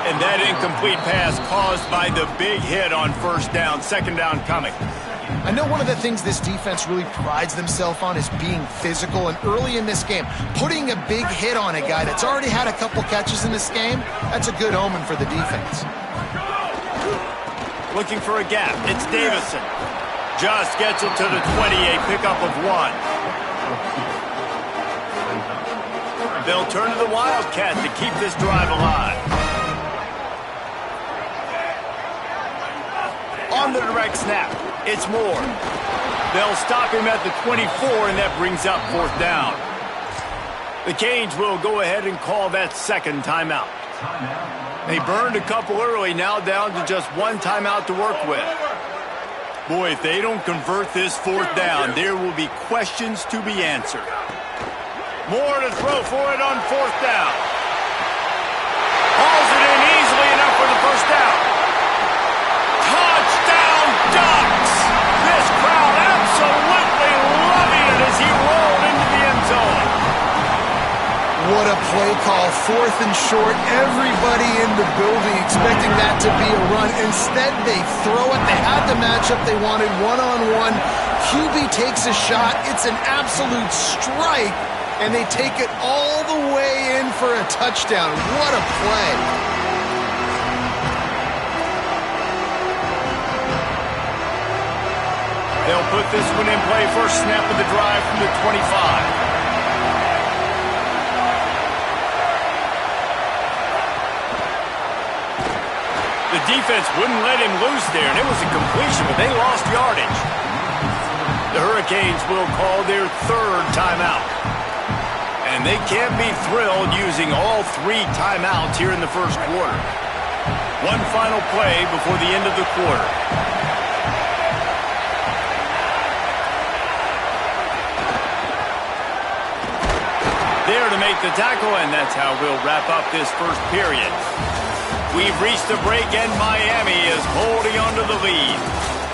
And that incomplete pass caused by the big hit on first down. 2nd down coming. I know one of the things this defense really prides themselves on is being physical, and early in this game, putting a big hit on a guy that's already had a couple catches in this game, that's a good omen for the defense. Looking for a gap. It's Davison. Just gets it to the 20, a pickup of 1. They'll turn to the Wildcat to keep this drive alive. On the direct snap, it's Moore. They'll stop him at the 24, and that brings up 4th down. The Canes will go ahead and call that 2nd timeout. They burned a couple early, now down to just 1 timeout to work with. Boy, if they don't convert this 4th down, there will be questions to be answered. More to throw for it on 4th down. Hauls it in easily enough for the first down. Touchdown, Ducks! This crowd absolutely loving it as he rolled into the end zone. What a play call. 4th and short. Everybody in the building expecting that to be a run. Instead, they throw it. They had the matchup they wanted, one-on-one. QB takes a shot. It's an absolute strike. And they take it all the way in for a touchdown. What a play. They'll put this one in play. First snap of the drive from the 25. The defense wouldn't let him loose there, and it was a completion, but they lost yardage. The Hurricanes will call their 3rd timeout. And they can't be thrilled using all 3 timeouts here in the first quarter. One final play before the end of the quarter. There to make the tackle, and that's how we'll wrap up this first period. We've reached the break, and Miami is holding on to the lead.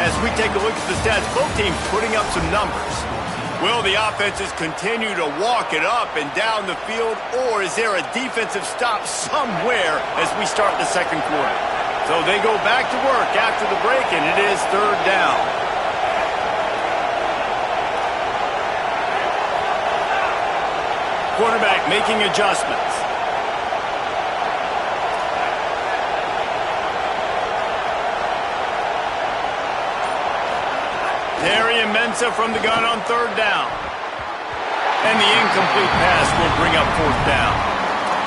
As we take a look at the stats, both teams putting up some numbers. Will the offenses continue to walk it up and down the field, or is there a defensive stop somewhere as we start the second quarter? So they go back to work after the break, and it is third down. Quarterback making adjustments. Terry Mensah from the gun on third down. And the incomplete pass will bring up fourth down.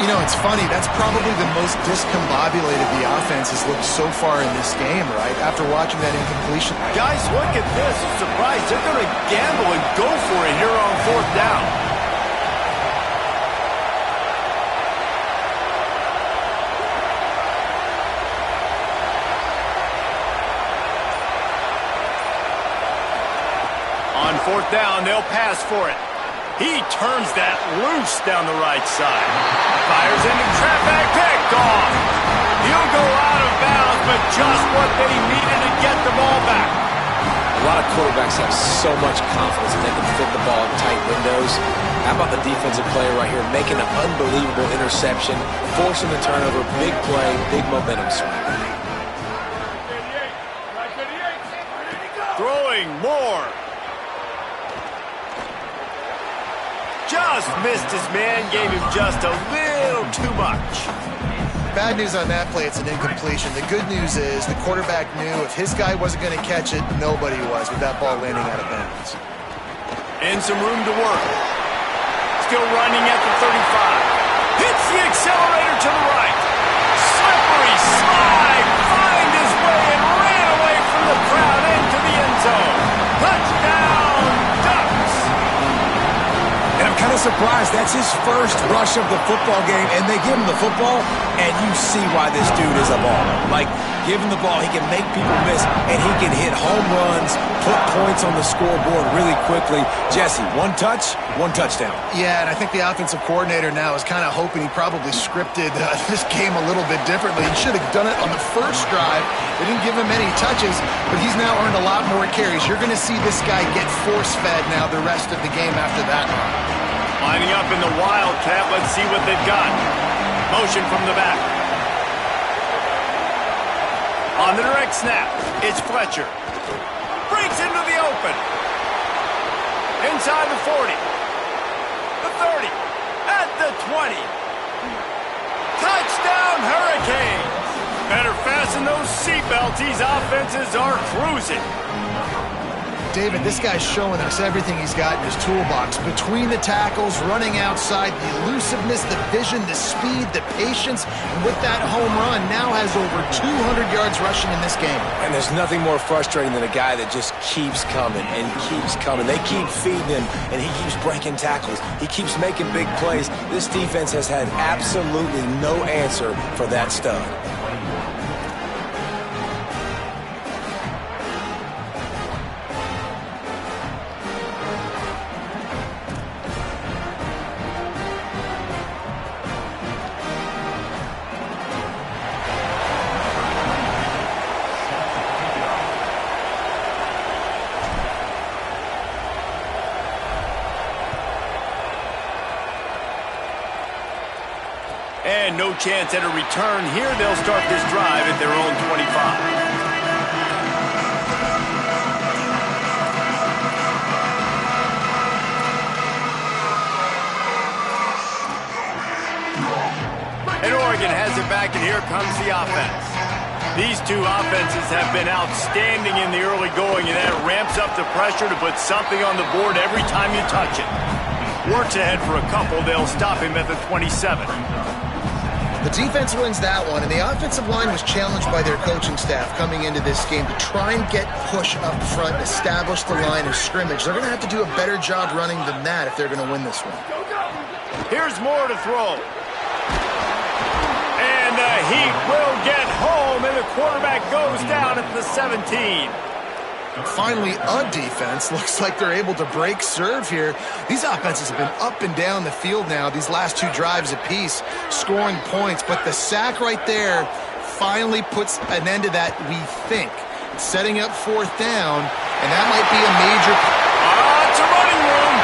You know, it's funny. That's probably the most discombobulated the offense has looked so far in this game, right? After watching that incompletion. Guys, look at this. I'm surprised they're going to gamble and go for it here on fourth down. On fourth down, they'll pass for it. He turns that loose down the right side. Fires into trap back, picked off. He'll go out of bounds, but just what they needed to get the ball back. A lot of quarterbacks have so much confidence that they can fit the ball in tight windows. How about the defensive player right here making an unbelievable interception, forcing the turnover, big play, big momentum swing. Throwing more. Just missed his man, gave him just a little too much. Bad news on that play, it's an incompletion. The good news is the quarterback knew if his guy wasn't going to catch it, nobody was with that ball landing out of bounds. And some room to work. Still running at the 35. Hits the accelerator to the right. Slippery slide. Find his way and ran away from the crowd into the end zone. Touchdown, Ducks. And I'm kind of surprised that's his first rush of the football game, and they give him the football, and you see why this dude is a baller. Like, give him the ball, he can make people miss, and he can hit home runs, put points on the scoreboard really quickly. Jesse, one touch, one touchdown. Yeah, and I think the offensive coordinator now is kind of hoping he probably scripted this game a little bit differently. He should have done it on the first drive. They didn't give him any touches, but he's now earned a lot more carries. You're going to see this guy get force-fed now the rest of the game after that run. Lining up in the Wildcat. Let's see what they've got. Motion from the back. On the direct snap, it's Fletcher. Breaks into the open. Inside the 40. The 30. At the 20. Touchdown, Hurricanes. Better fasten those seatbelts. These offenses are cruising. David, this guy's showing us everything he's got in his toolbox. Between the tackles, running outside, the elusiveness, the vision, the speed, the patience. And with that home run, now has over 200 yards rushing in this game. And there's nothing more frustrating than a guy that just keeps coming and keeps coming. They keep feeding him, and he keeps breaking tackles. He keeps making big plays. This defense has had absolutely no answer for that stud. And no chance at a return here. They'll start this drive at their own 25. And Oregon has it back, and here comes the offense. These two offenses have been outstanding in the early going, and that ramps up the pressure to put something on the board every time you touch it. Works ahead for a couple. They'll stop him at the 27. The defense wins that one, and the offensive line was challenged by their coaching staff coming into this game to try and get push up front and establish the line of scrimmage. They're going to have to do a better job running than that if they're going to win this one. Here's Moore to throw. And a heat will get home, and the quarterback goes down at the 17. Finally, a defense. Looks like they're able to break serve here. These offenses have been up and down the field now, these last two drives apiece, scoring points. But the sack right there finally puts an end to that, we think. Setting up fourth down, and that might be a major... It's a running room.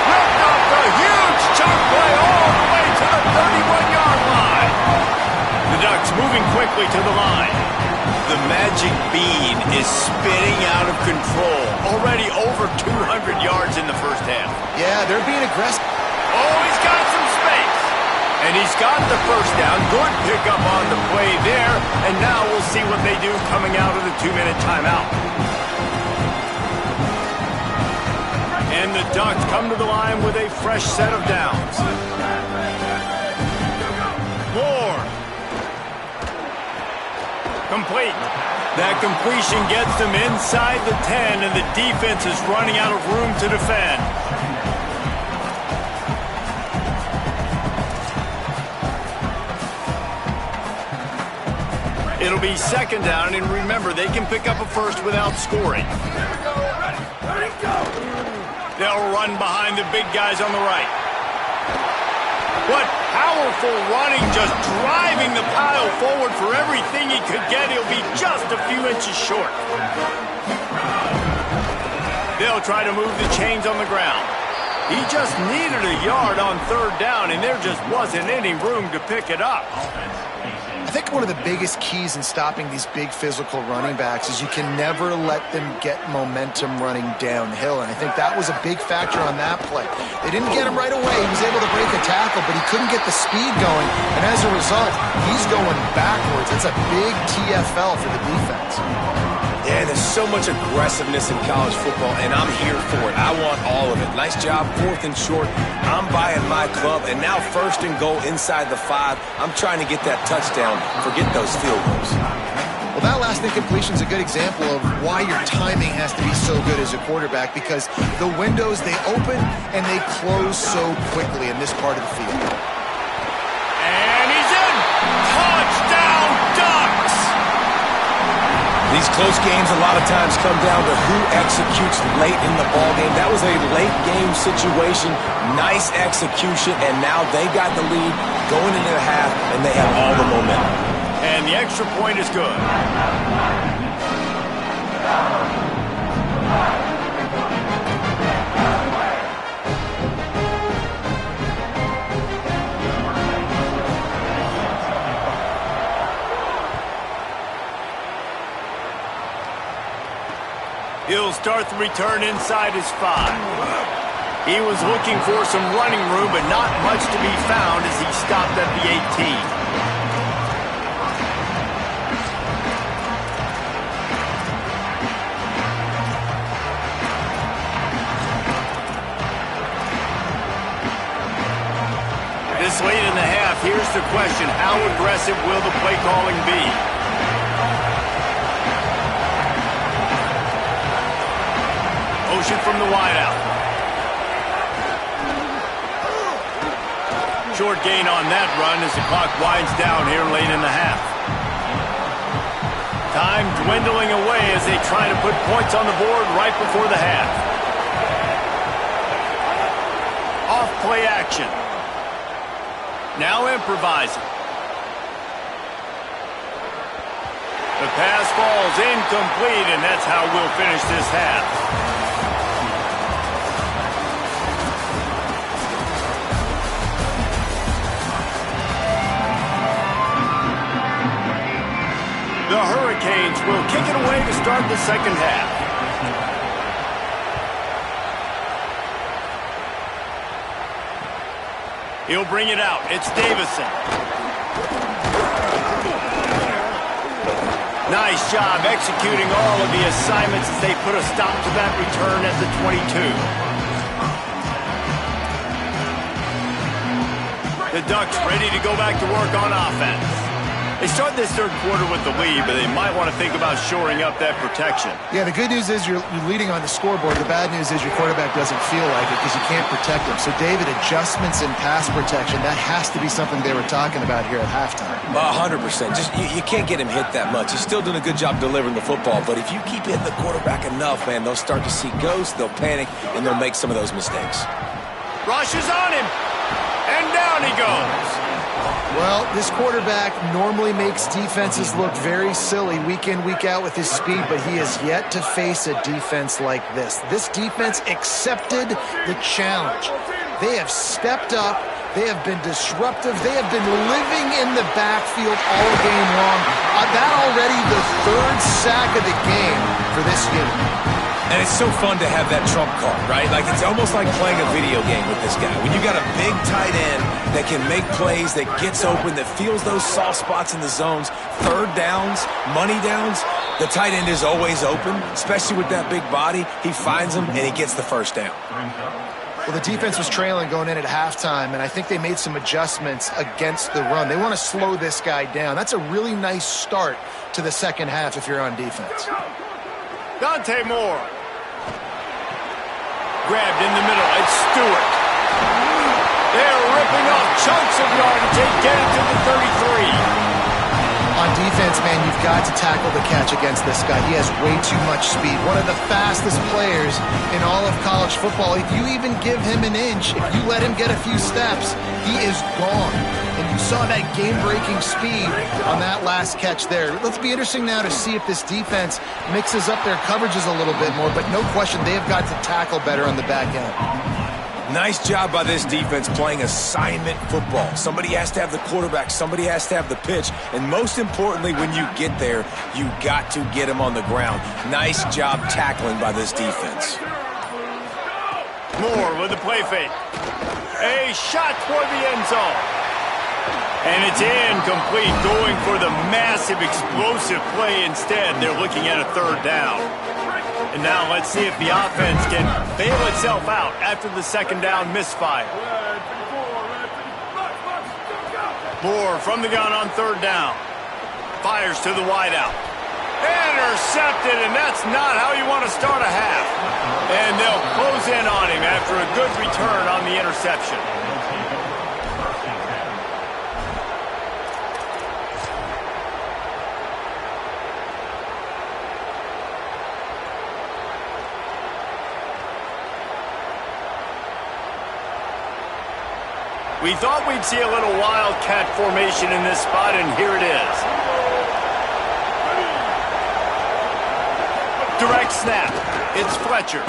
Ripped up a huge chunk play all the way to the 31-yard line. The Ducks moving quickly to the line. The magic bean is spinning out of control. Already over 200 yards in the first half. Yeah, they're being aggressive. Oh, he's got some space. And he's got the first down. Good pickup on the play there. And now we'll see what they do coming out of the 2-minute timeout. And the Ducks come to the line with a fresh set of downs. Moore. Complete. That completion gets them inside the 10, and the defense is running out of room to defend. It'll be second down, and remember, they can pick up a first without scoring. They'll run behind the big guys on the right. What powerful running, just driving the pile forward for everything he could get. He'll be just a few inches short. They'll try to move the chains on the ground. He just needed a yard on third down, and there just wasn't any room to pick it up. I think one of the biggest keys in stopping these big physical running backs is you can never let them get momentum running downhill, and I think that was a big factor on that play. They didn't get him right away. He was able to break a tackle, but he couldn't get the speed going, and as a result, he's going backwards. That's a big TFL for the defense. Yeah, there's so much aggressiveness in college football, and I'm here for it. I want all of it. Nice job, fourth and short. I'm buying my club, and now first and goal inside the 5. I'm trying to get that touchdown. Forget those field goals. Well, that last incompletion is a good example of why your timing has to be so good as a quarterback, because the windows, they open and they close so quickly in this part of the field. And he's in! Touchdown, Ducks! These close games a lot of times come down to who executes late in the ballgame. That was a late game situation, nice execution, and now they got the lead going into the half, and they have all the momentum. And the extra point is good. He'll start the return inside his 5. He was looking for some running room, but not much to be found as he stopped at the 18. This late in the half, here's the question: how aggressive will the play calling be? Motion from the wideout. Short gain on that run as the clock winds down here late in the half. Time dwindling away as they try to put points on the board right before the half. Off play action. Now improvising. The pass falls incomplete, and that's how we'll finish this half. The Hurricanes will kick it away to start the second half. He'll bring it out. It's Davison. Nice job executing all of the assignments as they put a stop to that return at the 22. The Ducks ready to go back to work on offense. They start this third quarter with the lead, but they might want to think about shoring up that protection. Yeah, the good news is you're leading on the scoreboard. The bad news is your quarterback doesn't feel like it because you can't protect him. So, David, adjustments in pass protection, that has to be something they were talking about here at halftime. 100%. Just you can't get him hit that much. He's still doing a good job delivering the football, but if you keep hitting the quarterback enough, man, they'll start to see ghosts, they'll panic, and they'll make some of those mistakes. Rush is on him, and down he goes. Well, this quarterback normally makes defenses look very silly week in, week out with his speed, but he has yet to face a defense like this. This defense accepted the challenge. They have stepped up. They have been disruptive. They have been living in the backfield all game long. That already the third sack of the game for this unit. And it's so fun to have that trump card, right? Like, it's almost like playing a video game with this guy. When you got a big tight end that can make plays, that gets open, that feels those soft spots in the zones, third downs, money downs, the tight end is always open, especially with that big body. He finds them, and he gets the first down. Well, the defense was trailing going in at halftime, and I think they made some adjustments against the run. They want to slow this guy down. That's a really nice start to the second half if you're on defense. Dante Moore. Grabbed in the middle. It's Stewart. They're ripping off chunks of yardage. They get it to the 33. On defense, man, you've got to tackle the catch against this guy. He has way too much speed. One of the fastest players in all of college football. If you even give him an inch, if you let him get a few steps, he is gone. And you saw that game-breaking speed on that last catch there. Let's be interesting now to see if this defense mixes up their coverages a little bit more, but no question they have got to tackle better on the back end. Nice job by this defense playing assignment football. Somebody has to have the quarterback. Somebody has to have the pitch. And most importantly, when you get there, you got to get him on the ground. Nice job tackling by this defense. Moore with the play fake. A shot toward the end zone. And it's incomplete, going for the massive explosive play instead. They're looking at a third down. And now let's see if the offense can bail itself out after the second down misfire. Moore from the gun on third down. Fires to the wideout. Intercepted, and that's not how you want to start a half. And they'll close in on him after a good return on the interception. We thought we'd see a little wildcat formation in this spot, and here it is. Direct snap. It's Fletcher.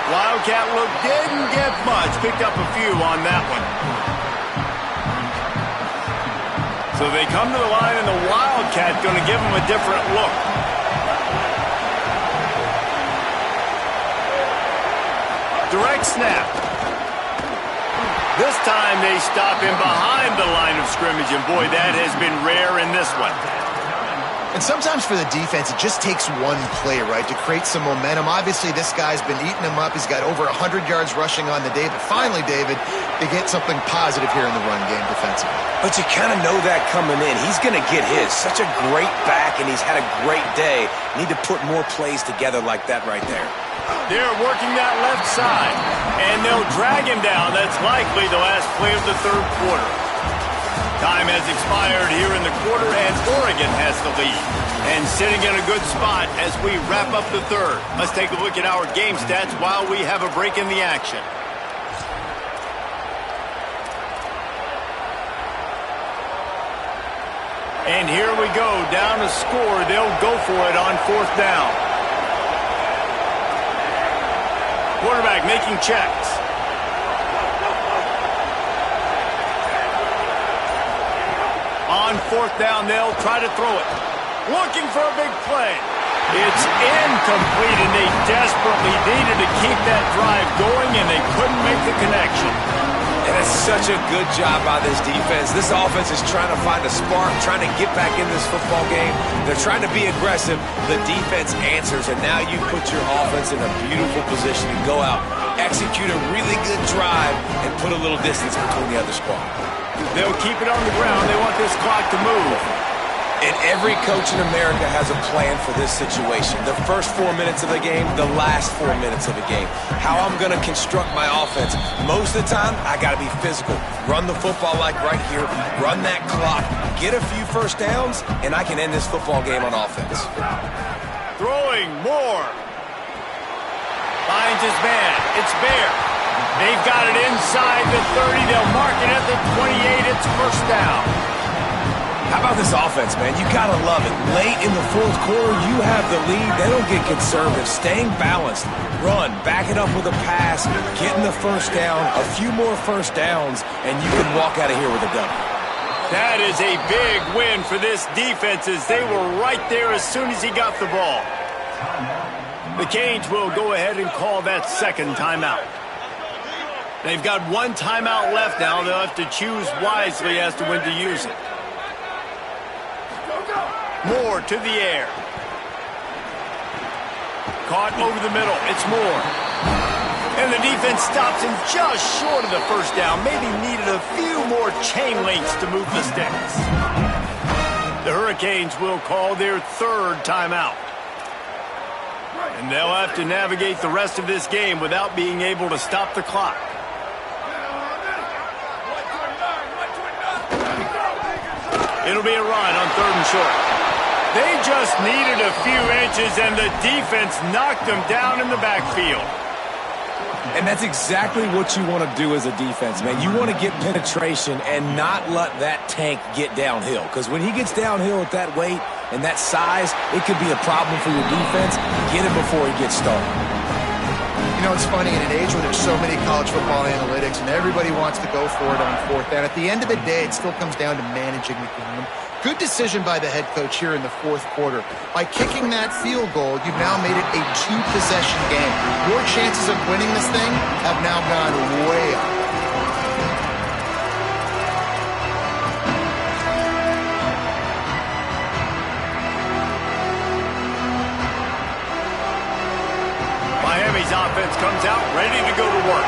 Wildcat look didn't get much. Picked up a few on that one. So they come to the line, and the Wildcat going to give them a different look. Direct snap. This time they stop him behind the line of scrimmage, and boy, that has been rare in this one. And sometimes for the defense, it just takes one play, right, to create some momentum. Obviously, this guy's been eating him up. He's got over 100 yards rushing on the day, but finally, David, they get something positive here in the run game defensively. But you kind of know that coming in. He's going to get his. Such a great back, and he's had a great day. Need to put more plays together like that right there. They're working that left side, and they'll drag him down. That's likely the last play of the third quarter. Time has expired here in the quarter, and Oregon has the lead. And sitting in a good spot as we wrap up the third. Let's take a look at our game stats while we have a break in the action. And here we go, down a score. They'll go for it on fourth down. Quarterback making checks. On fourth down, they'll try to throw it. Looking for a big play. It's incomplete, and they desperately needed to keep that drive going, and they couldn't make the connection. And it's such a good job by this defense. This offense is trying to find a spark, trying to get back in this football game. They're trying to be aggressive. The defense answers, and now you put your offense in a beautiful position to go out, execute a really good drive, and put a little distance between the other squad. They'll keep it on the ground. They want this clock to move. And every coach in America has a plan for this situation. The first 4 minutes of the game, the last 4 minutes of the game. How I'm going to construct my offense. Most of the time, I got to be physical. Run the football like right here. Run that clock. Get a few first downs, and I can end this football game on offense. Throwing more. Finds his man. It's Bear. They've got it inside the 30. They'll mark it at the 28. It's first down. How about this offense, man? You got to love it. Late in the fourth quarter, you have the lead. They don't get conservative. Staying balanced. Run. Back it up with a pass. Getting the first down. A few more first downs, and you can walk out of here with a W. That is a big win for this defense as they were right there as soon as he got the ball. The Canes will go ahead and call that second timeout. They've got one timeout left now. They'll have to choose wisely as to when to use it. Moore to the air. Caught over the middle. It's Moore. And the defense stops him just short of the first down. Maybe needed a few more chain links to move the sticks. The Hurricanes will call their third timeout. And they'll have to navigate the rest of this game without being able to stop the clock. It'll be a run on third and short. They just needed a few inches, and the defense knocked them down in the backfield. And that's exactly what you want to do as a defense, man. You want to get penetration and not let that tank get downhill. Because when he gets downhill at that weight and that size, it could be a problem for your defense. Get it before he gets started. You know, it's funny, in an age where there's so many college football analytics and everybody wants to go for it on fourth down, at the end of the day, it still comes down to managing the game. Good decision by the head coach here in the fourth quarter. By kicking that field goal, you've now made it a two-possession game. Your chances of winning this thing have now gone way up. Miami's offense comes out ready to go to work.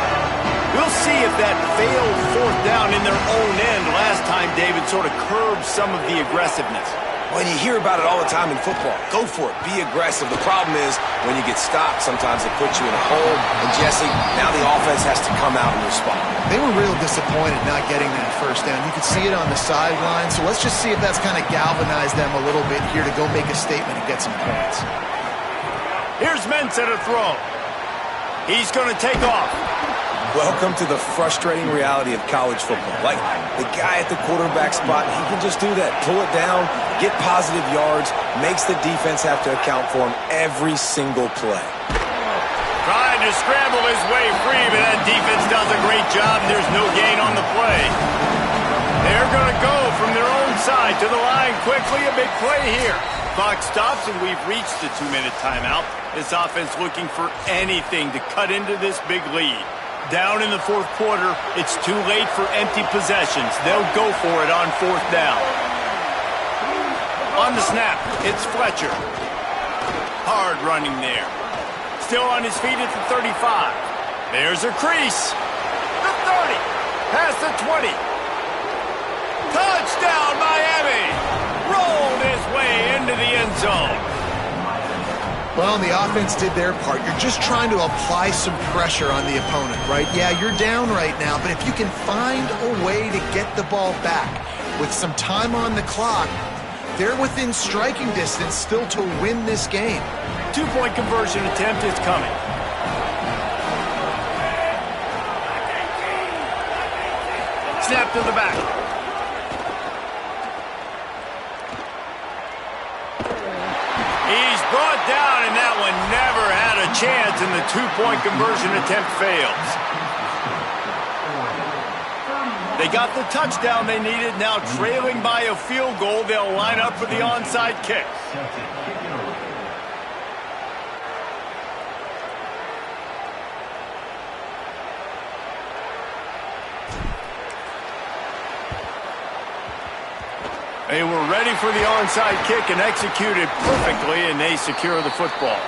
We'll see if that failed fourth down in their own end last time, David, sort of curbed some of the aggressiveness. Well, you hear about it all the time in football. Go for it. Be aggressive. The problem is when you get stopped, sometimes it puts you in a hole. And, Jesse, now the offense has to come out and respond. They were real disappointed not getting that first down. You could see it on the sideline. So let's just see if that's kind of galvanized them a little bit here to go make a statement and get some points. Here's Mensah to throw. He's going to take off. Welcome to the frustrating reality of college football. Like, the guy at the quarterback spot, he can just do that. Pull it down, get positive yards, makes the defense have to account for him every single play. Trying to scramble his way free, but that defense does a great job. There's no gain on the play. They're going to go from their own side to the line quickly. A big play here. Clock stops, and we've reached the 2-minute timeout. This offense looking for anything to cut into this big lead. Down in the fourth quarter, it's too late for empty possessions. They'll go for it on fourth down. On the snap, it's Fletcher. Hard running there. Still on his feet at the 35. There's a crease. The 30. Past the 20. Touchdown, Miami! Rolled his way into the end zone. Well, the offense did their part. You're just trying to apply some pressure on the opponent, right? Yeah, you're down right now, but if you can find a way to get the ball back with some time on the clock, they're within striking distance still to win this game. 2-point conversion attempt is coming. Snap to the back. He's brought down, and that one never had a chance, and the 2-point conversion attempt fails. They got the touchdown they needed. Now trailing by a field goal, they'll line up for the onside kick. They were ready for the onside kick and executed perfectly, and they secure the football.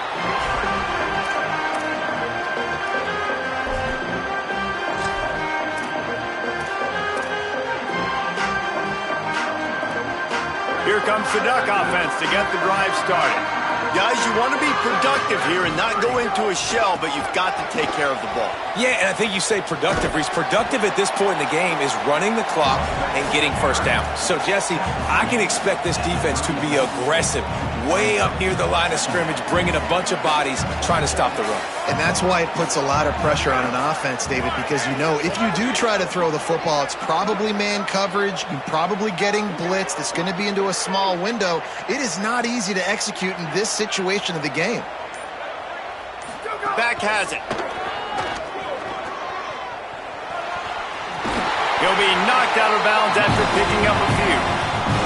Here comes the Duck offense to get the drive started. Guys, you want to be productive here and not go into a shell, but you've got to take care of the ball. Yeah, and I think you say productive, Reese. Productive at this point in the game is running the clock and getting first down. So, Jesse, I can expect this defense to be aggressive, way up near the line of scrimmage, bringing a bunch of bodies, trying to stop the run. And that's why it puts a lot of pressure on an offense, David, because you know if you do try to throw the football, it's probably man coverage. You're probably getting blitzed. It's going to be into a small window. It is not easy to execute in this situation of the game. Back has it. He'll be knocked out of bounds after picking up a few.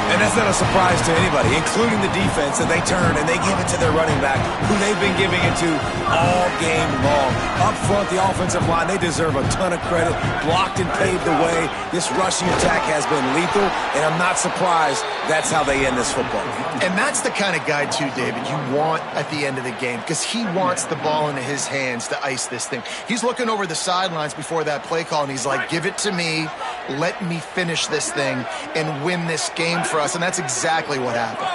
And that's not a surprise to anybody, including the defense, that they turn and they give it to their running back, who they've been giving it to all game long. Up front, the offensive line, they deserve a ton of credit. Blocked and paved the way. This rushing attack has been lethal, and I'm not surprised that's how they end this football game. And that's the kind of guy, too, David, you want at the end of the game, because he wants the ball into his hands to ice this thing. He's looking over the sidelines before that play call, and he's like, give it to me, let me finish this thing and win this game for us, and that's exactly what happened.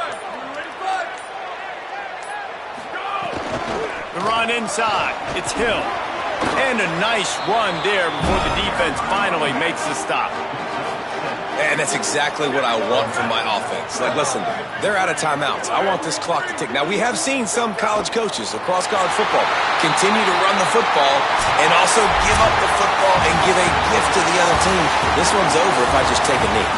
The run inside. It's Hill. And a nice run there before the defense finally makes the stop. And that's exactly what I want from my offense. Like, listen, they're out of timeouts. I want this clock to tick. Now, we have seen some college coaches across college football continue to run the football and also give up the football and give a gift to the other team. This one's over if I just take a knee.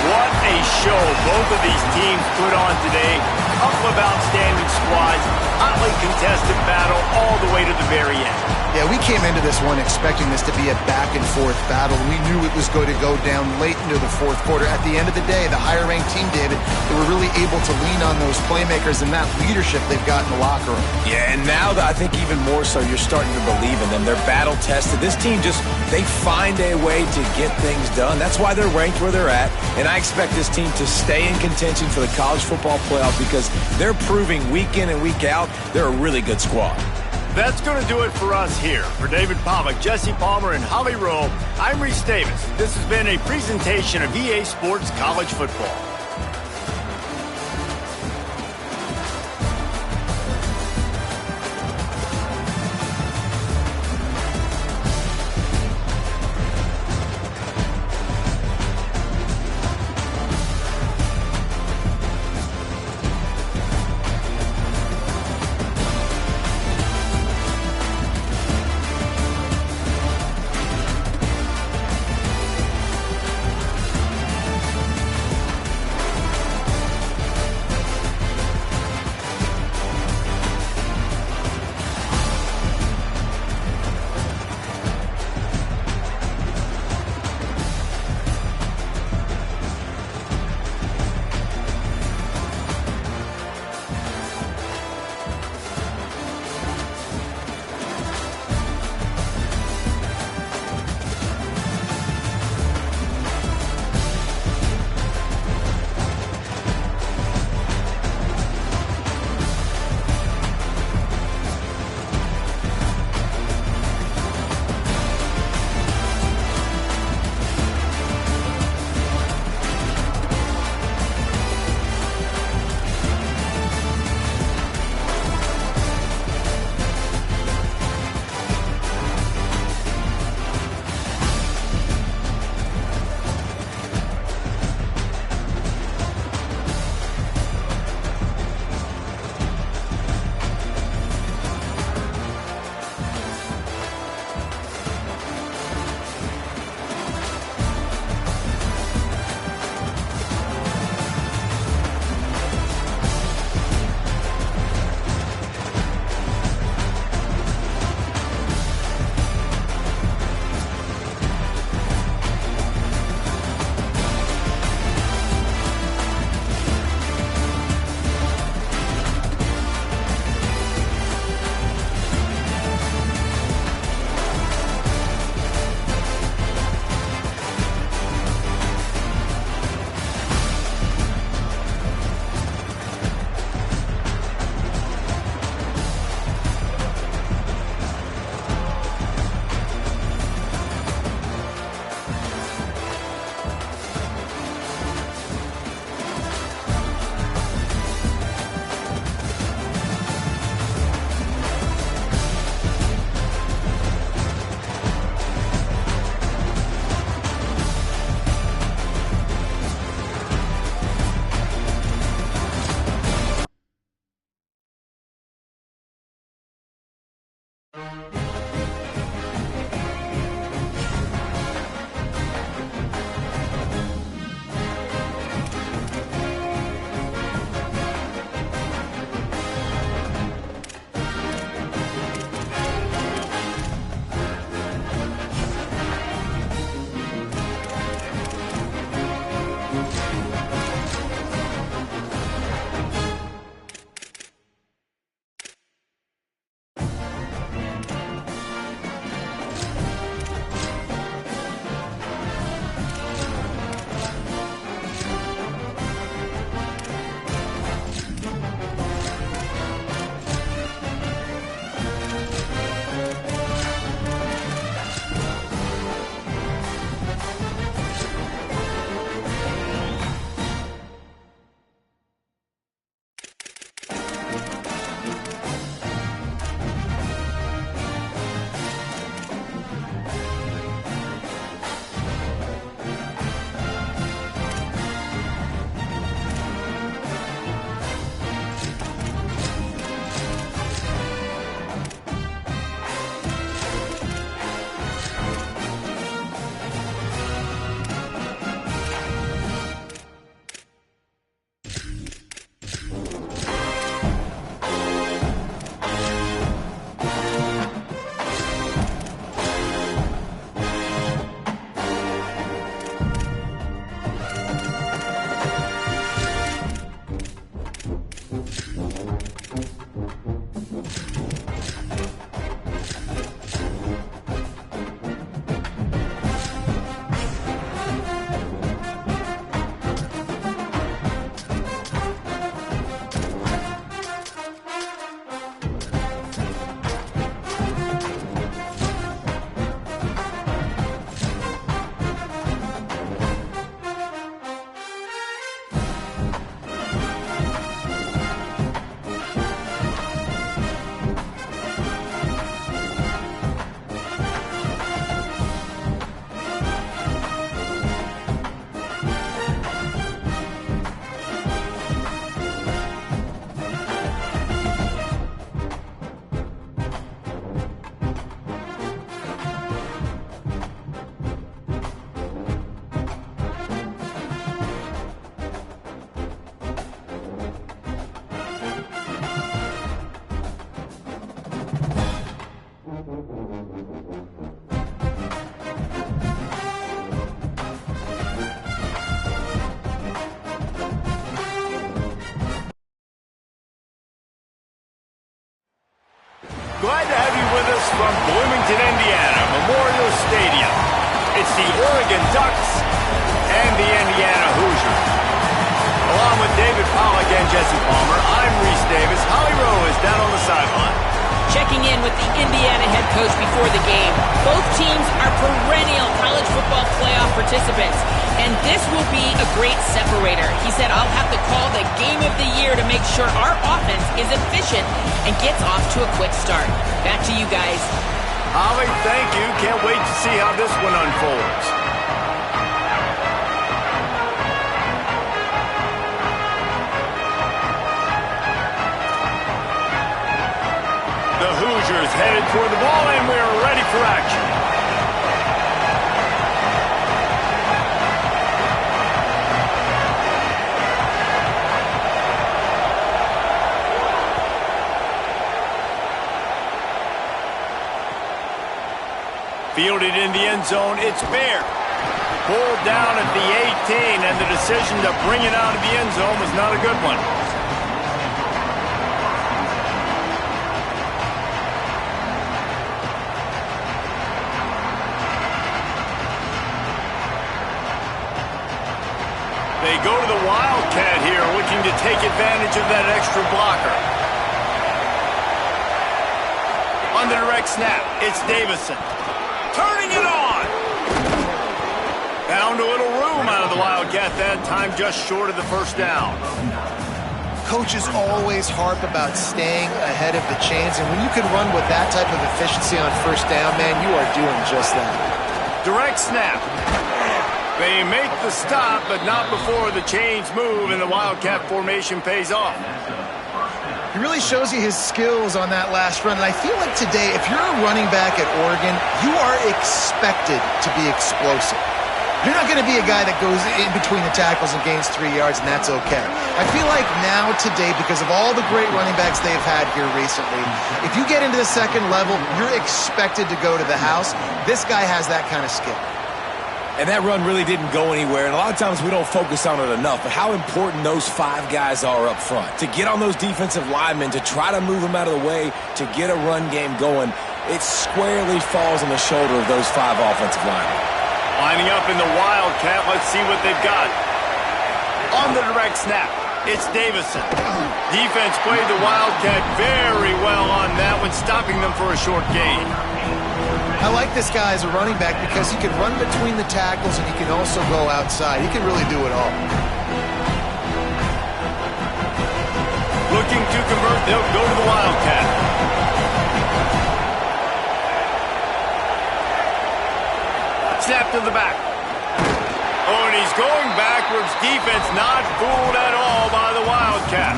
What a show both of these teams put on today. Couple of outstanding squads, hotly contested battle all the way to the very end. Yeah, we came into this one expecting this to be a back-and-forth battle. We knew it was going to go down late into the fourth quarter. At the end of the day, the higher-ranked team, David, they were really able to lean on those playmakers and that leadership they've got in the locker room. Yeah, and now I think even more so, you're starting to believe in them. They're battle-tested. This team they find a way to get things done. That's why they're ranked where they're at, and I expect this team to stay in contention for the college football playoff because they're proving week in and week out they're a really good squad. That's going to do it for us here. For David Pollack, Jesse Palmer, and Holly Rowe, I'm Reese Davis. This has been a presentation of EA Sports College Football. from Bloomington, Indiana, Memorial Stadium. It's the Oregon Ducks and the Indiana Hoosiers. Along with David Pollack and Jesse Palmer, I'm Reese Davis. Holly Rowe is down on the sideline. Checking in with the Indiana head coach before the game. Both teams are perennial college football playoff participants, and this will be a great separator. He said, I'll have to call the game of the year to make sure our offense is efficient and gets off to a quick start. Back to you guys. Holly, thank you. Can't wait to see how this one unfolds. The Hoosiers headed toward the ball, and we're ready for action. Fielded in the end zone, it's Bear. Pulled down at the 18, and the decision to bring it out of the end zone was not a good one. They go to the Wildcat here, looking to take advantage of that extra blocker. On the direct snap, it's Davison. Turning it on! Found a little room out of the Wildcat that time, just short of the first down. Coaches always harp about staying ahead of the chains, and when you can run with that type of efficiency on first down, man, you are doing just that. Direct snap. They make the stop, but not before the chains move and the Wildcat formation pays off. He really shows you his skills on that last run. And I feel like today, if you're a running back at Oregon, you are expected to be explosive. You're not going to be a guy that goes in between the tackles and gains 3 yards, and that's okay. I feel like now today, because of all the great running backs they've had here recently, if you get into the second level, you're expected to go to the house. This guy has that kind of skill. And that run really didn't go anywhere, and a lot of times we don't focus on it enough, but how important those 5 guys are up front. To get on those defensive linemen, to try to move them out of the way, to get a run game going, it squarely falls on the shoulder of those 5 offensive linemen. Lining up in the Wildcat, let's see what they've got. On the direct snap, it's Davison. Defense played the Wildcat very well on that one, stopping them for a short gain. I like this guy as a running back because he can run between the tackles and he can also go outside. He can really do it all. Looking to convert, they'll go to the Wildcat. Snap to the back. Oh, and he's going backwards. Defense not fooled at all by the Wildcat.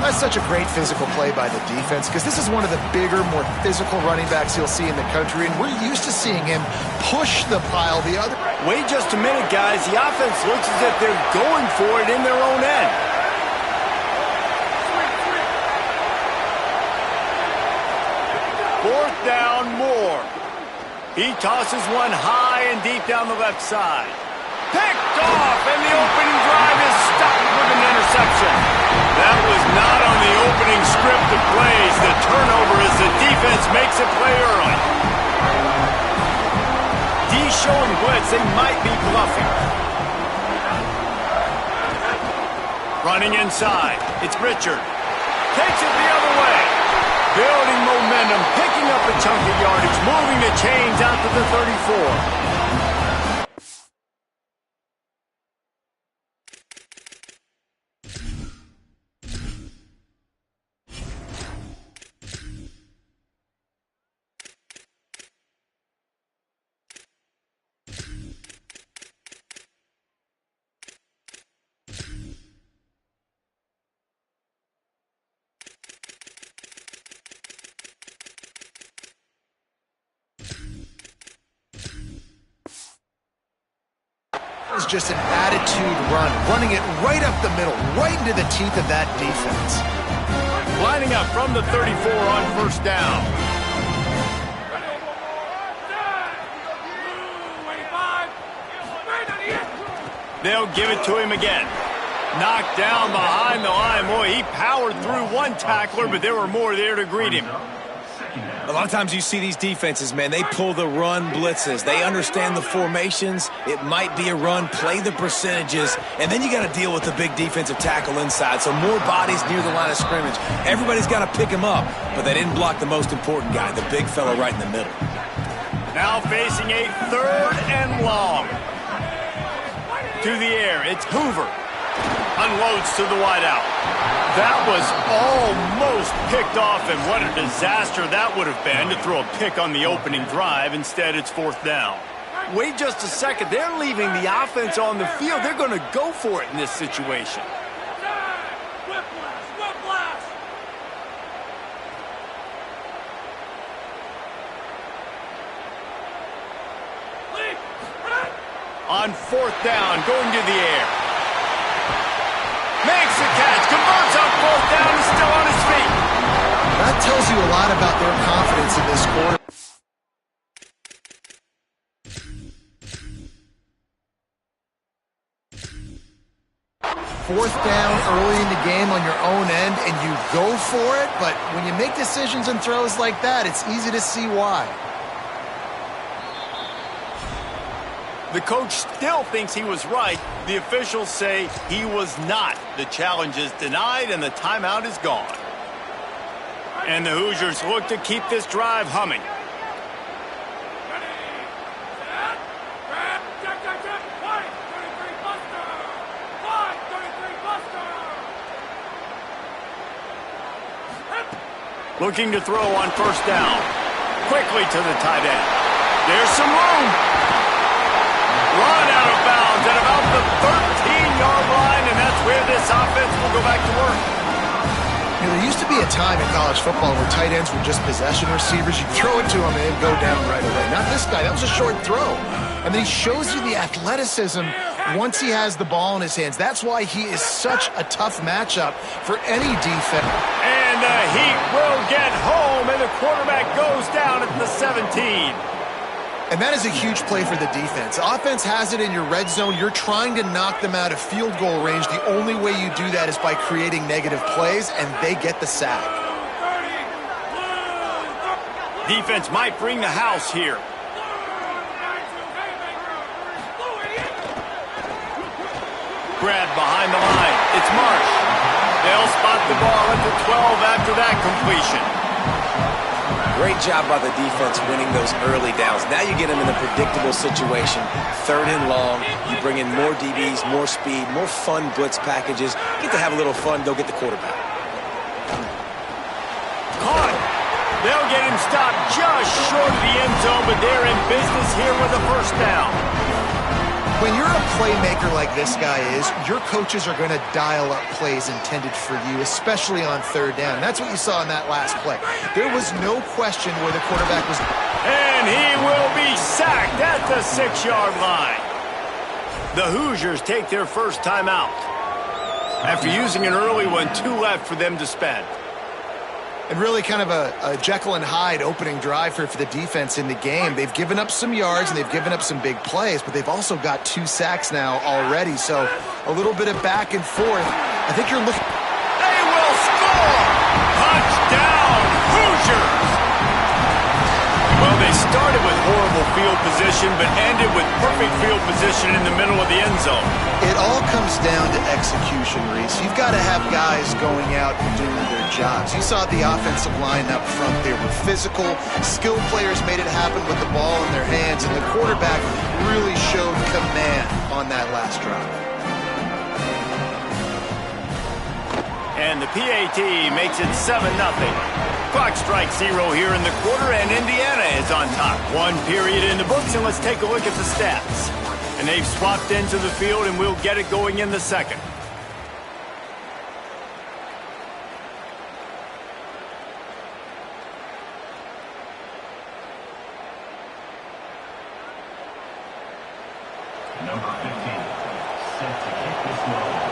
That's such a great physical play by the defense because this is one of the bigger, more physical running backs you'll see in the country, and we're used to seeing him push the pile the other way. Wait just a minute, guys. The offense looks as if they're going for it in their own end. Fourth down, Moore. He tosses one high and deep down the left side. Picked off, and the opening drive is stopped with an interception. That was not on the opening script of plays. The turnover as the defense makes a play early. D showing blitz, they might be bluffing. Running inside, it's Richard. Takes it the other way. Building momentum, picking up a chunk of yardage, moving the chains out to the 34. It's just an attitude run, running it right up the middle, right into the teeth of that defense. Lining up from the 34 on first down. They'll give it to him again. Knocked down behind the line. Boy, he powered through one tackler, but there were more there to greet him. A lot of times you see these defenses, man, they pull the run blitzes. They understand the formations. It might be a run, play the percentages, and then you got to deal with the big defensive tackle inside. So more bodies near the line of scrimmage. Everybody's got to pick him up, but they didn't block the most important guy, the big fella right in the middle. Now facing a 3rd and long. To the air, it's Hoover. Unloads to the wideout. That was almost picked off, and what a disaster that would have been to throw a pick on the opening drive. Instead, it's 4th down. Wait just a second. They're leaving the offense on the field. They're going to go for it in this situation. On 4th down, going to the air. Makes the catch, converts on 4th down, is still on his feet. That tells you a lot about their confidence in this quarter. Fourth down early in the game on your own end, and you go for it, but when you make decisions and throws like that, it's easy to see why. The coach still thinks he was right. The officials say he was not. The challenge is denied, and the timeout is gone. And the Hoosiers look to keep this drive humming. Looking to throw on 1st down. Quickly to the tight end. There's some room. Run out of bounds at about the 13-yard line, and that's where this offense will go back to work. You know, there used to be a time in college football where tight ends were just possession receivers. You throw it to him and they'd go down right away. Not this guy. That was a short throw. And then he shows you the athleticism once he has the ball in his hands. That's why he is such a tough matchup for any defense. And the Heat will get home, and the quarterback goes down at the 17. And that is a huge play for the defense. Offense has it in your red zone. You're trying to knock them out of field goal range. The only way you do that is by creating negative plays, and they get the sack. Defense might bring the house here. Grab behind the line. It's Marsh. They'll spot the ball at the 12 after that completion. Great job by the defense winning those early downs. Now you get them in a predictable situation. 3rd and long. You bring in more DBs, more speed, more fun blitz packages. Get to have a little fun. Go get the quarterback. Caught. They'll get him stopped just short of the end zone, but they're in business here with a 1st down. When you're a playmaker like this guy is, your coaches are going to dial up plays intended for you, especially on 3rd down. That's what you saw in that last play. There was no question where the quarterback was. And he will be sacked at the 6-yard line. The Hoosiers take their first timeout. After using an early one, 2 left for them to spend. And really kind of a Jekyll and Hyde opening drive for the defense in the game. They've given up some yards and they've given up some big plays, but they've also got 2 sacks now already. So a little bit of back and forth. I think you're looking. They will score! Touchdown, Hoosiers! Well, they started with horrible field position, but ended with perfect field position in the middle of the end zone. It all comes down to execution, Reese. You've got to have guys going out and doing their jobs. You saw the offensive line up front. They were physical. Skilled players made it happen with the ball in their hands, and the quarterback really showed command on that last drive. And the PAT makes it 7-0. Clock strikes 0 here in the quarter, and Indiana is on top. 1 period in the books, and let's take a look at the stats. And they've swapped into the field, and we'll get it going in the second. Number 15, set to kick this one.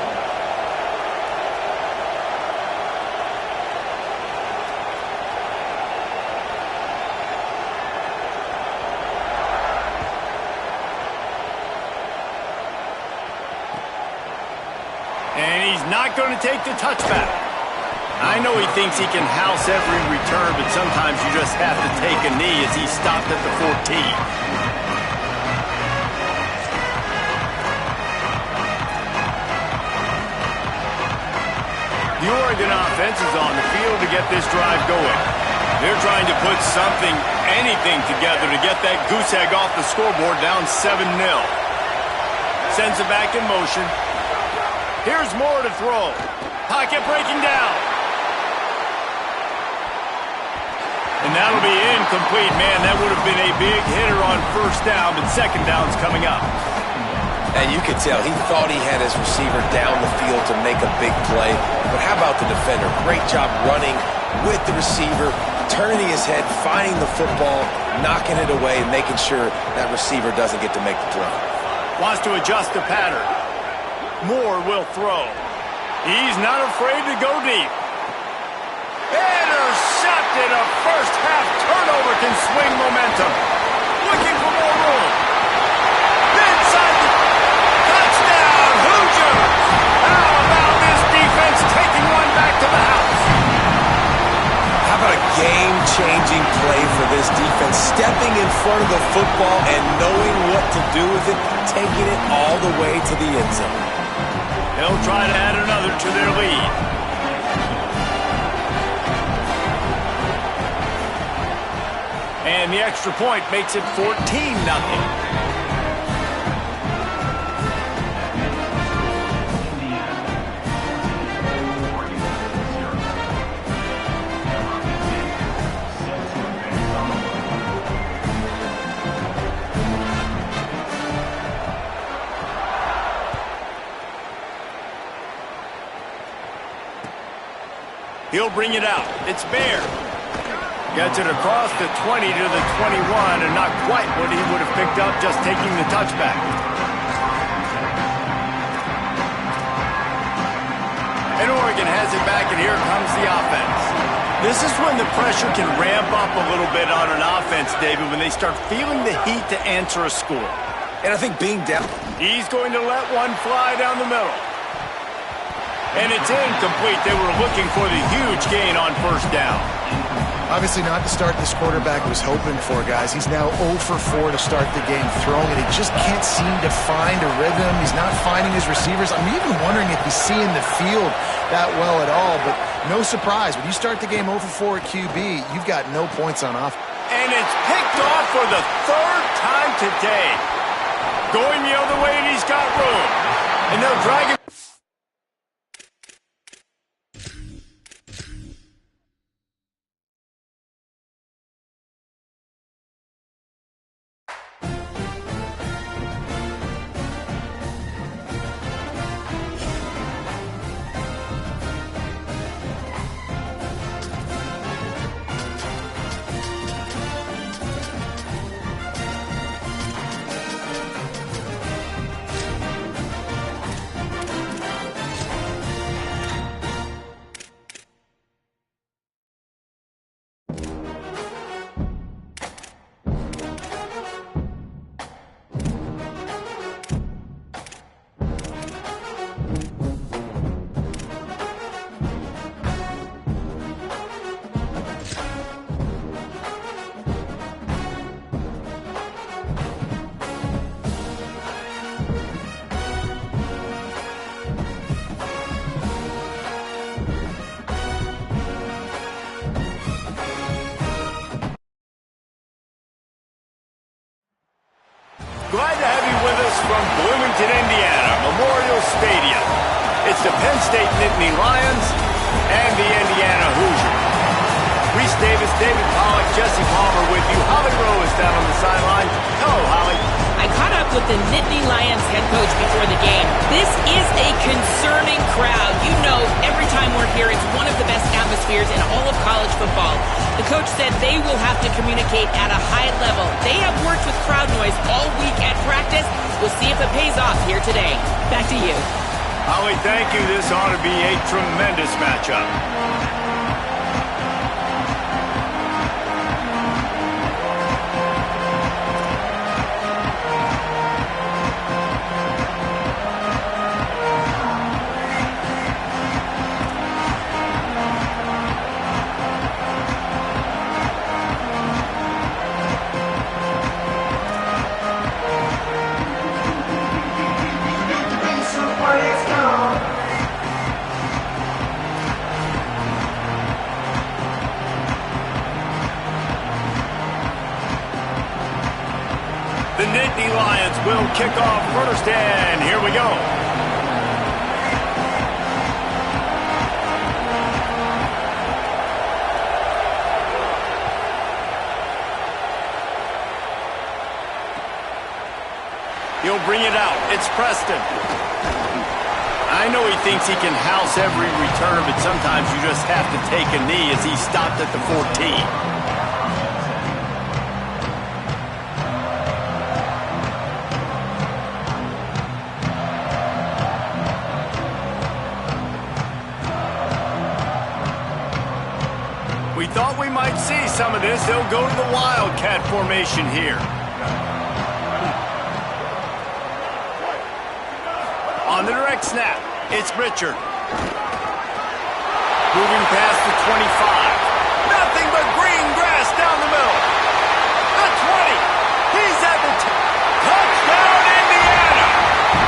And he's not going to take the touchback. I know he thinks he can house every return, but sometimes you just have to take a knee as he stopped at the 14. The Oregon offense is on the field to get this drive going. They're trying to put something, anything together to get that goose egg off the scoreboard down 7-0. Sends it back in motion. Here's Moore to throw. Pocket breaking down. And that'll be incomplete. Man, that would have been a big hitter on first down, but second down's coming up. And you could tell he thought he had his receiver down the field to make a big play. But how about the defender? Great job running with the receiver, turning his head, finding the football, knocking it away, and making sure that receiver doesn't get to make the throw. Wants to adjust the pattern. Moore will throw. He's not afraid to go deep. Intercepted. A first half turnover can swing momentum. Looking for more room. Inside the touchdown, Hoosiers. How about this defense taking one back to the house? How about a game-changing play for this defense, stepping in front of the football and knowing what to do with it, taking it all the way to the end zone. They'll try to add another to their lead. And the extra point makes it 14-0. He'll bring it out. It's Baird. Gets it across the 20 to the 21, and not quite what he would have picked up just taking the touchback. And Oregon has it back, and here comes the offense. This is when the pressure can ramp up a little bit on an offense, David, when they start feeling the heat to answer a score. And I think being down... He's going to let one fly down the middle. And it's incomplete. They were looking for the huge gain on first down. Obviously not the start this quarterback was hoping for, guys. He's now 0 for 4 to start the game throwing, and he just can't seem to find a rhythm. He's not finding his receivers. I'm even wondering if he's seeing the field that well at all, but no surprise. When you start the game 0 for 4 at QB, you've got no points on offense. And it's picked off for the third time today. Going the other way, and he's got room. And they'll drag him. Glad to have you with us from Bloomington, Indiana, Memorial Stadium. It's the Penn State Nittany Lions and the Indiana Hoosiers. Reese Davis, David Pollack, Jesse Palmer with you. Holly Rowe is down on the sideline. Hello, Holly. I caught up with the Nittany Lions head coach before the game. This is a concerning crowd. You know, every time we're here, it's one of the best atmospheres in all of college football. The coach said they will have to communicate at a high level. They have worked with crowd noise all week at practice. We'll see if it pays off here today. Back to you. Holly, thank you. This ought to be a tremendous matchup. will kick off first, and here we go. He'll bring it out. It's Preston. I know he thinks he can house every return, but sometimes you just have to take a knee as he stopped at the 14. We thought we might see some of this. They'll go to the Wildcat formation here. On the direct snap, it's Richard. Moving past the 25. Nothing but green grass down the middle. The 20. He's at the touchdown, Indiana.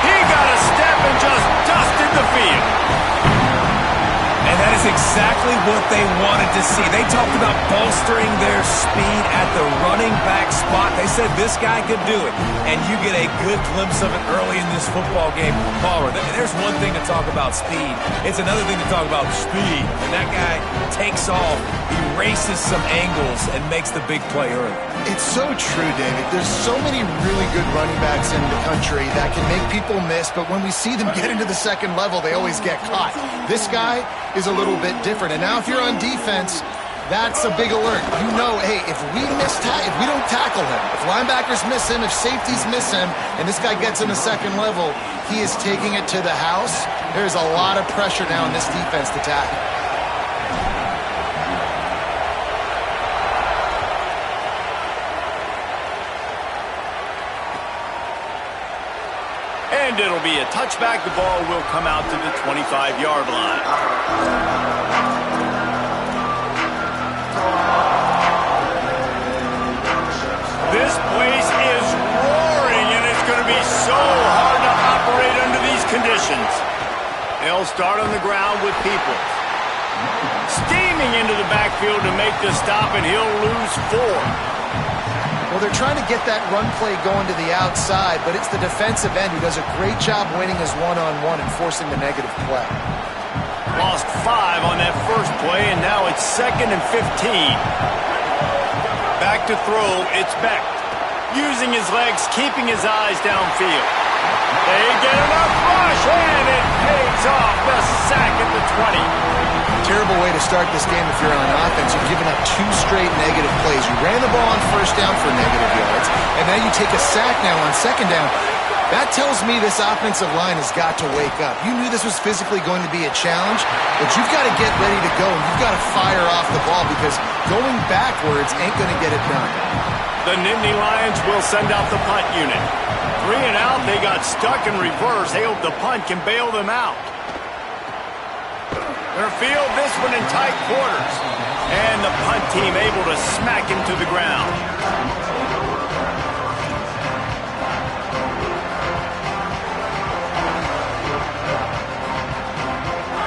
He got a step and just dusted the field. And that is exactly what they wanted to see. They talked about bolstering their speed at the running back spot. They said this guy could do it. And you get a good glimpse of it early in this football game. Palmer, there's one thing to talk about speed. It's another thing to talk about speed. And that guy takes off, erases some angles, and makes the big play early. It's so true, David. There's so many really good running backs in the country that can make people miss, but when we see them get into the second level, they always get caught. This guy is a little bit different. And now if you're on defense, that's a big alert. You know, hey, if we don't tackle him, if linebackers miss him, if safeties miss him, and this guy gets in the second level, he is taking it to the house. There's a lot of pressure now in this defense to tackle. And it'll be a touchback. The ball will come out to the 25-yard line. This place is roaring, and it's going to be so hard to operate under these conditions. They'll start on the ground with Peoples. Steaming into the backfield to make the stop, and he'll lose 4. Well, they're trying to get that run play going to the outside, but it's the defensive end who does a great job winning his one-on-one and forcing the negative play. Lost 5 on that first play, and now it's 2nd and 15. Back to throw, it's Beck. Using his legs, keeping his eyes downfield. They get enough rush, and it pays off. The sack at the 20. Terrible way to start this game if you're on offense. You've given up 2 straight negative plays. You ran the ball on first down for negative yards, and now you take a sack now on second down. That tells me this offensive line has got to wake up. You knew this was physically going to be a challenge, but you've got to get ready to go, and you've got to fire off the ball because going backwards ain't going to get it done. The Nittany Lions will send out the punt unit. 3 and out, they got stuck in reverse. They hope the punt can bail them out. They'll field this one in tight quarters. And the punt team able to smack him to the ground.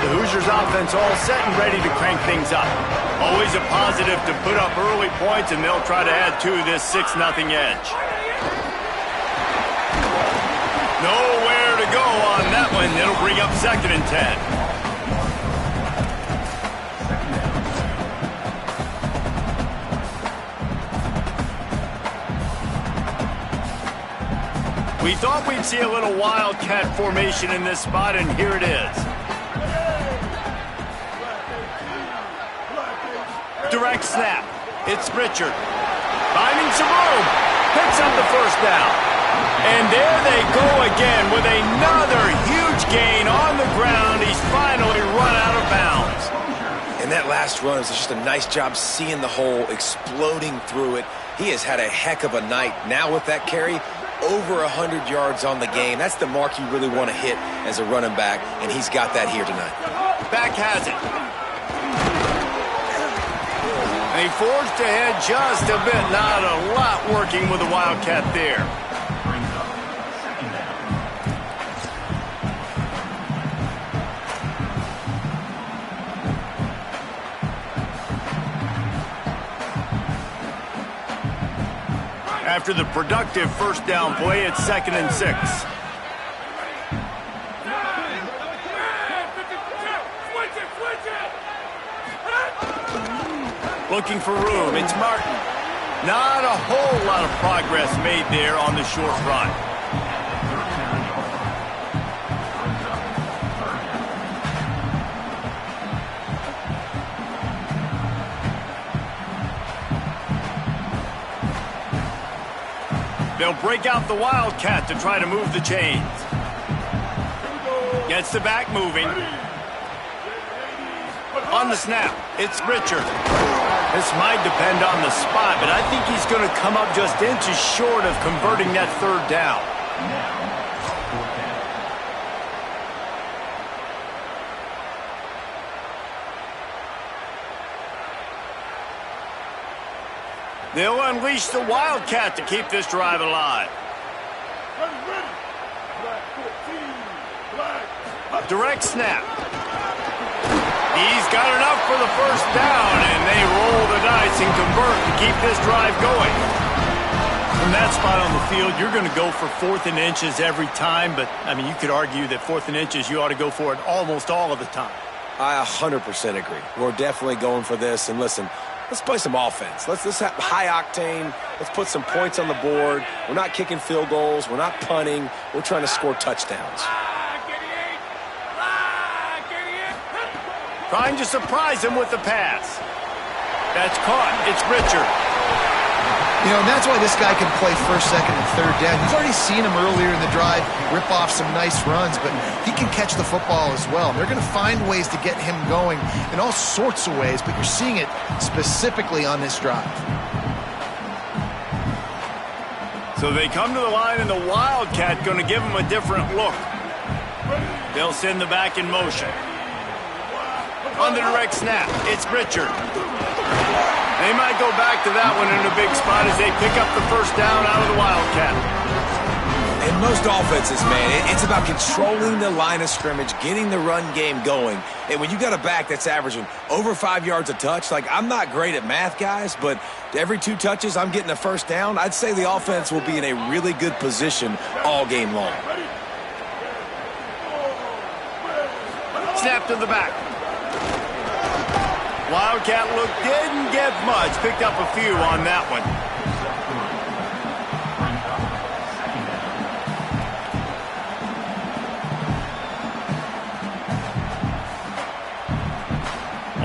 The Hoosiers offense all set and ready to crank things up. Always a positive to put up early points, and they'll try to add to this 6-0 edge. Nowhere to go on that one. It'll bring up 2nd and 10. We thought we'd see a little Wildcat formation in this spot, and here it is. Direct snap. It's Richard. Finding some room. Picks up the first down. And there they go again with another huge gain on the ground. He's finally run out of bounds. And that last run was just a nice job seeing the hole, exploding through it. He has had a heck of a night. Now with that carry, over 100 yards on the game. That's the mark you really want to hit as a running back, and he's got that here tonight. Beck has it. They forged ahead just a bit. Not a lot working with the Wildcat there. After the productive first down play, it's 2nd and 6. Looking for room, it's Martin. Not a whole lot of progress made there on the short run. They'll break out the Wildcat to try to move the chains. Gets the back moving. On the snap, it's Richard. This might depend on the spot, but I think he's going to come up just inches short of converting that 3rd down. They'll unleash the Wildcat to keep this drive alive. Direct snap. He's got enough for the 1st down, and they roll the dice and convert to keep this drive going. From that spot on the field, you're going to go for 4th and inches every time, but, I mean, you could argue that 4th and inches, you ought to go for it almost all of the time. I 100% agree. We're definitely going for this, and listen, let's play some offense. Let's have high octane. Let's put some points on the board. We're not kicking field goals. We're not punting. We're trying to score touchdowns. Trying to surprise him with the pass. That's caught. It's Richard. You know, and that's why this guy can play 1st, 2nd, and 3rd down. You've already seen him earlier in the drive rip off some nice runs, but he can catch the football as well. They're going to find ways to get him going in all sorts of ways, but you're seeing it specifically on this drive. So they come to the line, and the Wildcat going to give him a different look. They'll send the back in motion. On the direct snap, it's Richard. They might go back to that one in a big spot as they pick up the 1st down out of the Wildcat. In most offenses, man, it's about controlling the line of scrimmage, getting the run game going. And when you got a back that's averaging over 5 yards a touch, like, I'm not great at math, guys, but every 2 touches I'm getting a 1st down, I'd say the offense will be in a really good position all game long. Snap to the back. Wildcat look didn't get much. Picked up a few on that one.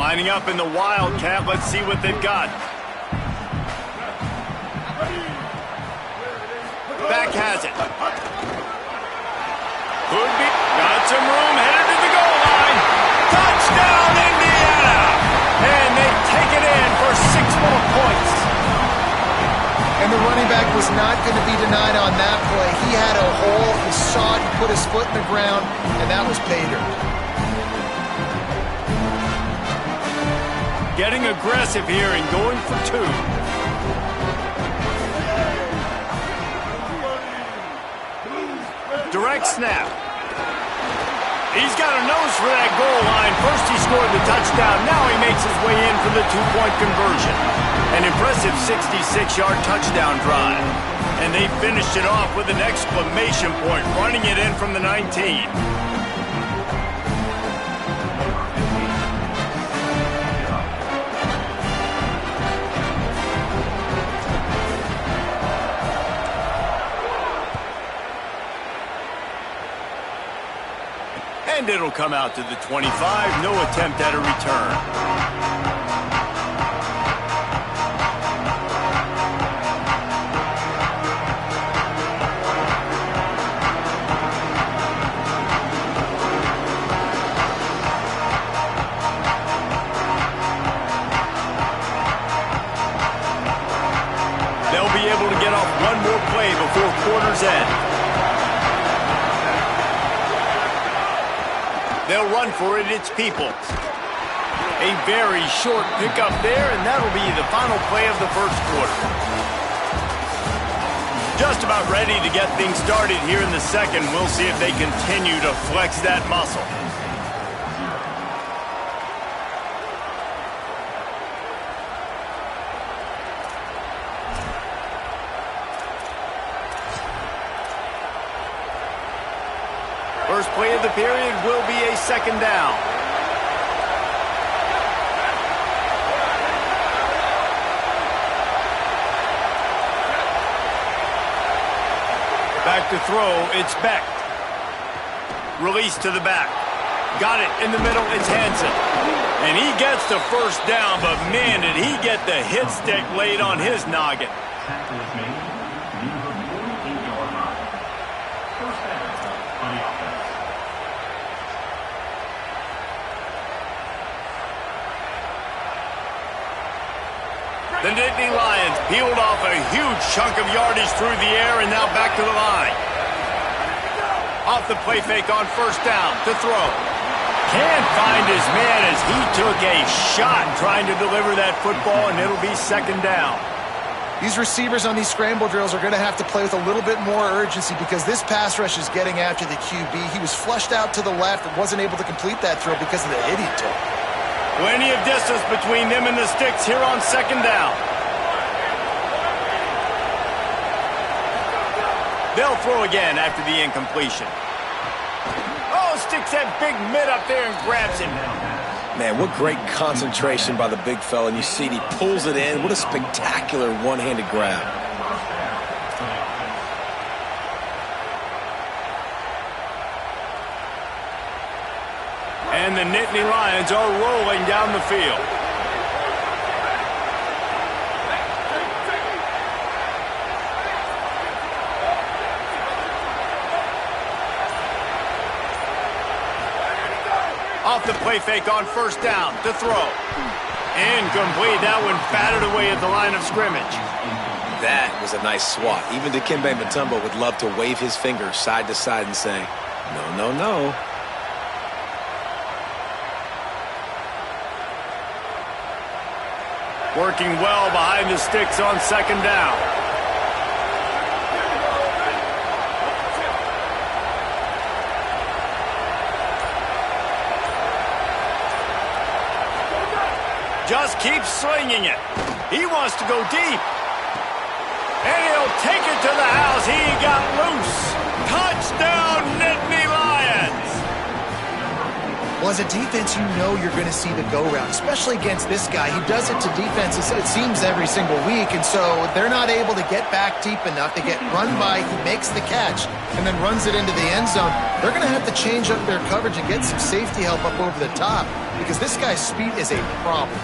Lining up in the Wildcat. Let's see what they've got. Back has it. Could be. Got some room. Headed to the goal line. Touchdown, Indiana! And they take it in for 6 more points. And the running back was not going to be denied on that play. He had a hole. He saw it. He put his foot in the ground, and that was pay dirt. Getting aggressive here and going for 2. Direct snap. He's got a nose for that goal line. First he scored the touchdown. Now he makes his way in for the 2-point conversion. An impressive 66-yard touchdown drive. And they finished it off with an exclamation point, running it in from the 19. And it'll come out to the 25. No attempt at a return. They'll be able to get off one more play before quarter's end. They'll run for it. It's Peoples. A very short pickup there, and that'll be the final play of the first quarter. Just about ready to get things started here in the second. We'll see if they continue to flex that muscle. First play of the period will be a second down. Back to throw, it's Beck. Release to the back. Got it in the middle, it's Hansen. And he gets the first down, but man, did he get the hit stick laid on his noggin. Tackle is made. Number 48-yard line. First down on the offense. The Nittany Lions peeled off a huge chunk of yardage through the air and now back to the line. Off the play fake on first down to throw. Can't find his man as he took a shot trying to deliver that football, and it'll be second down. These receivers on these scramble drills are going to have to play with a little bit more urgency because this pass rush is getting after the QB. He was flushed out to the left and wasn't able to complete that throw because of the hit he took. Plenty of distance between them and the sticks here on second down. They'll throw again after the incompletion. Oh, sticks that big mid up there and grabs him. Man, what great concentration by the big fella. And you see he pulls it in. What a spectacular one-handed grab. And the Nittany Lions are rolling down the field. Off the play fake on first down to throw. Incomplete. That one batted away at the line of scrimmage. That was a nice swat. Even Dikembe Mutombo would love to wave his finger side to side and say, no, no, no. Working well behind the sticks on second down. Just keeps slinging it. He wants to go deep. And he'll take it to the house. He got loose. Touchdown, Nittany Lions. Well, as a defense, you know you're going to see the go-route, especially against this guy. He does it to defenses, it seems, every single week, and so they're not able to get back deep enough to get run by. He makes the catch and then runs it into the end zone. They're going to have to change up their coverage and get some safety help up over the top because this guy's speed is a problem.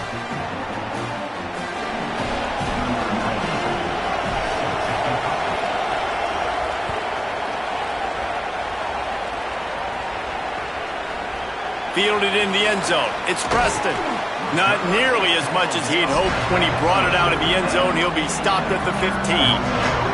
Fielded in the end zone. It's Preston. Not nearly as much as he'd hoped when he brought it out of the end zone. He'll be stopped at the 15.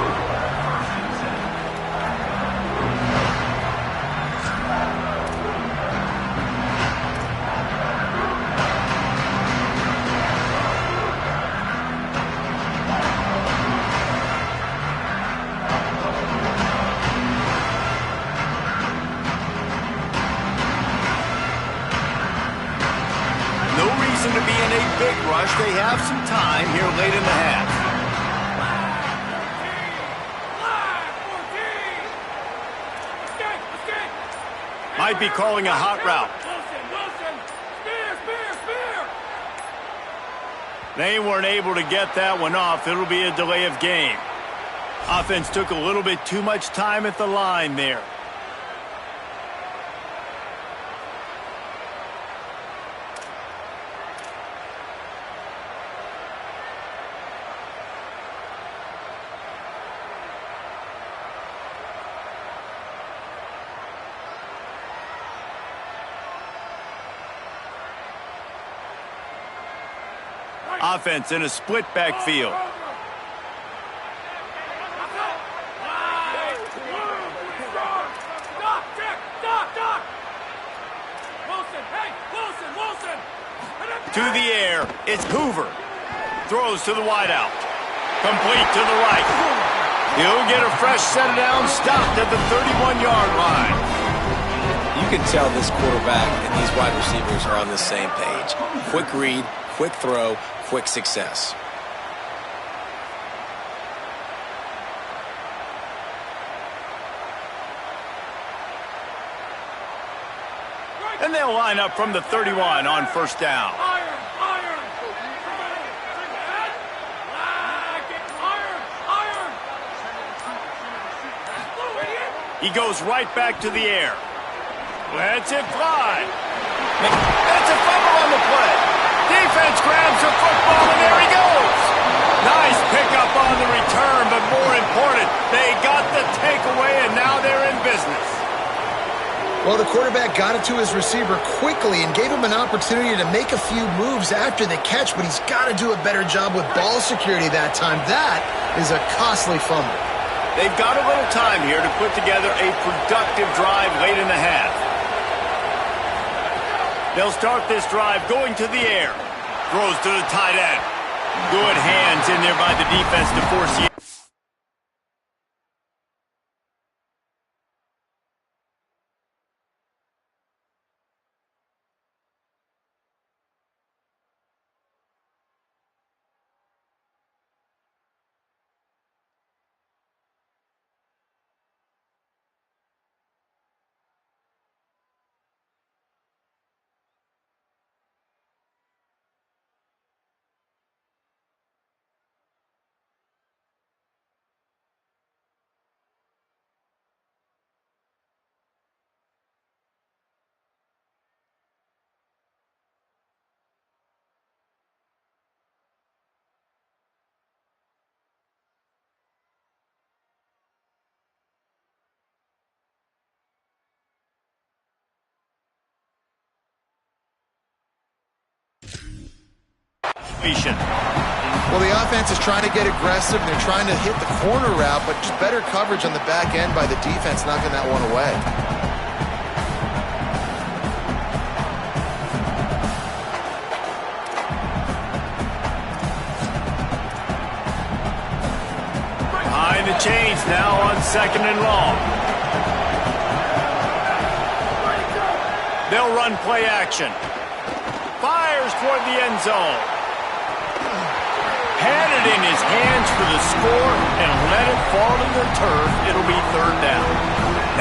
They have some time here late in the half. Might be calling a hot route. They weren't able to get that one off. It'll be a delay of game. Offense took a little bit too much time at the line there. Offense in a split backfield. To the air, it's Hoover. Throws to the wideout. Complete to the right. He'll get a fresh set down, stopped at the 31-yard line. You can tell this quarterback and these wide receivers are on the same page. Quick read, quick throw, quick success. They'll line up from the 31 on first down. He goes right back to the air. Lets it fly. That's a fumble on the play. Defense grabs the football, and there he goes. Nice pickup on the return, but more important, they got the takeaway, and now they're in business. Well, the quarterback got it to his receiver quickly and gave him an opportunity to make a few moves after the catch, but he's got to do a better job with ball security that time. That is a costly fumble. They've got a little time here to put together a productive drive late in the half. They'll start this drive going to the air. Throws to the tight end. Good hands in there by the defense to force the... Well, the offense is trying to get aggressive. They're trying to hit the corner route, but just better coverage on the back end by the defense, knocking that one away. Behind the chains now on 2nd and long. They'll run play action. Fires toward the end zone. Had it in his hands for the score and let it fall to the turf. It'll be 3rd down.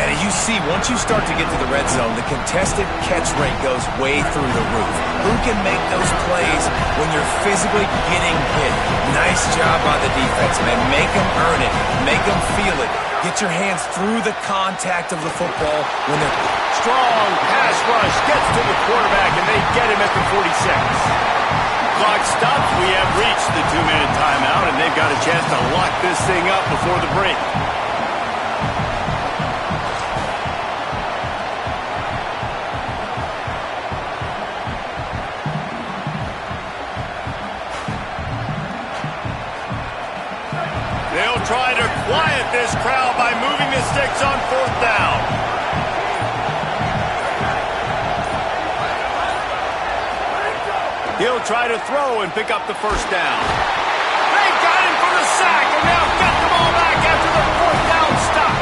And you see, once you start to get to the red zone, the contested catch rate goes way through the roof. Who can make those plays when you're physically getting hit? Nice job by the defense, man. Make them earn it. Make them feel it. Get your hands through the contact of the football when they're... Strong pass rush gets to the quarterback, and they get him at the 46. Clock stops. We have reached the 2-minute timeout, and they've got a chance to lock this thing up before the break. They'll try to quiet this crowd by moving the sticks on 4th down. He'll try to throw and pick up the 1st down. They got him for the sack and now got the ball back after the 4th down stop.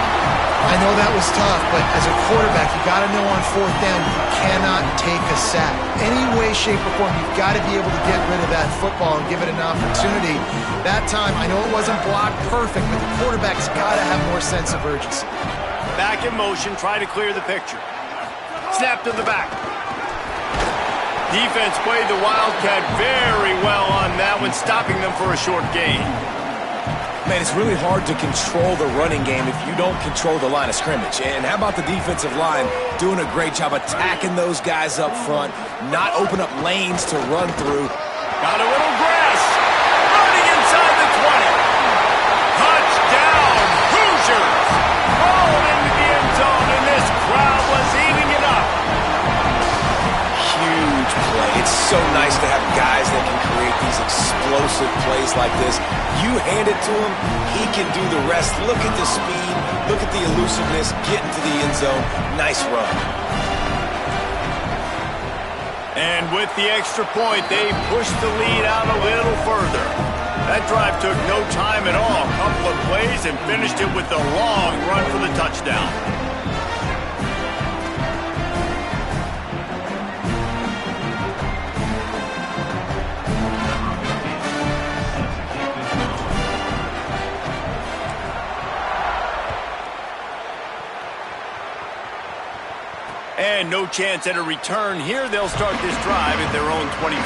I know that was tough, but as a quarterback, you got to know on 4th down, you cannot take a sack. Any way, shape, or form, you've got to be able to get rid of that football and give it an opportunity. That time, I know it wasn't blocked perfect, but the quarterback's got to have more sense of urgency. Back in motion, try to clear the picture. Snap to the back. Defense played the Wildcat very well on that one, stopping them for a short gain. Man, it's really hard to control the running game if you don't control the line of scrimmage. And how about the defensive line doing a great job attacking those guys up front, not open up lanes to run through. Got a little grass. Running inside the 20. Touchdown, Hoosiers. Rolled into the end zone, and this crowd was eating it up. Huge play. It's so nice to have guys that can create these explosive plays like this. You hand it to him, he can do the rest. Look at the speed, look at the elusiveness, get into the end zone. Nice run. And with the extra point, they pushed the lead out a little further. That drive took no time at all. A couple of plays and finished it with a long run for the touchdown. And and no chance at a return here. They'll start this drive at their own 25.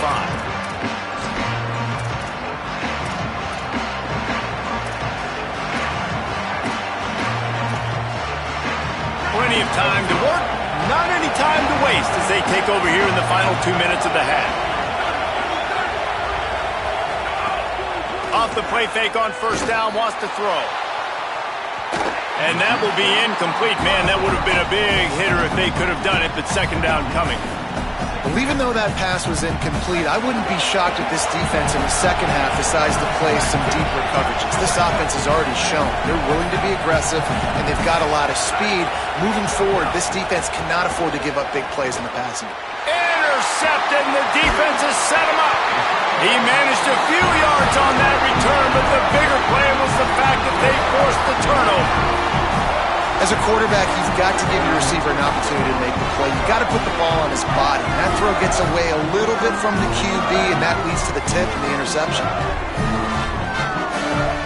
Plenty of time to work, not any time to waste as they take over here in the final 2 minutes of the half. Off the play fake on first down, wants to throw. And that will be incomplete. Man, that would have been a big hitter if they could have done it, but second down coming. Well, even though that pass was incomplete, I wouldn't be shocked if this defense in the second half decides to play some deeper coverages. This offense has already shown they're willing to be aggressive, and they've got a lot of speed. Moving forward, this defense cannot afford to give up big plays in the passing. Intercepted, and the defense has set him up. He managed a few yards on that return, but the bigger play was the fact that they forced the turnover. As a quarterback, you've got to give your receiver an opportunity to make the play. You've got to put the ball on his body. That throw gets away a little bit from the QB, and that leads to the tip and the interception.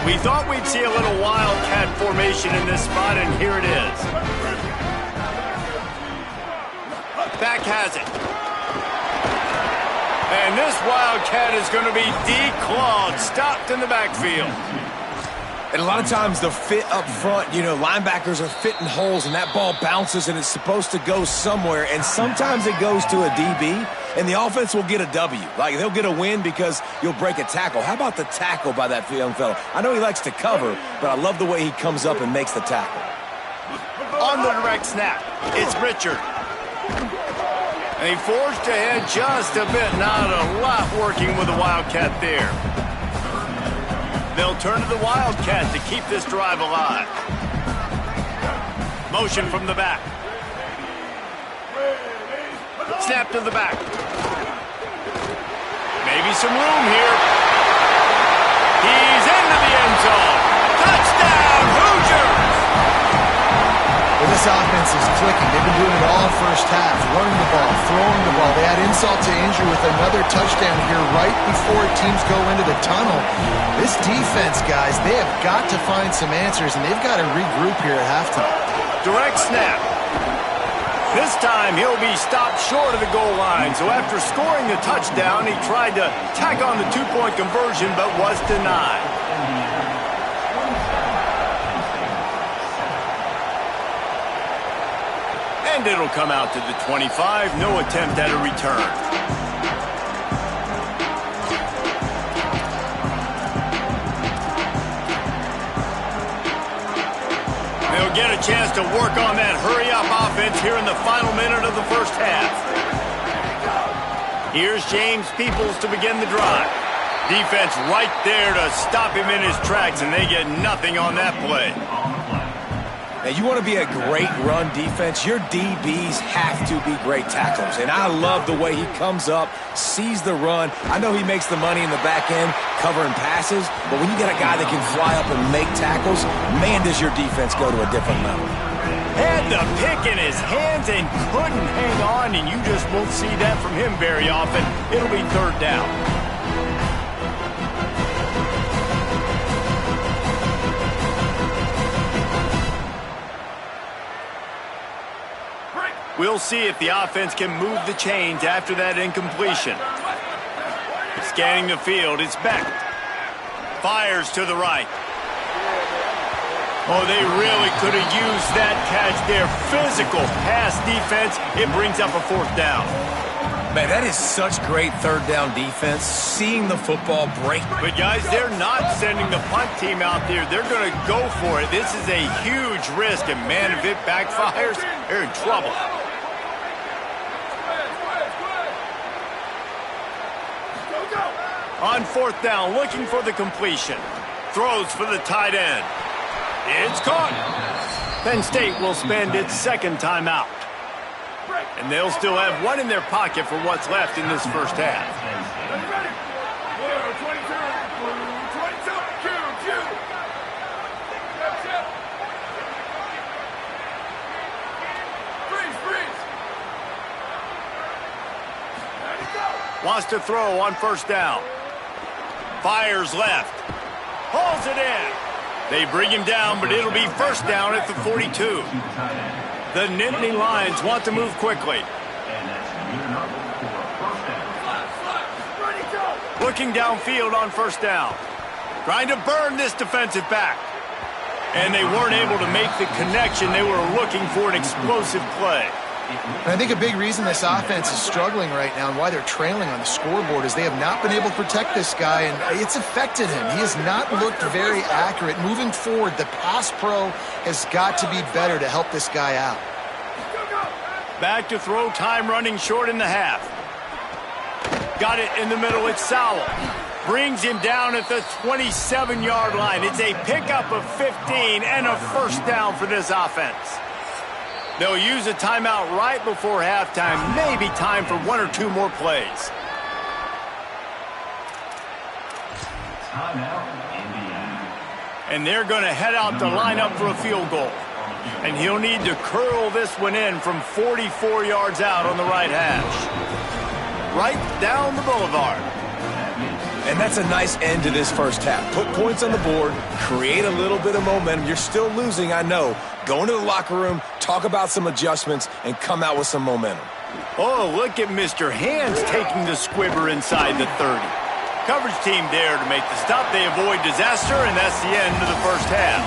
We thought we'd see a little wildcat formation in this spot, and here it is. Back has it. And this wildcat is going to be declawed, stopped in the backfield. And a lot of times the fit up front, you know, linebackers are fitting holes and that ball bounces and it's supposed to go somewhere. And sometimes it goes to a DB and the offense will get a W. Like they'll get a win because you'll break a tackle. How about the tackle by that young fella? I know he likes to cover, but I love the way he comes up and makes the tackle. On the direct snap, it's Richard. And he forged ahead just a bit. Not a lot working with the Wildcat there. They'll turn to the Wildcat to keep this drive alive. Motion from the back. Snap to the back. Maybe some room here. He's into the end zone. Touchdown, Hoosiers! Well, this offense is clicking. They've been doing it all first half. Running the ball, throwing the ball. They add insult to injury with another touchdown here right before teams go into the tunnel. This defense, guys, they have got to find some answers, and they've got to regroup here at halftime. Direct snap. This time he'll be stopped short of the goal line. So after scoring the touchdown, he tried to tack on the two-point conversion, but was denied. And it'll come out to the 25. No attempt at a return. They'll get a chance to work on that hurry-up offense here in the final minute of the first half. Here's James Peoples to begin the drive. Defense right there to stop him in his tracks, and they get nothing on that play. Now, you want to be a great run defense, your DBs have to be great tacklers. And I love the way he comes up, sees the run. I know he makes the money in the back end covering passes, but when you get a guy that can fly up and make tackles, man, does your defense go to a different level. Had the pick in his hands and couldn't hang on, and you just won't see that from him very often. It'll be third down. We'll see if the offense can move the chains after that incompletion. Scanning the field, it's Beck. Fires to the right. Oh, they really could have used that catch there. Physical pass defense. It brings up a fourth down. Man, that is such great third down defense, seeing the football break. But, guys, they're not sending the punt team out there. They're going to go for it. This is a huge risk, and, man, if it backfires, they're in trouble. On fourth down, looking for the completion. Throws for the tight end. It's caught. Penn State will spend its second timeout. And they'll still have one in their pocket for what's left in this first half. Wants to throw on first down. Fires left. Hauls it in. They bring him down, but it'll be first down at the 42. The Nittany Lions want to move quickly. And that's near enough for a first down. Looking downfield on first down. Trying to burn this defensive back. And they weren't able to make the connection. They were looking for an explosive play. And I think a big reason this offense is struggling right now and why they're trailing on the scoreboard is they have not been able to protect this guy, and it's affected him. He has not looked very accurate. Moving forward, the pass pro has got to be better to help this guy out. Back to throw, time running short in the half. Got it in the middle, it's Sowell. Brings him down at the 27-yard line. It's a pickup of 15 and a first down for this offense. They'll use a timeout right before halftime. Maybe time for one or two more plays. Timeout, Indiana. And they're going to head out to line up for a field goal. And he'll need to curl this one in from 44 yards out on the right hash. Right down the boulevard. And that's a nice end to this first half. Put points on the board, create a little bit of momentum. You're still losing, I know. Go into the locker room, talk about some adjustments, and come out with some momentum. Oh, look at Mr. Hands taking the squibber inside the 30. Coverage team there to make the stop. They avoid disaster, and that's the end of the first half.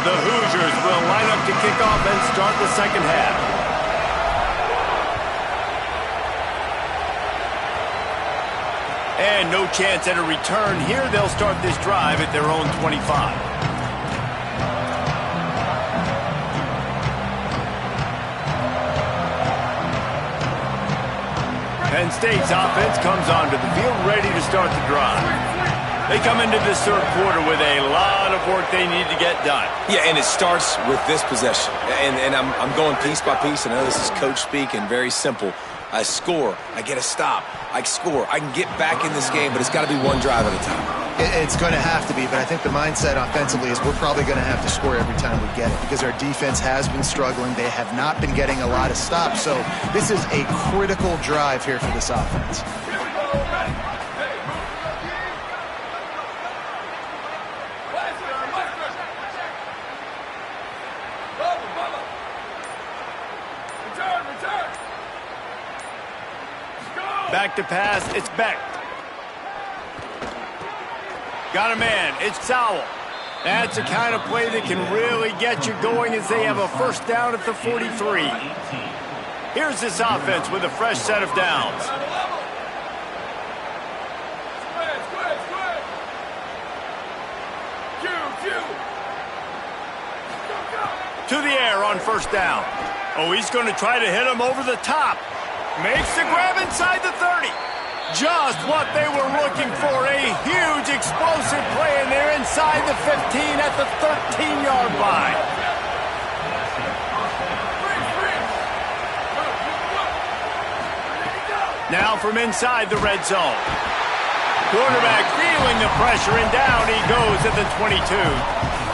The Hoosiers will line up to kick off and start the second half. And no chance at a return here. They'll start this drive at their own 25. Penn State's offense comes onto the field ready to start the drive. They come into this third quarter with a lot of work they need to get done. Yeah, and it starts with this possession. And I'm going piece by piece. I know this is coach speak and very simple. I score. I get a stop. I score. I can get back in this game, but it's got to be one drive at a time. It's going to have to be, but I think the mindset offensively is we're probably going to have to score every time we get it because our defense has been struggling. They have not been getting a lot of stops. So this is a critical drive here for this offense. Back to pass, it's Beck. Got a man, it's Sowell. That's the kind of play that can really get you going as they have a first down at the 43. Here's this offense with a fresh set of downs. To the air on first down. Oh, he's going to try to hit him over the top. Makes the grab inside the 30. Just what they were looking for. A huge explosive play, and they're inside the 15 at the 13-yard line. Now from inside the red zone. Quarterback feeling the pressure, and down he goes at the 22.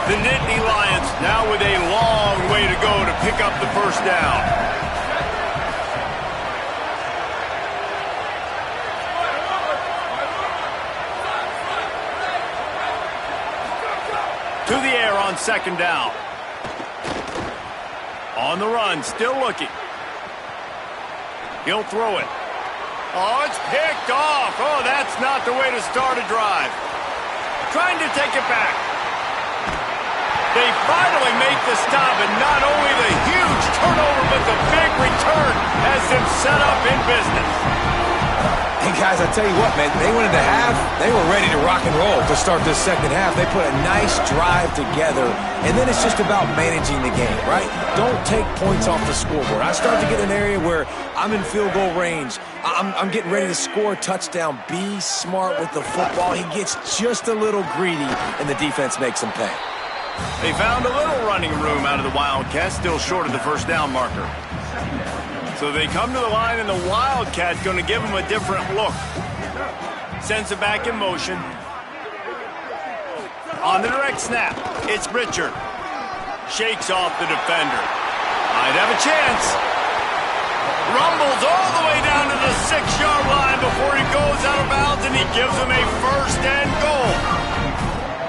The Nittany Lions now with a long way to go to pick up the first down. To the air on second down. On the run, still looking. He'll throw it. Oh, it's picked off. Oh, that's not the way to start a drive. Trying to take it back. They finally make the stop, and not only the huge turnover, but the big return has them set up in business. Hey, guys, I tell you what, man, they went into half. They were ready to rock and roll to start this second half. They put a nice drive together, and then it's just about managing the game, right? Don't take points off the scoreboard. I start to get an area where I'm in field goal range. I'm getting ready to score a touchdown. Be smart with the football. He gets just a little greedy, and the defense makes him pay. They found a little running room out of the Wildcats, still short of the first down marker. So they come to the line, and the Wildcat's going to give them a different look. Sends it back in motion. On the direct snap, it's Richard. Shakes off the defender. Might have a chance. Rumbles all the way down to the 6-yard line before he goes out of bounds, and he gives him a first and goal.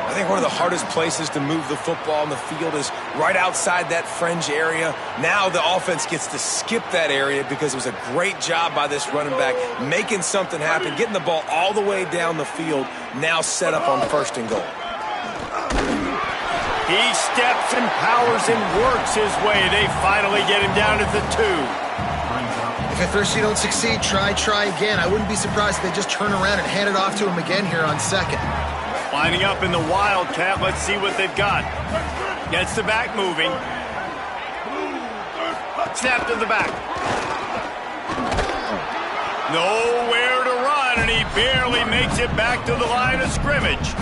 I think one of the hardest places to move the football on the field is right outside that fringe area. Now the offense gets to skip that area because it was a great job by this running back making something happen, getting the ball all the way down the field, now set up on first and goal. He steps and powers and works his way. They finally get him down at the 2. If at first you don't succeed, try again. I wouldn't be surprised if they just turn around and hand it off to him again here on second. Lining up in the Wildcat. Let's see what they've got. Gets the back moving. Snap to the back. Nowhere to run, and he barely makes it back to the line of scrimmage.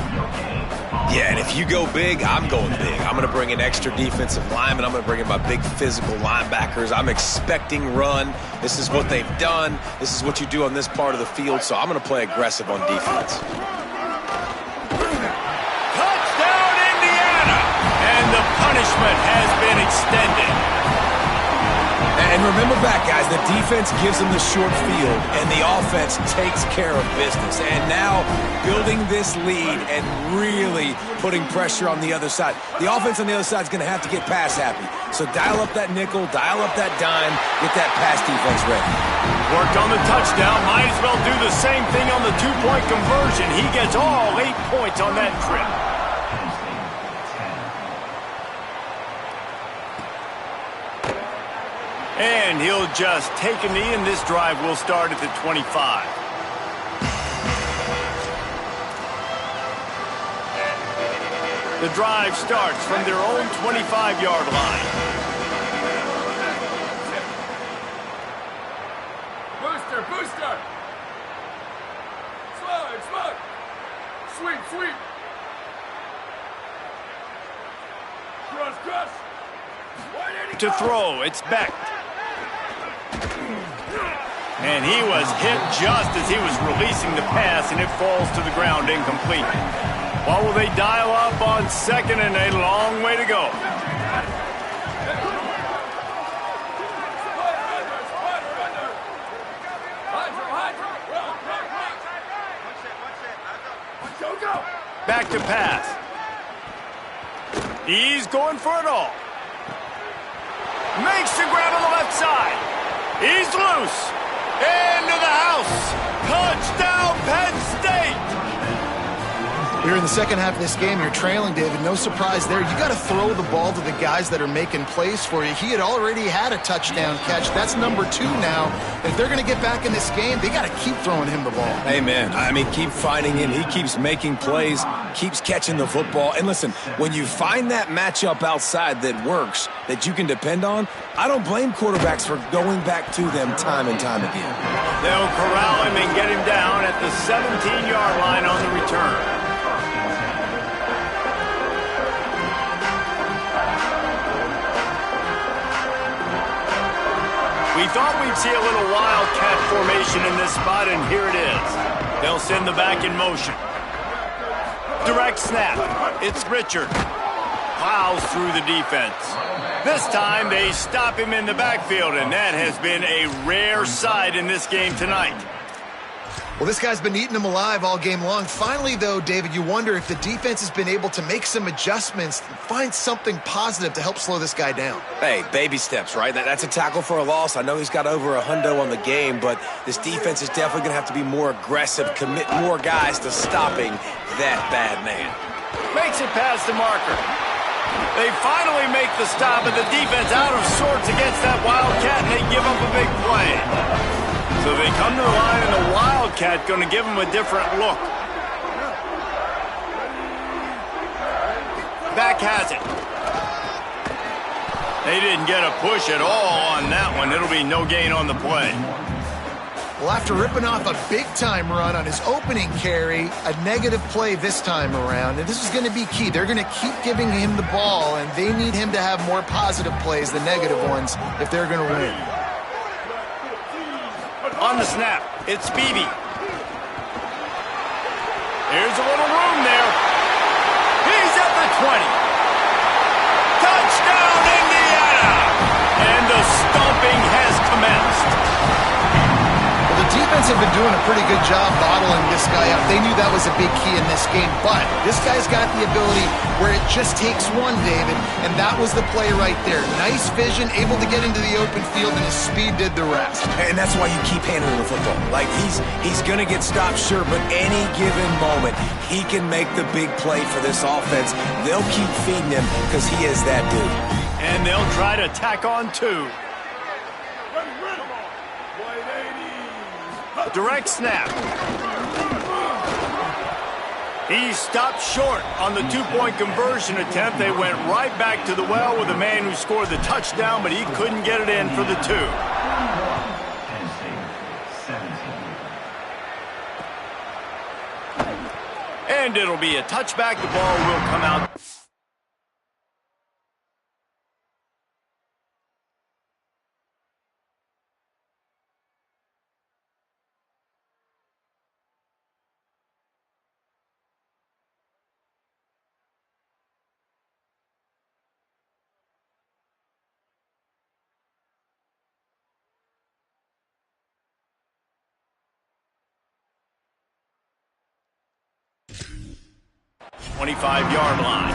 Yeah, and if you go big, I'm going big. I'm going to bring in extra defensive linemen. I'm going to bring in my big physical linebackers. I'm expecting run. This is what they've done. This is what you do on this part of the field, so I'm going to play aggressive on defense. Touchdown, Indiana! And the punishment has been extended. And remember back, guys, the defense gives them the short field, and the offense takes care of business. And now building this lead and really putting pressure on the other side. The offense on the other side is going to have to get pass happy. So dial up that nickel, dial up that dime, get that pass defense ready. Worked on the touchdown. Might as well do the same thing on the 2-point conversion. He gets all 8 points on that trip. And he'll just take a knee, and this drive will start at the 25. The drive starts from their own 25-yard line. Booster! Slide! Sweep! Cross! To throw, it's Beck. And he was hit just as he was releasing the pass, and it falls to the ground incomplete. What will they dial up on second, and a long way to go? Back to pass. He's going for it all. Makes the grab on the left side. He's loose. Into the house. Touchdown, Penn State. Here in the second half of this game, you're trailing, David. No surprise there. You got to throw the ball to the guys that are making plays for you. He had already had a touchdown catch. That's number 2 now. If they're going to get back in this game, they got to keep throwing him the ball. Amen. I mean, keep finding him. He keeps making plays, keeps catching the football. And listen, when you find that matchup outside that works, that you can depend on, I don't blame quarterbacks for going back to them time and time again. They'll corral him and get him down at the 17-yard line on the return. We thought we'd see a little wildcat formation in this spot, and here it is. They'll send the back in motion. Direct snap. It's Richard. Plows through the defense. This time they stop him in the backfield, and that has been a rare sight in this game tonight. Well, this guy's been eating them alive all game long. Finally, though, David, you wonder if the defense has been able to make some adjustments, find something positive to help slow this guy down. Hey, baby steps, right? That's a tackle for a loss. I know he's got over $100 on the game, but this defense is definitely going to have to be more aggressive, commit more guys to stopping that bad man. Makes it past the marker. They finally make the stop, and the defense out of sorts against that Wildcat, and they give up a big play. So they come to the line, and the Wildcat going to give them a different look. Back has it. They didn't get a push at all on that one. It'll be no gain on the play. Well, after ripping off a big-time run on his opening carry, a negative play this time around, and this is going to be key. They're going to keep giving him the ball, and they need him to have more positive plays than negative ones if they're going to win. On the snap, it's Beebe. Here's a little room there. He's at the 20. Touchdown, Indiana! And the stomping has commenced. defense had been doing a pretty good job bottling this guy up. They knew that was a big key in this game, but this guy's got the ability where it just takes one, David, and that was the play right there. Nice vision, able to get into the open field, and his speed did the rest. And that's why you keep handling the football. Like, he's going to get stopped, sure, but any given moment, he can make the big play for this offense. They'll keep feeding him because he is that dude. And they'll try to tack on two. Direct snap. He stopped short on the two-point conversion attempt. They went right back to the well with the man who scored the touchdown, but he couldn't get it in for the two. And it'll be a touchback. The ball will come out. Five-yard line.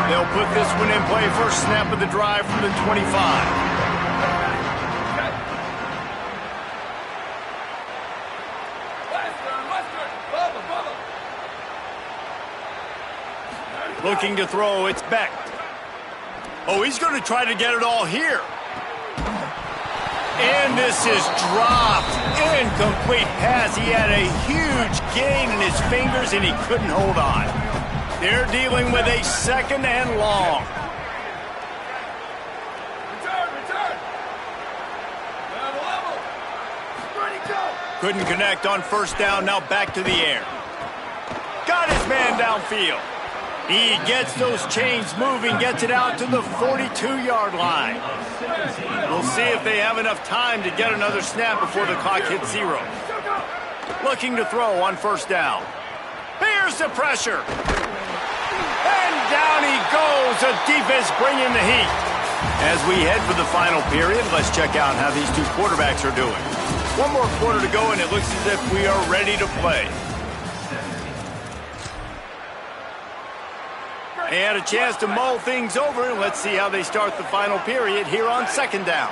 They'll put this one in play. First snap of the drive from the 25. Looking to throw, it's Beck. Oh, he's going to try to get it all here. And this is dropped. Incomplete pass. He had a huge gain in his fingers, and he couldn't hold on. They're dealing with a second and long. Return. Level. Ready, go. Couldn't connect on first down. Now back to the air. Got his man downfield. He gets those chains moving, gets it out to the 42-yard line. We'll see if they have enough time to get another snap before the clock hits zero. Looking to throw on first down. Here's the pressure. And down he goes. The defense bringing the heat. As we head for the final period, let's check out how these two quarterbacks are doing. One more quarter to go, and it looks as if we are ready to play. They had a chance to mull things over, and let's see how they start the final period here on second down.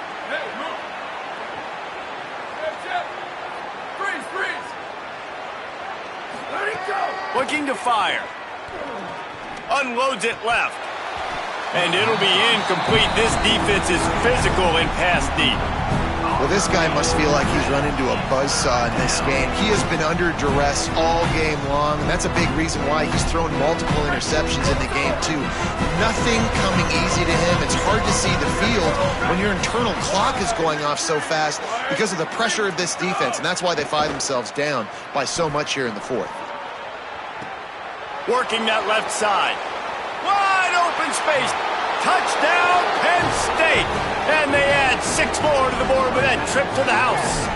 Freeze. Let it go. Looking to fire. Unloads it left. And it'll be incomplete. This defense is physical and pass deep. Well, this guy must feel like he's run into a buzzsaw in this game. He has been under duress all game long, and that's a big reason why he's thrown multiple interceptions in the game, too. Nothing coming easy to him. It's hard to see the field when your internal clock is going off so fast because of the pressure of this defense, and that's why they find themselves down by so much here in the fourth. Working that left side. Wide open space. Touchdown, Penn State. And they add 6 more to the board with that trip to the house.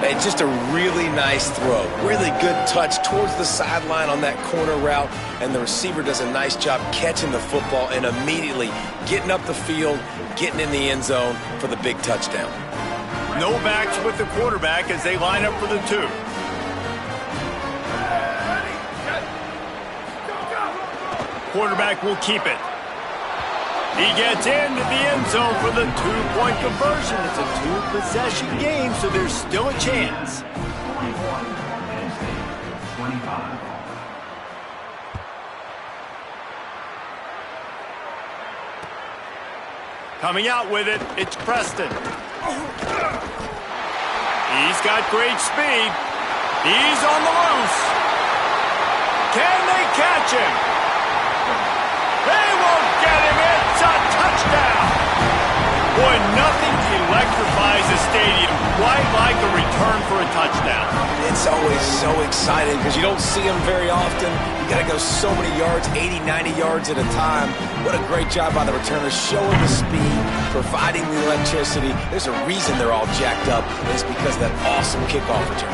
It's just a really nice throw. Really good touch towards the sideline on that corner route. And the receiver does a nice job catching the football and immediately getting up the field, getting in the end zone for the big touchdown. No backs with the quarterback as they line up for the two. Quarterback will keep it. He gets into the end zone for the two-point conversion. It's a two-possession game, so there's still a chance. 25. Coming out with it, it's Preston. He's got great speed. He's on the loose. Can they catch him? They won't get him. It's a touchdown. Boy, nothing electrifies a stadium quite like a return for a touchdown. It's always so exciting because you don't see them very often. You got to go so many yards, 80, 90 yards at a time. What a great job by the returners, showing the speed, providing the electricity. There's a reason they're all jacked up, and it's because of that awesome kickoff return.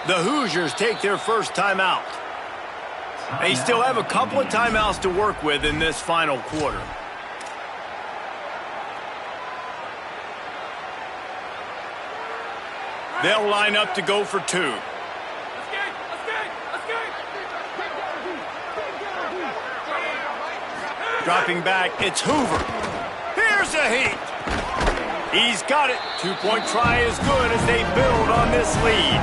The Hoosiers take their first timeout. They still have a couple of timeouts to work with in this final quarter. They'll line up to go for two. Dropping back, it's Hoover. Here's the heat. He's got it. Two-point try is good as they build on this lead.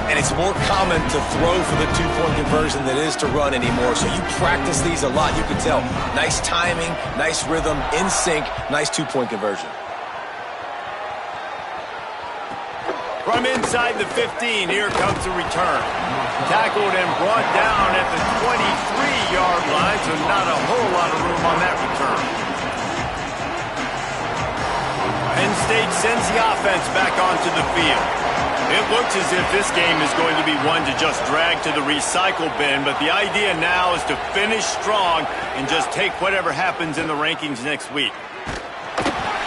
And it's more common to throw for the two-point conversion than it is to run anymore. So you practice these a lot. You can tell. Nice timing, nice rhythm, in sync, nice two-point conversion. From inside the 15, here comes the return. Tackled and brought down at the 23-yard line, so not a whole lot of room on that return. Penn State sends the offense back onto the field. It looks as if this game is going to be one to just drag to the recycle bin, but the idea now is to finish strong and just take whatever happens in the rankings next week.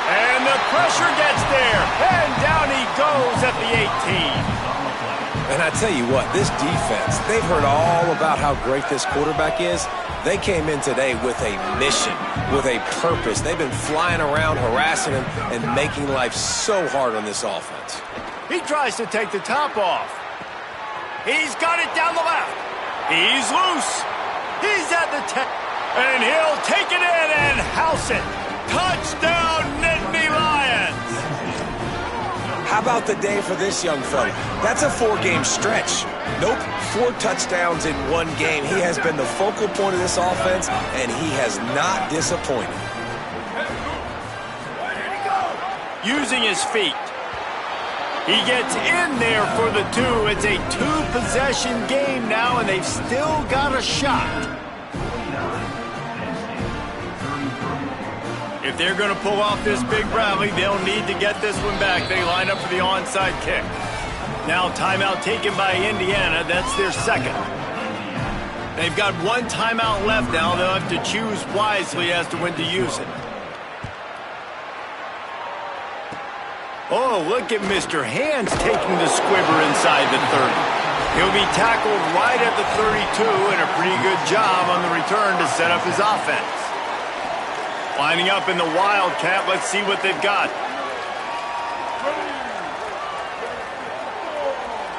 And the pressure gets there, and down he goes at the 18. And I tell you what, this defense, they've heard all about how great this quarterback is. They came in today with a mission, with a purpose. They've been flying around, harassing him, and making life so hard on this offense. He tries to take the top off. He's got it down the left. He's loose. He's at the 10. And he'll take it in and house it. Touchdown, Nittany Lions! How about the day for this young fella? That's a 4-game stretch. Nope, 4 touchdowns in 1 game. He has been the focal point of this offense, and he has not disappointed. Using his feet. He gets in there for the 2. It's a 2-possession game now, and they've still got a shot. If they're going to pull off this big rally, they'll need to get this one back. They line up for the onside kick. Now timeout taken by Indiana. That's their second. They've got 1 timeout left now. They'll have to choose wisely as to when to use it. Oh, look at Mr. Hands taking the squibber inside the 30. He'll be tackled right at the 32, and a pretty good job on the return to set up his offense. Lining up in the Wildcat, let's see what they've got.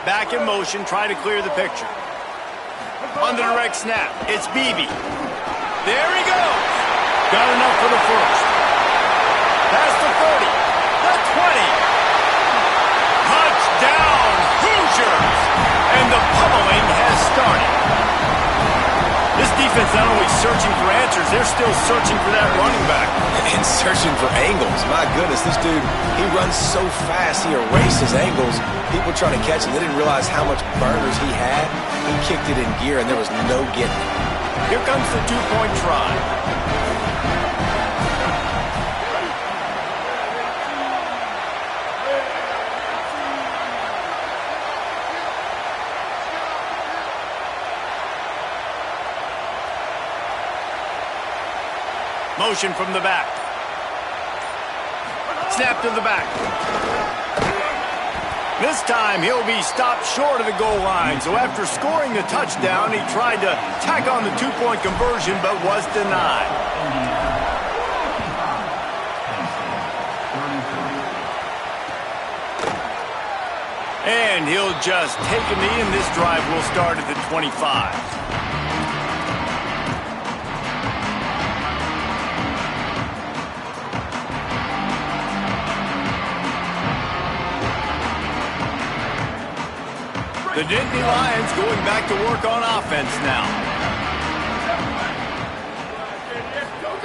Back in motion, try to clear the picture. On the direct snap, it's Beebe. There he goes. Got enough for the first. Past the 30, the 20. Touchdown, Hoosiers! And the pummeling has started. This defense not only searching for answers, they're still searching for that running back. And searching for angles. My goodness, this dude, he runs so fast, he erases angles. People trying to catch him, they didn't realize how much burners he had. He kicked it in gear, and there was no getting it. Here comes the 2-point try. Motion from the back. Snap to the back. This time he'll be stopped short of the goal line. So after scoring the touchdown, he tried to tack on the 2-point conversion but was denied. And he'll just take a knee, and this drive will start at the 25. The Nittany Lions going back to work on offense now.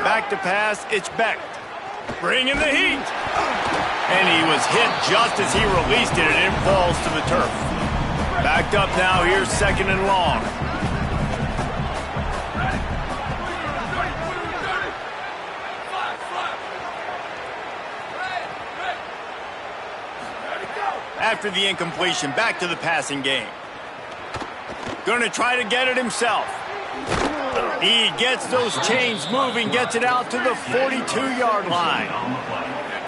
Back to pass, it's Beck. Bringing the heat. And he was hit just as he released it, and it falls to the turf. Backed up now, here's 2nd and long. After the incompletion, back to the passing game. Gonna try to get it himself. He gets those chains moving, gets it out to the 42-yard line.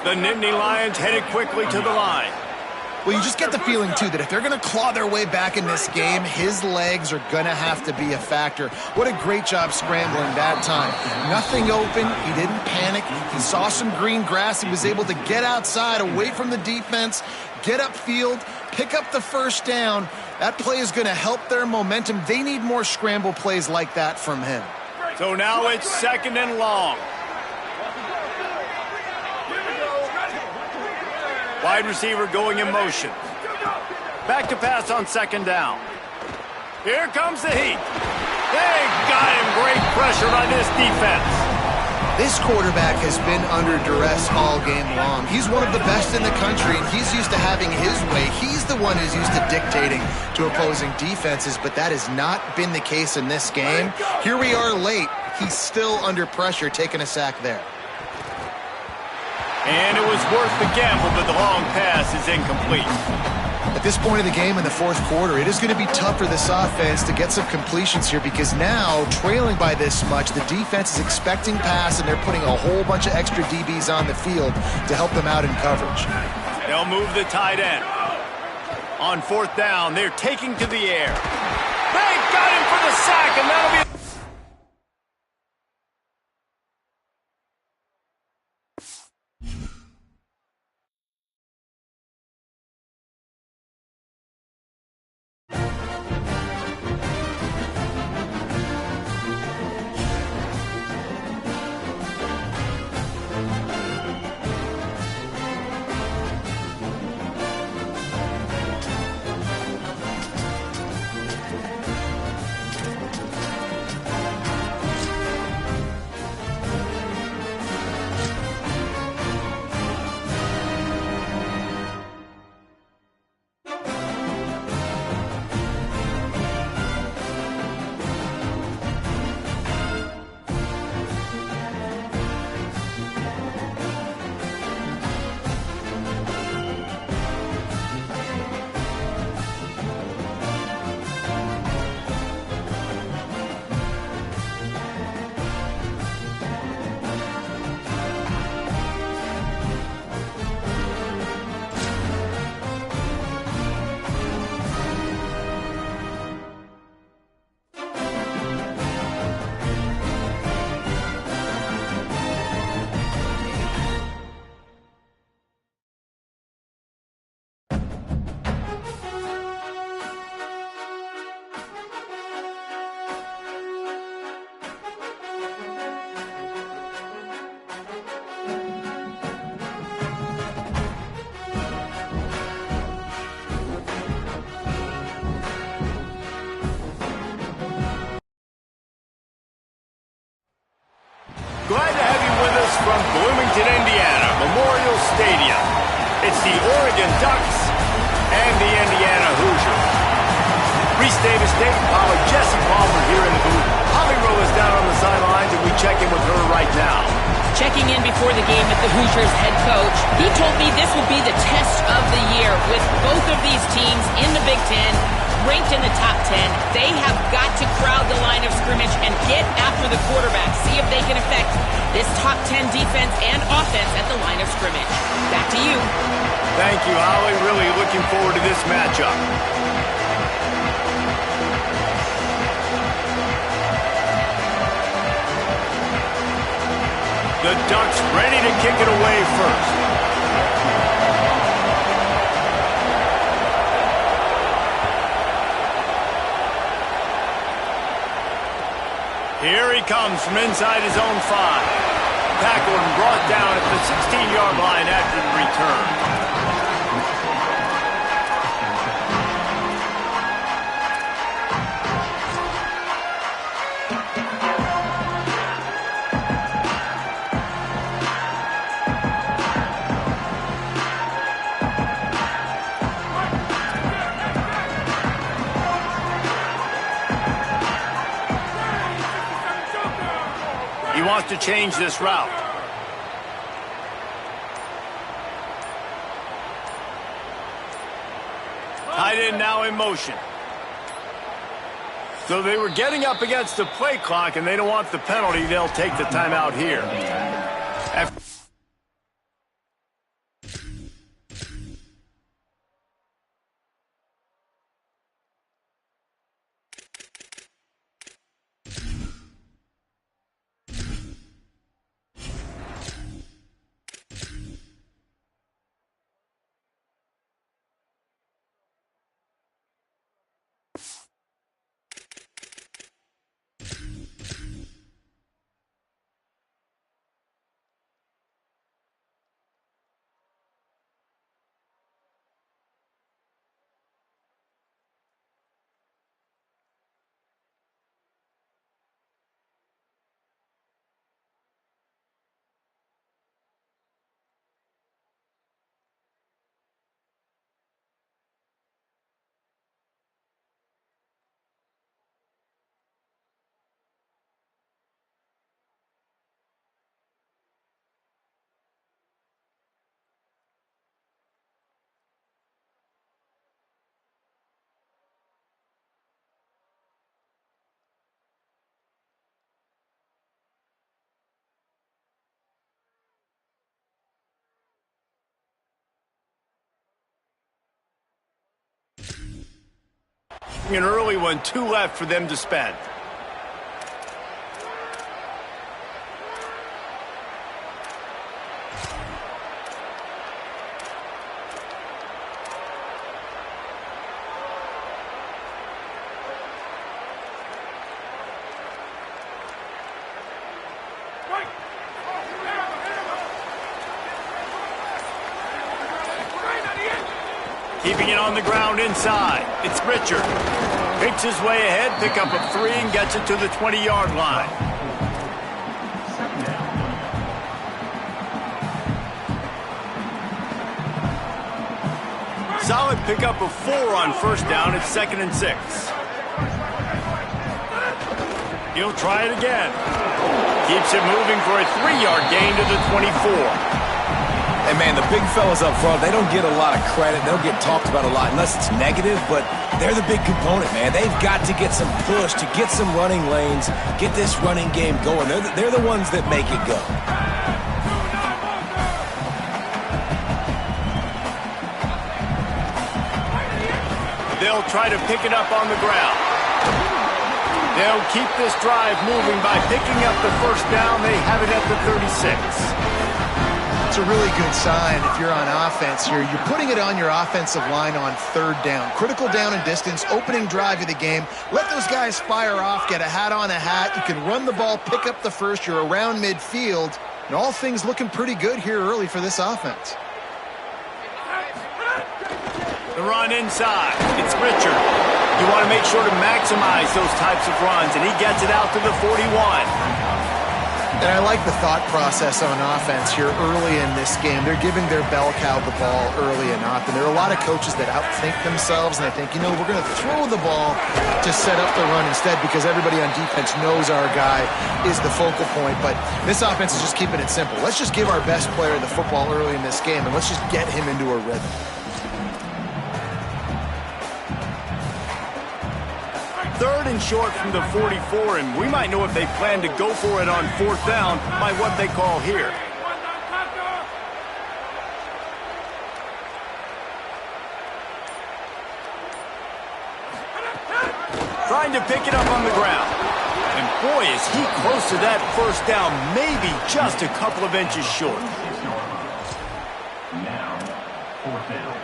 The Nittany Lions headed quickly to the line. Well, you just get the feeling, too, that if they're going to claw their way back in this game, his legs are going to have to be a factor. What a great job scrambling that time. Nothing open. He didn't panic. He saw some green grass. He was able to get outside, away from the defense, get upfield, pick up the first down. That play is going to help their momentum. They need more scramble plays like that from him. So now it's 2nd and long. Wide receiver going in motion. Back to pass on 2nd down. Here comes the heat. They got him. Great pressure on this defense. This quarterback has been under duress all game long. He's one of the best in the country, and he's used to having his way. He's the one who's used to dictating to opposing defenses, but that has not been the case in this game. Here we are late. He's still under pressure, taking a sack there. And it was worth the gamble, but the long pass is incomplete. At this point in the game in the 4th quarter, it is going to be tough for this offense to get some completions here because now, trailing by this much, the defense is expecting pass and they're putting a whole bunch of extra DBs on the field to help them out in coverage. They'll move the tight end. On 4th down, they're taking to the air. They got him for the sack, and that'll be... Glad to have you with us from Bloomington, Indiana, Memorial Stadium. It's the Oregon Ducks and the Indiana Hoosiers. Reese Davis, Dave Pollard, Jesse Palmer here in the booth. Holly Rowe is down on the sidelines, and we check in with her right now. Checking in before the game with the Hoosiers head coach. He told me this will be the test of the year with both of these teams in the Big Ten, ranked in the top 10. They have got to crowd the line of scrimmage and get after the quarterback, see if they can affect this top 10 defense and offense at the line of scrimmage. Back to you. Thank you, Holly. Really looking forward to this matchup. The Ducks ready to kick it away first. Here he comes from inside his own 5. Tackled and brought down at the 16-yard line after the return. Wants to change this route. Tight end now in motion. So they were getting up against the play clock, and they don't want the penalty. They'll take the timeout here. An early one, 2 left for them to spend. Keeping it on the ground inside. It's Richard. Picks his way ahead, pick up a 3, and gets it to the 20-yard line. Solid pickup of 4 on first down. It's 2nd and 6. He'll try it again. Keeps it moving for a 3-yard gain to the 24. And, man, the big fellas up front, they don't get a lot of credit. They don't get talked about a lot unless it's negative, but they're the big component, man. They've got to get some push, to get some running lanes, get this running game going. They're the ones that make it go. They'll try to pick it up on the ground. They'll keep this drive moving by picking up the first down. They have it at the 36. It's a really good sign if you're on offense here. You're putting it on your offensive line on 3rd down. Critical down and distance, opening drive of the game. Let those guys fire off, get a hat on a hat. You can run the ball, pick up the first. You're around midfield. And all things looking pretty good here early for this offense. The run inside. It's Richard. You want to make sure to maximize those types of runs, and he gets it out to the 41. And I like the thought process on offense here early in this game. They're giving their bell cow the ball early and often. There are a lot of coaches that outthink themselves, and they think, we're going to throw the ball to set up the run instead because everybody on defense knows our guy is the focal point. But this offense is just keeping it simple. Let's just give our best player the football early in this game, and let's just get him into a rhythm. Third and short from the 44, and we might know if they plan to go for it on 4th down by what they call here. Trying to pick it up on the ground. And boy, is he close to that first down, maybe just a couple of inches short. Now, 4th down.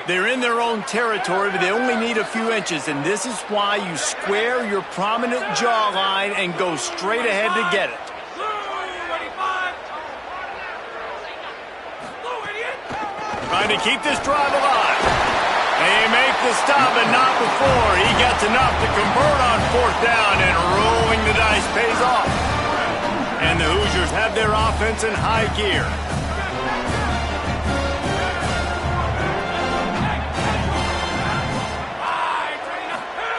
They're in their own territory, but they only need a few inches, and this is why you square your prominent jawline and go straight ahead to get it. Trying to keep this drive alive. They make the stop, but not before. He gets enough to convert on 4th down, and rolling the dice pays off. And the Hoosiers have their offense in high gear.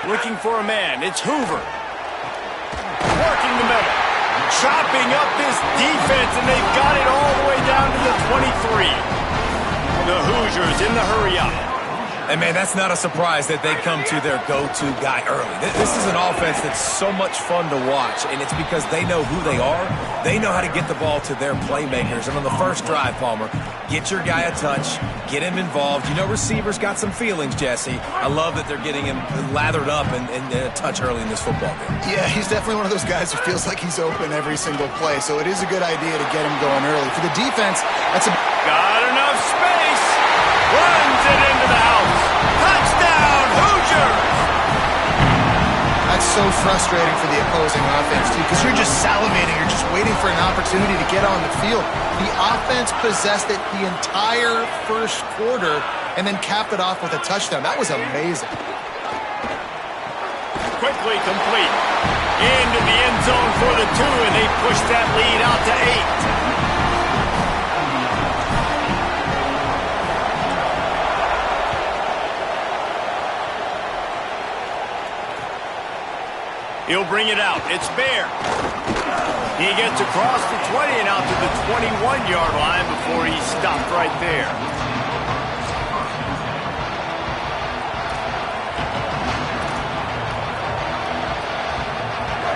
Looking for a man. It's Hoover. Working the middle. Chopping up this defense, and they've got it all the way down to the 23. The Hoosiers in the hurry up. And, man, that's not a surprise that they come to their go-to guy early. This is an offense that's so much fun to watch, and it's because they know who they are. They know how to get the ball to their playmakers. And on the first drive, Palmer, get your guy a touch, get him involved. Receivers got some feelings, Jesse. I love that they're getting him lathered up and a touch early in this football game. Yeah, he's definitely one of those guys who feels like he's open every single play, so it is a good idea to get him going early. For the defense, that's a... Got enough space. Runs it into the house. Touchdown, Hoosiers! That's so frustrating for the opposing offense, too, because you're just salivating. You're just waiting for an opportunity to get on the field. The offense possessed it the entire first quarter and then capped it off with a touchdown. That was amazing. Quickly complete. Into the end zone for the 2, and they push that lead out to 8. He'll bring it out. It's Bear. He gets across the 20 and out to the 21-yard line before he's stopped right there.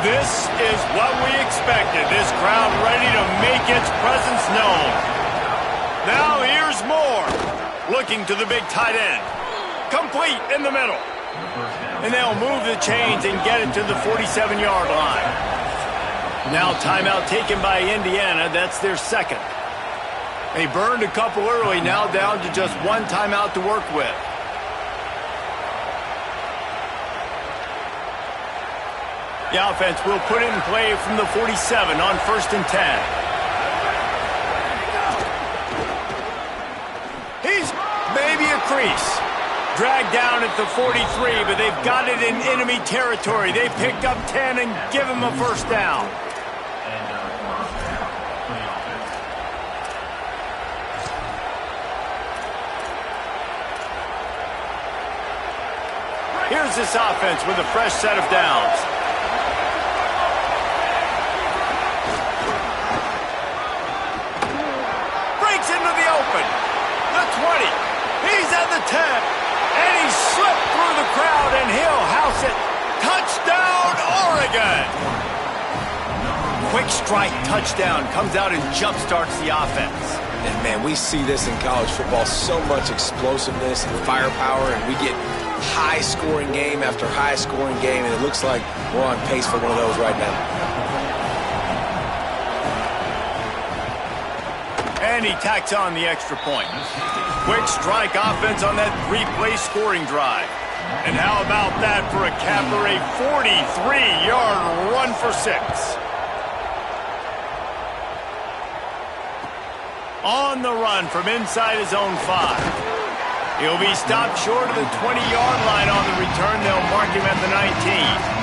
This is what we expected. This crowd ready to make its presence known. Now here's Moore. Looking to the big tight end. Complete in the middle. And they'll move the chains and get it to the 47-yard line. Now timeout taken by Indiana. That's their second. They burned a couple early, now down to just one timeout to work with. The offense will put it in play from the 47 on 1st and 10. He's maybe a crease. Dragged down at the 43, but they've got it in enemy territory. They picked up 10 and give him a first down. Here's this offense with a fresh set of downs. Breaks into the open. The 20. He's at the 10. And he slipped through the crowd, and he'll house it. Touchdown, Oregon! Quick strike touchdown comes out and jump-starts the offense. And, man, we see this in college football, so much explosiveness and firepower, and we get high-scoring game after high-scoring game, and it looks like we're on pace for one of those right now. And he tacks on the extra point. Quick strike offense on that three-play scoring drive. And how about that for a capper, a 43-yard run for 6. On the run from inside his own 5. He'll be stopped short of the 20-yard line on the return. They'll mark him at the 19.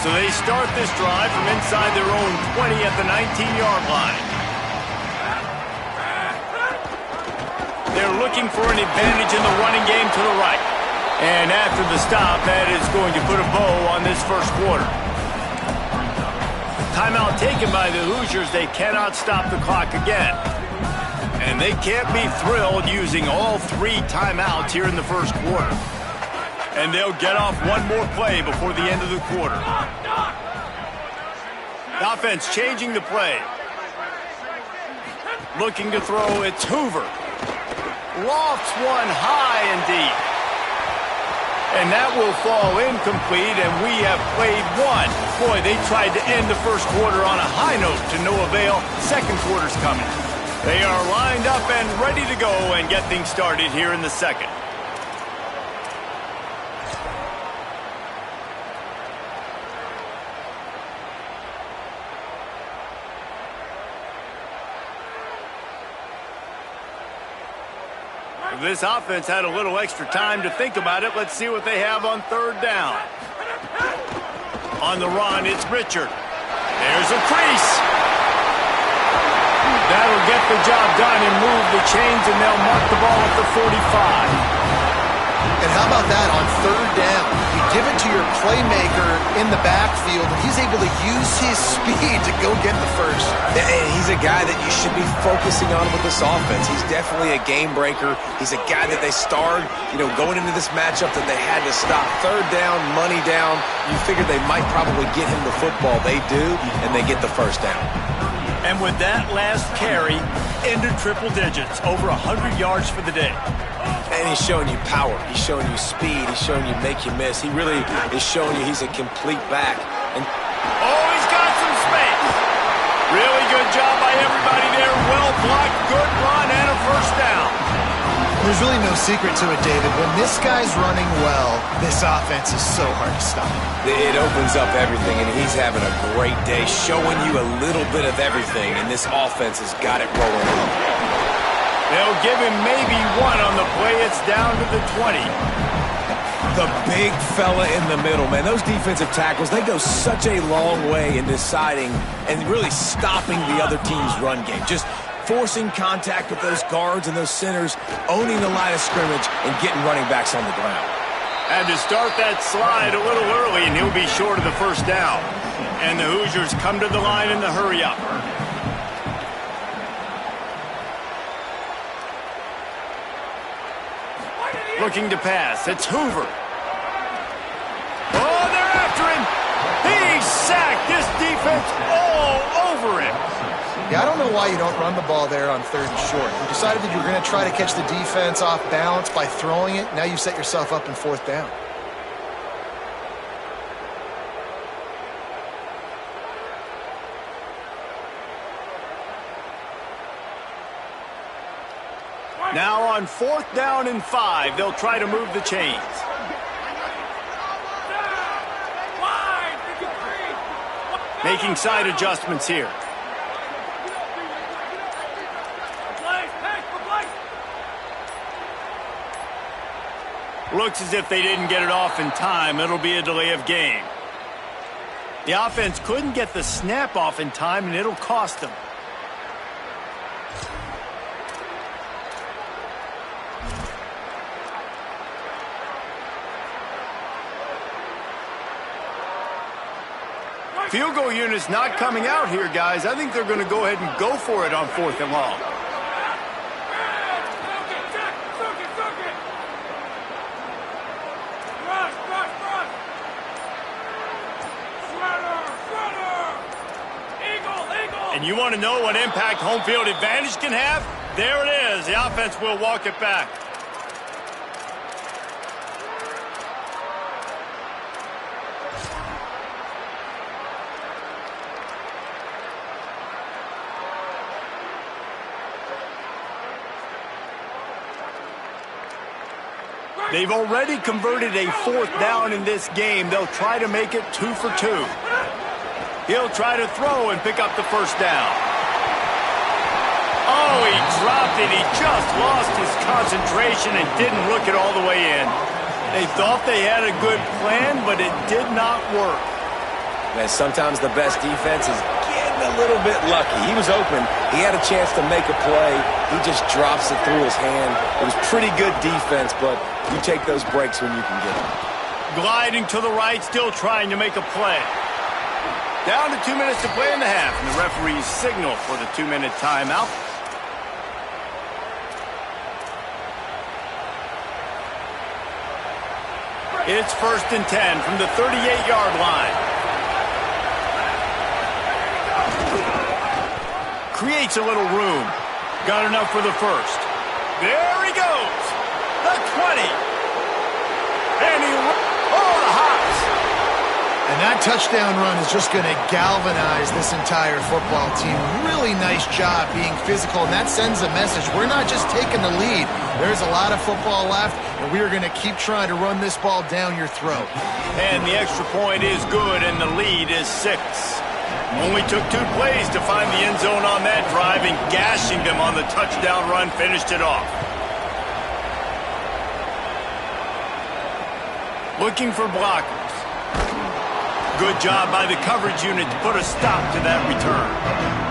So they start this drive from inside their own 20 at the 19-yard line. They're looking for an advantage in the running game to the right. And after the stop, that is going to put a bow on this first quarter. Timeout taken by the Hoosiers. They cannot stop the clock again. And they can't be thrilled using all 3 timeouts here in the first quarter. And they'll get off one more play before the end of the quarter. The offense changing the play. Looking to throw, it's Hoover. Lofts one high and deep. And that will fall incomplete, and we have played one. Boy, they tried to end the first quarter on a high note to no avail. Second quarter's coming. They are lined up and ready to go and get things started here in the second. This offense had a little extra time to think about it. Let's see what they have on 3rd down. On the run, it's Richard. There's a crease. That'll get the job done and move the chains, and they'll mark the ball at the 45. And how about that on 3rd down? You give it to your playmaker in the backfield, and he's able to use his speed to go get the first. And he's a guy that you should be focusing on with this offense. He's definitely a game breaker. He's a guy that they starred, going into this matchup that they had to stop. 3rd down, money down. You figured they might probably get him the football. They do, and they get the first down. And with that last carry, into triple digits, over 100 yards for the day. And he's showing you power. He's showing you speed. He's showing you make you miss. He really is showing you he's a complete back. And oh, he's got some space. Really good job by everybody there. Well blocked, good run, and a first down. There's really no secret to it, David. When this guy's running well, this offense is so hard to stop. It opens up everything, and he's having a great day, showing you a little bit of everything, and this offense has got it rolling on. They'll give him maybe one on the play. It's down to the 20. The big fella in the middle, man. Those defensive tackles, they go such a long way in deciding and really stopping the other team's run game. Just forcing contact with those guards and those centers, owning the line of scrimmage, and getting running backs on the ground. Had to start that slide a little early, and he'll be short of the first down. And the Hoosiers come to the line in the hurry-up. Looking to pass. It's Hoover. Oh, they're after him. He's sacked. This defense all over him. Yeah, I don't know why you don't run the ball there on 3rd and short. You decided that you were going to try to catch the defense off balance by throwing it. Now you set yourself up in 4th down. Now on 4th down and 5, they'll try to move the chains. Making side adjustments here. Looks as if they didn't get it off in time. It'll be a delay of game. The offense couldn't get the snap off in time, and it'll cost them. Field goal unit's not coming out here, guys. I think they're going to go ahead and go for it on 4th and long. And you want to know what impact home field advantage can have? There it is. The offense will walk it back. They've already converted a 4th down in this game. They'll try to make it 2 for 2. He'll try to throw and pick up the 1st down. Oh, he dropped it. He just lost his concentration and didn't look it all the way in. They thought they had a good plan, but it did not work. Man, sometimes the best defense is getting a little bit lucky. He was open. He had a chance to make a play. He just drops it through his hand. It was pretty good defense, but you take those breaks when you can get them. Gliding to the right, still trying to make a play. Down to 2 minutes to play in the half, and the referees signal for the 2-minute timeout. It's 1st and 10 from the 38-yard line. Creates a little room. Got enough for the 1st. There he goes. The 20. And he... Oh, the hops. And that touchdown run is just going to galvanize this entire football team. Really nice job being physical, and that sends a message. We're not just taking the lead. There's a lot of football left, and we are going to keep trying to run this ball down your throat. And the extra point is good, and the lead is 6. Only took 2 plays to find the end zone on that drive, and gashing them on the touchdown run finished it off. Looking for blockers. Good job by the coverage unit to put a stop to that return.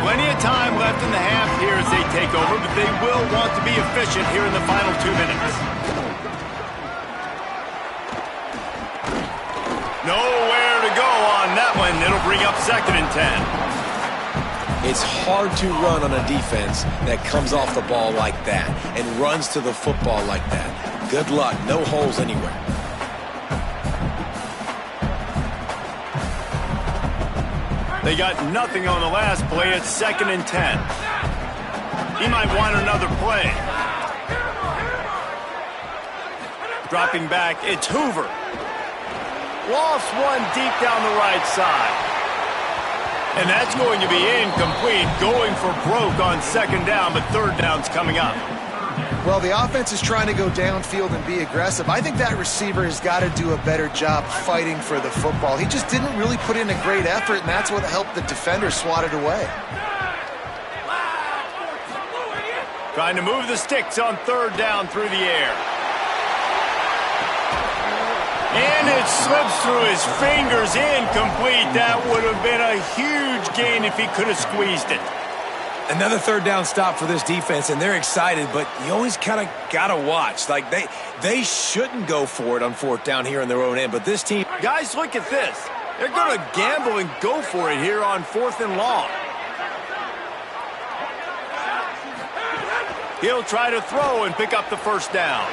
Plenty of time left in the half here as they take over, but they will want to be efficient here in the final 2 minutes. Nowhere to go on that one. It'll bring up 2nd and 10. It's hard to run on a defense that comes off the ball like that and runs to the football like that. Good luck. No holes anywhere. They got nothing on the last play. It's 2nd and 10. He might want another play. Dropping back, it's Hoover. Lost one deep down the right side. And that's going to be incomplete. Going for broke on 2nd down, but 3rd down's coming up. Well, the offense is trying to go downfield and be aggressive. I think that receiver has got to do a better job fighting for the football. He just didn't really put in a great effort, and that's what helped the defender swat it away. Trying to move the sticks on third down through the air. And it slips through his fingers, incomplete. That would have been a huge gain if he could have squeezed it. Another third down stop for this defense, and they're excited, but you always kind of got to watch. Like, they shouldn't go for it on fourth down here in their own end, but this team... Guys, look at this. They're going to gamble and go for it here on 4th and long. He'll try to throw and pick up the first down.